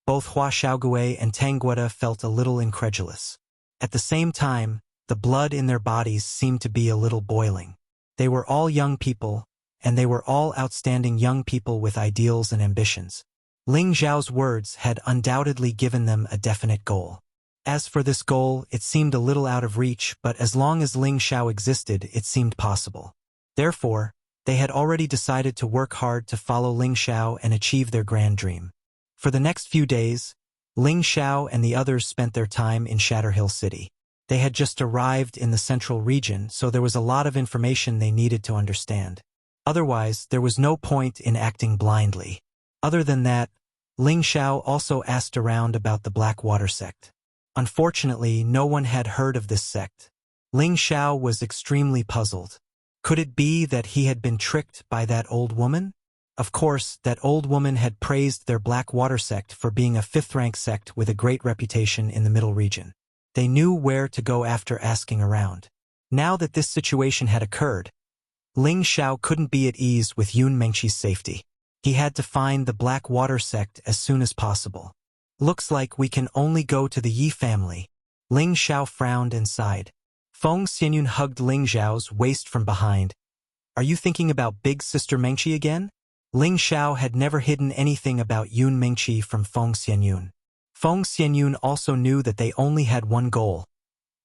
both Hua Xiaogui and Tang Guogua felt a little incredulous. At the same time, the blood in their bodies seemed to be a little boiling. They were all young people, and they were all outstanding young people with ideals and ambitions. Ling Zhao's words had undoubtedly given them a definite goal. As for this goal, it seemed a little out of reach, but as long as Ling Xiao existed, it seemed possible. Therefore, they had already decided to work hard to follow Ling Xiao and achieve their grand dream. For the next few days, Ling Xiao and the others spent their time in Shatterhill City. They had just arrived in the Central Region, so there was a lot of information they needed to understand. Otherwise, there was no point in acting blindly. Other than that, Ling Xiao also asked around about the Blackwater sect. Unfortunately, no one had heard of this sect. Ling Xiao was extremely puzzled. Could it be that he had been tricked by that old woman? Of course, that old woman had praised their Blackwater sect for being a fifth-rank sect with a great reputation in the Middle Region. They knew where to go after asking around. Now that this situation had occurred, Ling Xiao couldn't be at ease with Yun Mengqi's safety. He had to find the Blackwater sect as soon as possible. Looks like we can only go to the Yi family. Ling Xiao frowned and sighed. Feng Xianyun hugged Ling Zhao's waist from behind, Are you thinking about big sister Mengqi again? Ling Xiao had never hidden anything about Yun Mengqi from Feng Xianyun. Feng Xianyun also knew that they only had one goal,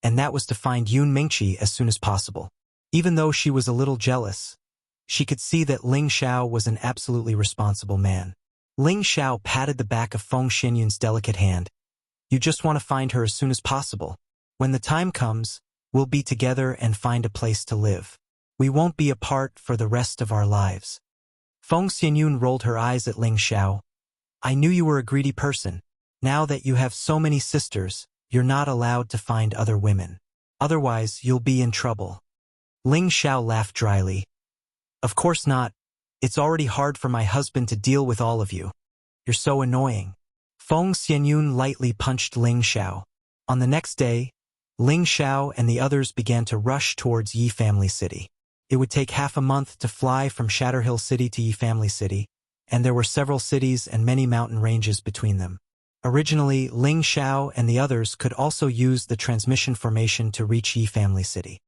and that was to find Yun Mengqi as soon as possible. Even though she was a little jealous, she could see that Ling Xiao was an absolutely responsible man. Ling Xiao patted the back of Feng Xianyun's delicate hand. You just want to find her as soon as possible. When the time comes, we'll be together and find a place to live. We won't be apart for the rest of our lives. Feng Xianyun rolled her eyes at Ling Xiao. I knew you were a greedy person. Now that you have so many sisters, you're not allowed to find other women. Otherwise, you'll be in trouble. Ling Xiao laughed dryly. Of course not. It's already hard for my husband to deal with all of you. You're so annoying. Feng Xianyun lightly punched Ling Xiao. On the next day, Ling Xiao and the others began to rush towards Yi Family City. It would take half a month to fly from Shatterhill City to Yi Family City, and there were several cities and many mountain ranges between them. Originally, Ling Xiao and the others could also use the transmission formation to reach Yi Family City.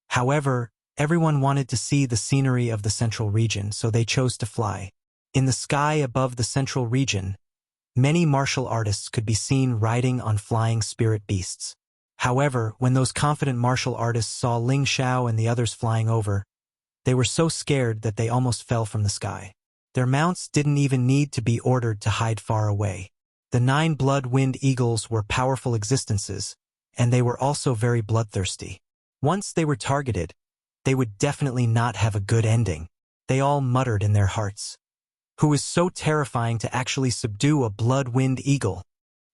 However, everyone wanted to see the scenery of the central region, so they chose to fly. In the sky above the central region, many martial artists could be seen riding on flying spirit beasts. However, when those confident martial artists saw Ling Xiao and the others flying over, they were so scared that they almost fell from the sky. Their mounts didn't even need to be ordered to hide far away. The 9 blood-wind eagles were powerful existences, and they were also very bloodthirsty. Once they were targeted, they would definitely not have a good ending. They all muttered in their hearts. Who is so terrifying to actually subdue a blood-wind eagle?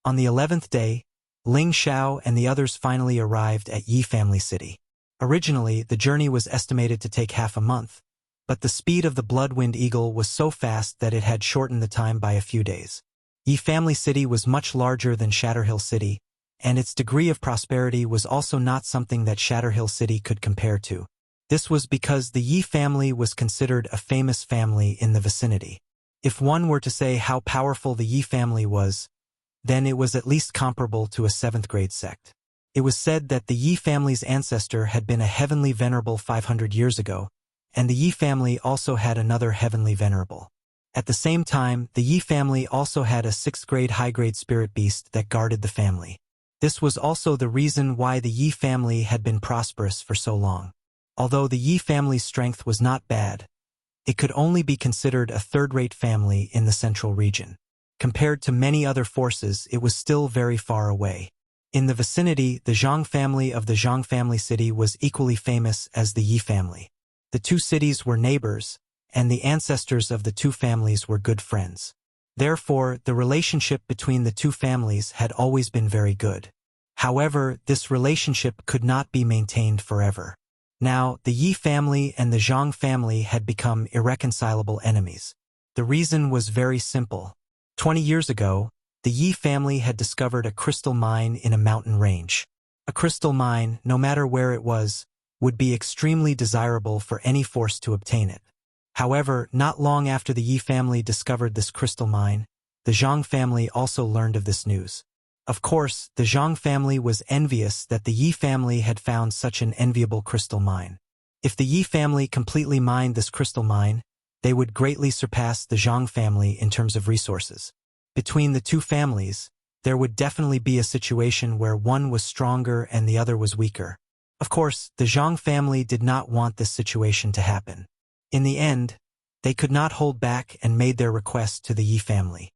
On the 11th day, Ling Xiao and the others finally arrived at Yi Family City. Originally, the journey was estimated to take half a month, but the speed of the blood-wind eagle was so fast that it had shortened the time by a few days. Yi Family City was much larger than Shatterhill City, and its degree of prosperity was also not something that Shatterhill City could compare to. This was because the Yi family was considered a famous family in the vicinity. If one were to say how powerful the Yi family was, then it was at least comparable to a 7th-grade sect. It was said that the Yi family's ancestor had been a heavenly venerable 500 years ago, and the Yi family also had another heavenly venerable. At the same time, the Yi family also had a 6th-grade high-grade spirit beast that guarded the family. This was also the reason why the Yi family had been prosperous for so long. Although the Yi family's strength was not bad, it could only be considered a 3rd-rate family in the central region. Compared to many other forces, it was still very far away. In the vicinity, the Zhang family of the Zhang family city was equally famous as the Yi family. The two cities were neighbors, and the ancestors of the two families were good friends. Therefore, the relationship between the two families had always been very good. However, this relationship could not be maintained forever. Now, the Yi family and the Zhang family had become irreconcilable enemies. The reason was very simple. 20 years ago, the Yi family had discovered a crystal mine in a mountain range. A crystal mine, no matter where it was, would be extremely desirable for any force to obtain it. However, not long after the Yi family discovered this crystal mine, the Zhang family also learned of this news. Of course, the Zhang family was envious that the Yi family had found such an enviable crystal mine. If the Yi family completely mined this crystal mine, they would greatly surpass the Zhang family in terms of resources. Between the two families, there would definitely be a situation where one was stronger and the other was weaker. Of course, the Zhang family did not want this situation to happen. In the end, they could not hold back and made their request to the Yi family.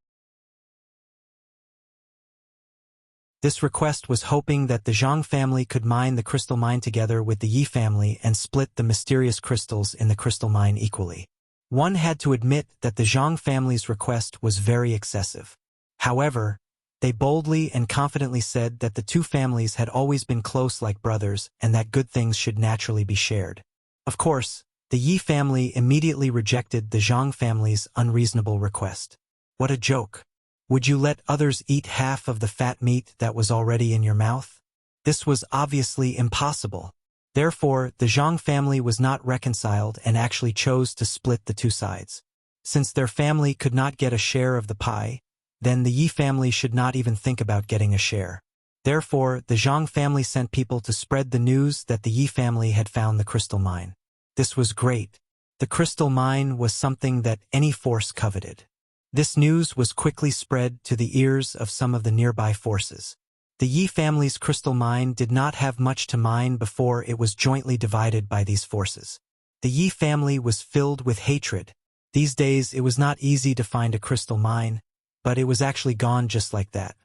This request was hoping that the Zhang family could mine the crystal mine together with the Yi family and split the mysterious crystals in the crystal mine equally. One had to admit that the Zhang family's request was very excessive. However, they boldly and confidently said that the two families had always been close like brothers and that good things should naturally be shared. Of course, the Yi family immediately rejected the Zhang family's unreasonable request. What a joke! Would you let others eat half of the fat meat that was already in your mouth? This was obviously impossible. Therefore, the Zhang family was not reconciled and actually chose to split the two sides. Since their family could not get a share of the pie, then the Yi family should not even think about getting a share. Therefore, the Zhang family sent people to spread the news that the Yi family had found the crystal mine. This was great. The crystal mine was something that any force coveted. This news was quickly spread to the ears of some of the nearby forces. The Yi family's crystal mine did not have much to mine before it was jointly divided by these forces. The Yi family was filled with hatred. These days it was not easy to find a crystal mine, but it was actually gone just like that.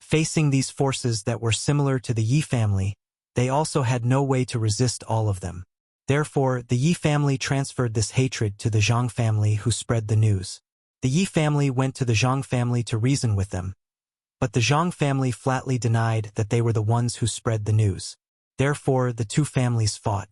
Facing these forces that were similar to the Yi family, they also had no way to resist all of them. Therefore, the Yi family transferred this hatred to the Zhang family, who spread the news. The Yi family went to the Zhang family to reason with them, but the Zhang family flatly denied that they were the ones who spread the news. Therefore, the two families fought.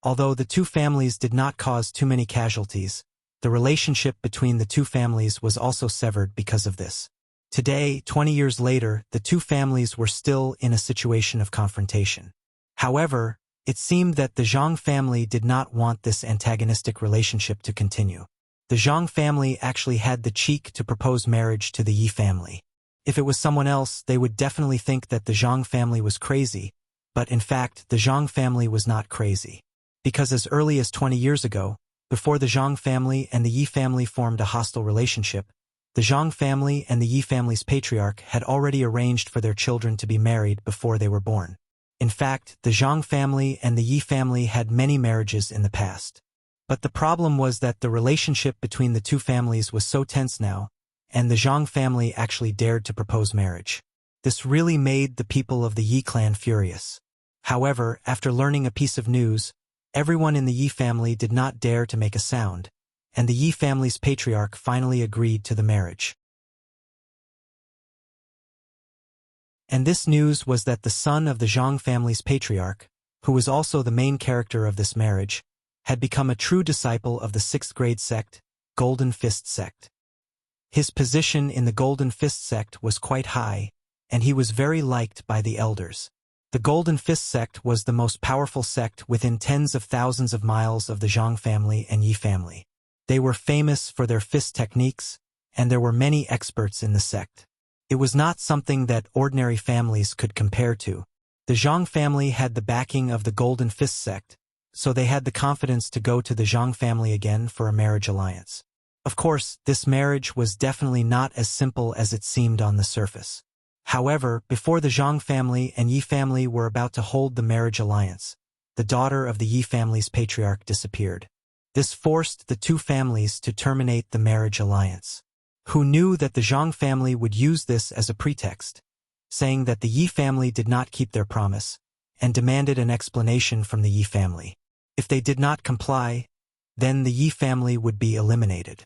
Although the two families did not cause too many casualties, the relationship between the two families was also severed because of this. Today, 20 years later, the two families were still in a situation of confrontation. However, it seemed that the Zhang family did not want this antagonistic relationship to continue. The Zhang family actually had the cheek to propose marriage to the Yi family. If it was someone else, they would definitely think that the Zhang family was crazy, but in fact, the Zhang family was not crazy. Because as early as 20 years ago, before the Zhang family and the Yi family formed a hostile relationship, the Zhang family and the Yi family's patriarch had already arranged for their children to be married before they were born. In fact, the Zhang family and the Yi family had many marriages in the past. But the problem was that the relationship between the two families was so tense now, and the Zhang family actually dared to propose marriage. This really made the people of the Yi clan furious. However, after learning a piece of news, everyone in the Yi family did not dare to make a sound, and the Yi family's patriarch finally agreed to the marriage. And this news was that the son of the Zhang family's patriarch, who was also the main character of this marriage, had become a true disciple of the 6th grade sect, Golden Fist sect. His position in the Golden Fist sect was quite high, and he was very liked by the elders. The Golden Fist sect was the most powerful sect within tens of thousands of miles of the Zhang family and Yi family. They were famous for their fist techniques, and there were many experts in the sect. It was not something that ordinary families could compare to. The Zhang family had the backing of the Golden Fist sect, so they had the confidence to go to the Zhang family again for a marriage alliance. Of course, this marriage was definitely not as simple as it seemed on the surface. However, before the Zhang family and Yi family were about to hold the marriage alliance, the daughter of the Yi family's patriarch disappeared. This forced the two families to terminate the marriage alliance. Who knew that the Zhang family would use this as a pretext, saying that the Yi family did not keep their promise, and demanded an explanation from the Yi family. If they did not comply, then the Yi family would be eliminated.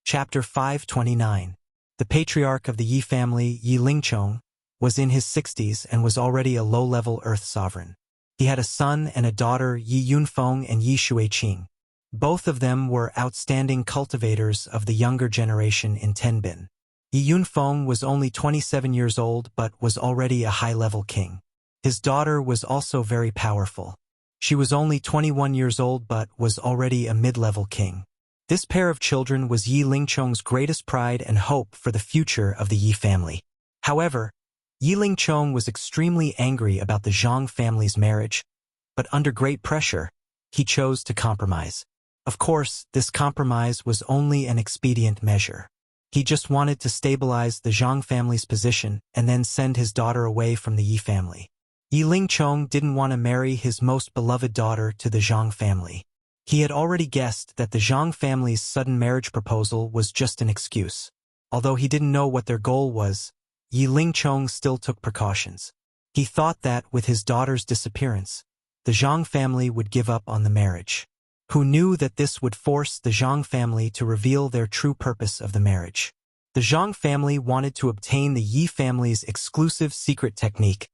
Chapter 529. The patriarch of the Yi family, Yi Lingchong, was in his 60s and was already a low-level earth sovereign. He had a son and a daughter, Yi Yunfeng and Yi Shuiqing. Both of them were outstanding cultivators of the younger generation in Tenbin. Yi Yunfeng was only 27 years old but was already a high-level king. His daughter was also very powerful. She was only 21 years old but was already a mid-level king. This pair of children was Yi Lingchong's greatest pride and hope for the future of the Yi family. However, Yi Lingchong was extremely angry about the Zhang family's marriage, but under great pressure, he chose to compromise. Of course, this compromise was only an expedient measure. He just wanted to stabilize the Zhang family's position and then send his daughter away from the Yi family. Yi Lingchong didn't want to marry his most beloved daughter to the Zhang family. He had already guessed that the Zhang family's sudden marriage proposal was just an excuse. Although he didn't know what their goal was, Yi Lingchong still took precautions. He thought that, with his daughter's disappearance, the Zhang family would give up on the marriage. Who knew that this would force the Zhang family to reveal their true purpose of the marriage? The Zhang family wanted to obtain the Yi family's exclusive secret technique,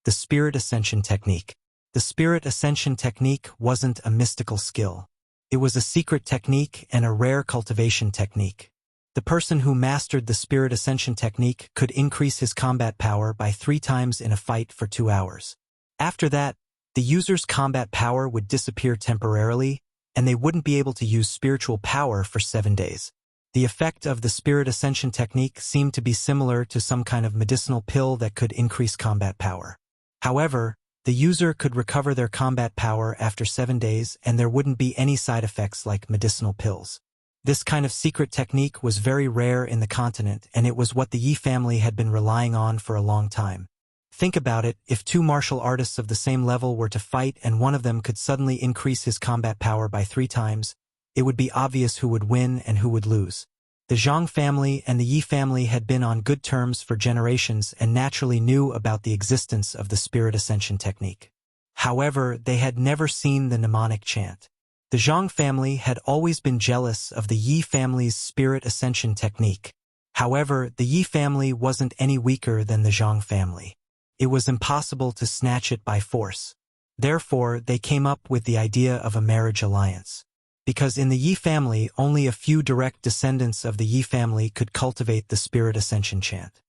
the Spirit Ascension technique. The Spirit Ascension technique wasn't a mystical skill. It was a secret technique and a rare cultivation technique. The person who mastered the Spirit Ascension technique could increase his combat power by 3 times in a fight for 2 hours. After that, the user's combat power would disappear temporarily, and they wouldn't be able to use spiritual power for 7 days. The effect of the spirit ascension technique seemed to be similar to some kind of medicinal pill that could increase combat power. However, the user could recover their combat power after 7 days and there wouldn't be any side effects like medicinal pills. This kind of secret technique was very rare in the continent and it was what the Yi family had been relying on for a long time. Think about it, if 2 martial artists of the same level were to fight and one of them could suddenly increase his combat power by 3 times, it would be obvious who would win and who would lose. The Zhang family and the Yi family had been on good terms for generations and naturally knew about the existence of the spirit ascension technique. However, they had never seen the mnemonic chant. The Zhang family had always been jealous of the Yi family's spirit ascension technique. However, the Yi family wasn't any weaker than the Zhang family. It was impossible to snatch it by force. Therefore, they came up with the idea of a marriage alliance. Because in the Yi family, only a few direct descendants of the Yi family could cultivate the spirit ascension chant.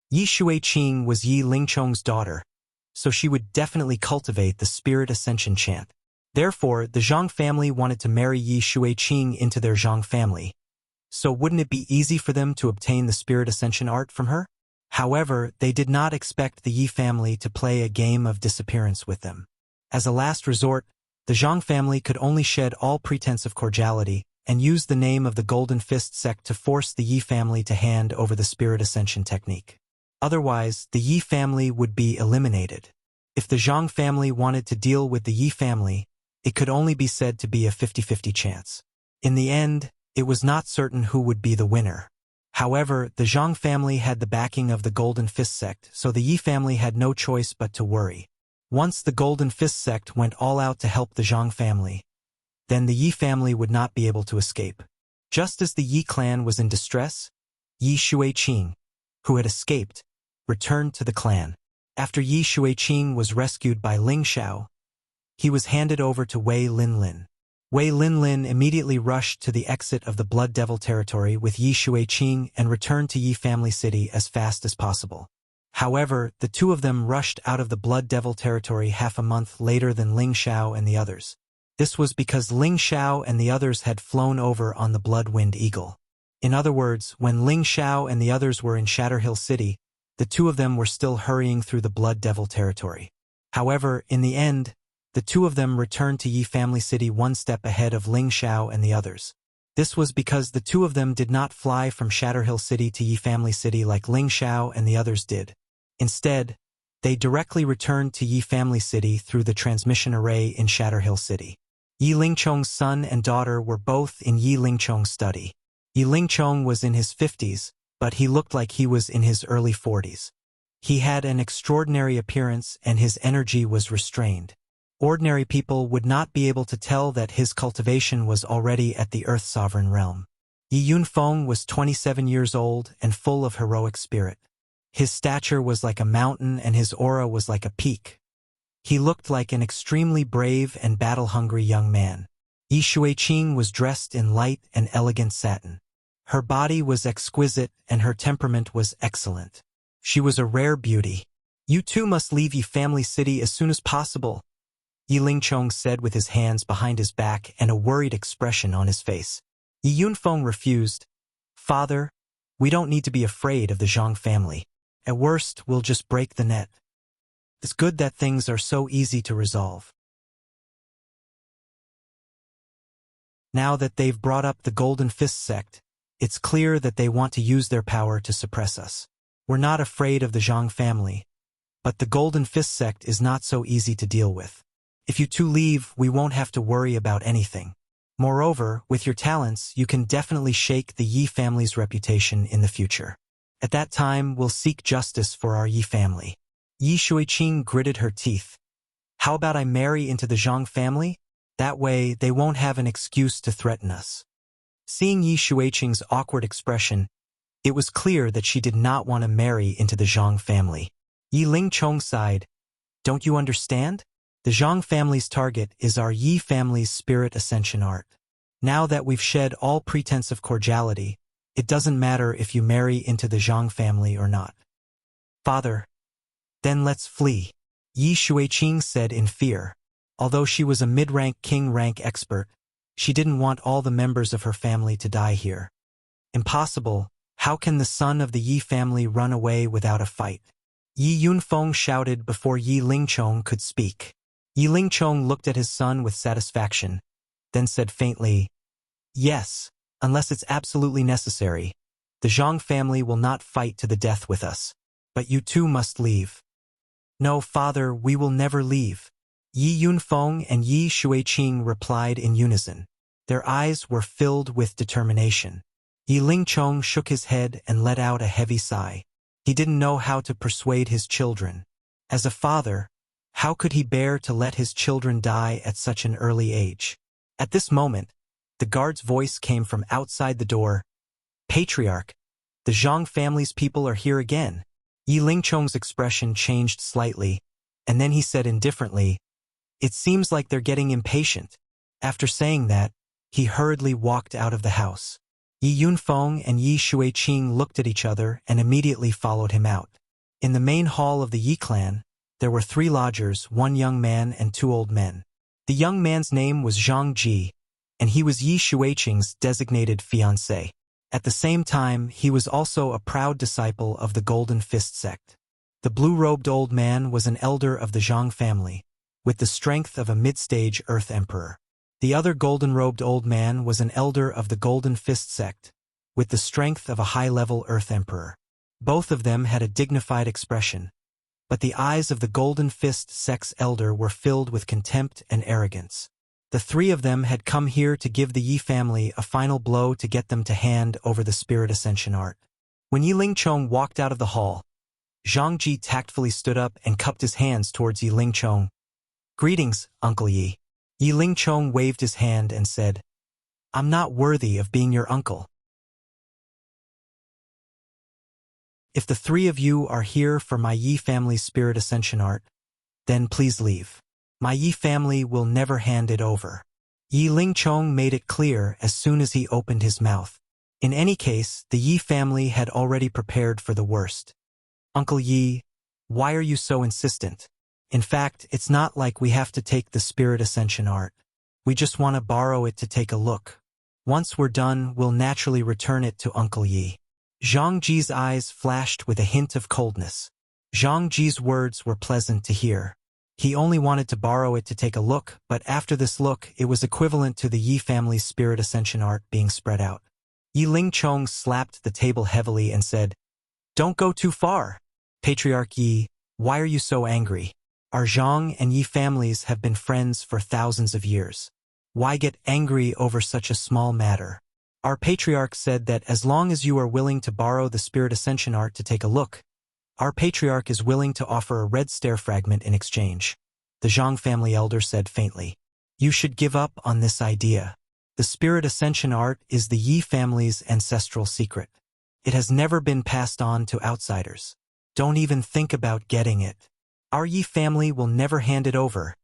Yi Xueqing was Yi Lingchong's daughter, so she would definitely cultivate the spirit ascension chant. Therefore, the Zhang family wanted to marry Yi Xueqing into their Zhang family. So wouldn't it be easy for them to obtain the spirit ascension art from her? However, they did not expect the Yi family to play a game of disappearance with them. As a last resort, the Zhang family could only shed all pretense of cordiality and use the name of the Golden Fist sect to force the Yi family to hand over the spirit ascension technique. Otherwise, the Yi family would be eliminated. If the Zhang family wanted to deal with the Yi family, it could only be said to be a 50-50 chance. In the end, it was not certain who would be the winner. However, the Zhang family had the backing of the Golden Fist sect, so the Yi family had no choice but to worry. Once the Golden Fist sect went all out to help the Zhang family, then the Yi family would not be able to escape. Just as the Yi clan was in distress, Yi Xueqing, who had escaped, returned to the clan. After Yi Xueqing was rescued by Ling Xiao, he was handed over to Wei Linlin. Wei Linlin immediately rushed to the exit of the Blood Devil territory with Yi Xueqing and returned to Yi Family City as fast as possible. However, the 2 of them rushed out of the Blood Devil territory half a month later than Ling Xiao and the others. This was because Ling Xiao and the others had flown over on the Blood-Winged Eagle. In other words, when Ling Xiao and the others were in Shatterhill City, the 2 of them were still hurrying through the Blood Devil territory. However, in the end, the 2 of them returned to Yi Family City 1 step ahead of Ling Xiao and the others. This was because the 2 of them did not fly from Shatterhill City to Yi Family City like Ling Xiao and the others did. Instead, they directly returned to Yi Family City through the transmission array in Shatterhill City. Yi Lingchong's son and daughter were both in Yi Lingchong's study. Yi Lingchong was in his 50s, but he looked like he was in his early 40s. He had an extraordinary appearance and his energy was restrained. Ordinary people would not be able to tell that his cultivation was already at the Earth Sovereign realm. Yi Yunfeng was 27 years old and full of heroic spirit. His stature was like a mountain and his aura was like a peak. He looked like an extremely brave and battle-hungry young man. Yi Xueqing was dressed in light and elegant satin. Her body was exquisite and her temperament was excellent. She was a rare beauty. "You two must leave Yi Family City as soon as possible," Yi Lingchong said with his hands behind his back and a worried expression on his face. Yi Yunfeng refused. "Father, we don't need to be afraid of the Zhang family. At worst, we'll just break the net. It's good that things are so easy to resolve. Now that they've brought up the Golden Fist sect, it's clear that they want to use their power to suppress us. We're not afraid of the Zhang family, but the Golden Fist sect is not so easy to deal with. If you two leave, we won't have to worry about anything. Moreover, with your talents, you can definitely shake the Yi family's reputation in the future. At that time, we'll seek justice for our Yi family." Yi Xueqing gritted her teeth. "How about I marry into the Zhang family? That way, they won't have an excuse to threaten us." Seeing Yi Xueqing's awkward expression, it was clear that she did not want to marry into the Zhang family. Yi Lingchong sighed. "Don't you understand? The Zhang family's target is our Yi family's spirit ascension art. Now that we've shed all pretense of cordiality, it doesn't matter if you marry into the Zhang family or not." "Father, then let's flee," Yi Xueqing said in fear. Although she was a mid-rank king rank expert, She didn't want all the members of her family to die here. Impossible. How can the son of the Yi family run away without a fight? Yi Yunfeng shouted before Yi Lingchong could speak. Yi Lingchong looked at his son with satisfaction, then said faintly, "Yes, unless it's absolutely necessary. The Zhang family will not fight to the death with us. But you too must leave." "No, father, we will never leave." Yi Yunfeng and Yi Shuiqing replied in unison. Their eyes were filled with determination. Yi Lingchong shook his head and let out a heavy sigh. He didn't know how to persuade his children. As a father, how could he bear to let his children die at such an early age? At this moment, the guard's voice came from outside the door. "Patriarch, the Zhang family's people are here again." Yi Lingchong's expression changed slightly, and then he said indifferently, "It seems like they're getting impatient." After saying that, he hurriedly walked out of the house. Yi Yunfeng and Yi Shuiqing looked at each other and immediately followed him out. In the main hall of the Yi clan, there were 3 lodgers, 1 young man and 2 old men. The young man's name was Zhang Ji, and he was Yi Shuiqing's designated fiancé. At the same time, he was also a proud disciple of the Golden Fist sect. The blue-robed old man was an elder of the Zhang family, with the strength of a mid-stage Earth Emperor. The other golden-robed old man was an elder of the Golden Fist sect, with the strength of a high-level Earth Emperor. Both of them had a dignified expression, but the eyes of the Golden Fist sect's elder were filled with contempt and arrogance. The 3 of them had come here to give the Yi family a final blow to get them to hand over the Spirit Ascension art. When Yi Lingchong walked out of the hall, Zhang Ji tactfully stood up and cupped his hands towards Yi Lingchong. "Greetings, Uncle Yi." Yi Lingchong waved his hand and said, "I'm not worthy of being your uncle. If the 3 of you are here for my Yi family's Spirit Ascension art, then please leave. My Yi family will never hand it over." Yi Lingchong made it clear as soon as he opened his mouth. In any case, the Yi family had already prepared for the worst. "Uncle Yi, why are you so insistent? In fact, it's not like we have to take the Spirit Ascension art. We just want to borrow it to take a look. Once we're done, we'll naturally return it to Uncle Yi." Zhang Ji's eyes flashed with a hint of coldness. Zhang Ji's words were pleasant to hear. He only wanted to borrow it to take a look, but after this look, it was equivalent to the Yi family's Spirit Ascension art being spread out. Yi Lingchong slapped the table heavily and said, "Don't go too far. Patriarch Yi, why are you so angry? Our Zhang and Yi families have been friends for thousands of years. Why get angry over such a small matter? Our patriarch said that as long as you are willing to borrow the Spirit Ascension art to take a look, our patriarch is willing to offer a red stare fragment in exchange." The Zhang family elder said faintly, "You should give up on this idea. The Spirit Ascension art is the Yi family's ancestral secret. It has never been passed on to outsiders. Don't even think about getting it. Our Yi family will never hand it over."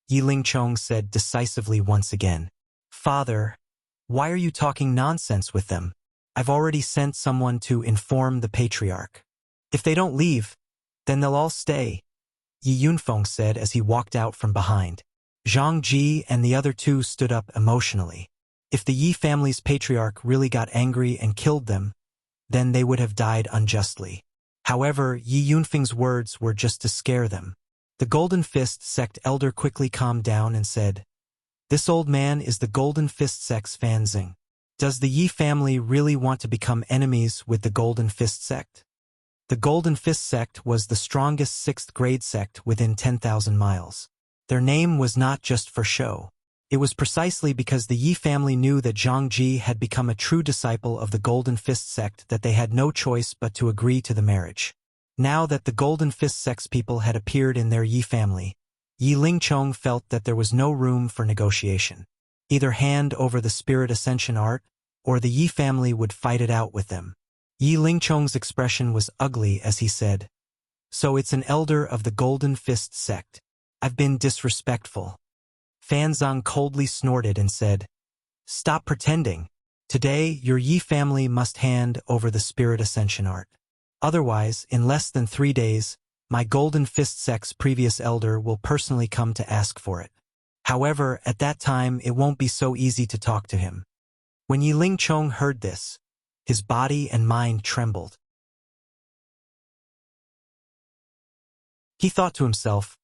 Yi Lingchong said decisively once again, "Father, why are you talking nonsense with them? I've already sent someone to inform the patriarch. If they don't leave, then they'll all stay," Yi Yunfeng said as he walked out from behind. Zhang Ji and the other 2 stood up emotionally. If the Yi family's patriarch really got angry and killed them, then they would have died unjustly. However, Yi Yunfeng's words were just to scare them. The Golden Fist sect elder quickly calmed down and said, "This old man is the Golden Fist sect's Fan Xing. Does the Yi family really want to become enemies with the Golden Fist sect?" The Golden Fist sect was the strongest 6th-grade sect within 10,000 miles. Their name was not just for show. It was precisely because the Yi family knew that Zhang Ji had become a true disciple of the Golden Fist sect that they had no choice but to agree to the marriage. Now that the Golden Fist sect's people had appeared in their Yi family, Yi Lingchong felt that there was no room for negotiation. Either hand over the Spirit Ascension art, or the Yi family would fight it out with them. Yi Lingchong's expression was ugly as he said, "So it's an elder of the Golden Fist sect. I've been disrespectful." Fan Xing coldly snorted and said, "Stop pretending. Today, your Yi family must hand over the Spirit Ascension art. Otherwise, in less than 3 days, my Golden Fist sect's previous elder will personally come to ask for it." However, at that time it won't be so easy to talk to him. When Yi Ling Chong heard this, his body and mind trembled. He thought to himself,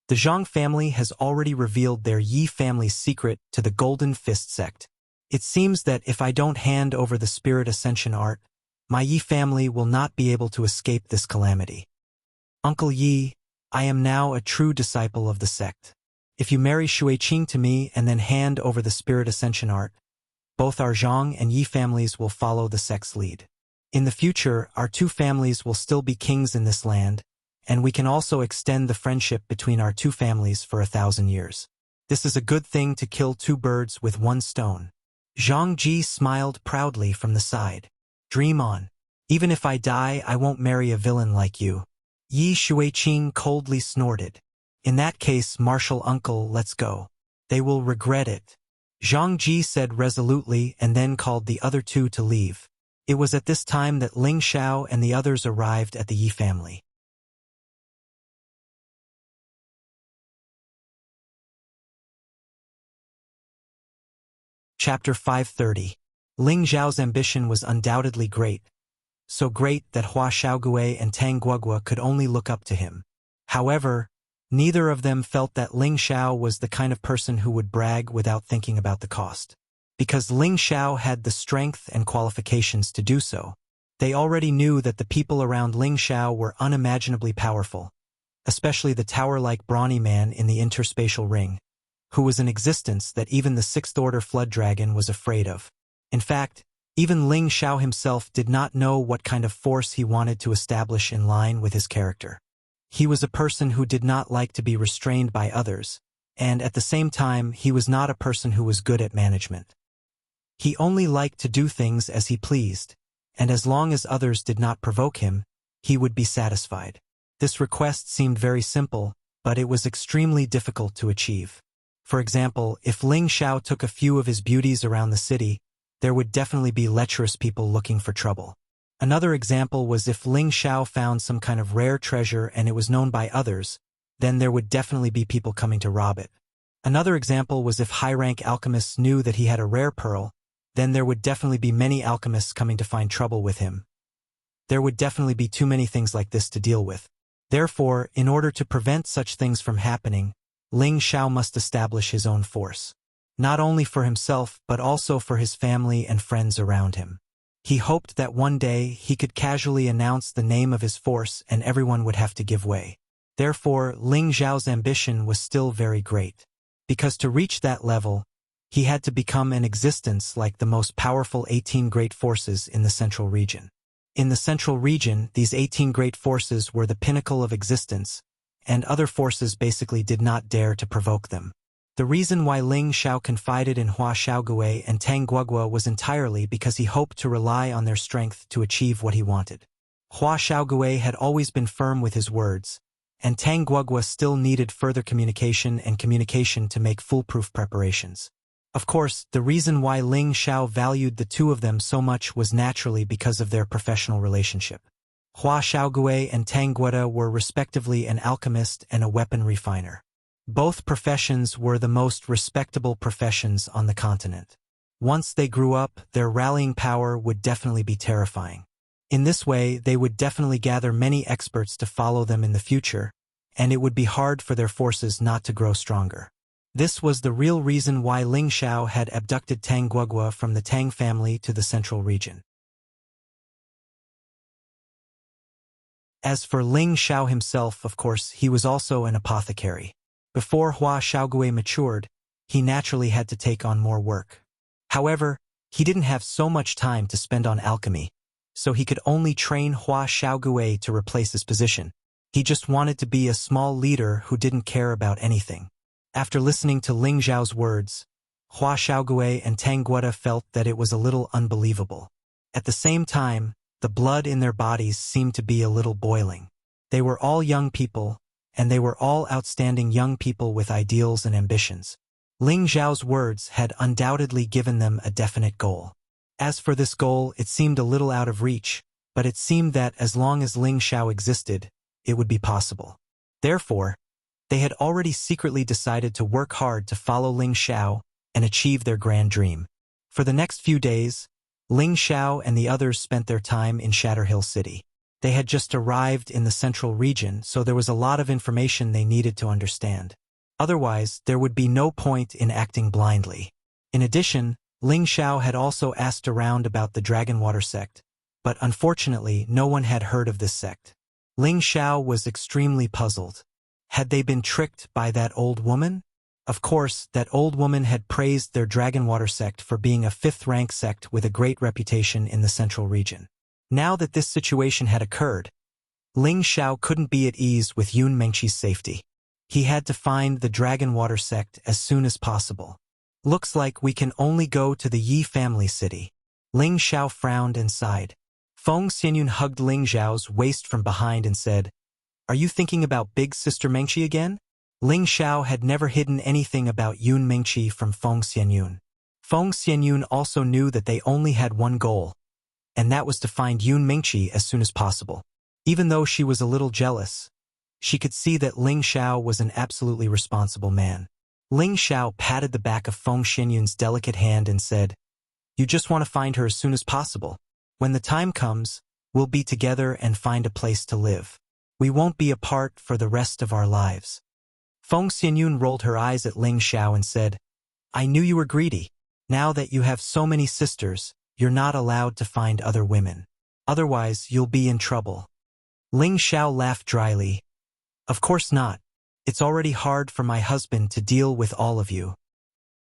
the Zhang family has already revealed their Yi family's secret to the Golden Fist sect. It seems that if I don't hand over the spirit ascension art, my Yi family will not be able to escape this calamity. Uncle Yi, I am now a true disciple of the sect. If you marry Xueqing to me and then hand over the spirit ascension art, both our Zhang and Yi families will follow the sect's lead. In the future, our two families will still be kings in this land, and we can also extend the friendship between our two families for 1,000 years. This is a good thing to kill two birds with one stone. Zhang Ji smiled proudly from the side. Dream on. Even if I die, I won't marry a villain like you. Yi Xueqing coldly snorted. In that case, martial uncle, let's go. They will regret it. Zhang Ji said resolutely and then called the other two to leave. It was at this time that Ling Xiao and the others arrived at the Yi family. Chapter 530. Ling Xiao's ambition was undoubtedly great, so great that Hua Xiaogui and Tang Guogua could only look up to him. However, neither of them felt that Ling Xiao was the kind of person who would brag without thinking about the cost. Because Ling Xiao had the strength and qualifications to do so, they already knew that the people around Ling Xiao were unimaginably powerful, especially the tower-like brawny man in the interspatial ring, who was an existence that even the sixth-order flood dragon was afraid of. In fact, even Ling Xiao himself did not know what kind of force he wanted to establish in line with his character. He was a person who did not like to be restrained by others, and at the same time he was not a person who was good at management. He only liked to do things as he pleased, and as long as others did not provoke him, he would be satisfied. This request seemed very simple, but it was extremely difficult to achieve. For example, if Ling Xiao took a few of his beauties around the city, there would definitely be lecherous people looking for trouble. Another example was if Ling Xiao found some kind of rare treasure and it was known by others, then there would definitely be people coming to rob it. Another example was if high-rank alchemists knew that he had a rare pearl, then there would definitely be many alchemists coming to find trouble with him. There would definitely be too many things like this to deal with. Therefore, in order to prevent such things from happening, Ling Xiao must establish his own force. Not only for himself, but also for his family and friends around him. He hoped that one day he could casually announce the name of his force and everyone would have to give way. Therefore, Ling Xiao's ambition was still very great. Because to reach that level, he had to become an existence like the most powerful 18 great forces in the central region. In the central region, these 18 great forces were the pinnacle of existence, and other forces basically did not dare to provoke them. The reason why Ling Xiao confided in Hua Xiaogui and Tang Guogua was entirely because he hoped to rely on their strength to achieve what he wanted. Hua Xiaogui had always been firm with his words, and Tang Guogua still needed further communication to make foolproof preparations. Of course, the reason why Ling Xiao valued the two of them so much was naturally because of their professional relationship. Hua Xiaogui and Tang Guogua were respectively an alchemist and a weapon refiner. Both professions were the most respectable professions on the continent. Once they grew up, their rallying power would definitely be terrifying. In this way, they would definitely gather many experts to follow them in the future, and it would be hard for their forces not to grow stronger. This was the real reason why Ling Xiao had abducted Tang Guogua from the Tang family to the central region. As for Ling Xiao himself, of course, he was also an apothecary. Before Hua Xiaogui matured, he naturally had to take on more work. However, he didn't have so much time to spend on alchemy, so he could only train Hua Xiaogui to replace his position. He just wanted to be a small leader who didn't care about anything. After listening to Ling Xiao's words, Hua Xiaogui and Tang Guogua felt that it was a little unbelievable. At the same time, the blood in their bodies seemed to be a little boiling. They were all young people, and they were all outstanding young people with ideals and ambitions. Ling Xiao's words had undoubtedly given them a definite goal. As for this goal, it seemed a little out of reach, but it seemed that as long as Ling Xiao existed, it would be possible. Therefore, They had already secretly decided to work hard to follow Ling Xiao and achieve their grand dream. For the next few days, Ling Xiao and the others spent their time in Shatterhill City. They had just arrived in the central region, so there was a lot of information they needed to understand. Otherwise, there would be no point in acting blindly. In addition, Ling Xiao had also asked around about the Dragonwater sect, but unfortunately no one had heard of this sect. Ling Xiao was extremely puzzled. Had they been tricked by that old woman? Of course, that old woman had praised their Dragonwater sect for being a fifth-rank sect with a great reputation in the central region. Now that this situation had occurred, Ling Xiao couldn't be at ease with Yun Mengqi's safety. He had to find the Dragonwater sect as soon as possible. Looks like we can only go to the Yi family city. Ling Xiao frowned and sighed. Feng Xianyun hugged Ling Xiao's waist from behind and said, "Are you thinking about big sister Mengqi again?" Ling Xiao had never hidden anything about Yun Mengqi from Feng Xianyun. Feng Xianyun also knew that they only had one goal, and that was to find Yun Mengqi as soon as possible. Even though she was a little jealous, she could see that Ling Xiao was an absolutely responsible man. Ling Xiao patted the back of Feng Xianyun's delicate hand and said, "You just want to find her as soon as possible. When the time comes, we'll be together and find a place to live. We won't be apart for the rest of our lives." Feng Xianyun rolled her eyes at Ling Xiao and said, "I knew you were greedy. Now that you have so many sisters, you're not allowed to find other women. Otherwise, you'll be in trouble." Ling Xiao laughed dryly. "Of course not. It's already hard for my husband to deal with all of you.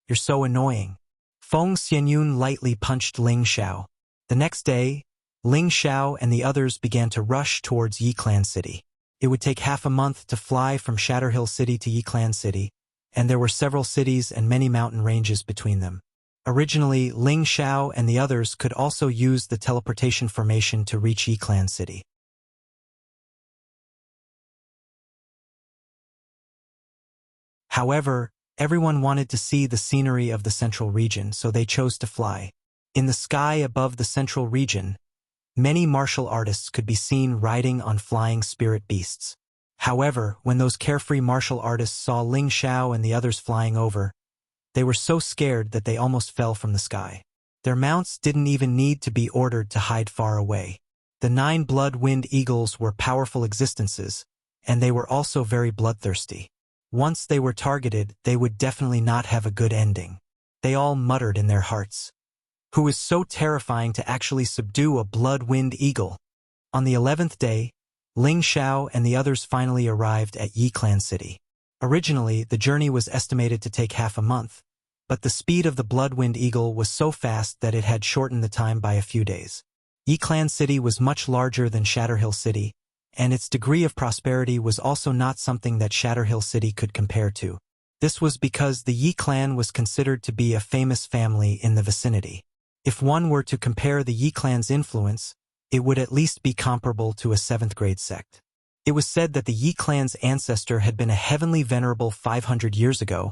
You're so annoying." Feng Xianyun lightly punched Ling Xiao. The next day, Ling Xiao and the others began to rush towards Yiclan City. It would take half a month to fly from Shatterhill City to Yiclan City, and there were several cities and many mountain ranges between them. Originally, Ling Xiao and the others could also use the teleportation formation to reach Yiclan City. However, everyone wanted to see the scenery of the central region, so they chose to fly. In the sky above the central region, many martial artists could be seen riding on flying spirit beasts. However, when those carefree martial artists saw Ling Xiao and the others flying over, they were so scared that they almost fell from the sky. Their mounts didn't even need to be ordered to hide far away. The 9 blood-wind eagles were powerful existences, and they were also very bloodthirsty. Once they were targeted, they would definitely not have a good ending. They all muttered in their hearts, "Who is so terrifying to actually subdue a blood-wind eagle?" On the 11th day, Ling Xiao and the others finally arrived at Yiclan City. Originally, the journey was estimated to take half a month, but the speed of the blood-wind eagle was so fast that it had shortened the time by a few days. Yiclan City was much larger than Shatterhill City, and its degree of prosperity was also not something that Shatterhill City could compare to. This was because the Yi clan was considered to be a famous family in the vicinity. If one were to compare the Yi clan's influence, it would at least be comparable to a 7th-grade sect. It was said that the Yi clan's ancestor had been a heavenly venerable 500 years ago,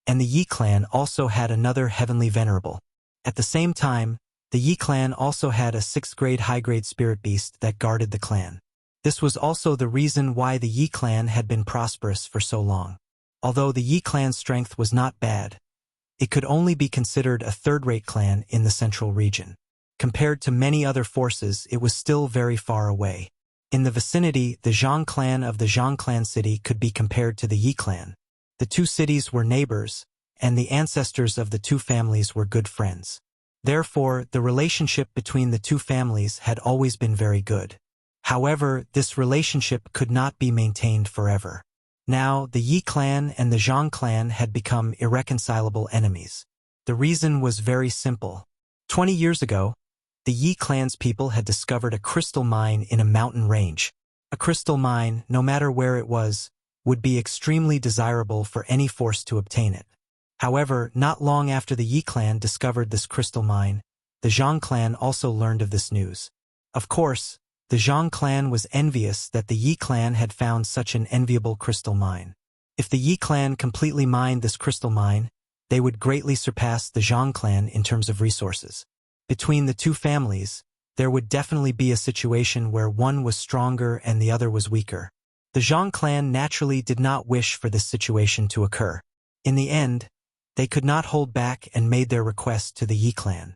and the Yi clan also had another heavenly venerable. At the same time, the Yi clan also had a 6th-grade high-grade spirit beast that guarded the clan. This was also the reason why the Yi clan had been prosperous for so long. Although the Yi clan's strength was not bad, it could only be considered a 3rd-rate clan in the central region. Compared to many other forces, it was still very far away. In the vicinity, the Zhang clan of the Zhang clan city could be compared to the Yi clan. The two cities were neighbors, and the ancestors of the two families were good friends. Therefore, the relationship between the two families had always been very good. However, this relationship could not be maintained forever. Now, the Yi clan and the Zhang clan had become irreconcilable enemies. The reason was very simple. 20 years ago, the Yi clan's people had discovered a crystal mine in a mountain range. A crystal mine, no matter where it was, would be extremely desirable for any force to obtain it. However, not long after the Yi clan discovered this crystal mine, the Zhang clan also learned of this news. Of course, the Zhang clan was envious that the Yi clan had found such an enviable crystal mine. If the Yi clan completely mined this crystal mine, they would greatly surpass the Zhang clan in terms of resources. Between the two families, there would definitely be a situation where one was stronger and the other was weaker. The Zhang clan naturally did not wish for this situation to occur. In the end, they could not hold back and made their request to the Yi clan.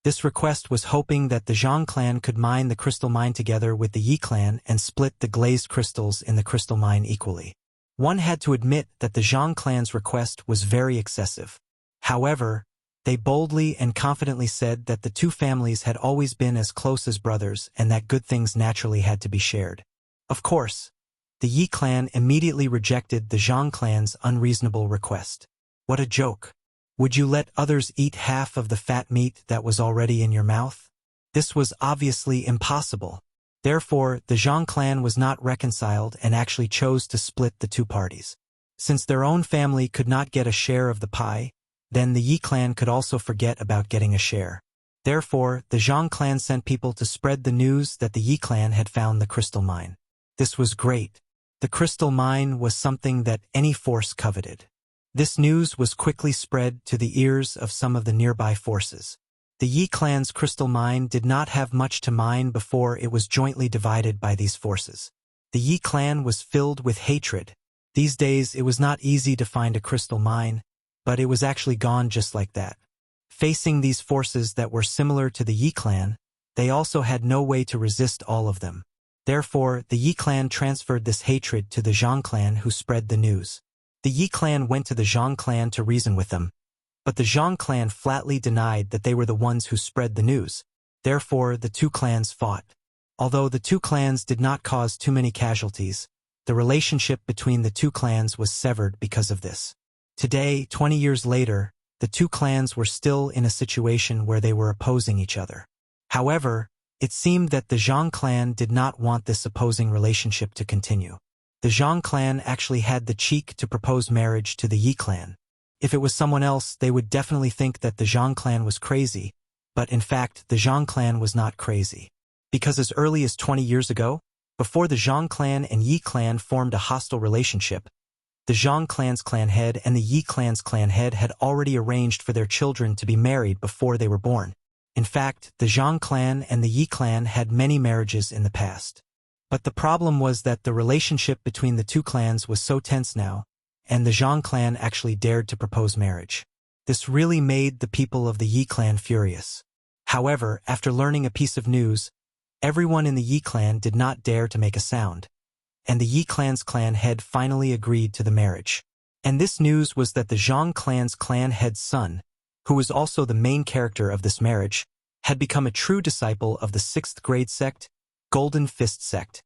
This request was hoping that the Zhang clan could mine the crystal mine together with the Yi clan and split the glazed crystals in the crystal mine equally. One had to admit that the Zhang clan's request was very excessive. However, they boldly and confidently said that the two families had always been as close as brothers and that good things naturally had to be shared. Of course, the Yi clan immediately rejected the Zhang clan's unreasonable request. What a joke! Would you let others eat half of the fat meat that was already in your mouth? This was obviously impossible. Therefore, the Zhang clan was not reconciled and actually chose to split the two parties. Since their own family could not get a share of the pie, then the Yi clan could also forget about getting a share. Therefore, the Zhang clan sent people to spread the news that the Yi clan had found the crystal mine. This was great. The crystal mine was something that any force coveted. This news was quickly spread to the ears of some of the nearby forces. The Yi clan's crystal mine did not have much to mine before it was jointly divided by these forces. The Yi clan was filled with hatred. These days it was not easy to find a crystal mine, but it was actually gone just like that. Facing these forces that were similar to the Yi clan, they also had no way to resist all of them. Therefore, the Yi clan transferred this hatred to the Zhang clan who spread the news. The Yi clan went to the Zhang clan to reason with them, but the Zhang clan flatly denied that they were the ones who spread the news. Therefore, the two clans fought. Although the two clans did not cause too many casualties, the relationship between the two clans was severed because of this. Today, 20 years later, the two clans were still in a situation where they were opposing each other. However, it seemed that the Zhang clan did not want this opposing relationship to continue. The Zhang clan actually had the cheek to propose marriage to the Yi clan. If it was someone else, they would definitely think that the Zhang clan was crazy, but in fact, the Zhang clan was not crazy. Because as early as 20 years ago, before the Zhang clan and Yi clan formed a hostile relationship, the Zhang clan's clan head and the Yi clan's clan head had already arranged for their children to be married before they were born. In fact, the Zhang clan and the Yi clan had many marriages in the past. But the problem was that the relationship between the two clans was so tense now, and the Zhang clan actually dared to propose marriage. This really made the people of the Yi clan furious. However, after learning a piece of news, everyone in the Yi clan did not dare to make a sound, and the Yi clan's clan head finally agreed to the marriage. And this news was that the Zhang clan's clan head's son, who was also the main character of this marriage, had become a true disciple of the 6th grade sect, Golden Fist sect.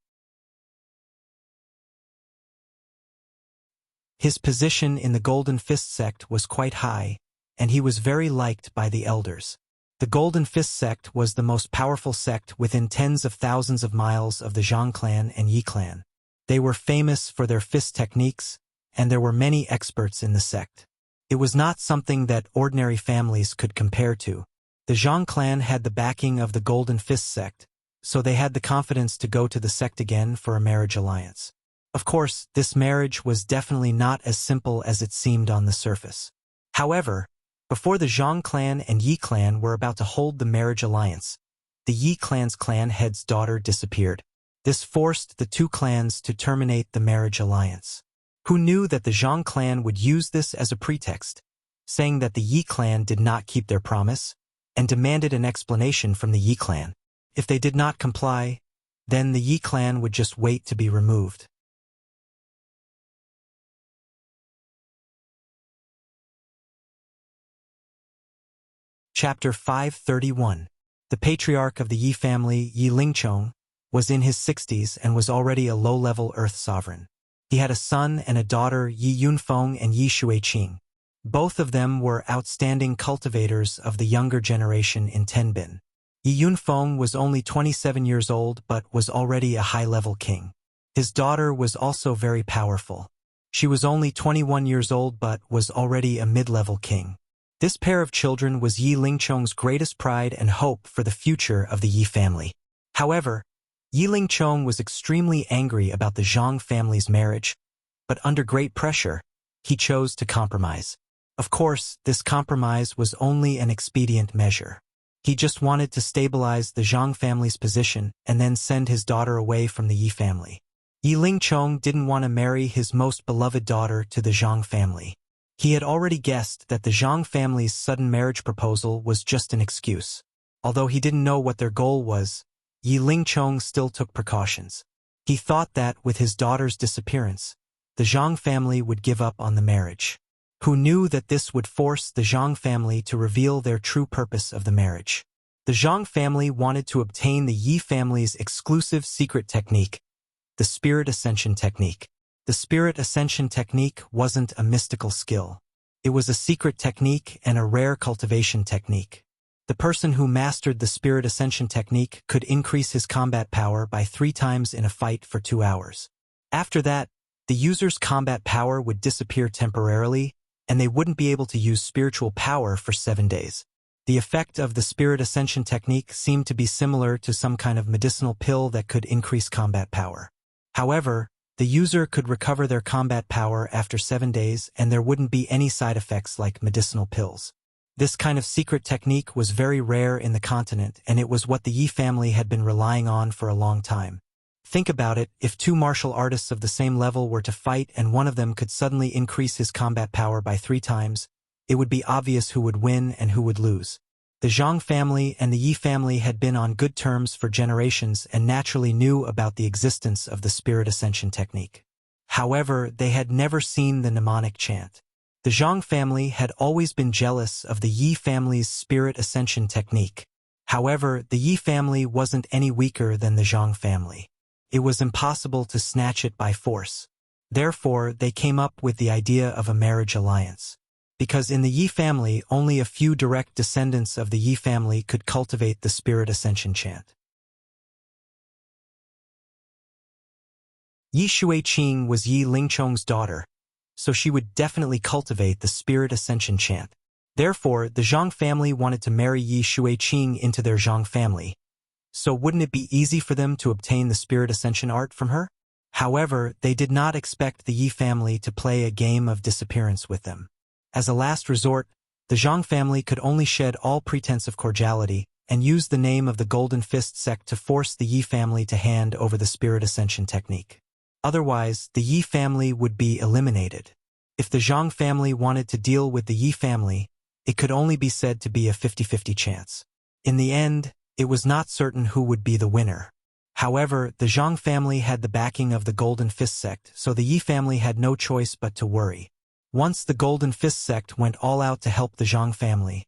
His position in the Golden Fist sect was quite high, and he was very liked by the elders. The Golden Fist sect was the most powerful sect within tens of thousands of miles of the Zhang clan and Yi clan. They were famous for their fist techniques, and there were many experts in the sect. It was not something that ordinary families could compare to. The Zhang clan had the backing of the Golden Fist sect, so they had the confidence to go to the sect again for a marriage alliance. Of course, this marriage was definitely not as simple as it seemed on the surface. However, before the Zhang clan and Yi clan were about to hold the marriage alliance, the Yi clan's clan head's daughter disappeared. This forced the two clans to terminate the marriage alliance. Who knew that the Zhang clan would use this as a pretext, saying that the Yi clan did not keep their promise, and demanded an explanation from the Yi clan. If they did not comply, then the Yi clan would just wait to be removed. Chapter 531. The patriarch of the Yi family, Yi Lingchong, was in his 60s and was already a low-level earth sovereign. He had a son and a daughter, Yi Yunfeng and Yi Shuiqing. Both of them were outstanding cultivators of the younger generation in Tenbin. Yi Yunfeng was only 27 years old but was already a high-level king. His daughter was also very powerful. She was only 21 years old but was already a mid-level king. This pair of children was Yi Lingchong's greatest pride and hope for the future of the Yi family. However, Yi Lingchong was extremely angry about the Zhang family's marriage, but under great pressure, he chose to compromise. Of course, this compromise was only an expedient measure. He just wanted to stabilize the Zhang family's position and then send his daughter away from the Yi family. Yi Lingchong didn't want to marry his most beloved daughter to the Zhang family. He had already guessed that the Zhang family's sudden marriage proposal was just an excuse. Although he didn't know what their goal was, Yi Lingchong still took precautions. He thought that, with his daughter's disappearance, the Zhang family would give up on the marriage. Who knew that this would force the Zhang family to reveal their true purpose of the marriage? The Zhang family wanted to obtain the Yi family's exclusive secret technique, the Spirit Ascension Technique. The Spirit Ascension Technique wasn't a mystical skill. It was a secret technique and a rare cultivation technique. The person who mastered the Spirit Ascension Technique could increase his combat power by 3 times in a fight for 2 hours. After that, the user's combat power would disappear temporarily, and they wouldn't be able to use spiritual power for 7 days. The effect of the Spirit Ascension Technique seemed to be similar to some kind of medicinal pill that could increase combat power. However, the user could recover their combat power after 7 days, and there wouldn't be any side effects like medicinal pills. This kind of secret technique was very rare in the continent, and it was what the Yi family had been relying on for a long time. Think about it, if 2 martial artists of the same level were to fight and one of them could suddenly increase his combat power by 3 times, it would be obvious who would win and who would lose. The Zhang family and the Yi family had been on good terms for generations and naturally knew about the existence of the Spirit Ascension Technique. However, they had never seen the mnemonic chant. The Zhang family had always been jealous of the Yi family's Spirit Ascension Technique. However, the Yi family wasn't any weaker than the Zhang family. It was impossible to snatch it by force. Therefore, they came up with the idea of a marriage alliance. Because in the Yi family, only a few direct descendants of the Yi family could cultivate the Spirit Ascension chant. Yi Xueqing was Yi Lingchong's daughter, so she would definitely cultivate the Spirit Ascension chant. Therefore, the Zhang family wanted to marry Yi Xueqing into their Zhang family. So wouldn't it be easy for them to obtain the Spirit Ascension art from her? However, they did not expect the Yi family to play a game of disappearance with them. As a last resort, the Zhang family could only shed all pretense of cordiality and use the name of the Golden Fist sect to force the Yi family to hand over the Spirit Ascension technique. Otherwise, the Yi family would be eliminated. If the Zhang family wanted to deal with the Yi family, it could only be said to be a 50-50 chance. In the end, it was not certain who would be the winner. However, the Zhang family had the backing of the Golden Fist sect, so the Yi family had no choice but to worry. Once the Golden Fist sect went all out to help the Zhang family,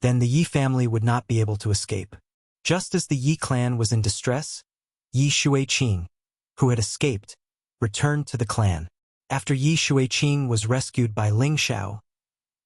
then the Yi family would not be able to escape. Just as the Yi clan was in distress, Yi Xueqing, who had escaped, returned to the clan. After Yi Xueqing was rescued by Ling Xiao,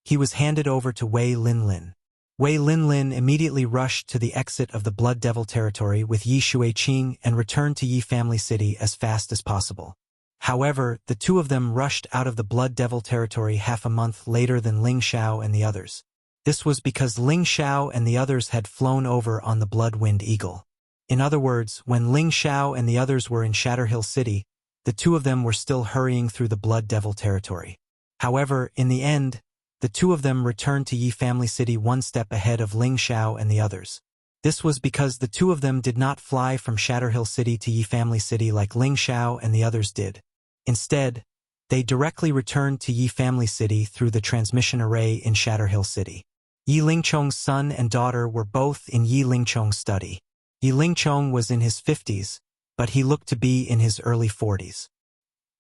he was handed over to Wei Linlin. Wei Linlin immediately rushed to the exit of the Blood Devil territory with Yi Xueqing and returned to Yi Family City as fast as possible. However, the two of them rushed out of the Blood Devil territory half a month later than Ling Xiao and the others. This was because Ling Xiao and the others had flown over on the Blood-Winged Eagle. In other words, when Ling Xiao and the others were in Shatterhill City, the two of them were still hurrying through the Blood Devil territory. However, in the end, the two of them returned to Yi Family City one step ahead of Ling Xiao and the others. This was because the two of them did not fly from Shatterhill City to Yi Family City like Ling Xiao and the others did. Instead, they directly returned to Yi Family City through the transmission array in Shatterhill City. Yi Lingchong's son and daughter were both in Yi Lingchong's study. Yi Lingchong was in his 50s, but he looked to be in his early 40s.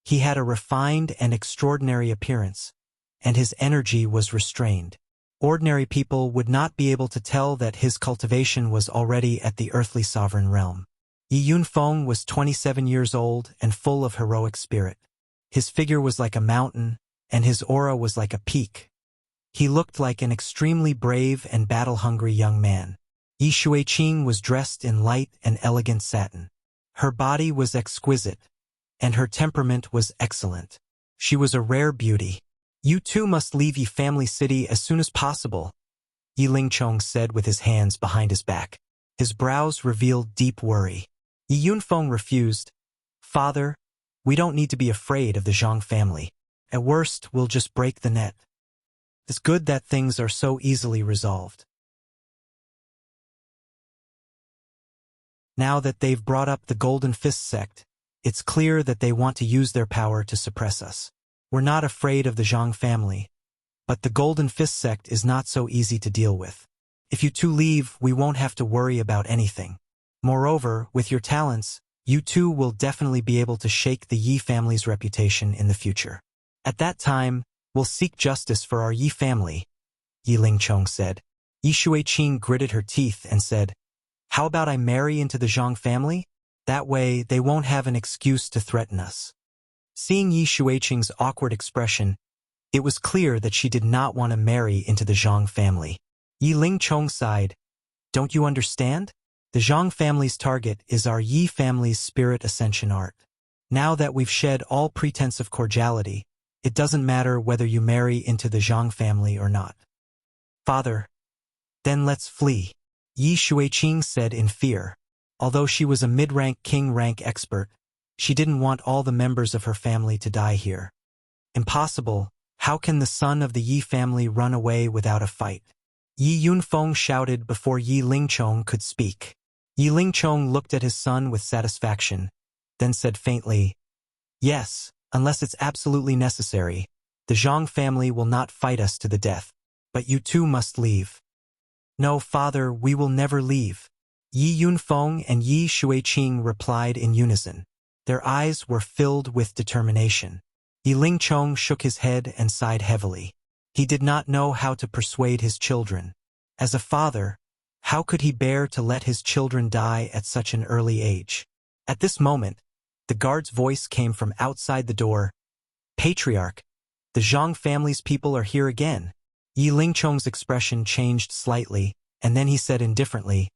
He had a refined and extraordinary appearance, and his energy was restrained. Ordinary people would not be able to tell that his cultivation was already at the earthly sovereign realm. Yi Yunfeng was 27 years old and full of heroic spirit. His figure was like a mountain, and his aura was like a peak. He looked like an extremely brave and battle-hungry young man. Yi Xueqing was dressed in light and elegant satin. Her body was exquisite, and her temperament was excellent. She was a rare beauty. "You two must leave Yi Family City as soon as possible," Yi Lingchong said with his hands behind his back. His brows revealed deep worry. Yi Yunfeng refused. "Father, we don't need to be afraid of the Zhang family. At worst, we'll just break the net. It's good that things are so easily resolved." Now that they've brought up the Golden Fist sect, it's clear that they want to use their power to suppress us. We're not afraid of the Zhang family, but the Golden Fist sect is not so easy to deal with. If you two leave, we won't have to worry about anything. Moreover, with your talents, you two will definitely be able to shake the Yi family's reputation in the future. At that time, we'll seek justice for our Yi family, Yi Lingchong said. Yi Shuiqing gritted her teeth and said, "How about I marry into the Zhang family? That way, they won't have an excuse to threaten us." Seeing Yi Shuiqing's awkward expression, it was clear that she did not want to marry into the Zhang family. Yi Lingchong sighed. "Don't you understand? The Zhang family's target is our Yi family's spirit ascension art. Now that we've shed all pretense of cordiality, it doesn't matter whether you marry into the Zhang family or not." "Father, then let's flee," Yi Shuiqing said in fear. Although she was a mid-rank king-rank expert, she didn't want all the members of her family to die here. "Impossible. How can the son of the Yi family run away without a fight?" Yi Yunfeng shouted before Yi Lingchong could speak. Yi Lingchong looked at his son with satisfaction, then said faintly, "Yes, unless it's absolutely necessary. The Zhang family will not fight us to the death. But you two must leave." "No, father, we will never leave," Yi Yunfeng and Yi Shuiqing replied in unison. Their eyes were filled with determination. Yi Lingchong shook his head and sighed heavily. He did not know how to persuade his children. As a father, how could he bear to let his children die at such an early age? At this moment, the guard's voice came from outside the door. "Patriarch, the Zhang family's people are here again." Yi Lingchong's expression changed slightly, and then he said indifferently,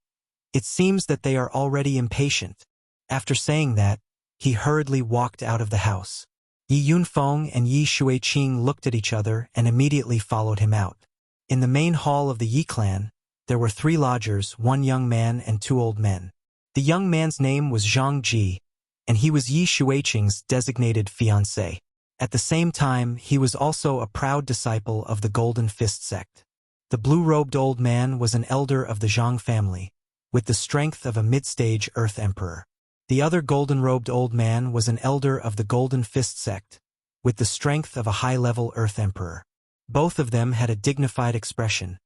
"It seems that they are already impatient." After saying that, he hurriedly walked out of the house. Yi Yunfeng and Yi Shuiqing looked at each other and immediately followed him out. In the main hall of the Yi clan, there were 3 lodgers, 1 young man and 2 old men. The young man's name was Zhang Ji, and he was Yi Shuiqing's designated fiancé. At the same time, he was also a proud disciple of the Golden Fist sect. The blue-robed old man was an elder of the Zhang family, with the strength of a mid-stage Earth Emperor. The other golden-robed old man was an elder of the Golden Fist sect, with the strength of a high-level Earth Emperor. Both of them had a dignified expression,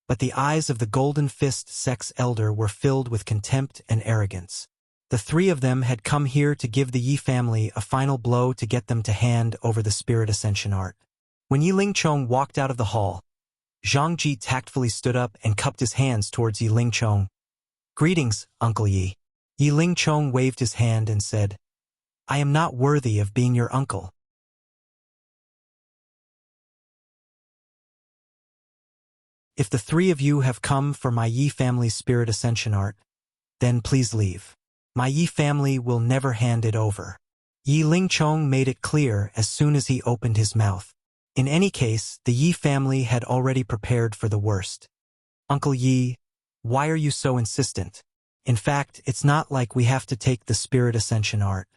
but the eyes of the Golden Fist sect's elder were filled with contempt and arrogance. The 3 of them had come here to give the Yi family a final blow to get them to hand over the Spirit Ascension art. When Yi Lingchong walked out of the hall, Zhang Ji tactfully stood up and cupped his hands towards Yi Lingchong. "Greetings, Uncle Yi." Yi Lingchong waved his hand and said, "I am not worthy of being your uncle." "If the 3 of you have come for my Yi family's Spirit Ascension art, then please leave. My Yi family will never hand it over." Yi Lingchong made it clear as soon as he opened his mouth. In any case, the Yi family had already prepared for the worst. "Uncle Yi, why are you so insistent? In fact, it's not like we have to take the Spirit Ascension art.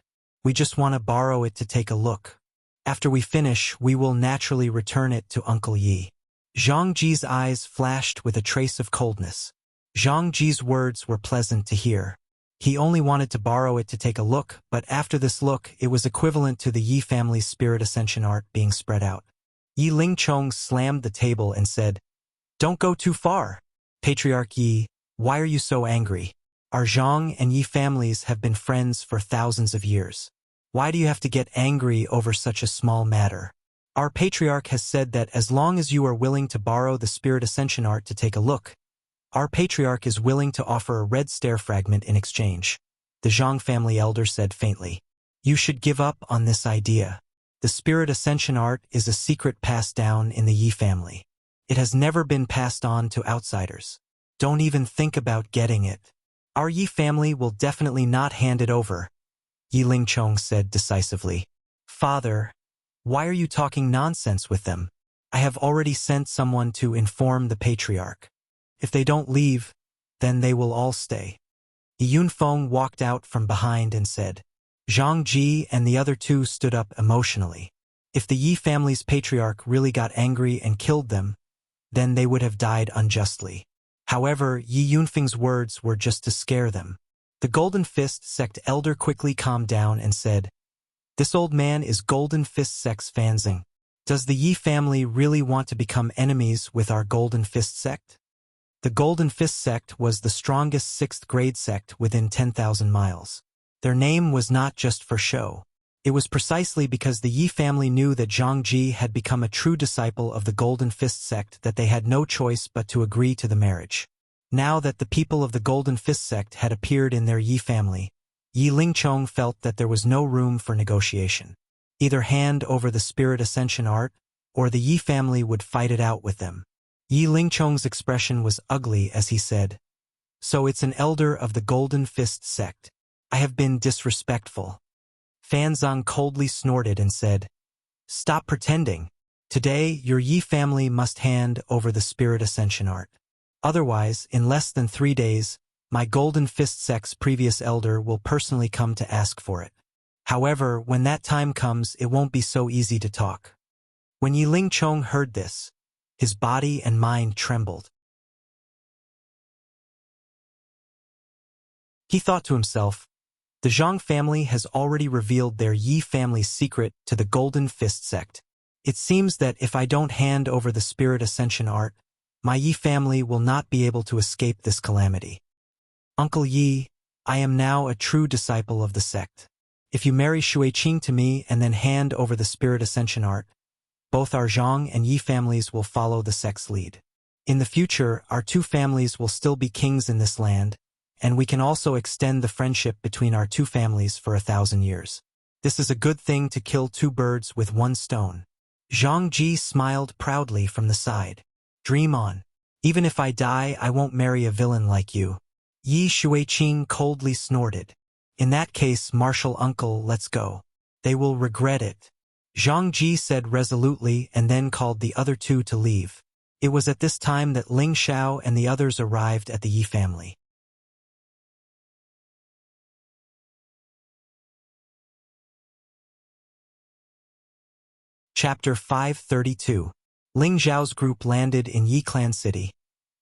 We just want to borrow it to take a look. After we finish, we will naturally return it to Uncle Yi." Zhang Ji's eyes flashed with a trace of coldness. Zhang Ji's words were pleasant to hear. He only wanted to borrow it to take a look, but after this look, it was equivalent to the Yi family's Spirit Ascension art being spread out. Yi Lingchong slammed the table and said, "Don't go too far. Patriarch Yi, why are you so angry? Our Zhang and Yi families have been friends for thousands of years. Why do you have to get angry over such a small matter? Our patriarch has said that as long as you are willing to borrow the Spirit Ascension art to take a look, our patriarch is willing to offer a red stare fragment in exchange." The Zhang family elder said faintly, "You should give up on this idea. The Spirit Ascension art is a secret passed down in the Yi family. It has never been passed on to outsiders. Don't even think about getting it. Our Yi family will definitely not hand it over," Yi Lingchong said decisively. "Father, why are you talking nonsense with them? I have already sent someone to inform the patriarch. If they don't leave, then they will all stay." Yi Yunfeng walked out from behind and said. Zhang Ji and the other 2 stood up emotionally. If the Yi family's patriarch really got angry and killed them, then they would have died unjustly. However, Yi Yunfeng's words were just to scare them. The Golden Fist sect elder quickly calmed down and said, "This old man is Golden Fist sect's Fanzing. Does the Yi family really want to become enemies with our Golden Fist sect?" The Golden Fist sect was the strongest 6th grade sect within 10,000 miles. Their name was not just for show. It was precisely because the Yi family knew that Zhang Ji had become a true disciple of the Golden Fist sect that they had no choice but to agree to the marriage. Now that the people of the Golden Fist sect had appeared in their Yi family, Yi Lingchong felt that there was no room for negotiation. Either hand over the spirit ascension art, or the Yi family would fight it out with them. Yi Lingchong's expression was ugly as he said, "So it's an elder of the Golden Fist sect. I have been disrespectful." Fanzong coldly snorted and said, "Stop pretending. Today, your Yi family must hand over the spirit ascension art. Otherwise, in less than 3 days, my Golden Fist sect's previous elder will personally come to ask for it. However, when that time comes, it won't be so easy to talk." When Yi Lingchong heard this, his body and mind trembled. He thought to himself, the Zhang family has already revealed their Yi family's secret to the Golden Fist sect. It seems that if I don't hand over the spirit ascension art, my Yi family will not be able to escape this calamity. Uncle Yi, I am now a true disciple of the sect. If you marry Xueqing to me and then hand over the spirit ascension art, both our Zhang and Yi families will follow the sect's lead. In the future, our 2 families will still be kings in this land, and we can also extend the friendship between our 2 families for 1,000 years. This is a good thing to kill 2 birds with 1 stone. Zhang Ji smiled proudly from the side. Dream on. Even if I die, I won't marry a villain like you. Yi Xueqing coldly snorted. In that case, martial uncle, let's go. They will regret it. Zhang Ji said resolutely and then called the other 2 to leave. It was at this time that Ling Xiao and the others arrived at the Yi family. Chapter 532. Ling Xiao's group landed in Yi Clan City,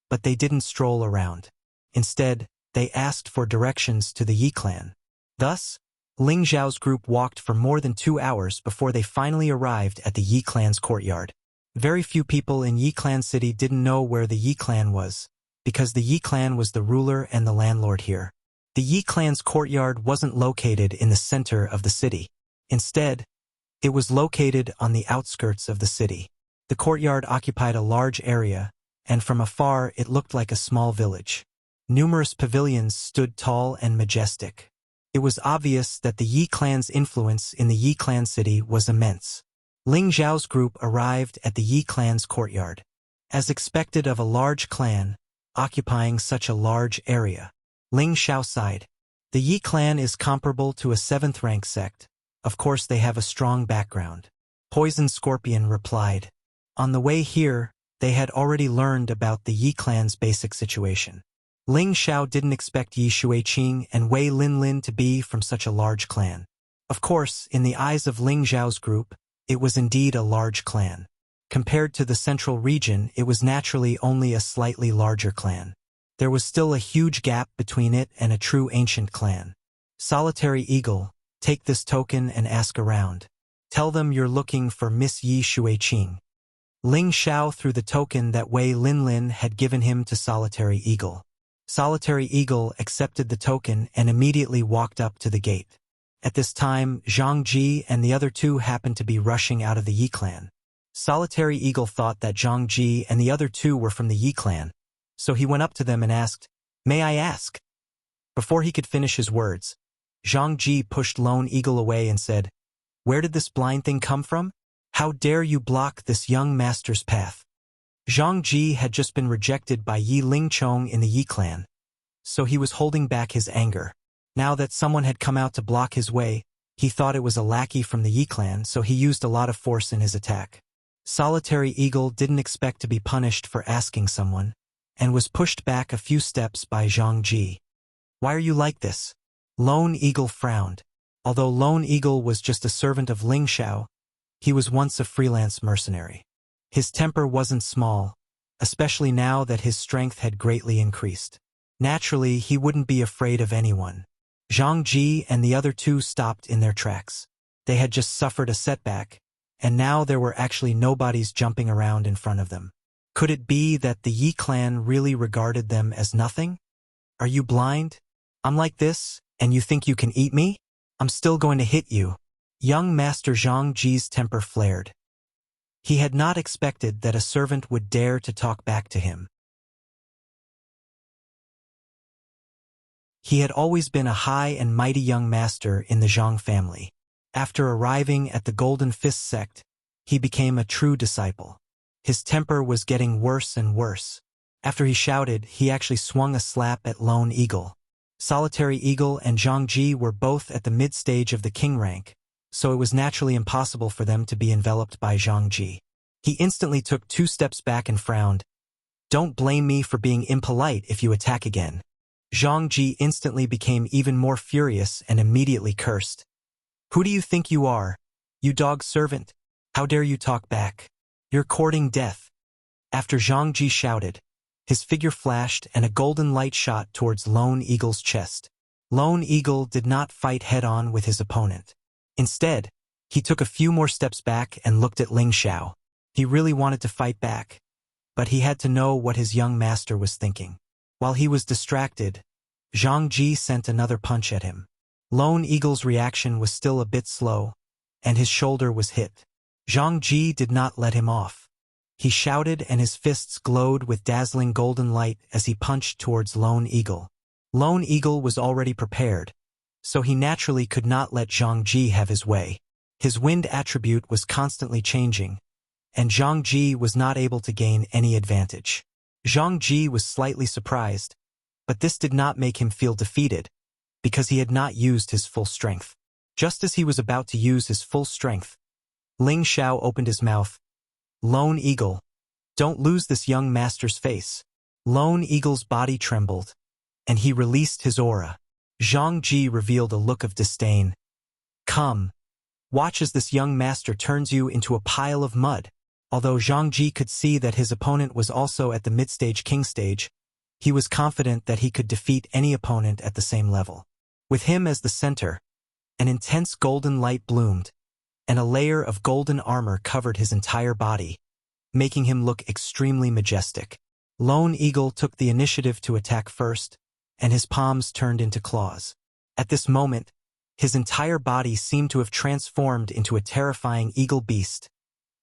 but they didn't stroll around. Instead, they asked for directions to the Yi Clan. Thus, Ling Xiao's group walked for more than 2 hours before they finally arrived at the Yi Clan's courtyard. Very few people in Yi Clan City didn't know where the Yi Clan was, because the Yi Clan was the ruler and the landlord here. The Yi Clan's courtyard wasn't located in the center of the city. Instead, it was located on the outskirts of the city. The courtyard occupied a large area, and from afar it looked like a small village. Numerous pavilions stood tall and majestic. It was obvious that the Yi Clan's influence in the Yi Clan city was immense. Ling Xiao's group arrived at the Yi Clan's courtyard. As expected of a large clan, occupying such a large area, Ling Xiao sighed. The Yi Clan is comparable to a 7th rank sect. Of course they have a strong background. Poison Scorpion replied. On the way here, they had already learned about the Yi Clan's basic situation. Ling Xiao didn't expect Yi Xueqing and Wei Linlin to be from such a large clan. Of course, in the eyes of Ling Xiao's group, it was indeed a large clan. Compared to the central region, it was naturally only a slightly larger clan. There was still a huge gap between it and a true ancient clan. Solitary Eagle, take this token and ask around. Tell them you're looking for Miss Yi Xueqing. Ling Xiao threw the token that Wei Linlin had given him to Solitary Eagle. Solitary Eagle accepted the token and immediately walked up to the gate. At this time, Zhang Ji and the other 2 happened to be rushing out of the Yi Clan. Solitary Eagle thought that Zhang Ji and the other 2 were from the Yi Clan, so he went up to them and asked, "May I ask?" Before he could finish his words, Zhang Ji pushed Lone Eagle away and said, "Where did this blind thing come from? How dare you block this young master's path?" Zhang Ji had just been rejected by Yi Lingchong in the Yi Clan, so he was holding back his anger. Now that someone had come out to block his way, he thought it was a lackey from the Yi Clan, so he used a lot of force in his attack. Solitary Eagle didn't expect to be punished for asking someone, and was pushed back a few steps by Zhang Ji. "Why are you like this?" Lone Eagle frowned. Although Lone Eagle was just a servant of Ling Xiao, he was once a freelance mercenary. His temper wasn't small, especially now that his strength had greatly increased. Naturally, he wouldn't be afraid of anyone. Zhang Ji and the other two stopped in their tracks. They had just suffered a setback, and now there were actually nobodies jumping around in front of them. Could it be that the Yi clan really regarded them as nothing? Are you blind? I'm like this, and you think you can eat me? I'm still going to hit you. Young Master Zhang Ji's temper flared. He had not expected that a servant would dare to talk back to him. He had always been a high and mighty young master in the Zhang family. After arriving at the Golden Fist sect, he became a true disciple. His temper was getting worse and worse. After he shouted, he actually swung a slap at Lone Eagle. Solitary Eagle and Zhang Ji were both at the mid-stage of the king rank, so it was naturally impossible for them to be enveloped by Zhang Ji. He instantly took 2 steps back and frowned. Don't blame me for being impolite if you attack again. Zhang Ji instantly became even more furious and immediately cursed. Who do you think you are? You dog servant? How dare you talk back? You're courting death. After Zhang Ji shouted, his figure flashed and a golden light shot towards Lone Eagle's chest. Lone Eagle did not fight head-on with his opponent. Instead, he took a few more steps back and looked at Ling Xiao. He really wanted to fight back, but he had to know what his young master was thinking. While he was distracted, Zhang Ji sent another punch at him. Lone Eagle's reaction was still a bit slow, and his shoulder was hit. Zhang Ji did not let him off. He shouted and his fists glowed with dazzling golden light as he punched towards Lone Eagle. Lone Eagle was already prepared, so he naturally could not let Zhang Ji have his way. His wind attribute was constantly changing, and Zhang Ji was not able to gain any advantage. Zhang Ji was slightly surprised, but this did not make him feel defeated, because he had not used his full strength. Just as he was about to use his full strength, Ling Xiao opened his mouth. Lone Eagle, don't lose this young master's face. Lone Eagle's body trembled, and he released his aura. Zhang Ji revealed a look of disdain. Come, watch as this young master turns you into a pile of mud. Although Zhang Ji could see that his opponent was also at the mid-stage king stage, he was confident that he could defeat any opponent at the same level. With him as the center, an intense golden light bloomed, and a layer of golden armor covered his entire body, making him look extremely majestic. Lone Eagle took the initiative to attack first, and his palms turned into claws. At this moment, his entire body seemed to have transformed into a terrifying eagle beast,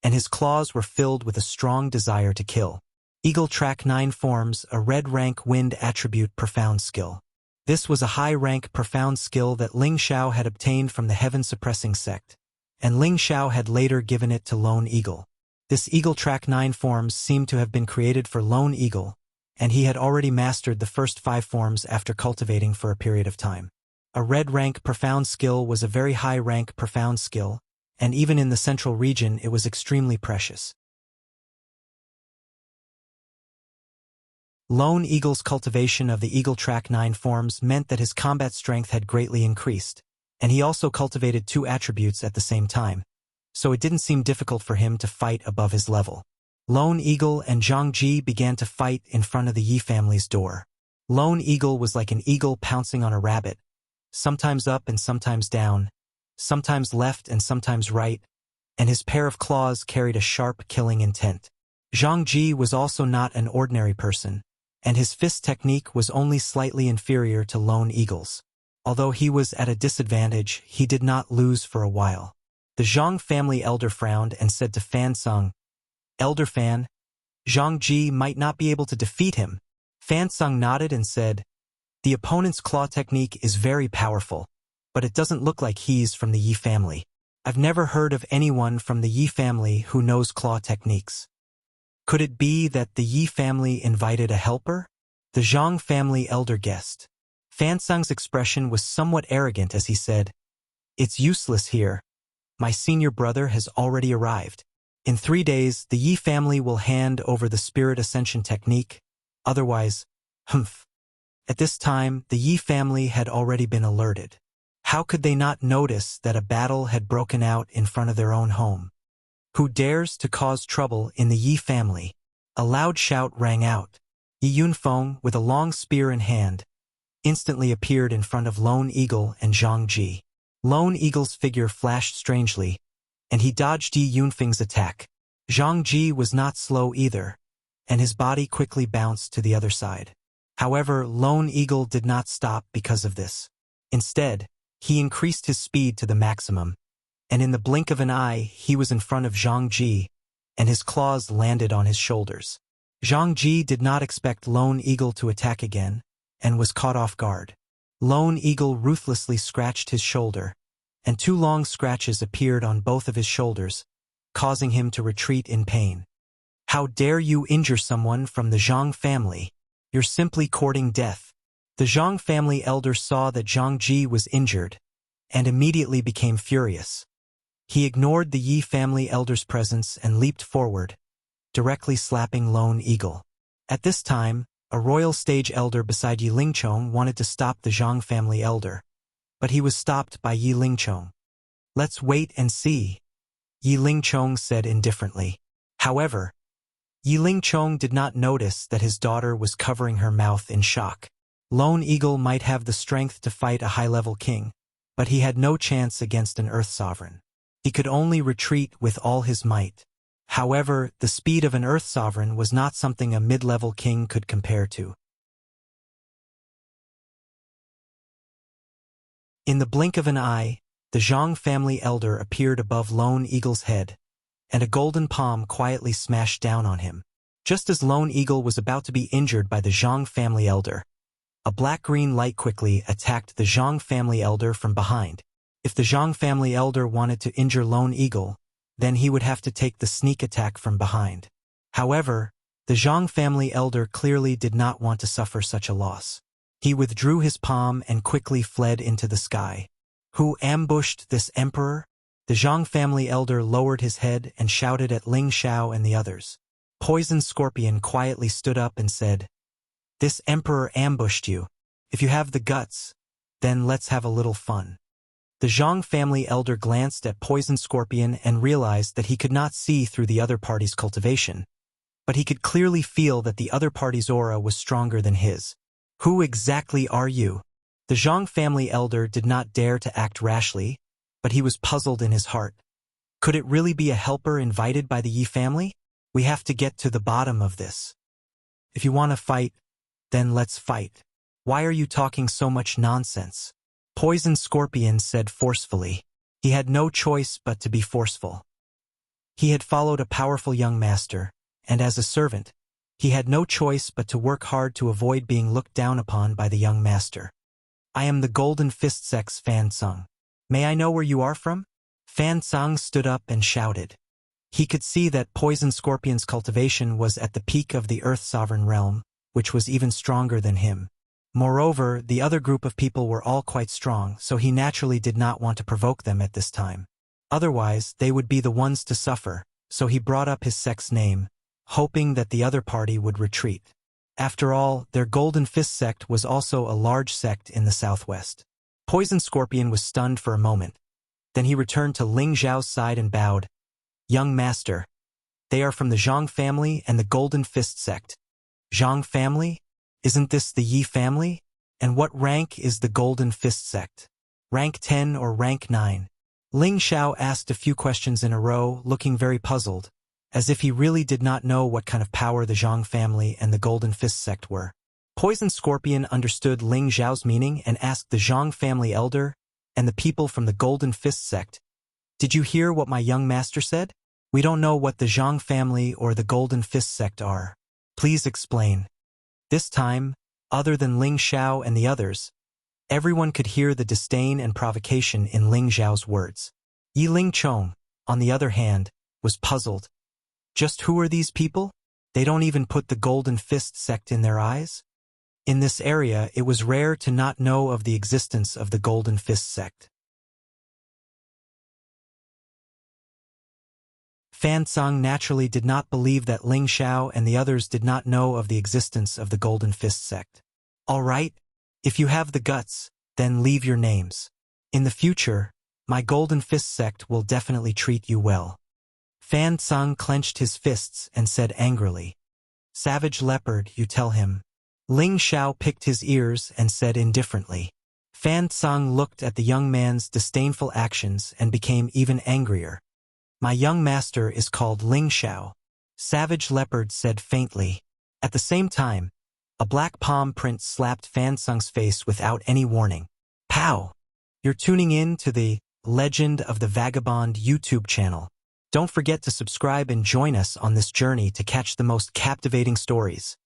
and his claws were filled with a strong desire to kill. Eagle Track 9 forms a red rank wind attribute profound skill. This was a high rank profound skill that Ling Xiao had obtained from the Heaven Suppressing sect, and Ling Xiao had later given it to Lone Eagle. This Eagle Track 9 forms seemed to have been created for Lone Eagle, and he had already mastered the first 5 forms after cultivating for a period of time. A red rank profound skill was a very high rank profound skill, and even in the central region it was extremely precious. Lone Eagle's cultivation of the Eagle Track 9 forms meant that his combat strength had greatly increased, and he also cultivated 2 attributes at the same time, so it didn't seem difficult for him to fight above his level. Lone Eagle and Zhang Ji began to fight in front of the Yi family's door. Lone Eagle was like an eagle pouncing on a rabbit, sometimes up and sometimes down, sometimes left and sometimes right, and his pair of claws carried a sharp killing intent. Zhang Ji was also not an ordinary person, and his fist technique was only slightly inferior to Lone Eagle's. Although he was at a disadvantage, he did not lose for a while. The Zhang family elder frowned and said to Fan Sung, Elder Fan, Zhang Ji might not be able to defeat him. Fan Sung nodded and said, the opponent's claw technique is very powerful, but it doesn't look like he's from the Yi family. I've never heard of anyone from the Yi family who knows claw techniques. Could it be that the Yi family invited a helper? The Zhang family elder guessed. Fan Sung's expression was somewhat arrogant as he said, it's useless here. My senior brother has already arrived. In 3 days, the Yi family will hand over the spirit ascension technique. Otherwise, humph. At this time, the Yi family had already been alerted. How could they not notice that a battle had broken out in front of their own home? Who dares to cause trouble in the Yi family? A loud shout rang out. Yi Yunfeng, with a long spear in hand, instantly appeared in front of Lone Eagle and Zhang Ji. Lone Eagle's figure flashed strangely, and he dodged Yi Yunfeng's attack. Zhang Ji was not slow either, and his body quickly bounced to the other side. However, Lone Eagle did not stop because of this. Instead, he increased his speed to the maximum, and in the blink of an eye he was in front of Zhang Ji, and his claws landed on his shoulders. Zhang Ji did not expect Lone Eagle to attack again, and was caught off guard. Lone Eagle ruthlessly scratched his shoulder, and 2 long scratches appeared on both of his shoulders, causing him to retreat in pain. "How dare you injure someone from the Zhang family? You're simply courting death." The Zhang family elder saw that Zhang Ji was injured, and immediately became furious. He ignored the Yi family elder's presence and leaped forward, directly slapping Lone Eagle. At this time, a royal stage elder beside Yi Lingchong wanted to stop the Zhang family elder, but he was stopped by Yi Lingchong. "Let's wait and see," Yi Lingchong said indifferently. However, Yi Lingchong did not notice that his daughter was covering her mouth in shock. Lone Eagle might have the strength to fight a high-level king, but he had no chance against an Earth Sovereign. He could only retreat with all his might. However, the speed of an Earth Sovereign was not something a mid-level king could compare to. In the blink of an eye, the Zhang family elder appeared above Lone Eagle's head, and a golden palm quietly smashed down on him. Just as Lone Eagle was about to be injured by the Zhang family elder, a black-green light quickly attacked the Zhang family elder from behind. If the Zhang family elder wanted to injure Lone Eagle, then he would have to take the sneak attack from behind. However, the Zhang family elder clearly did not want to suffer such a loss. He withdrew his palm and quickly fled into the sky. "Who ambushed this emperor?" The Zhang family elder lowered his head and shouted at Ling Xiao and the others. Poison Scorpion quietly stood up and said, "This emperor ambushed you. If you have the guts, then let's have a little fun." The Zhang family elder glanced at Poison Scorpion and realized that he could not see through the other party's cultivation, but he could clearly feel that the other party's aura was stronger than his. "Who exactly are you?" The Zhang family elder did not dare to act rashly, but he was puzzled in his heart. Could it really be a helper invited by the Yi family? We have to get to the bottom of this. If you want to fight, then let's fight. Why are you talking so much nonsense? Poison Scorpion said forcefully. He had no choice but to be forceful. He had followed a powerful young master, and as a servant, he had no choice but to work hard to avoid being looked down upon by the young master. "I am the Golden Fist Sect's Fan Tsung. May I know where you are from?" Fan Tsung stood up and shouted. He could see that Poison Scorpion's cultivation was at the peak of the Earth Sovereign realm, which was even stronger than him. Moreover, the other group of people were all quite strong, so he naturally did not want to provoke them at this time. Otherwise, they would be the ones to suffer, so he brought up his sect's name, hoping that the other party would retreat. After all, their Golden Fist sect was also a large sect in the southwest. Poison Scorpion was stunned for a moment. Then he returned to Ling Zhao's side and bowed. "Young master, they are from the Zhang family and the Golden Fist sect." "Zhang family? Isn't this the Yi family? And what rank is the Golden Fist sect? Rank 10 or rank 9? Ling Xiao asked a few questions in a row, looking very puzzled, as if he really did not know what kind of power the Zhang family and the Golden Fist sect were. Poison Scorpion understood Ling Zhao's meaning and asked the Zhang family elder and the people from the Golden Fist sect, "Did you hear what my young master said? We don't know what the Zhang family or the Golden Fist sect are. Please explain." This time, other than Ling Xiao and the others, everyone could hear the disdain and provocation in Ling Zhao's words. Yi Lingchong, on the other hand, was puzzled. Just who are these people? They don't even put the Golden Fist sect in their eyes? In this area, it was rare to not know of the existence of the Golden Fist sect. Fan Tsung naturally did not believe that Ling Xiao and the others did not know of the existence of the Golden Fist sect. "All right, if you have the guts, then leave your names. In the future, my Golden Fist sect will definitely treat you well." Fan Tsung clenched his fists and said angrily, "Savage Leopard, you tell him. Ling Xiao picked his ears and said indifferently. Fan Tsang looked at the young man's disdainful actions and became even angrier. My young master is called Ling Xiao, Savage Leopard said faintly. At the same time, a black palm print slapped Fan Tsang's face without any warning. Pow! You're tuning in to the Legend of the Vagabond YouTube channel. Don't forget to subscribe and join us on this journey to catch the most captivating stories.